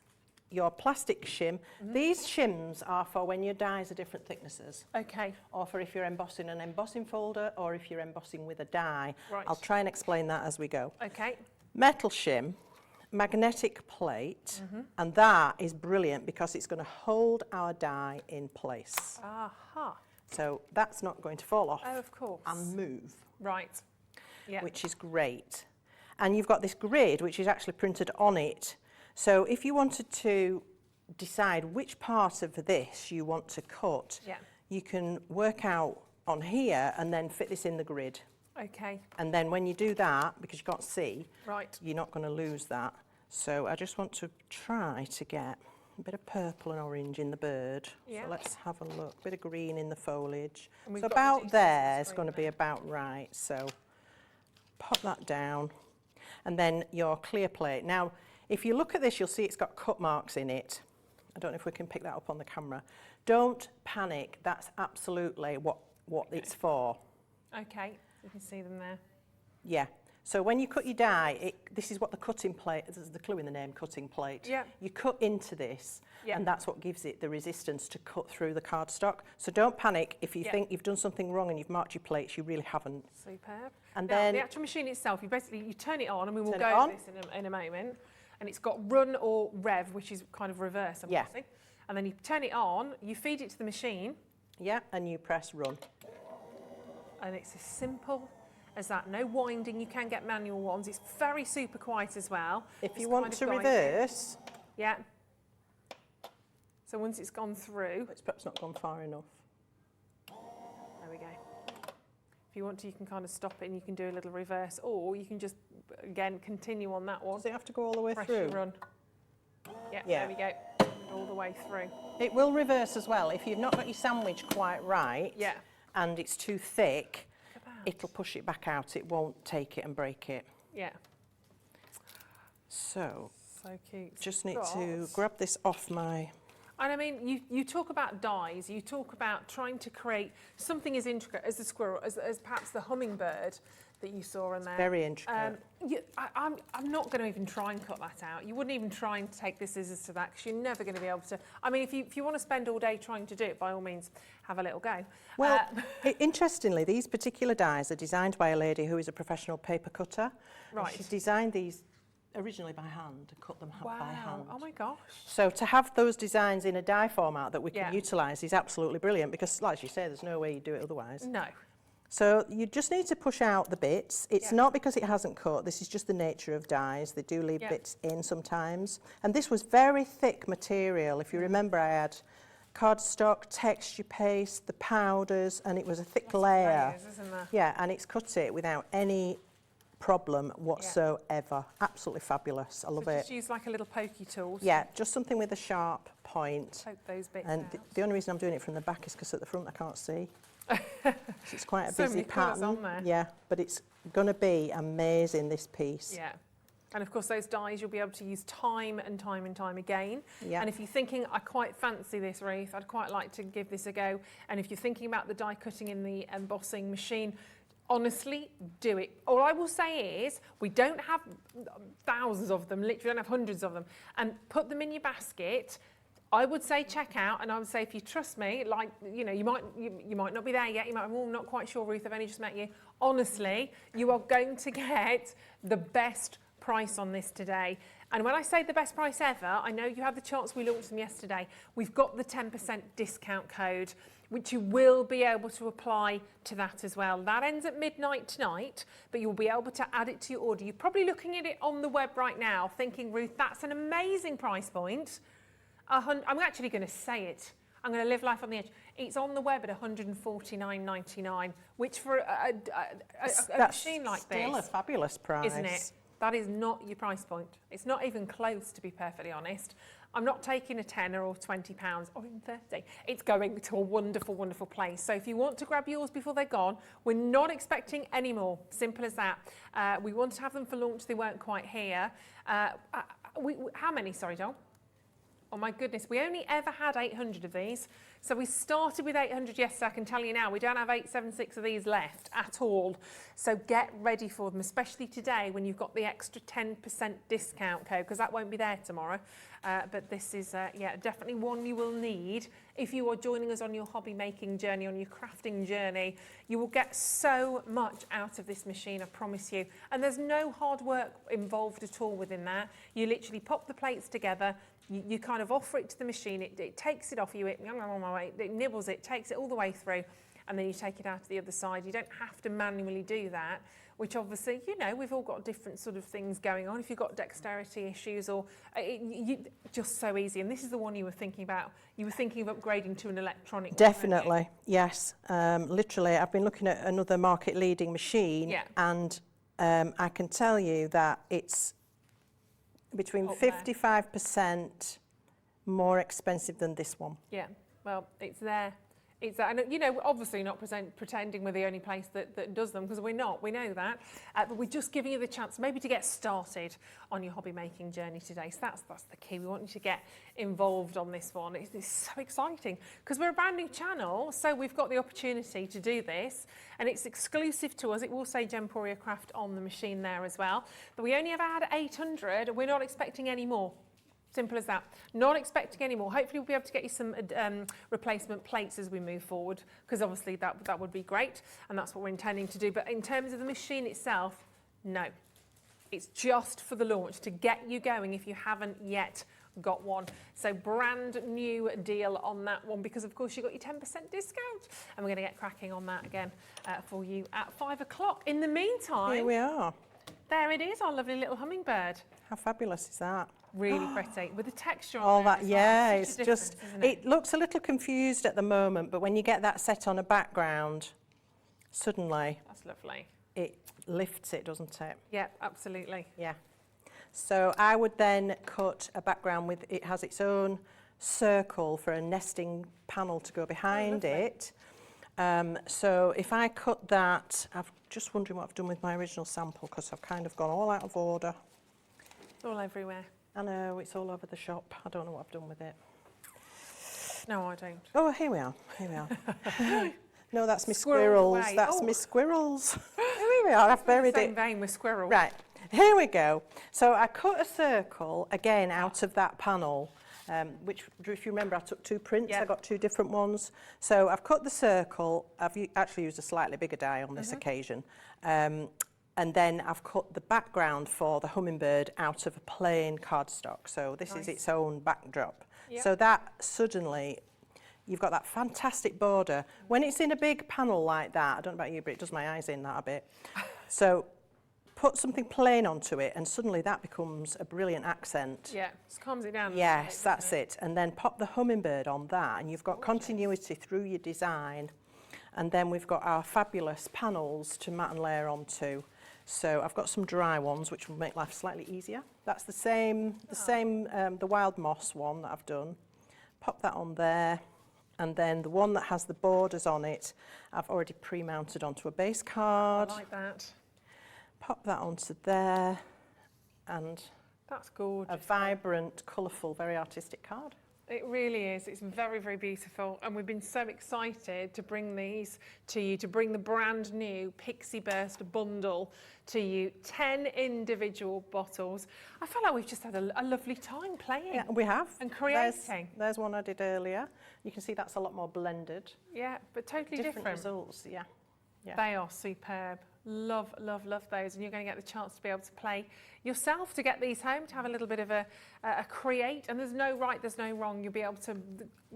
your plastic shim. These shims are for when your dies are different thicknesses. Okay. Or for if you're embossing an embossing folder, or if you're embossing with a die. Right. I'll try and explain that as we go. Okay. Metal shim, magnetic plate, and that is brilliant because it's going to hold our die in place. Aha. So that's not going to fall off Oh, of course. and move, Right. Yeah. which is great. And you've got this grid which is actually printed on it. So if you wanted to decide which part of this you want to cut, Yeah. you can work out on here and then fit this in the grid. Okay. And then when you do that, because you can't see, Right. you're not going to lose that. So I just want to try to get a bit of purple and orange in the bird. Yeah. So let's have a look. A bit of green in the foliage. And we've So got the about details there on the is going to screen be about right. So pop that down. And then your clear plate. Now, if you look at this, you'll see it's got cut marks in it. I don't know if we can pick that up on the camera. Don't panic. That's absolutely what it's for. Okay. You can see them there. Yeah. So when you cut your die, this is what the cutting plate, there's the clue in the name, cutting plate. Yeah. You cut into this, Yeah. and that's what gives it the resistance to cut through the cardstock. So don't panic if you Yeah. think you've done something wrong and you've marked your plates, you really haven't. Superb. And now, then- the actual machine itself, you turn it on, and we will Turn it go on. over this in a moment. And it's got run or rev, which is kind of reverse, I'm Yeah. guessing. And then you turn it on, you feed it to the machine, Yeah, and you press run. and it's as simple as that. No winding. You can get manual ones. It's very super quiet as well. If you It's want kind of to guided. reverse, Yeah. So once it's gone through, it's perhaps not gone far enough. there we go. If you want to, you can kind of stop it and you can do a little reverse, or you can just, again, continue on that one. Does it have to go all the way Press through? your run. Yeah, Yeah. there we go. All the way through. It will reverse as well. If you've not got your sandwich quite right, Yeah. and it's too thick, Look at that. it'll push it back out. It won't take it and break it. Yeah. So So cute. just need to Gosh. grab this off my... And I mean, you talk about dies, you talk about trying to create something as intricate as the squirrel, as perhaps the hummingbird that you saw in there. Very intricate. I'm not going to even try and cut that out. You wouldn't even try and take the scissors to that, because you're never going to be able to. I mean, if you want to spend all day trying to do it, by all means, have a little go. Well, interestingly, these particular dies are designed by a lady who is a professional paper cutter. And Right. she's designed these originally by hand and cut them by hand. Oh my gosh. So to have those designs in a die format that we can Yeah. utilise is absolutely brilliant, because, like you say, there's no way you do it otherwise. No. So you just need to push out the bits. It's Yeah. not because it hasn't cut. This is just the nature of dies. They do leave Yeah. bits in sometimes. And this was very thick material. If you remember, I had cardstock, texture paste, the powders, and it was a thick layer. Layers, isn't there? Yeah, and it's cut it without any problem whatsoever. Absolutely fabulous. I love So it. just use like a little pokey tool to Yeah, just something with a sharp point. poke those bits And out. the only reason I'm doing it from the back is because at the front I can't see. It's quite a So busy many colours pattern. on there. Yeah, but it's going to be amazing, this piece. Yeah. And of course, those dies you'll be able to use time and time and time again. Yeah. And if you're thinking, I quite fancy this, Ruth, I'd quite like to give this a go. And if you're thinking about the die cutting in the embossing machine, Honestly, do it. All I will say is we don't have thousands of them, literally don't have hundreds of them, and put them in your basket. I would say check out, and I would say if you trust me, like, you know, you might not be there yet, you might, I'm not quite sure, Ruth, I've only just met you. Honestly, you are going to get the best price on this today. And when I say the best price ever, I know you had the chance, we launched them yesterday. We've got the 10% discount code, which you will be able to apply to that as well. That ends at midnight tonight, but you'll be able to add it to your order. You're probably looking at it on the web right now, thinking, Ruth, that's an amazing price point. I'm actually going to say it. I'm going to live life on the edge. It's on the web at $149.99, which for a machine like this, still a fabulous price, isn't it? That is not your price point. It's not even close, to be perfectly honest. I'm not taking a tenner or £20 or even 30. It's going to a wonderful, wonderful place. So if you want to grab yours before they're gone, we're not expecting any more. Simple as that. We want to have them for launch. They weren't quite here. How many? Sorry, Dol. Oh my goodness, we only ever had 800 of these. So we started with 800 yesterday. I can tell you now, we don't have 876 of these left at all. So get ready for them, especially today when you've got the extra 10% discount code, because that won't be there tomorrow. But this is, yeah, definitely one you will need if you are joining us on your hobby making journey, on your crafting journey. You will get so much out of this machine, I promise you. And there's no hard work involved at all within that. You literally pop the plates together, you kind of offer it to the machine, it takes it off you, it nibbles it, takes it all the way through, and then you take it out to the other side. You don't have to manually do that, which obviously, you know, we've all got different sort of things going on. If you've got dexterity issues or just so easy. And this is the one you were thinking about. You were thinking of upgrading to an electronic one, Definitely, yes. Literally, I've been looking at another market leading machine, yeah. And I can tell you that it's between 55% more expensive than this one. Yeah, well, it's there. It's that, and you know, we're obviously not pretending we're the only place that does them, because we're not, we know that. But we're just giving you the chance maybe to get started on your hobby making journey today. So that's the key. We want you to get involved on this one. It's so exciting because we're a brand new channel, so we've got the opportunity to do this, and it's exclusive to us. It will say Gemporia Craft on the machine there as well. But we only ever had 800, and we're not expecting any more. Simple as that. Not expecting any more. Hopefully we'll be able to get you some replacement plates as we move forward, because obviously that would be great, and that's what we're intending to do. But in terms of the machine itself, no. It's just for the launch, to get you going if you haven't yet got one. So brand new deal on that one, because of course you got your 10% discount, and we're going to get cracking on that again for you at 5 o'clock. In the meantime, Here we are. There it is, our lovely little hummingbird. How fabulous is that? Really pretty, with the texture on All there that, as yeah, well. it's just, it looks a little confused at the moment, but when you get that set on a background, suddenly That's lovely. it lifts it, doesn't it? Yeah, absolutely. Yeah. So I would then cut a background with, it has its own circle for a nesting panel to go behind it. So if I cut that, I'm just wondering what I've done with my original sample, because I've kind of gone all out of order. It's all everywhere. I know, it's all over the shop. I don't know what I've done with it. No, I don't. Oh, here we are. Here we are. No, that's my Squirrel squirrels. away. That's Oh. my squirrels. Here we are. I've buried Same it. vein with squirrel. Right. Here we go. So I cut a circle again out of that panel, which, if you remember, I took 2 prints. Yeah. I got 2 different ones. So I've cut the circle. I've actually used a slightly bigger die on this occasion. And then I've cut the background for the hummingbird out of a plain cardstock. So this is its own backdrop. Yep. So that suddenly, you've got that fantastic border. When it's in a big panel like that, I don't know about you, but it does my eyes in that a bit. So put something plain onto it, and suddenly that becomes a brilliant accent. Yeah, just calms it down. Yes, that's it. And then pop the hummingbird on that, and you've got continuity through your design. And then we've got our fabulous panels to mat and layer onto. So I've got some dry ones, which will make life slightly easier. That's the same, the wild moss one that I've done. Pop that on there. And then the one that has the borders on it, I've already pre-mounted onto a base card. I like that. Pop that onto there. And That's gorgeous. a vibrant, colourful, very artistic card. It really is. It's very, very beautiful. And we've been so excited to bring these to you, to bring the brand new Pixie Burst bundle to you. 10 individual bottles. I feel like we've just had a lovely time playing. Yeah, we have. And creating. There's one I did earlier. You can see that's a lot more blended. Yeah, but totally different. Results, yeah. They are superb. Love, love, love those. And you're going to get the chance to be able to play yourself, to get these home, to have a little bit of a create. And there's no right, there's no wrong. You'll be able to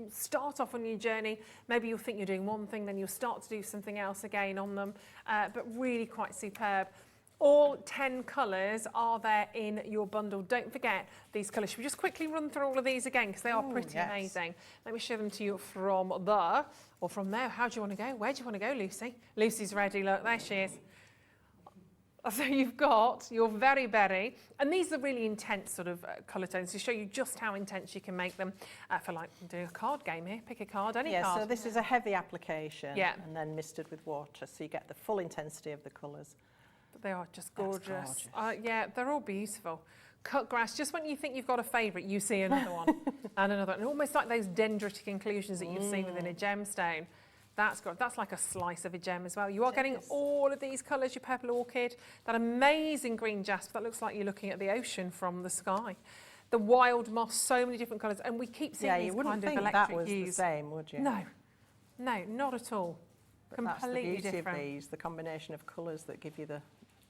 start off on your journey. Maybe you'll think you're doing one thing, then you'll start to do something else again on them. But really quite superb. All 10 colours are there in your bundle. Don't forget these colours. Should we just quickly run through all of these again, because they are pretty amazing. Let me show them to you from there, or from there. How do you want to go? Where do you want to go, Lucy? Lucy's ready. Look, there she is. So you've got your Very Berry, and these are really intense sort of colour tones to show you just how intense you can make them for, like, do a card game here. Pick a card, any card. Yeah, so this is a heavy application, yeah, and then misted with water, so you get the full intensity of the colours. But they are just gorgeous. Yeah, they're all beautiful. Cut grass, just when you think you've got a favourite, you see another one and another one. And almost like those dendritic inclusions that you've seen within a gemstone. That's like a slice of a gem as well. You are getting all of these colours, your purple orchid, that amazing green jasper that looks like you're looking at the ocean from the sky. The wild moss, so many different colours, and we keep seeing these kind of electric hues. Yeah, you wouldn't think that was the same, would you? No, no, not at all. But Completely that's the beauty different. of these, the combination of colours that give you the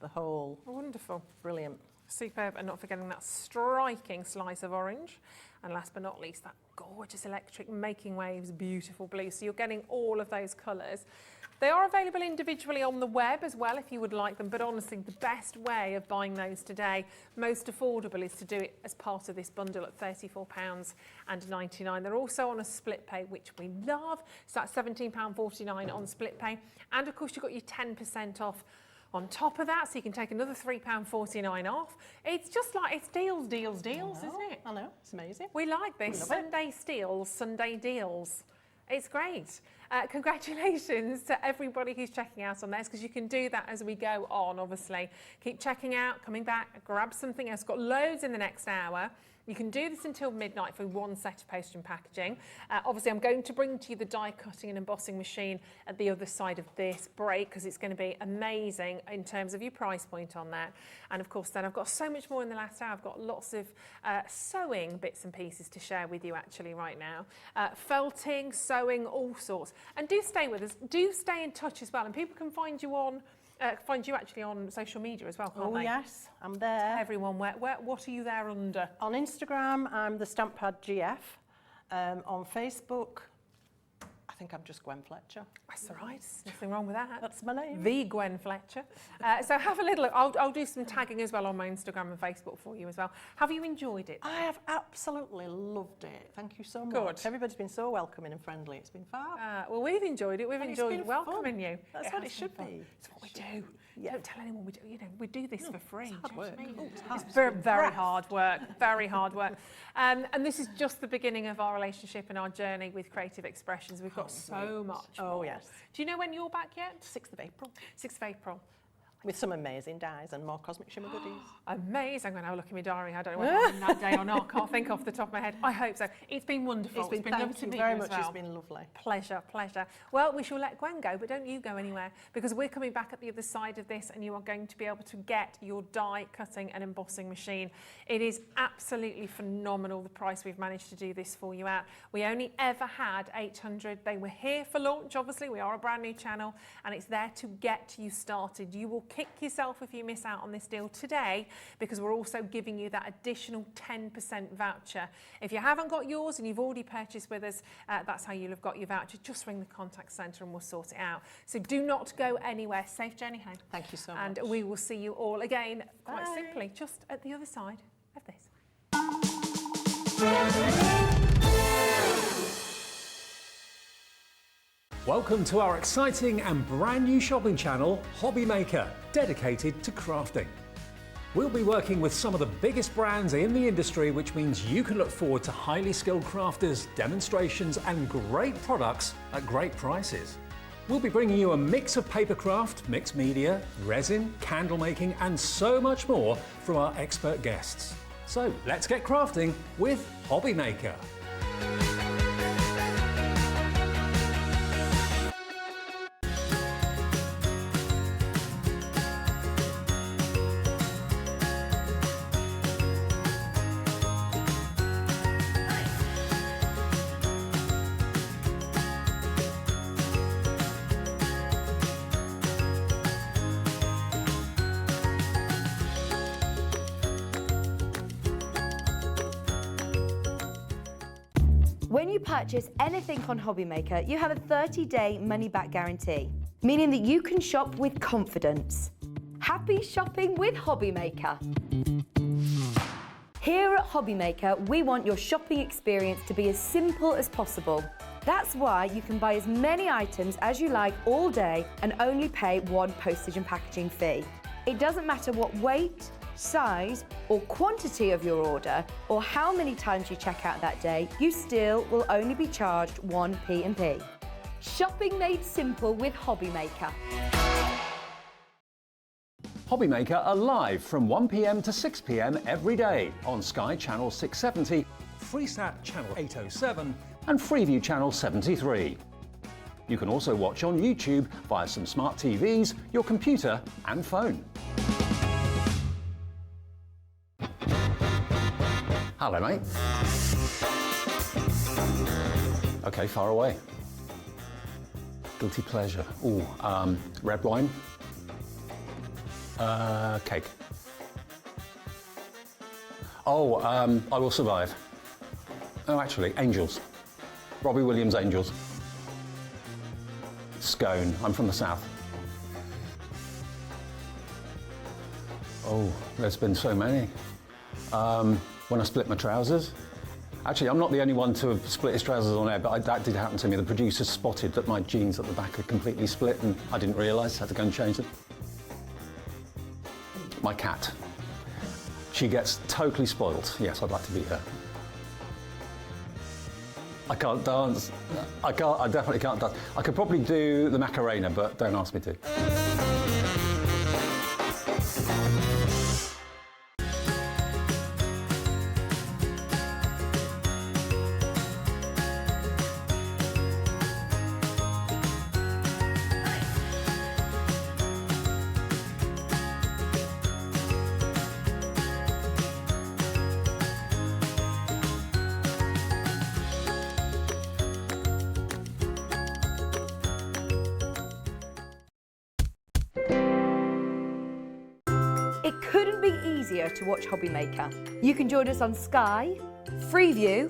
whole. Wonderful. Brilliant. Superb, and not forgetting that striking slice of orange. And last but not least, that gorgeous electric making waves, beautiful blue. So you're getting all of those colours. They are available individually on the web as well if you would like them, but honestly, the best way of buying those today, most affordable, is to do it as part of this bundle at £34.99. They're also on a split pay, which we love. So that's £17.49 on split pay. And of course, you've got your 10% off on top of that, so you can take another £3.49 off. It's just like, it's deals, deals, deals, isn't it? I know, it's amazing. We like this. Sunday steals, Sunday deals. It's great. Congratulations to everybody who's checking out on this, because you can do that as we go on, obviously. Keep checking out, coming back, grab something else. Got loads in the next hour. You can do this until midnight for one set of postage and packaging. Obviously, I'm going to bring to you the die cutting and embossing machine at the other side of this break, because it's going to be amazing in terms of your price point on that. And of course, then I've got so much more in the last hour. I've got lots of sewing bits and pieces to share with you actually right now. Felting, sewing, all sorts. And do stay with us. Do stay in touch as well. And people can find you on actually on social media as well, can't they? Oh yes, I'm there. Everyone, what are you there under? On Instagram, I'm the Stamppad GF. On Facebook, I think I'm just Gwen Fletcher. That's all right, nothing wrong with that. That's my name. The Gwen Fletcher. So have a little look. I'll do some tagging as well on my Instagram and Facebook for you as well. Have you enjoyed it? I have absolutely loved it. Thank you so much. Good. Everybody's been so welcoming and friendly. It's been fab. Well, we've enjoyed it. We've And it's enjoyed been welcoming fun. you. That's what it should be. It's what we do. Yeah. Don't tell anyone we do. You know, we do this for free. It's hard work. It's very, very hard work. Very hard work. And this is just the beginning of our relationship and our journey with Creative Expressions. We've got so much. Oh more. yes. Do you know when you're back yet? 6th of April. 6th of April. With some amazing dyes and more cosmic shimmer goodies. Amazing. I'm going to have a look in my diary. I don't know whether I'm in that day or not. Can't think off the top of my head. I hope so. It's been wonderful. It's been lovely to meet very you much. as well. It's been lovely. Pleasure, pleasure. Well, we shall let Gwen go, but don't you go anywhere, because we're coming back at the other side of this and you are going to be able to get your die cutting and embossing machine. It is absolutely phenomenal, the price we've managed to do this for you at. We only ever had 800. They were here for launch, obviously. We are a brand new channel and it's there to get you started. You will kick yourself if you miss out on this deal today, because we're also giving you that additional 10% voucher. If you haven't got yours and you've already purchased with us, that's how you'll have got your voucher. Just ring the contact centre and we'll sort it out. So do not go anywhere. Safe journey home. Thank you so much. And we will see you all again, quite Bye. simply, just at the other side of this. Welcome to our exciting and brand new shopping channel, Hobby Maker, dedicated to crafting. We'll be working with some of the biggest brands in the industry, which means you can look forward to highly skilled crafters, demonstrations and great products at great prices. We'll be bringing you a mix of papercraft, mixed media, resin, candle making and so much more from our expert guests. So let's get crafting with Hobby Maker. When you purchase anything on Hobbymaker, you have a 30-day money-back guarantee, meaning that you can shop with confidence. Happy shopping with Hobbymaker. Here at Hobbymaker, we want your shopping experience to be as simple as possible. That's why you can buy as many items as you like all day and only pay one postage and packaging fee. It doesn't matter what weight, size or quantity of your order or how many times you check out that day, you still will only be charged one P&P. Shopping made simple with Hobbymaker. Hobbymaker are live from 1 p.m. to 6 p.m. every day on Sky Channel 670, Freesat Channel 807 and Freeview Channel 73. You can also watch on YouTube via some smart TVs, your computer and phone. Hello, mate. Okay, far away. Guilty pleasure. Ooh, red wine. Cake. Oh, I Will Survive. Oh, actually, Angels. Robbie Williams' Angels. Scone. I'm from the south. Oh, there's been so many. When I split my trousers. Actually, I'm not the only one to have split his trousers on air, but that did happen to me. The producers spotted that my jeans at the back had completely split and I didn't realise, had to go and change them. My cat. She gets totally spoiled. Yes, I'd like to beat her. I can't dance. I definitely can't dance. I could probably do the Macarena, but don't ask me to. It couldn't be easier to watch Hobbymaker. You can join us on Sky, Freeview,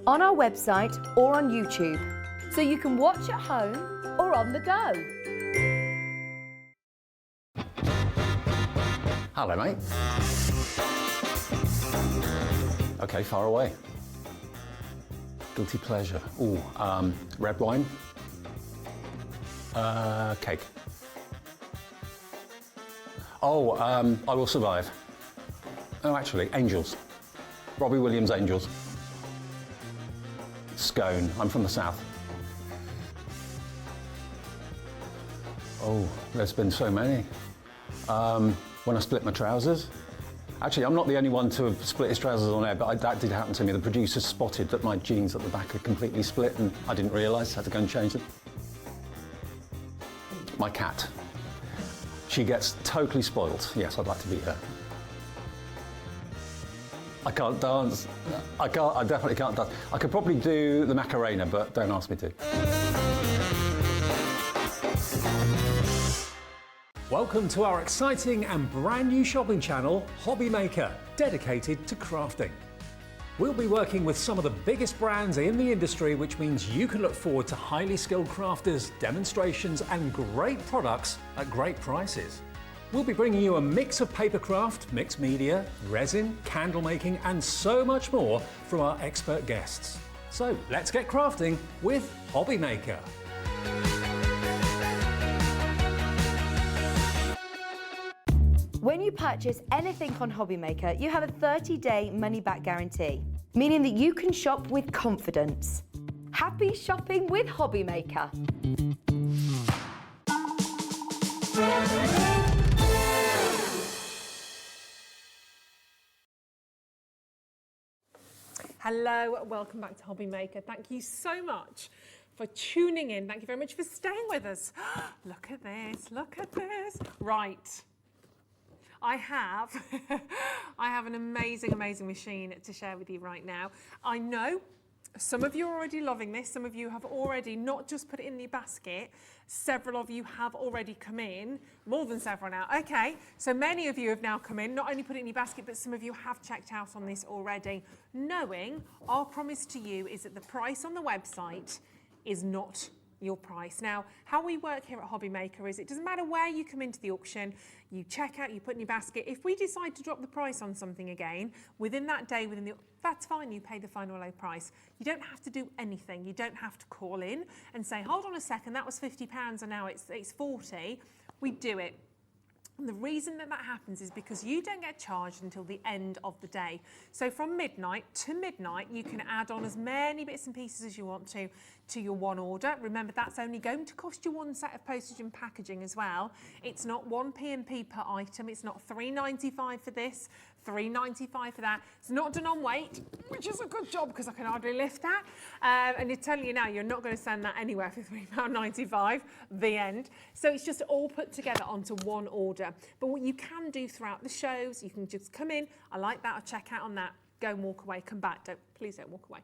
on our website or on YouTube, so you can watch at home or on the go. Hello, mate. Okay, far away. Guilty pleasure. Ooh, red wine. Cake. Oh, I Will Survive. Oh, actually, Angels. Robbie Williams' Angels. Scone. I'm from the south. Oh, there's been so many. When I split my trousers. Actually, I'm not the only one to have split his trousers on air, but that did happen to me. The producers spotted that my jeans at the back had completely split and I didn't realise, had to go and change them. My cat. She gets totally spoiled. Yes, I'd like to beat her. I can't dance. I definitely can't dance. I could probably do the Macarena, but don't ask me to. Welcome to our exciting and brand new shopping channel, Hobbymaker, dedicated to crafting. We'll be working with some of the biggest brands in the industry, which means you can look forward to highly skilled crafters, demonstrations and great products at great prices. We'll be bringing you a mix of papercraft, mixed media, resin, candle making and so much more from our expert guests. So let's get crafting with Hobbymaker. When you purchase anything on Hobbymaker, you have a 30-day money-back guarantee, meaning that you can shop with confidence. Happy shopping with Hobbymaker. Hello, welcome back to Hobbymaker. Thank you so much for tuning in. Thank you very much for staying with us. Look at this, look at this. Right. I have an amazing machine to share with you right now. I know Some of you are already loving this. Some of you have already not just put it in the basket. Several of you have already come in, more than several now. Okay, so many of you have now come in, not only put it in your basket, but some of you have checked out on this already, knowing our promise to you is that the price on the website is not your price. Now, how we work here at Hobby Maker is it doesn't matter where you come into the auction, you check out, you put in your basket. If we decide to drop the price on something again, within that day, that's fine, you pay the final low price. You don't have to do anything. You don't have to call in and say, hold on a second, that was £50 and now it's 40. We do it. And the reason that happens is because you don't get charged until the end of the day. So from midnight to midnight, you can add on as many bits and pieces as you want to your one order. Remember, that's only going to cost you one set of postage and packaging as well. It's not 1 P&P per item. It's not £3.95 for this, £3.95 for that. It's not done on weight, which is a good job because I can hardly lift that. And they're telling you now, you're not going to send that anywhere for £3.95, the end. So it's just all put together onto one order. But what you can do throughout the shows, you can just come in, I like that, I'll check out on that, go and walk away, come back, please don't walk away.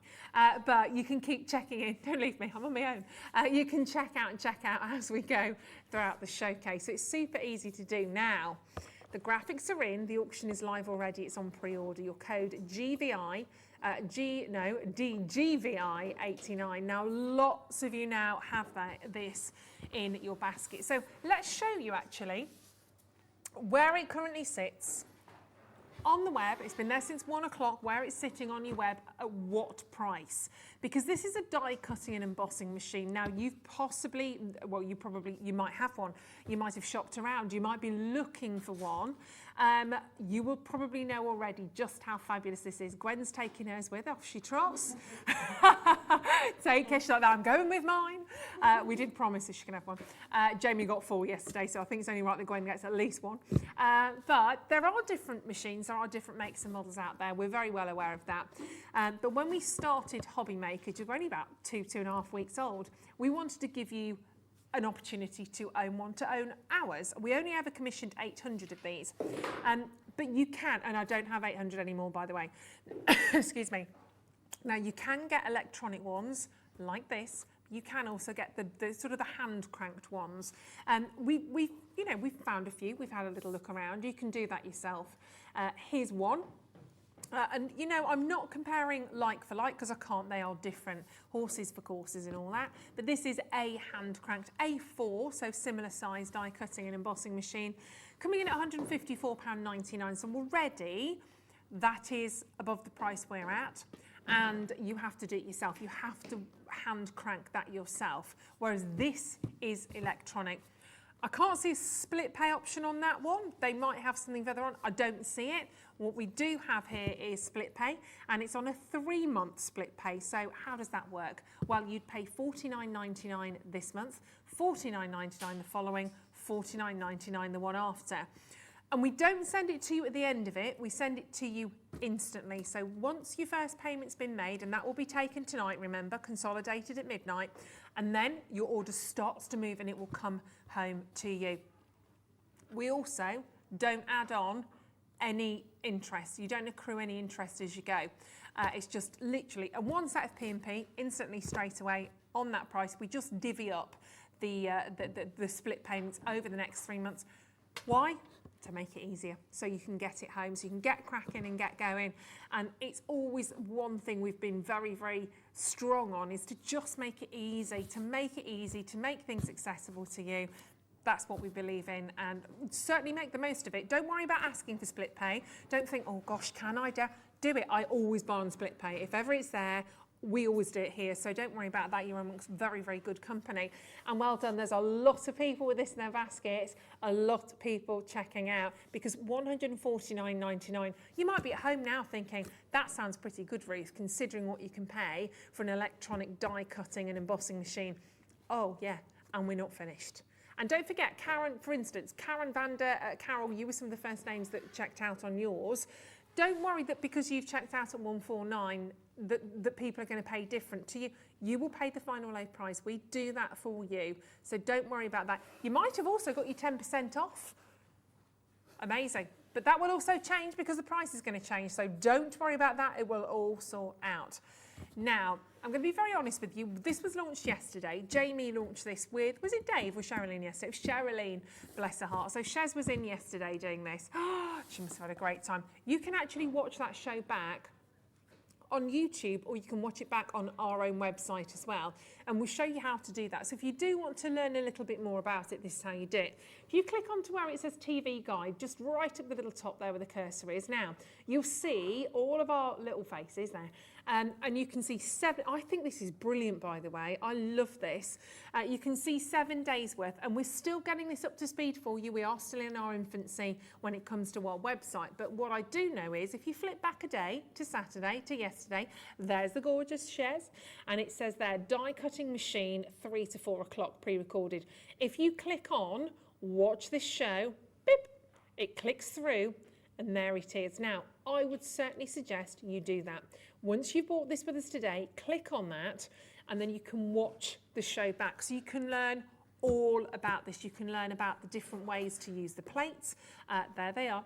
But you can keep checking in, don't leave me, I'm on my own. You can check out as we go throughout the showcase. So it's super easy to do now. The graphics are in, the auction is live already, it's on pre-order. Your code GVI, DGVI 89. Now lots of you now have this in your basket. So let's show you actually where it currently sits on the web. It's been there since 1 o'clock, where it's sitting on your web, at what price. Because this is a die cutting and embossing machine. Now you've possibly, well you might have one, you might have shopped around, you might be looking for one. You will probably know already just how fabulous this is. Gwen's taking hers with, off she trots. Take care, she's like, I'm going with mine. We did promise that she can have one. Jamie got 4 yesterday, so I think it's only right that Gwen gets at least one. But there are different machines, there are different makes and models out there. We're very well aware of that. But when we started Hobby Maker, we're only about 2.5 weeks old, we wanted to give you an opportunity to own one, to own ours. We only ever commissioned 800 of these, but you can, and I don't have 800 anymore, by the way. Excuse me. Now you can get electronic ones like this. You can also get the sort of the hand cranked ones. We've found a few. We've had a little look around. You can do that yourself. Here's one. And you know, I'm not comparing like for like because I can't, they are different, horses for courses and all that. But this is a hand cranked A4, so similar size die cutting and embossing machine, coming in at £154.99. So already that is above the price we're at, and you have to do it yourself. You have to hand crank that yourself, whereas this is electronic. I can't see a split pay option on that one. They might have something further on. I don't see it. What we do have here is split pay, and it's on a 3-month split pay. So how does that work? Well, you'd pay £49.99 this month, £49.99 the following, £49.99 the one after. And we don't send it to you at the end of it, we send it to you instantly. So once your first payment's been made, and that will be taken tonight, remember, consolidated at midnight, and then your order starts to move and it will come home to you. We also don't add on any interest. You don't accrue any interest as you go. It's just literally a one set of P&P instantly straight away on that price. We just divvy up the split payments over the next 3 months. Why? To make it easier, so you can get it home, so you can get cracking and get going. And it's always one thing we've been very, very strong on, is to just make it easy, to make things accessible to you. That's what we believe in, and certainly make the most of it. Don't worry about asking for split pay. Don't think, oh gosh, can I do it? I always buy on split pay. If ever it's there, we always do it here, so don't worry about that. You're amongst very, very good company. And well done, there's a lot of people with this in their baskets, a lot of people checking out, because £149.99, you might be at home now thinking, that sounds pretty good, Ruth, considering what you can pay for an electronic die cutting and embossing machine. Oh yeah, and we're not finished. And don't forget, Karen, for instance, Karen Vander, Carol, you were some of the first names that checked out on yours. Don't worry that because you've checked out at 149 that people are going to pay different to you. You will pay the final low price. We do that for you. So don't worry about that. You might have also got your 10% off. Amazing. But that will also change because the price is going to change. So don't worry about that. It will all sort out. Now, I'm going to be very honest with you. This was launched yesterday. Jamie launched this with, was it Dave or Sherilyn yesterday? It was Sherilyn, bless her heart. So Shez was in yesterday doing this. She must have had a great time. You can actually watch that show back on YouTube, or you can watch it back on our own website as well, and we'll show you how to do that. So if you do want to learn a little bit more about it, this is how you do it. If you click onto where it says TV Guide, just right at the little top there where the cursor is now, you'll see all of our little faces there, and you can see 7, I think this is brilliant, by the way, I love this. You can see 7 days worth, and we're still getting this up to speed for you. We are still in our infancy when it comes to our website, but what I do know is if you flip back a day to Saturday to yesterday, there's the gorgeous Shez, and it says there, die cutting machine 3 to 4 o'clock pre-recorded. If you click on watch this show, beep, it clicks through, and there it is. Now, I would certainly suggest you do that. Once you've bought this with us today, click on that, and then you can watch the show back. So you can learn all about this. You can learn about the different ways to use the plates. There they are.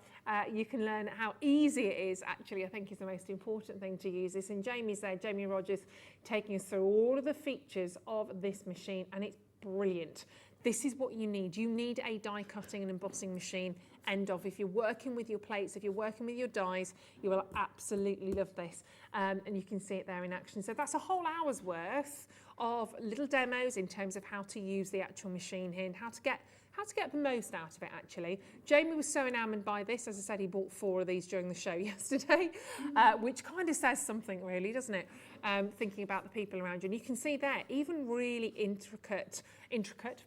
You can learn how easy it is, actually, I think is the most important thing to use this. And Jamie's there, Jamie Rogers, taking us through all of the features of this machine, and it's brilliant. This is what you need. You need a die cutting and embossing machine, end of. If you're working with your plates, if you're working with your dies, you will absolutely love this. And you can see it there in action. So that's a whole hour's worth of little demos in terms of how to use the actual machine here and how to get the most out of it, actually. Jamie was so enamoured by this. As I said, he bought 4 of these during the show yesterday, which kind of says something, really, doesn't it? Thinking about the people around you. And you can see there, even really intricate,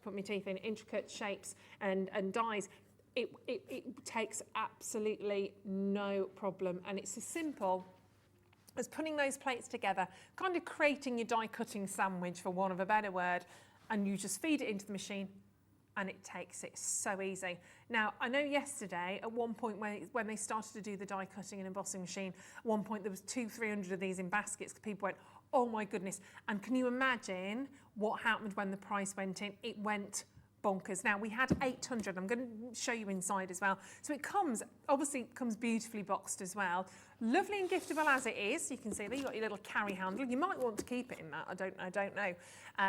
put my teeth in, intricate shapes and dies. It takes absolutely no problem. And it's as simple as putting those plates together, kind of creating your die cutting sandwich, for want of a better word, and you just feed it into the machine, and it takes it so easy. Now, I know yesterday, at one point when they started to do the die cutting and embossing machine, at one point there was 200-300 of these in baskets. People went, oh my goodness. And can you imagine what happened when the price went in? It went bonkers. Now, we had 800. I'm going to show you inside as well. So it comes, obviously it comes beautifully boxed as well. Lovely and giftable as it is. You can see there, you've got your little carry handle. You might want to keep it in that, I don't know.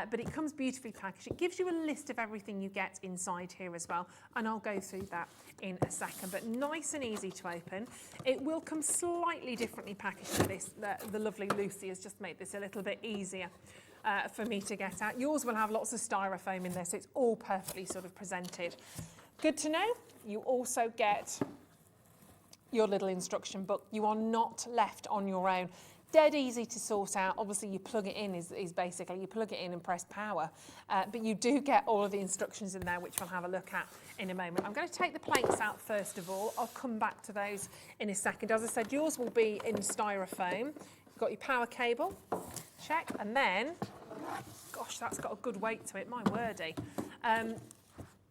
But it comes beautifully packaged. It gives you a list of everything you get inside here as well. And I'll go through that in a second. But nice and easy to open. It will come slightly differently packaged to this. The lovely Lucy has just made this a little bit easier for me to get out. Yours will have lots of styrofoam in there, so it's all perfectly sort of presented. Good to know. You also get your little instruction book. You are not left on your own. Dead easy to sort out. Obviously, you plug it in is basically, you plug it in and press power. But you do get all of the instructions in there, which we'll have a look at in a moment. I'm going to take the plates out first of all. I'll come back to those in a second. As I said, yours will be in styrofoam. You've got your power cable, check, and then, gosh, that's got a good weight to it, my wordy.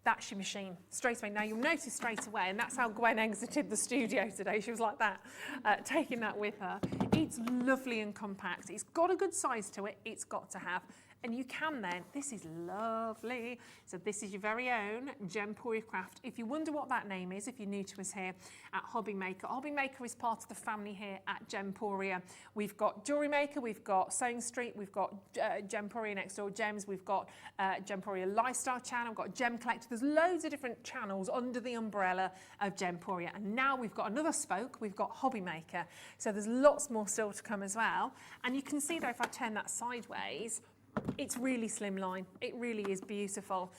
That's your machine, straight away. Now, you'll notice straight away, and that's how Gwen exited the studio today. She was like that, taking that with her. It's lovely and compact. It's got a good size to it. It's got to have. And you can then, this is lovely. So this is your very own Gemporia Craft. If you wonder what that name is, if you're new to us here at Hobby Maker is part of the family here at Gemporia. We've got Jewelry Maker, we've got Sewing Street, we've got Gemporia Next Door Gems, we've got Gemporia Lifestyle Channel, we've got Gem Collector. There's loads of different channels under the umbrella of Gemporia. And now we've got another spoke, we've got Hobby Maker. So there's lots more still to come as well. And you can see there, if I turn that sideways, it's really slimline. It really is beautiful.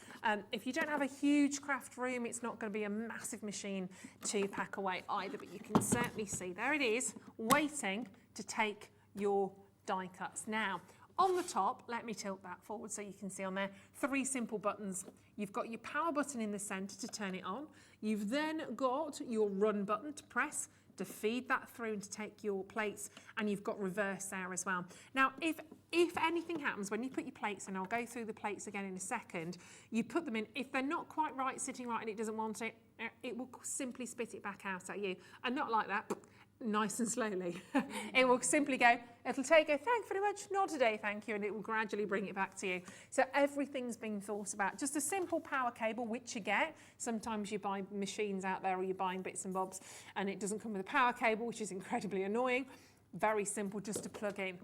If you don't have a huge craft room, it's not going to be a massive machine to pack away either, but you can certainly see there it is, waiting to take your die cuts. Now, on the top, let me tilt that forward so you can see on there, 3 simple buttons. You've got your power button in the centre to turn it on. You've then got your run button to press to feed that through and to take your plates, and you've got reverse there as well. Now, if anything happens when you put your plates in, I'll go through the plates again in a second, you put them in, if they're not quite right, sitting right, and it doesn't want it, it will simply spit it back out at you. And not like that, nice and slowly. It will simply go, it'll take a thank you very much, not today, thank you, and it will gradually bring it back to you. So everything's been thought about. Just a simple power cable, which you get. Sometimes you buy machines out there or you're buying bits and bobs and it doesn't come with a power cable, which is incredibly annoying. Very simple just to plug in.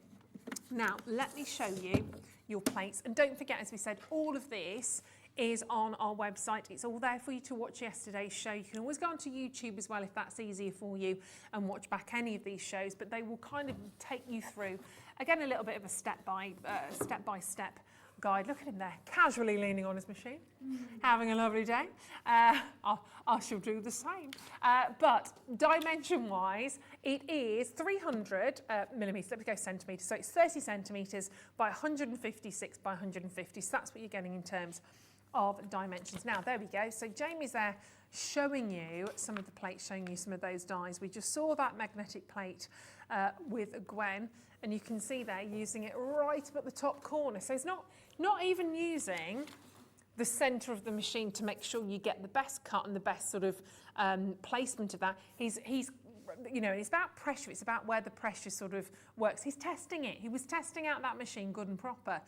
Now, let me show you your plates. And don't forget, as we said, all of this is on our website. It's all there for you to watch yesterday's show. You can always go onto YouTube as well if that's easier for you and watch back any of these shows, but they will kind of take you through, again, a little bit of a step-by-step guide. Look at him there, casually leaning on his machine, having a lovely day. I shall do the same. But dimension-wise, it is 300 millimetres, let me go centimetres, so it's 30 centimetres by 156 by 150, so that's what you're getting in terms of dimensions. Now, there we go. So Jamie's there showing you some of the plates, showing you some of those dies. We just saw that magnetic plate with Gwen, and you can see there using it right up at the top corner. So it's not even using the centre of the machine to make sure you get the best cut and the best sort of placement of that. He's you know, it's about pressure, it's about where the pressure sort of works. He's testing it. He was testing out that machine good and proper.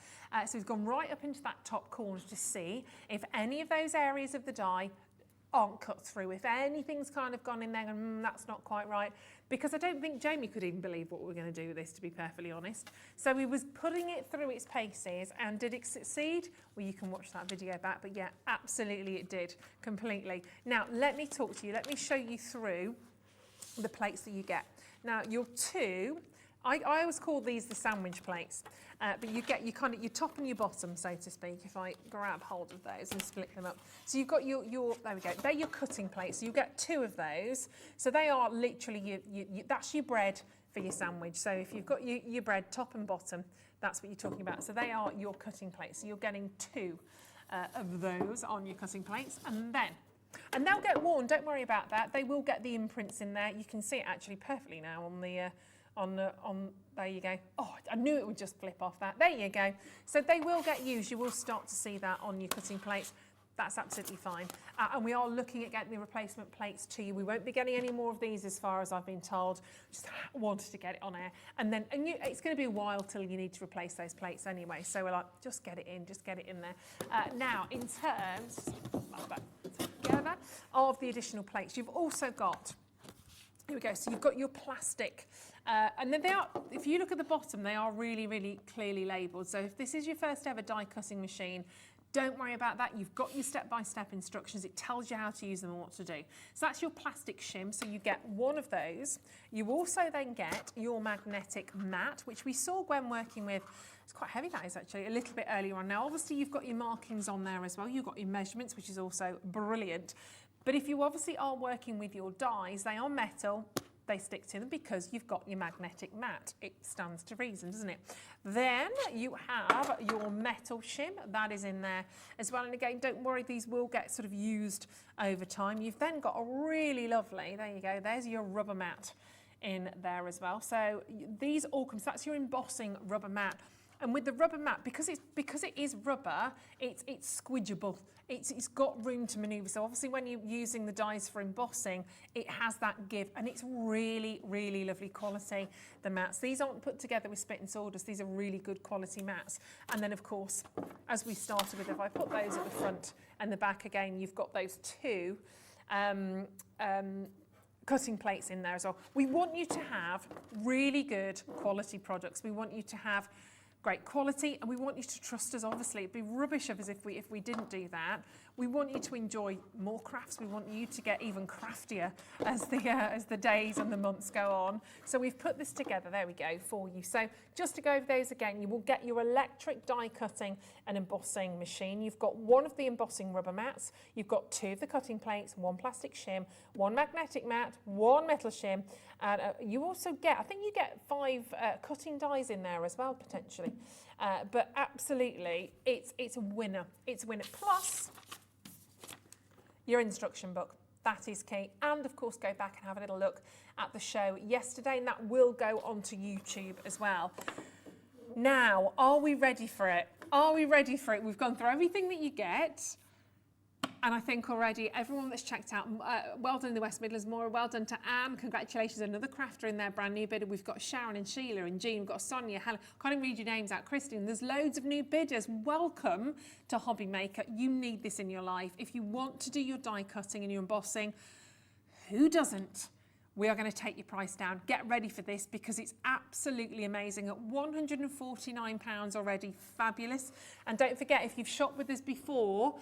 So he's gone right up into that top corner to see if any of those areas of the die aren't cut through, if anything's kind of gone in there and that's not quite right, because I don't think Jamie could even believe what we were going to do with this, to be perfectly honest. So he was putting it through its paces, and did it succeed? Well, you can watch that video back, but yeah, absolutely it did, completely. Now, let me talk to you, let me show you through the plates that you get. Now, your two, I always call these the sandwich plates, but you get your top and your bottom, so to speak, if I grab hold of those and split them up. So you've got your there we go, they're your cutting plates. So you get two of those. So they are literally, that's your bread for your sandwich. So if you've got your bread, top and bottom, that's what you're talking about. So they are your cutting plates. So you're getting two of those on your cutting plates. And they'll get worn, don't worry about that. They will get the imprints in there. You can see it actually perfectly now on the, there you go. Oh, I knew it would just flip off that. There you go. So they will get used. You will start to see that on your cutting plates. That's absolutely fine. And we are looking at getting the replacement plates to you. We won't be getting any more of these as far as I've been told. Just wanted to get it on air. It's going to be a while till you need to replace those plates anyway. So we're like, just get it in there. Now, in terms of the additional plates, you've also got, here we go, so you've got your plastic. And then they are, if you look at the bottom, they are really, really clearly labelled. So if this is your first ever die cutting machine, don't worry about that. You've got your step-by-step instructions. It tells you how to use them and what to do. So that's your plastic shim. So you get one of those. You also then get your magnetic mat, which we saw Gwen working with. It's quite heavy, that is actually, a little bit earlier on. Now, obviously, you've got your markings on there as well. You've got your measurements, which is also brilliant. But if you obviously are working with your dies, they are metal. They stick to them because you've got your magnetic mat. It stands to reason, doesn't it? Then you have your metal shim, that is in there as well. And again, don't worry, these will get sort of used over time. You've then got a really lovely, there you go, there's your rubber mat in there as well. So these all come, so that's your embossing rubber mat. And with the rubber mat, because it is rubber, it's squidgeable. It's got room to manoeuvre. So obviously when you're using the dies for embossing, it has that give, and it's really, really lovely quality, the mats. These aren't put together with spit and sawdust. These are really good quality mats. And then of course, as we started with, if I put those at the front and the back again, you've got those two cutting plates in there as well. We want you to have really good quality products. We want you to have great quality, and we want you to trust us. Obviously, it'd be rubbish of us if we didn't do that. We want you to enjoy more crafts. We want you to get even craftier as the days and the months go on. So we've put this together, there we go, for you. So just to go over those again, you will get your electric die cutting and embossing machine. You've got one of the embossing rubber mats. You've got two of the cutting plates, one plastic shim, one magnetic mat, one metal shim. And you also get, I think you get 5 cutting dies in there as well, potentially. But absolutely, it's a winner. It's a winner. Plus, your instruction book. That is key. And of course, go back and have a little look at the show yesterday, and that will go onto YouTube as well. Now, are we ready for it? Are we ready for it? We've gone through everything that you get. And I think already everyone that's checked out, well done in the West Midlands, Maura, well done to Anne, congratulations, another crafter in there, brand new bidder. We've got Sharon and Sheila and Jean, we've got Sonia, Helen, can't even read your names out, Christine, there's loads of new bidders. Welcome to Hobby Maker. You need this in your life. If you want to do your die cutting and your embossing, who doesn't? we are going to take your price down. Get ready for this because it's absolutely amazing at £149 already. Fabulous. And don't forget, if you've shopped with us before,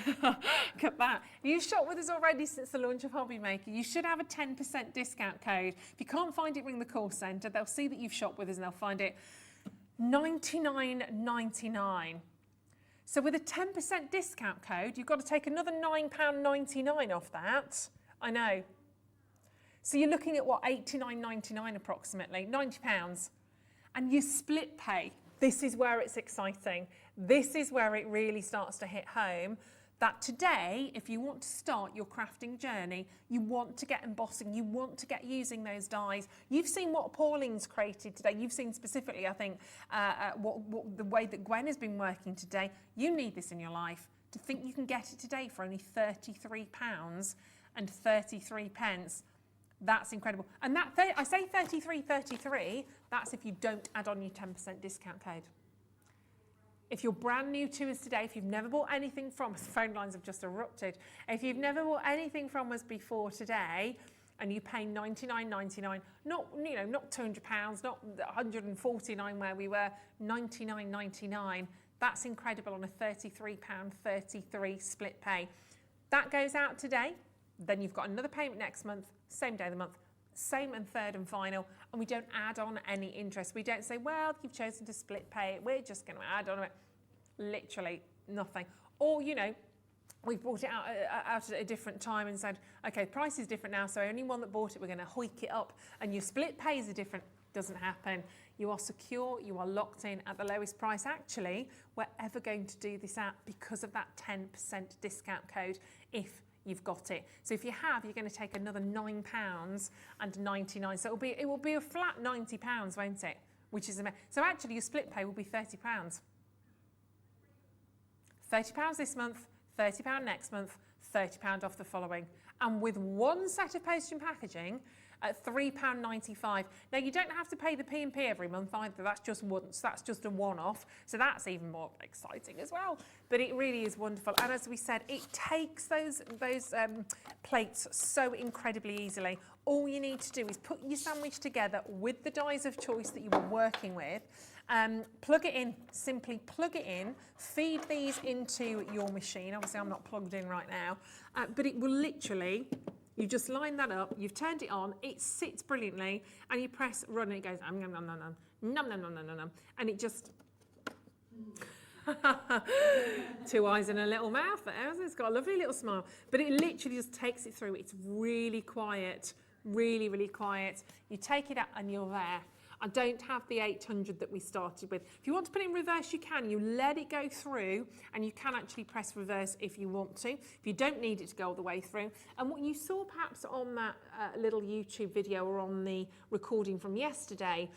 look at that. If you've shopped with us already since the launch of Hobby Maker, you should have a 10% discount code. If you can't find it, ring the call centre. They'll see that you've shopped with us and they'll find it £99.99. So with a 10% discount code, you've got to take another £9.99 off that. I know. So you're looking at what, £89.99 approximately, £90. And you split pay. This is where it's exciting. This is where it really starts to hit home. That today, if you want to start your crafting journey, you want to get embossing, you want to get using those dies. You've seen what Pauline's created today. You've seen specifically, I think, the way that Gwen has been working today. You need this in your life. To think you can get it today for only £33.33, that's incredible. And that I say $33.33, that's if you don't add on your 10% discount code. If you're brand new to us today, if you've never bought anything from us, phone lines have just erupted. If you've never bought anything from us before today, and you pay $99.99, not £200, not $149 where we were, $99.99. That's incredible on a £33.33 split pay. That goes out today. Then you've got another payment next month, same day of the month, same and third and final, and we don't add on any interest. We don't say, well, you've chosen to split pay it, we're just going to add on it. Literally nothing. Or, you know, we've brought it out at a different time and said, okay, price is different now, so anyone that bought it, we're going to hike it up, and your split pays are different. Doesn't happen. You are secure, you are locked in at the lowest price. Actually, we're ever going to do this at because of that 10% discount code if you've got it. So if you have, you're going to take another £9.99. So it will be a flat £90, won't it? Which is amazing. So actually, your split pay will be £30. £30 this month, £30 next month, £30 off the following. And with one set of postage and packaging at £3.95. Now, you don't have to pay the P&P every month either. That's just once. That's just a one-off. So that's even more exciting as well. But it really is wonderful. And as we said, it takes those plates so incredibly easily. All you need to do is put your sandwich together with the dies of choice that you were working with. Plug it in, simply plug it in, feed these into your machine. Obviously, I'm not plugged in right now, but it will literally, you just line that up, you've turned it on, it sits brilliantly, and you press run and it goes, nom, nom, nom, nom, nom, nom, nom, nom, nom, nom, and it just, two eyes and a little mouth there, it's got a lovely little smile, but it literally just takes it through. It's really quiet, really, really quiet. You take it out and you're there. I don't have the 800 that we started with. If you want to put it in reverse, you can. You let it go through, and you can actually press reverse if you want to. If you don't need it to go all the way through. And what you saw perhaps on that little YouTube video or on the recording from yesterday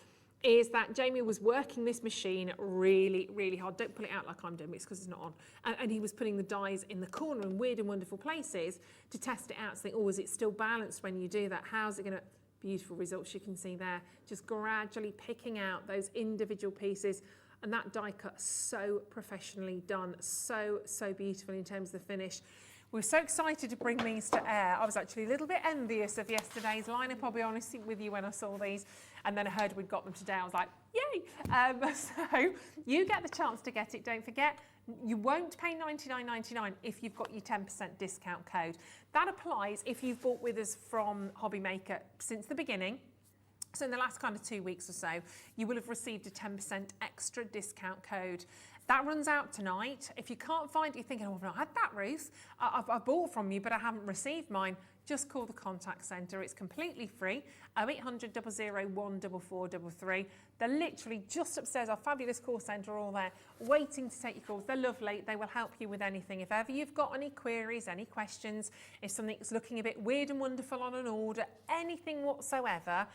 is that Jamie was working this machine really, really hard. Don't pull it out like I'm doing, it's because it's not on. And he was putting the dies in the corner in weird and wonderful places to test it out, to think, oh, is it still balanced when you do that? How's it going to... Beautiful results you can see there, just gradually picking out those individual pieces, and that die cut so professionally done, so beautiful in terms of the finish. We're so excited to bring these to air. I was actually a little bit envious of yesterday's lineup, I'll be honest with you, when I saw these, and then I heard we'd got them today. I was like, yay! So you get the chance to get it, don't forget. You won't pay $99.99 if you've got your 10% discount code. That applies if you've bought with us from Hobby Maker since the beginning. So in the last kind of 2 weeks or so, you will have received a 10% extra discount code. That runs out tonight. If you can't find it, you're thinking, oh, I've not had that, Ruth. I've bought from you, but I haven't received mine. Just call the contact centre. It's completely free. 0800 001 4433. They're literally just upstairs. Our fabulous call centre are all there waiting to take your calls. They're lovely. They will help you with anything. If ever you've got any queries, any questions, if something's looking a bit weird and wonderful on an order, anything whatsoever,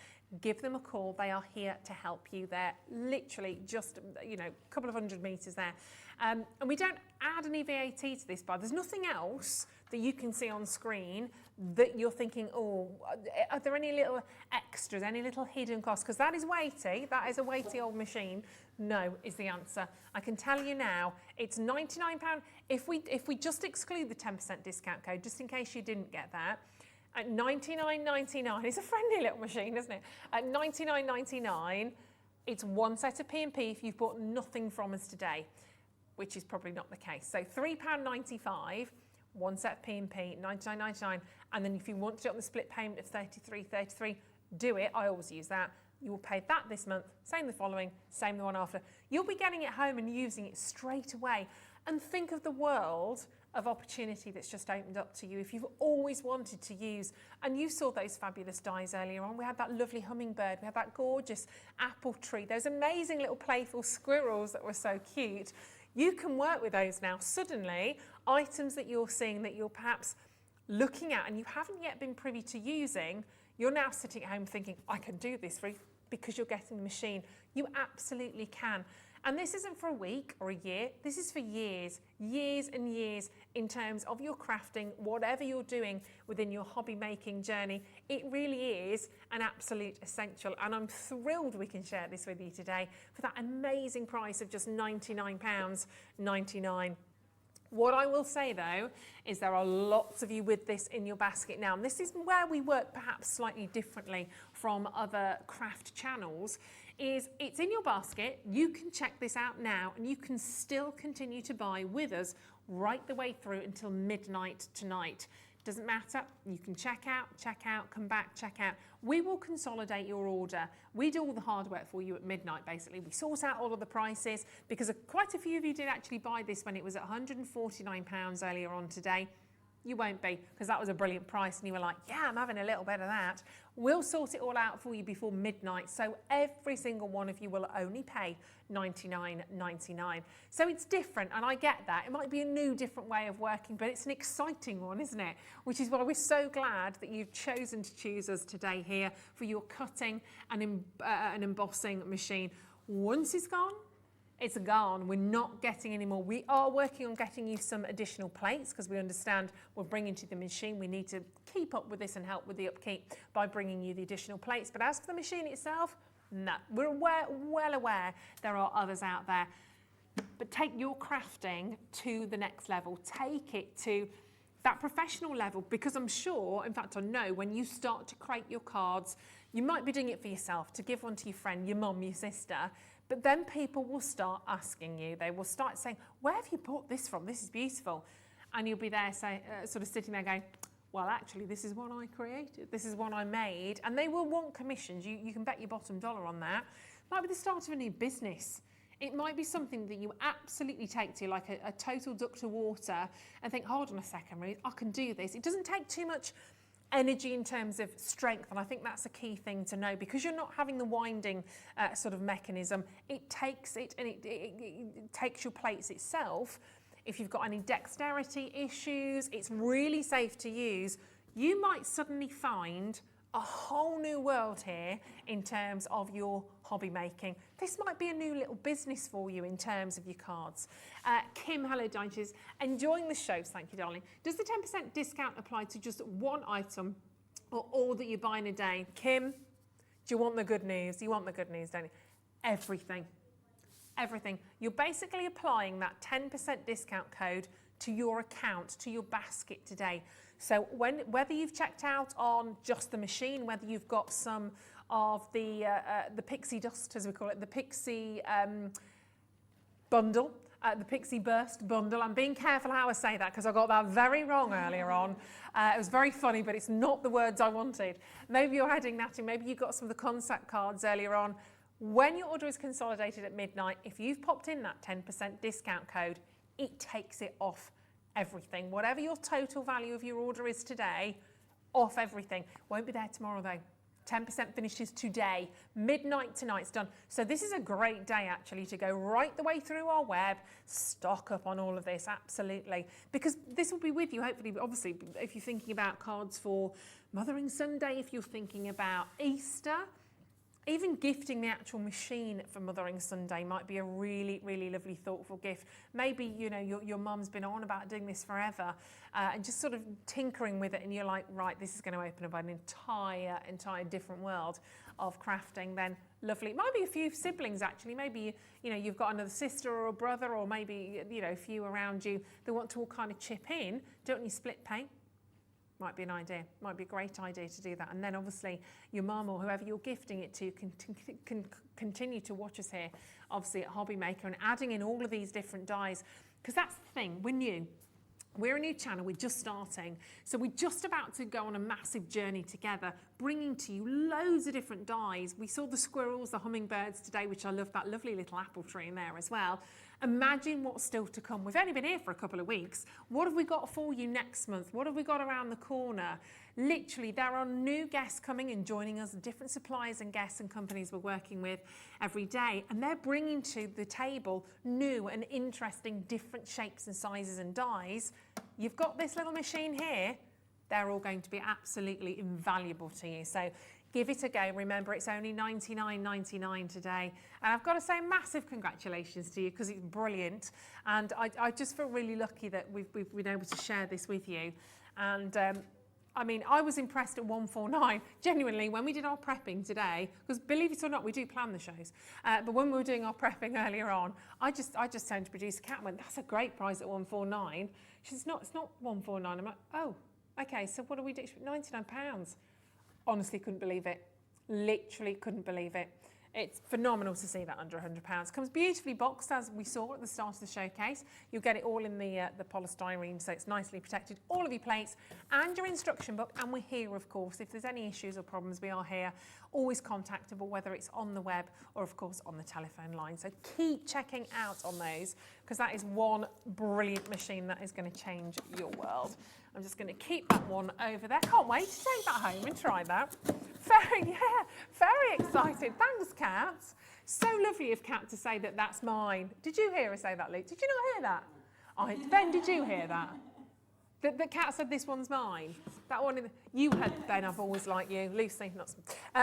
give them a call. They are here to help you. They're literally just, you know, a couple of 100 metres there. And we don't add any VAT to this bar. There's nothing else that you can see on screen that you're thinking, oh, are there any little extras, any little hidden costs? Because that is weighty. That is a weighty old machine. No is the answer. I can tell you now, it's £99. If we just exclude the 10% discount code, just in case you didn't get that, at $99.99. It's a friendly little machine, isn't it? At $99.99, it's one set of P&P if you've bought nothing from us today, which is probably not the case. So £3.95, one set of P&P, $99.99, and then if you want to do it on the split payment of $33.33, do it. I always use that. You will pay that this month, same the following, same the one after. You'll be getting it home and using it straight away. And think of the world of opportunity that's just opened up to you if you've always wanted to use. And you saw those fabulous dies earlier on. We had that lovely hummingbird, we had that gorgeous apple tree, those amazing little playful squirrels that were so cute. You can work with those now. Suddenly, items that you're seeing that you're perhaps looking at and you haven't yet been privy to using, you're now sitting at home thinking, I can do this because you're getting the machine. You absolutely can. And this isn't for a week or a year, this is for years, years and years in terms of your crafting, whatever you're doing within your hobby making journey. It really is an absolute essential, and I'm thrilled we can share this with you today for that amazing price of just £99.99. What I will say though is there are lots of you with this in your basket now, and this is where we work perhaps slightly differently from other craft channels. Is it's in your basket, you can check this out now and you can still continue to buy with us right the way through until midnight tonight. Doesn't matter, you can check out, come back, check out. We will consolidate your order. We do all the hard work for you at midnight basically. We sort out all of the prices because quite a few of you did actually buy this when it was at £149 earlier on today. You won't be, because that was a brilliant price and you were like, yeah, I'm having a little bit of that. We'll sort it all out for you before midnight, so every single one of you will only pay $99.99. So it's different, and I get that. It might be a new, different way of working, but it's an exciting one, isn't it? Which is why we're so glad that you've chosen to choose us today here for your cutting and an embossing machine. Once it's gone, it's gone. We're not getting any more. We are working on getting you some additional plates because we understand we're bringing to the machine. We need to keep up with this and help with the upkeep by bringing you the additional plates. But as for the machine itself, no. We're well aware there are others out there. But take your crafting to the next level. Take it to that professional level, because I'm sure, in fact I know, when you start to create your cards, you might be doing it for yourself, to give one to your friend, your mum, your sister, but then people will start asking you. They will start saying, where have you bought this from? This is beautiful. And you'll be there sort of sitting there going, well, actually, this is one I created. This is one I made. And they will want commissions. You can bet your bottom dollar on that. It might be the start of a new business. It might be something that you absolutely take to, like a total duck to water, and think, hold on a second, Ruth, I can do this. It doesn't take too much energy in terms of strength, and I think that's a key thing to know, because you're not having the winding sort of mechanism. It takes it, and it takes your plates itself. If you've got any dexterity issues, it's really safe to use. You might suddenly find a whole new world here in terms of your hobby making. This might be a new little business for you in terms of your cards. Kim, hello Digest, enjoying the shows, thank you darling. Does the 10% discount apply to just one item or all that you buy in a day? Kim, do you want the good news? You want the good news, don't you? Everything. Everything. You're basically applying that 10% discount code to your account, to your basket today. So whether you've checked out on just the machine, whether you've got some of the Pixie dust, as we call it, the Pixie bundle, the Pixie burst bundle. I'm being careful how I say that because I got that very wrong earlier on. It was very funny, but it's not the words I wanted. Maybe you're adding that in. Maybe you got some of the concept cards earlier on. When your order is consolidated at midnight, if you've popped in that 10% discount code, it takes it off everything. Whatever your total value of your order is today, off everything. Won't be there tomorrow though. 10% finishes today. Midnight tonight's done. So this is a great day actually to go right the way through our web, stock up on all of this, absolutely. Because this will be with you, hopefully, obviously, if you're thinking about cards for Mothering Sunday, if you're thinking about Easter, even gifting the actual machine for Mothering Sunday might be a really, really lovely, thoughtful gift. Maybe, you know, your mum's been on about doing this forever and just sort of tinkering with it, and you're like, right, this is going to open up an entire different world of crafting. Then lovely. It might be a few siblings actually. Maybe you know you've got another sister or a brother, or maybe you know a few around you that want to all kind of chip in. Don't you split pay? Might be an idea, might be a great idea to do that. And then obviously your mum or whoever you're gifting it to can continue to watch us here, obviously at Hobby Maker, and adding in all of these different dies, because that's the thing, we're new. We're a new channel, we're just starting. So we're just about to go on a massive journey together, bringing to you loads of different dies. We saw the squirrels, the hummingbirds today, which I love, that lovely little apple tree in there as well. Imagine what's still to come. We've only been here for a couple of weeks. What have we got for you next month? What have we got around the corner? Literally, there are new guests coming and joining us, different suppliers and guests and companies we're working with every day. And they're bringing to the table new and interesting different shapes and sizes and dies. You've got this little machine here. They're all going to be absolutely invaluable to you. So give it a go. Remember, it's only $99.99 today. And I've got to say massive congratulations to you because it's brilliant. And I just feel really lucky that we've been able to share this with you. And I mean, I was impressed at 149. Genuinely, when we did our prepping today, because believe it or not, we do plan the shows. But when we were doing our prepping earlier on, I just turned to producer Kat and went, that's a great price at 149. She says, it's not 149. I'm like, oh, okay, so what do we do? £99. Honestly, couldn't believe it. Literally couldn't believe it. It's phenomenal to see that under £100. Comes beautifully boxed, as we saw at the start of the showcase. You'll get it all in the polystyrene, so it's nicely protected. All of your plates and your instruction book. And we're here, of course. If there's any issues or problems, we are here. Always contactable, whether it's on the web or, of course, on the telephone line. So keep checking out on those, because that is one brilliant machine that is going to change your world. I'm just going to keep that one over there. Can't wait to take that home and try that. Very excited. Thanks, Kat. So lovely of Kat to say that that's mine. Did you hear her say that, Luke? Did you not hear that? Ben, did you hear that? That Kat said this one's mine. That one, you heard Ben, I've always liked you. Lucy, not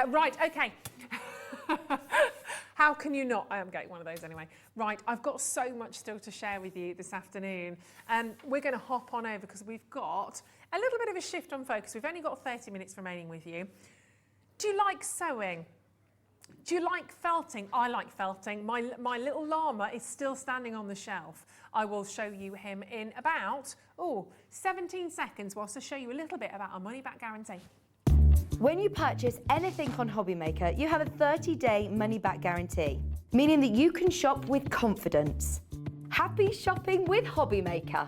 right, okay. How can you not? I am getting one of those anyway. Right, I've got so much still to share with you this afternoon. We're going to hop on over because we've got a little bit of a shift on focus. We've only got 30 minutes remaining with you. Do you like sewing? Do you like felting? I like felting. My little llama is still standing on the shelf. I will show you him in about 17 seconds whilst I show you a little bit about our money-back guarantee. When you purchase anything on Hobby Maker, you have a 30-day money-back guarantee, meaning that you can shop with confidence. Happy shopping with Hobby Maker.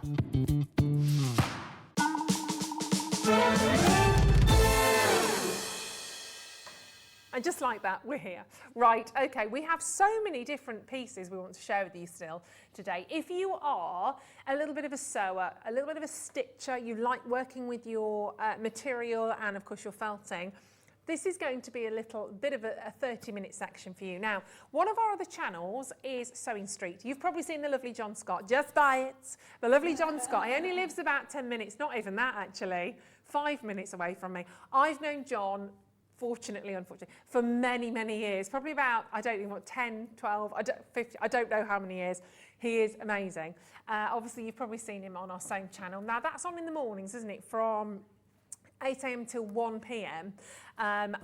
And just like that, we're here. Right, okay, we have so many different pieces we want to share with you still today. If you are a little bit of a sewer, a little bit of a stitcher, you like working with your material and of course your felting, this is going to be a little bit of a 30-minute section for you. Now, one of our other channels is Sewing Street. You've probably seen the lovely John Scott. Just buy it. The lovely John Scott. He only lives about 10 minutes, not even that actually, 5 minutes away from me. I've known John, fortunately, unfortunately, for many, many years, probably about, I don't know what, 10, 12, 50, I don't know how many years. He is amazing. Obviously, you've probably seen him on our sewing channel. Now, that's on in the mornings, isn't it, from 8 a.m. till 1 p.m. And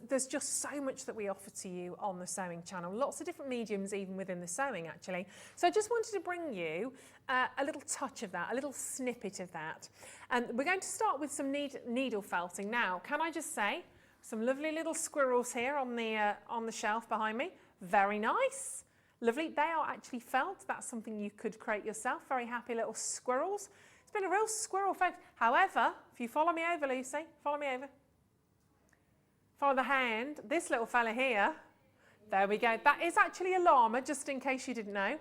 there's just so much that we offer to you on the sewing channel. Lots of different mediums even within the sewing, actually. So I just wanted to bring you a little touch of that, a little snippet of that. And we're going to start with some needle felting. Now, can I just say, some lovely little squirrels here on the shelf behind me. Very nice. Lovely. They are actually felt. That's something you could create yourself. Very happy little squirrels. It's been a real squirrel focus. However, if you follow me over, Lucy, follow me over. Follow the hand. This little fella here. There we go. That is actually a llama, just in case you didn't know.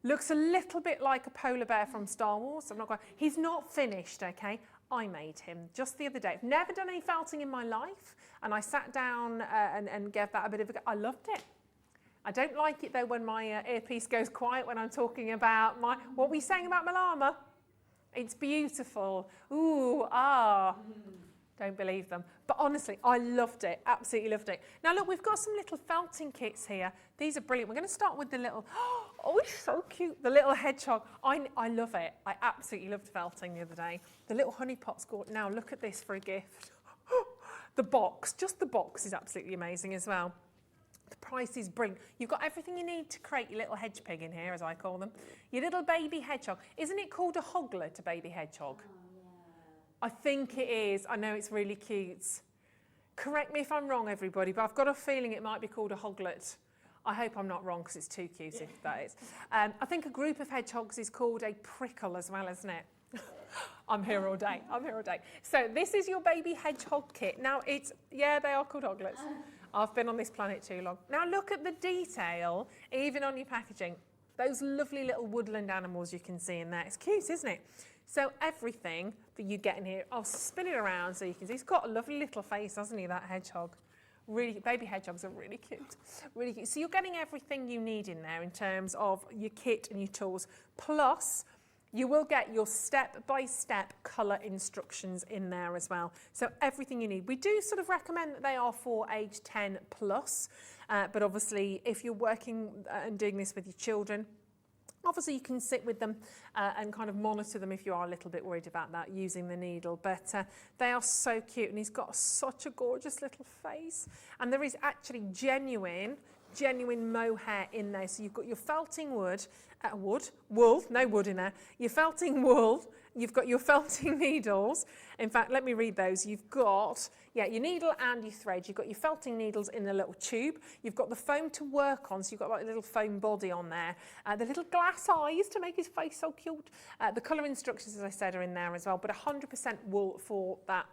Looks a little bit like a polar bear from Star Wars. He's not finished, okay? I made him just the other day. I've never done any felting in my life, and I sat down and gave that a bit of a go. I loved it. I don't like it though when my earpiece goes quiet when I'm talking about what were you saying about my llama? It's beautiful. Ooh, don't believe them. But honestly, I loved it, absolutely loved it. Now look, we've got some little felting kits here. These are brilliant. We're going to start with the little, oh, it's so cute, the little hedgehog. I love it. I absolutely loved felting the other day. The little honey pot's gorgeous. Now look at this for a gift. The box, just the box is absolutely amazing as well. The price is brilliant. You've got everything you need to create your little hedge pig in here, as I call them. Your little baby hedgehog. Isn't it called a hoglet, a baby hedgehog? I think it is. I know it's really cute. Correct me if I'm wrong, everybody, but I've got a feeling it might be called a hoglet. I hope I'm not wrong because it's too cute if that is. I think a group of hedgehogs is called a prickle as well, isn't it? I'm here all day. I'm here all day. So this is your baby hedgehog kit. Now yeah, they are called hoglets. I've been on this planet too long. Now look at the detail, even on your packaging. Those lovely little woodland animals you can see in there. It's cute, isn't it? So everything that you get in here, I'll spin it around so you can see. He's got a lovely little face, hasn't he, that hedgehog? Really, baby hedgehogs are really cute, really cute. So you're getting everything you need in there in terms of your kit and your tools. Plus, you will get your step-by-step colour instructions in there as well. So everything you need. We do sort of recommend that they are for age 10 plus, but obviously if you're working and doing this with your children, obviously you can sit with them and kind of monitor them if you are a little bit worried about that using the needle, but they are so cute, and he's got such a gorgeous little face, and there is actually genuine mohair in there. So you've got your felting wool, no wood in there, your felting wool, you've got your felting needles. In fact, let me read those. You've got, your needle and your thread. You've got your felting needles in a little tube. You've got the foam to work on, so you've got like a little foam body on there. The little glass eyes to make his face so cute. The colour instructions, as I said, are in there as well, but 100% wool for that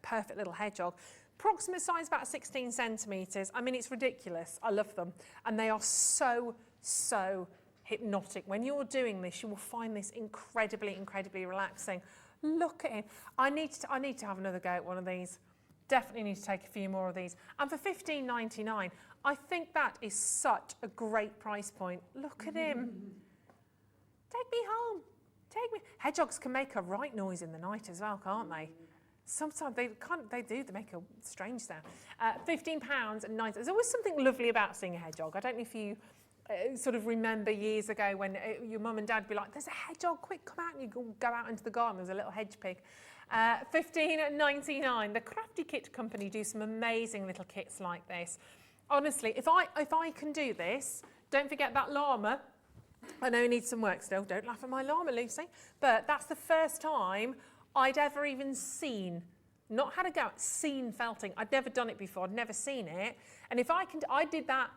perfect little hedgehog. Approximate size about 16 centimetres. I mean, it's ridiculous. I love them. And they are so hypnotic. When you're doing this, you will find this incredibly relaxing. Look at him. I need to have another go at one of these. Definitely need to take a few more of these. And for $15.99, I think that is such a great price point. Look at him. Take me home. Take me. Hedgehogs can make a right noise in the night as well, can't they? Sometimes they make a strange sound. £15.90. There's always something lovely about seeing a hedgehog. I don't know if you sort of remember years ago when your mum and dad would be like, there's a hedgehog, quick, come out, and you go out into the garden, there's a little hedge pig. $15.99. The Crafty Kit Company do some amazing little kits like this. Honestly, if I can do this, don't forget that llama. I know it needs some work still. Don't laugh at my llama, Lucy. But that's the first time I'd ever even seen, not had a go at, seen felting. I'd never done it before, I'd never seen it. And if I did that,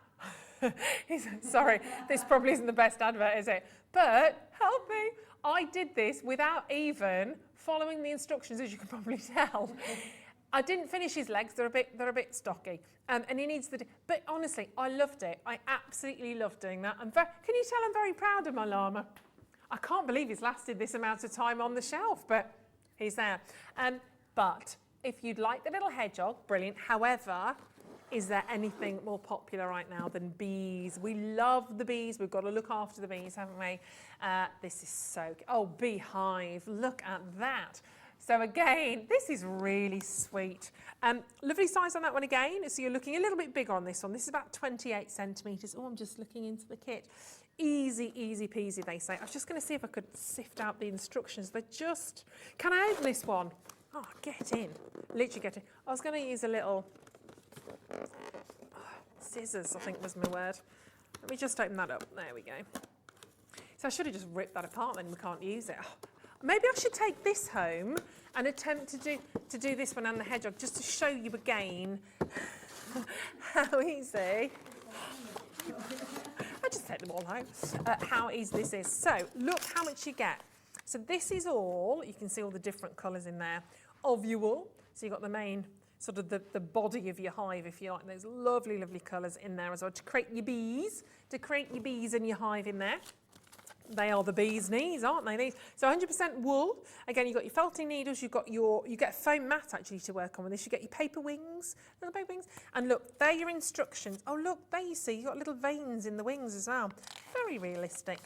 sorry, this probably isn't the best advert, is it? But, help me, I did this without even following the instructions, as you can probably tell. I didn't finish his legs, they're a bit stocky. And he needs but honestly, I loved it. I absolutely loved doing that. Can you tell I'm very proud of my llama? I can't believe he's lasted this amount of time on the shelf, but he's there. But if you'd like the little hedgehog, brilliant. However, is there anything more popular right now than bees? We love the bees. We've got to look after the bees, haven't we? This is so good. Oh, beehive. Look at that. So again, this is really sweet. Lovely size on that one again. So you're looking a little bit bigger on this one. This is about 28 centimetres. Oh, I'm just looking into the kit. Easy peasy, they say. I was just going to see if I could sift out the instructions. Can I open this one? Oh, get in. Literally get in. I was going to use a little scissors, I think was my word. Let me just open that up. There we go. So I should have just ripped that apart, then we can't use it. Oh, maybe I should take this home and attempt to do this one and the hedgehog, just to show you again how easy. I just take them all home. How easy this is. So look how much you get. So this is all, you can see all the different colours in there, of your wool. So you've got the main, sort of the body of your hive, if you like. Those lovely colours in there as well to create your bees and your hive in there. They are the bee's knees, aren't they? These. So 100% wool. Again, you've got your felting needles, you get a foam mat actually to work on with this. You get your paper wings, little paper wings. And look, they're your instructions. Oh, look, there you see, you've got little veins in the wings as well. Very realistic.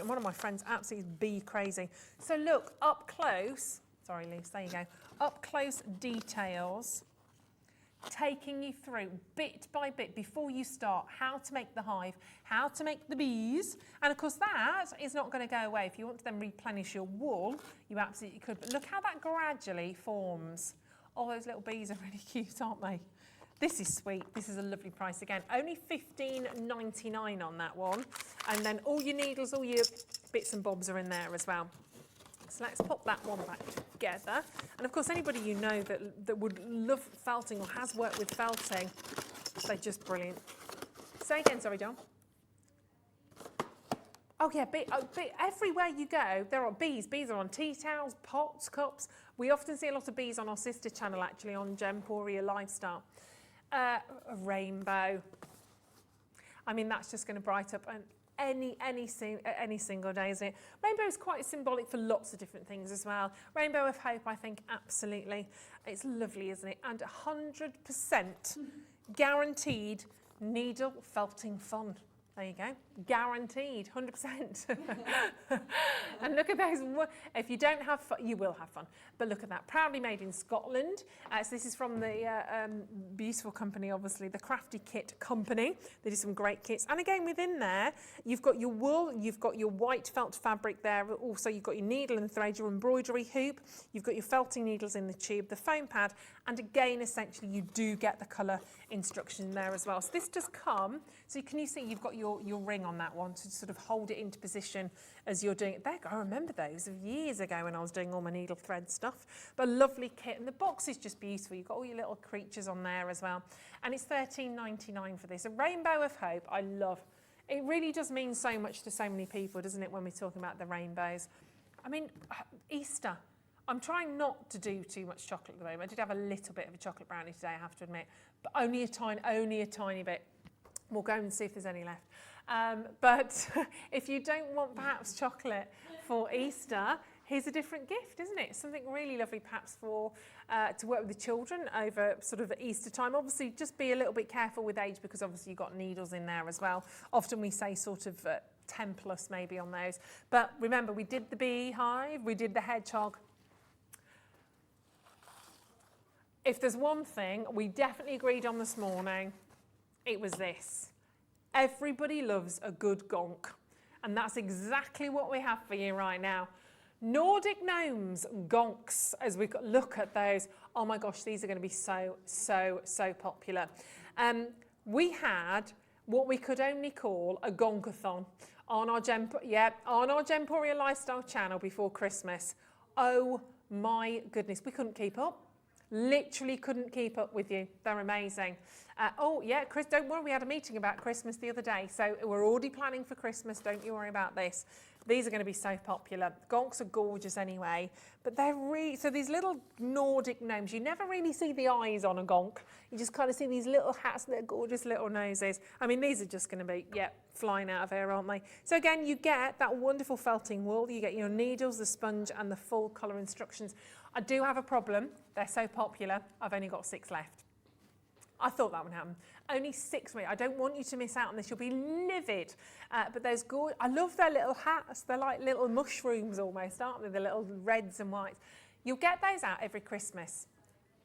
One of my friends absolutely is bee crazy. So look, up close, sorry, Luce, there you go. Up close details, taking you through bit by bit before you start how to make the hive, how to make the bees, and of course that is not going to go away. If you want to then replenish your wool, you absolutely could, but look how that gradually forms. Oh, those little bees are really cute, aren't they? This is sweet. This is a lovely price again. Only $15.99 on that one, and then all your needles, all your bits and bobs are in there as well. So let's pop that one back together. And of course, anybody you know that would love felting or has worked with felting, they're just brilliant. Say again, sorry, John. Oh yeah, everywhere you go, there are bees. Bees are on tea towels, pots, cups. We often see a lot of bees on our sister channel, actually, on Gemporia Lifestyle. A rainbow. I mean, that's just going to brighten up any single day, isn't it? Rainbow is quite symbolic for lots of different things as well. Rainbow of hope, I think, absolutely. It's lovely, isn't it? And 100% guaranteed needle felting fun. There you go, guaranteed, 100%. And look at those, if you don't have fun, you will have fun. But look at that, proudly made in Scotland. So this is from the beautiful company, obviously, the Crafty Kit Company. They do some great kits. And again, within there, you've got your wool, you've got your white felt fabric there. Also, you've got your needle and thread, your embroidery hoop. You've got your felting needles in the tube, the foam pad. And again, essentially, you do get the colour instruction there as well. So this does come, so can you see you've got your ring on that one to sort of hold it into position as you're doing it. There, I remember those of years ago when I was doing all my needle thread stuff. But a lovely kit, and the box is just beautiful. You've got all your little creatures on there as well. And it's $13.99 for this. A rainbow of hope, I love. It really does mean so much to so many people, doesn't it, when we're talking about the rainbows. I mean, Easter. I'm trying not to do too much chocolate at the moment. I did have a little bit of a chocolate brownie today, I have to admit, but only a tiny bit. We'll go and see if there's any left. But if you don't want perhaps chocolate for Easter, here's a different gift, isn't it? Something really lovely perhaps for to work with the children over sort of Easter time. Obviously, just be a little bit careful with age because obviously you've got needles in there as well. Often we say sort of 10 plus maybe on those. But remember, we did the beehive, we did the hedgehog. If there's one thing we definitely agreed on this morning, it was this. Everybody loves a good gonk. And that's exactly what we have for you right now. Nordic Gnomes gonks, as we look at those. Oh my gosh, these are going to be so popular. We had what we could only call a gonkathon on our Gemporia Lifestyle channel before Christmas. Oh my goodness, we couldn't keep up. Literally couldn't keep up with you. They're amazing. Oh yeah, Chris, don't worry, we had a meeting about Christmas the other day, so we're already planning for Christmas, don't you worry about this. These are going to be so popular. Gonks are gorgeous anyway, but they're really, so these little Nordic gnomes, you never really see the eyes on a gonk. You just kind of see these little hats and their gorgeous little noses. I mean, these are just going to be, flying out of here, aren't they? So again, you get that wonderful felting wool, you get your needles, the sponge, and the full colour instructions. I do have a problem. They're so popular, I've only got 6 left. I thought that would happen. Only 6 weeks. I don't want you to miss out on this. You'll be livid. But those gorgeous, I love their little hats. They're like little mushrooms almost, aren't they? The little reds and whites. You'll get those out every Christmas.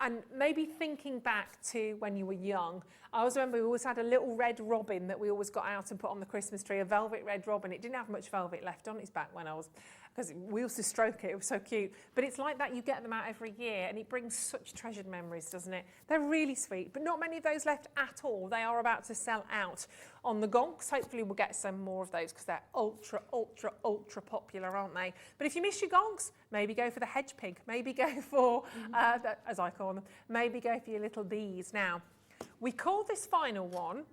And maybe thinking back to when you were young, I always remember we always had a little red robin that we always got out and put on the Christmas tree, a velvet red robin. It didn't have much velvet left on its back when I was, because we used to stroke it, it was so cute. But it's like that, you get them out every year and it brings such treasured memories, doesn't it? They're really sweet, but not many of those left at all. They are about to sell out on the gonks. Hopefully we'll get some more of those because they're ultra popular, aren't they? But if you miss your gonks, maybe go for the hedge pig, maybe go for, as I call them, maybe go for your little bees. Now, we call this final one,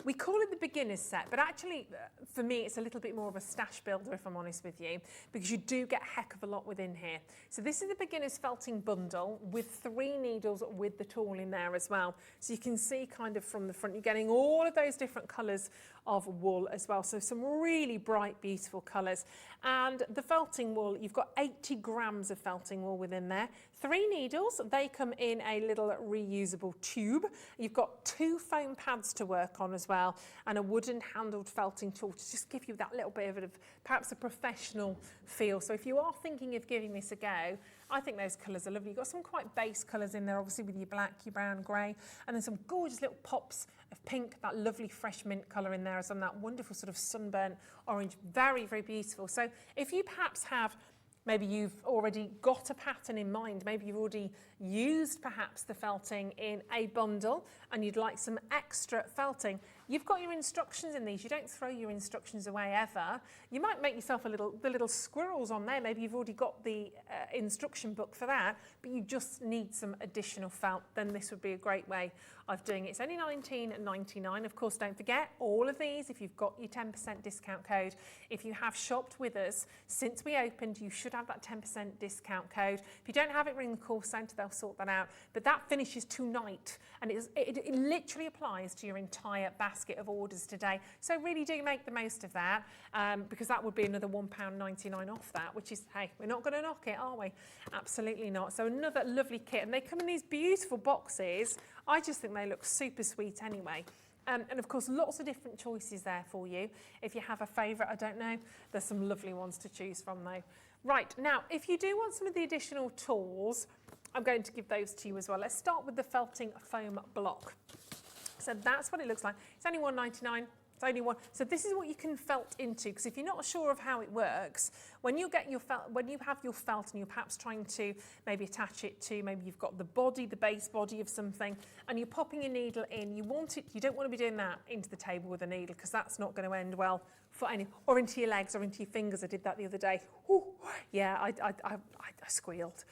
we call it the beginner's set, but actually, for me, it's a little bit more of a stash builder, if I'm honest with you, because you do get a heck of a lot within here. So this is the beginner's felting bundle with 3 needles with the tool in there as well. So you can see kind of from the front, you're getting all of those different colours of wool as well. So some really bright, beautiful colours. And the felting wool, you've got 80 grams of felting wool within there. 3 needles, they come in a little reusable tube. You've got 2 foam pads to work on as well, and a wooden handled felting tool to just give you that little bit of perhaps a professional feel. So if you are thinking of giving this a go, I think those colours are lovely. You've got some quite base colours in there, obviously with your black, your brown, grey, and then some gorgeous little pops of pink, that lovely fresh mint colour in there, as on that wonderful sort of sunburnt orange. Very, very beautiful. So if you perhaps have, maybe you've already got a pattern in mind, maybe you've already used perhaps the felting in a bundle and you'd like some extra felting, You've got your instructions in these. You don't throw your instructions away ever. You might make yourself the little squirrels on there. Maybe you've already got the instruction book for that, but you just need some additional felt. Then this would be a great way of doing it. It's only $19.99. Of course, don't forget all of these. If you've got your 10% discount code, if you have shopped with us since we opened, you should have that 10% discount code. If you don't have it, ring the call centre. They'll sort that out. But that finishes tonight, and it literally applies to your entire basket of orders today. So really do make the most of that, because that would be another £1.99 off that, which is, hey, we're not going to knock it, are we? Absolutely not. So another lovely kit, and they come in these beautiful boxes. I just think they look super sweet anyway. And of course, lots of different choices there for you. If you have a favourite, I don't know, there's some lovely ones to choose from though. Right, now, if you do want some of the additional tools, I'm going to give those to you as well. Let's start with the felting foam block. So that's what it looks like. It's only $1.99. It's only one. So this is what you can felt into, because if you're not sure of how it works, when you get your felt, when you have your felt and you're perhaps trying to maybe attach it to, maybe you've got the body, the base body of something, and you're popping a needle in, you don't want to be doing that into the table with a needle, because that's not going to end well for any, or into your legs or into your fingers. I did that the other day. Ooh, yeah, I squealed.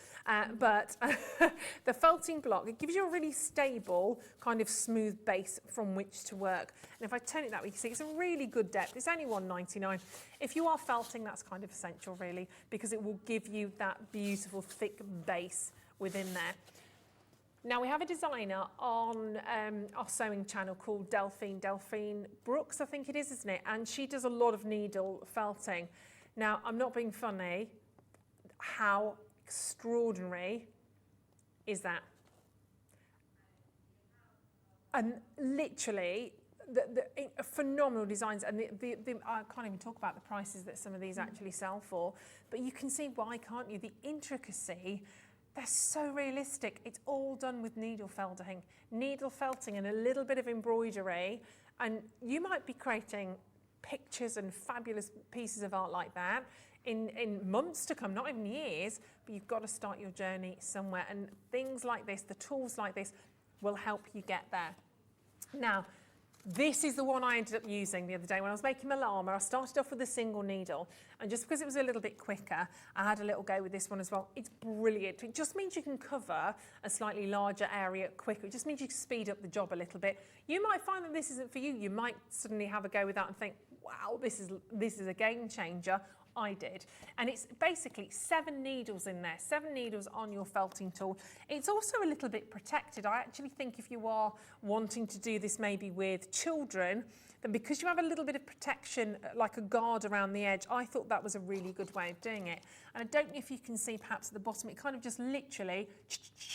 But the felting block, it gives you a really stable, kind of smooth base from which to work. And if I turn it that way, you can see it's a really good depth. It's only $1.99. If you are felting, that's kind of essential, really, because it will give you that beautiful, thick base within there. Now, we have a designer on our sewing channel called Delphine Brooks, I think it is, isn't it? And she does a lot of needle felting. Now, I'm not being funny. How extraordinary is that? And literally, the phenomenal designs, and I can't even talk about the prices that some of these actually sell for, but you can see why, can't you? The intricacy. They're so realistic. It's all done with needle felting and a little bit of embroidery. And you might be creating pictures and fabulous pieces of art like that in months to come, not even years, but you've got to start your journey somewhere. And things like this, the tools like this, will help you get there. Now, this is the one I ended up using the other day when I was making my llama. I started off with a single needle, and just because it was a little bit quicker, I had a little go with this one as well. It's brilliant. It just means you can cover a slightly larger area quicker. It just means you can speed up the job a little bit. You might find that this isn't for you. You might suddenly have a go with that and think, wow, this is a game changer. I did. And it's basically 7 needles in there, 7 needles on your felting tool. It's also a little bit protected. I actually think if you are wanting to do this maybe with children, then because you have a little bit of protection, like a guard around the edge, I thought that was a really good way of doing it. And I don't know if you can see perhaps at the bottom, it kind of just literally,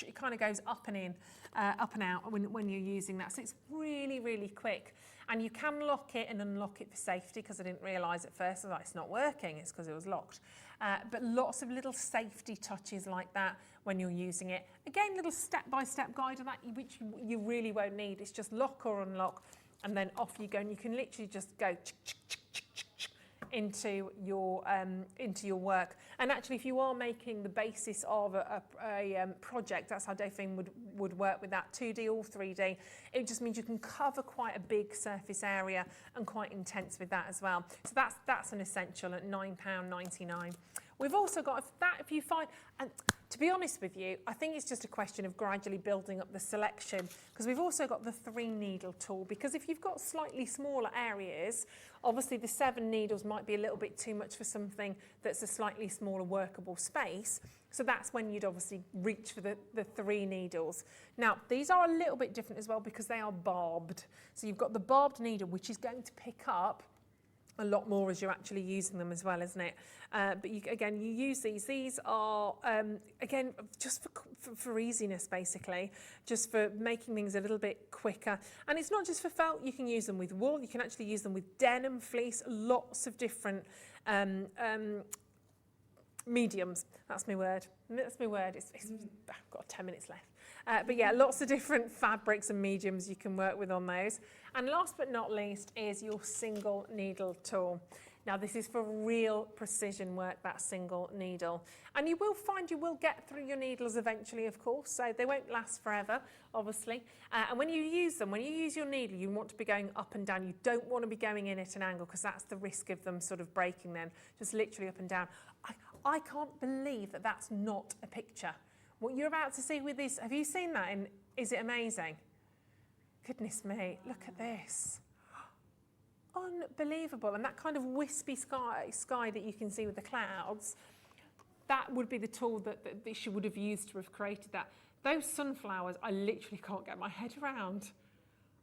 it kind of goes up and in, up and out when you're using that. So it's really, really quick. And you can lock it and unlock it for safety, because I didn't realise at first, I was like, it's not working, it's because it was locked. But lots of little safety touches like that when you're using it. Again, little step-by-step guide on that, which you really won't need. It's just lock or unlock, and then off you go. And you can literally just go into your work. And actually, if you are making the basis of a project, that's how Delphine would work with that, 2D or 3D. It just means you can cover quite a big surface area and quite intense with that as well. So that's an essential at £9.99. We've also got, if you find, and to be honest with you, I think it's just a question of gradually building up the selection, because we've also got the 3 needle tool, because if you've got slightly smaller areas, obviously the 7 needles might be a little bit too much for something that's a slightly smaller workable space. So that's when you'd obviously reach for the 3 needles. Now, these are a little bit different as well, because they are barbed. So you've got the barbed needle, which is going to pick up a lot more as you're actually using them as well, isn't it? But you use these. These are, again, just for easiness, basically, just for making things a little bit quicker. And it's not just for felt. You can use them with wool. You can actually use them with denim, fleece, lots of different mediums. That's my word. That's my word. I've got 10 minutes left. But yeah, lots of different fabrics and mediums you can work with on those. And last but not least is your single needle tool. Now this is for real precision work, that single needle. And you will find you will get through your needles eventually, of course, so they won't last forever, obviously. And when you use them, when you use your needle, you want to be going up and down. You don't want to be going in at an angle because that's the risk of them sort of breaking then, just literally up and down. I can't believe that that's not a picture. What you're about to see with this, have you seen that? And is it amazing? Goodness me, look at this. Unbelievable. And that kind of wispy sky that you can see with the clouds, that would be the tool that she would have used to have created that. Those sunflowers, I literally can't get my head around.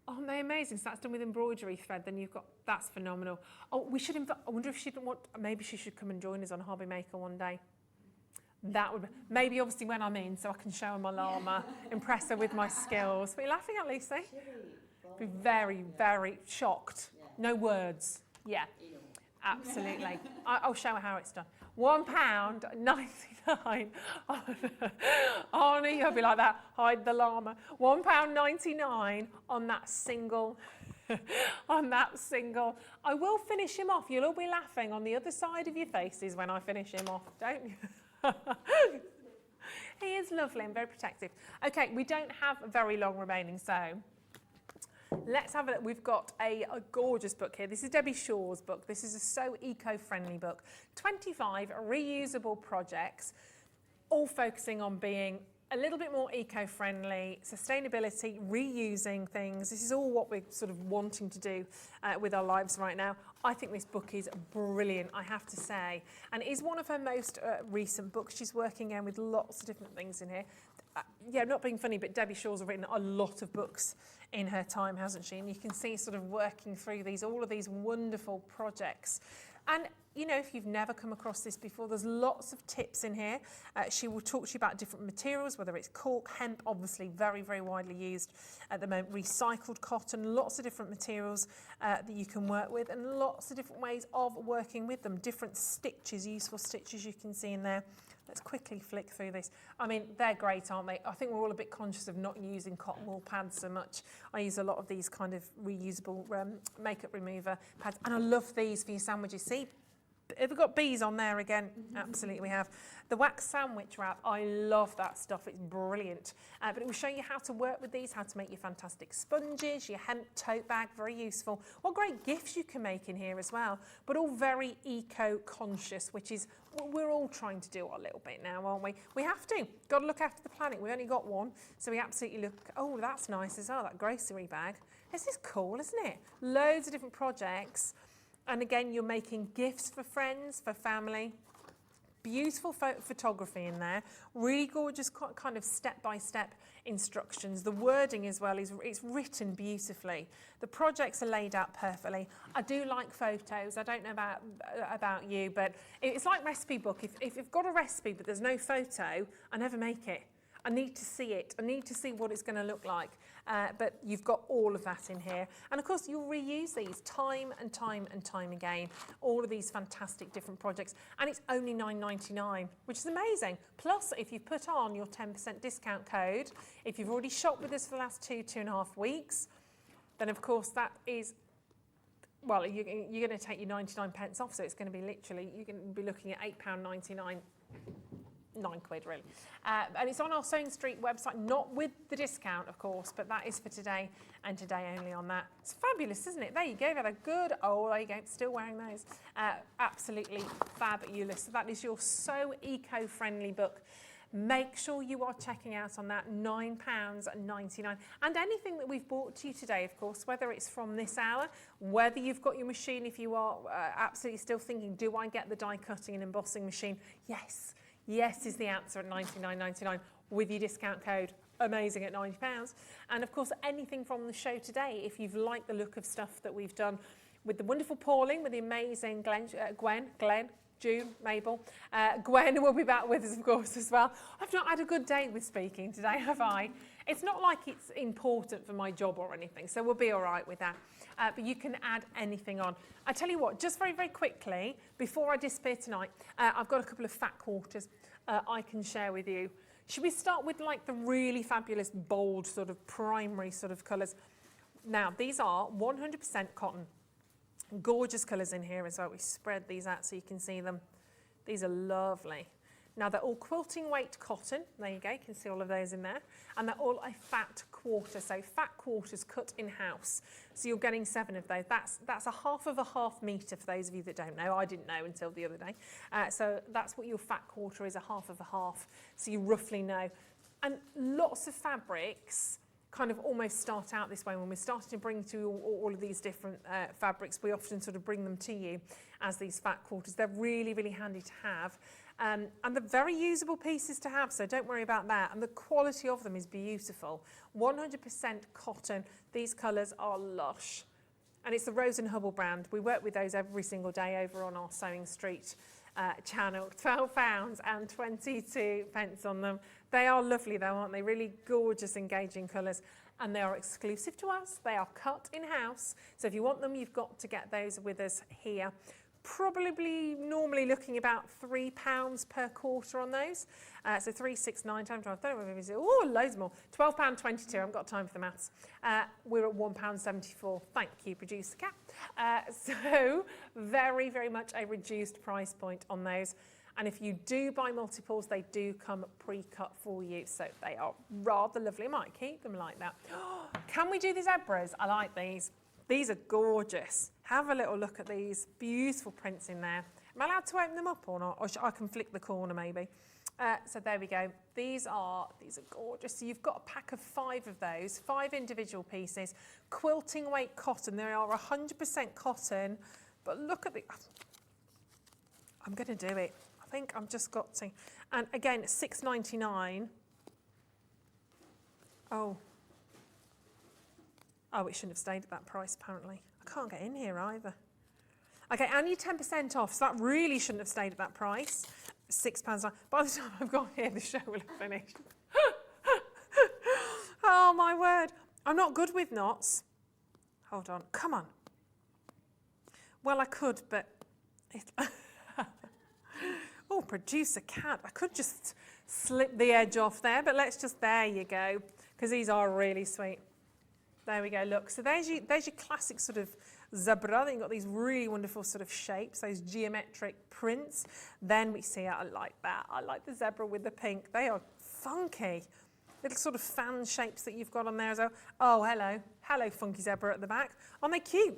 Aren't they amazing? So that's done with embroidery thread. Then you've got, that's phenomenal. Oh, we should invite, I wonder if she didn't want, maybe she should come and join us on Hobby Maker one day. That would be, maybe obviously when I'm in, so I can show her my llama, impress her with my skills. What are you laughing at, Lucy? Be very, very shocked. No words. Yeah, absolutely. I'll show her how it's done. £1.99. Oh no, you'll be like that. Hide the llama. £1.99 on that single. On that single. I will finish him off. You'll all be laughing on the other side of your faces when I finish him off, don't you? He is lovely and very protective. Okay, we don't have very long remaining, so let's have a look. We've got a gorgeous book here. This is Debbie Shaw's book. This is a so eco-friendly book. 25 reusable projects, all focusing on being a little bit more eco-friendly, sustainability, reusing things. This is all what we're sort of wanting to do with our lives right now. I think this book is brilliant, I have to say. And it is one of her most recent books. She's working in with lots of different things in here. Yeah, not being funny, but Debbie Shaw's written a lot of books in her time, hasn't she? And you can see sort of working through all of these wonderful projects. And, you know, if you've never come across this before, there's lots of tips in here. She will talk to you about different materials, whether it's cork, hemp, obviously very, very widely used at the moment, recycled cotton, lots of different materials that you can work with, and lots of different ways of working with them, different stitches, useful stitches you can see in there. Let's quickly flick through this. I mean, they're great, aren't they? I think we're all a bit conscious of not using cotton wool pads so much. I use a lot of these kind of reusable makeup remover pads. And I love these for your sandwiches. See, have we got bees on there again? Absolutely we have. The wax sandwich wrap, I love that stuff. It's brilliant. But it will show you how to work with these, how to make your fantastic sponges, your hemp tote bag, very useful. What great gifts you can make in here as well, but all very eco-conscious, which is what we're all trying to do a little bit now, aren't we? We have to. Got to look after the planet. We've only got one, so we absolutely look, oh, that's nice as well, that grocery bag. This is cool, isn't it? Loads of different projects. And again, you're making gifts for friends, for family. Beautiful photography in there. Really gorgeous kind of step-by-step instructions. The wording as well, it's written beautifully. The projects are laid out perfectly. I do like photos. I don't know about you, but it's like recipe book. If you've got a recipe but there's no photo, I never make it. I need to see it. I need to see what it's going to look like. But you've got all of that in here. And of course, you'll reuse these time and time and time again. All of these fantastic different projects. And it's only $9.99, which is amazing. Plus, if you put on your 10% discount code, if you've already shopped with us for the last 2.5 weeks, then of course that is, well, you're going to take your 99 pence off. So it's going to be literally, you're going to be looking at £8.99. £9 really. And it's on our Sewing Street website, not with the discount, of course, but that is for today and today only on that. It's fabulous, isn't it? There you go, they're good. Oh, there you go, still wearing those. Absolutely fabulous. So that is your So Eco-Friendly book. Make sure you are checking out on that, £9.99. And anything that we've brought to you today, of course, whether it's from this hour, whether you've got your machine, if you are absolutely still thinking, do I get the die cutting and embossing machine? Yes. Yes is the answer at $99.99 with your discount code. Amazing at £90. And of course, anything from the show today, if you've liked the look of stuff that we've done with the wonderful Pauline, with the amazing Glenn, June, Mabel. Gwen will be back with us, of course, as well. I've not had a good day with speaking today, have I? It's not like it's important for my job or anything, so we'll be all right with that. But you can add anything on. I tell you what, just very, very quickly, before I disappear tonight, I've got a couple of fat quarters I can share with you. Should we start with like the really fabulous, bold, sort of primary sort of colours? Now, these are 100% cotton. Gorgeous colours in here as well. We spread these out so you can see them. These are lovely. Now they're all quilting weight cotton. There you go, you can see all of those in there. And they're all a fat quarter, so fat quarters cut in-house. So you're getting 7 of those. That's a half metre for those of you that don't know. I didn't know until the other day. So that's what your fat quarter is, a half of a half. So you roughly know. And lots of fabrics kind of almost start out this way. When we're starting to bring to you all of these different fabrics, we often sort of bring them to you as these fat quarters. They're really, really handy to have. And they're very usable pieces to have, so don't worry about that. And the quality of them is beautiful. 100% cotton. These colours are lush. And it's the Rose and Hubble brand. We work with those every single day over on our Sewing Street channel. £12 and 22 pence on them. They are lovely though, aren't they? Really gorgeous, engaging colours. And they are exclusive to us. They are cut in-house. So if you want them, you've got to get those with us here. Probably normally looking about £3 per quarter on those. So 3, 6, 9 times 12, 30, oh, loads more. £12.22, I haven't got time for the maths. We're at £1.74. Thank you, producer Cat. So very, very much a reduced price point on those. And if you do buy multiples, they do come pre-cut for you. So they are rather lovely. I might keep them like that. Can we do the zebras? I like these. These are gorgeous. Have a little look at these beautiful prints in there. Am I allowed to open them up or not? Or I can flick the corner maybe. So there we go. These are gorgeous. So you've got a pack of 5 of those, 5 individual pieces. Quilting weight cotton. They are 100% cotton. But look at the... I'm going to do it. I think I've just got to. And again, £6.99. Oh, it shouldn't have stayed at that price, apparently. I can't get in here either. Okay, and you're 10% off, so that really shouldn't have stayed at that price. £6. By the time I've got here, the show will have finished. Oh, my word. I'm not good with knots. Hold on. Come on. Well, I could, but... Oh, producer Cat. I could just slip the edge off there, but let's just... There you go, because these are really sweet. There we go, look. So there's your classic sort of zebra. Then you've got these really wonderful sort of shapes, those geometric prints. Then we see, I like that. I like the zebra with the pink. They are funky. Little sort of fan shapes that you've got on there as well. Oh, hello. Hello, funky zebra at the back. Aren't they cute?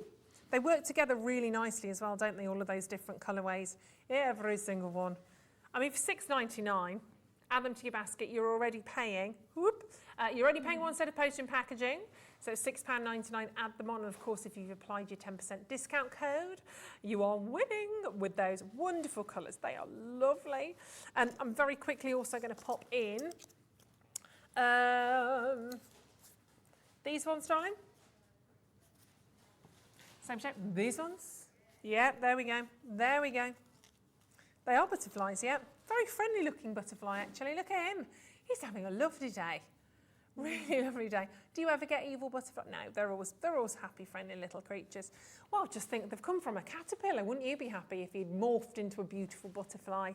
They work together really nicely as well, don't they? All of those different colourways. Every single one. I mean, for £6.99, add them to your basket, you're already paying, you're already paying 1 set of postage and packaging. So £6.99, add them on. And of course, if you've applied your 10% discount code, you are winning with those wonderful colours. They are lovely. And I'm very quickly also going to pop in these ones, darling. Same shape. These ones. Yeah, there we go. There we go. They are butterflies, yeah. Very friendly looking butterfly, actually. Look at him. He's having a lovely day. Really lovely day. Do you ever get evil butterflies? No, they're always happy, friendly little creatures. Well, just think they've come from a caterpillar. Wouldn't you be happy if he'd morphed into a beautiful butterfly?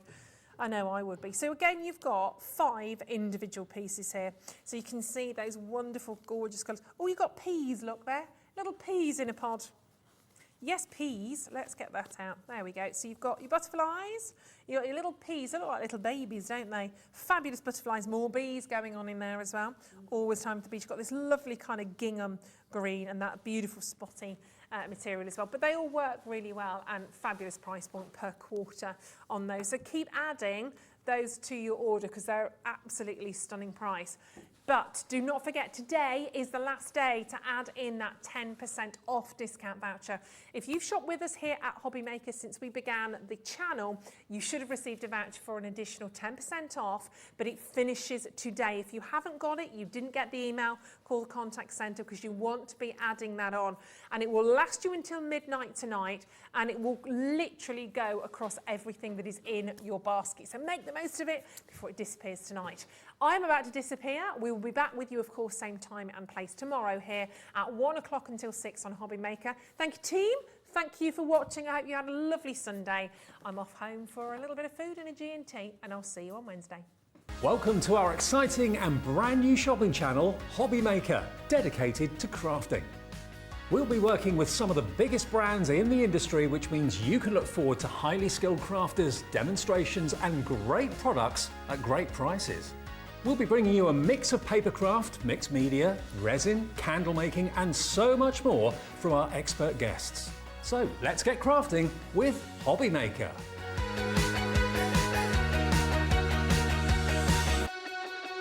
I know I would be. So again, you've got 5 individual pieces here. So you can see those wonderful, gorgeous colours. Oh, you've got peas, look there. Little peas in a pod. Yes, peas. Let's get that out. There we go. So you've got your butterflies, you've got your little peas. They look like little babies, don't they? Fabulous butterflies. More bees going on in there as well. Always time for the beach. You've got this lovely kind of gingham green and that beautiful spotty material as well. But they all work really well and fabulous price point per quarter on those. So keep adding those to your order because they're absolutely stunning price. But do not forget, today is the last day to add in that 10% off discount voucher. If you've shopped with us here at Hobby Maker since we began the channel, you should have received a voucher for an additional 10% off, but it finishes today. If you haven't got it, you didn't get the email, call the contact centre because you want to be adding that on. And it will last you until midnight tonight, and it will literally go across everything that is in your basket. So make the most of it before it disappears tonight. I'm about to disappear. We will be back with you, of course, same time and place tomorrow here at 1 o'clock until 6 on Hobby Maker. Thank you, team. Thank you for watching. I hope you had a lovely Sunday. I'm off home for a little bit of food and a G&T, and I'll see you on Wednesday. Welcome to our exciting and brand new shopping channel, Hobby Maker, dedicated to crafting. We'll be working with some of the biggest brands in the industry, which means you can look forward to highly skilled crafters, demonstrations and great products at great prices. We'll be bringing you a mix of papercraft, mixed media, resin, candle making and so much more from our expert guests. So let's get crafting with Hobby Maker.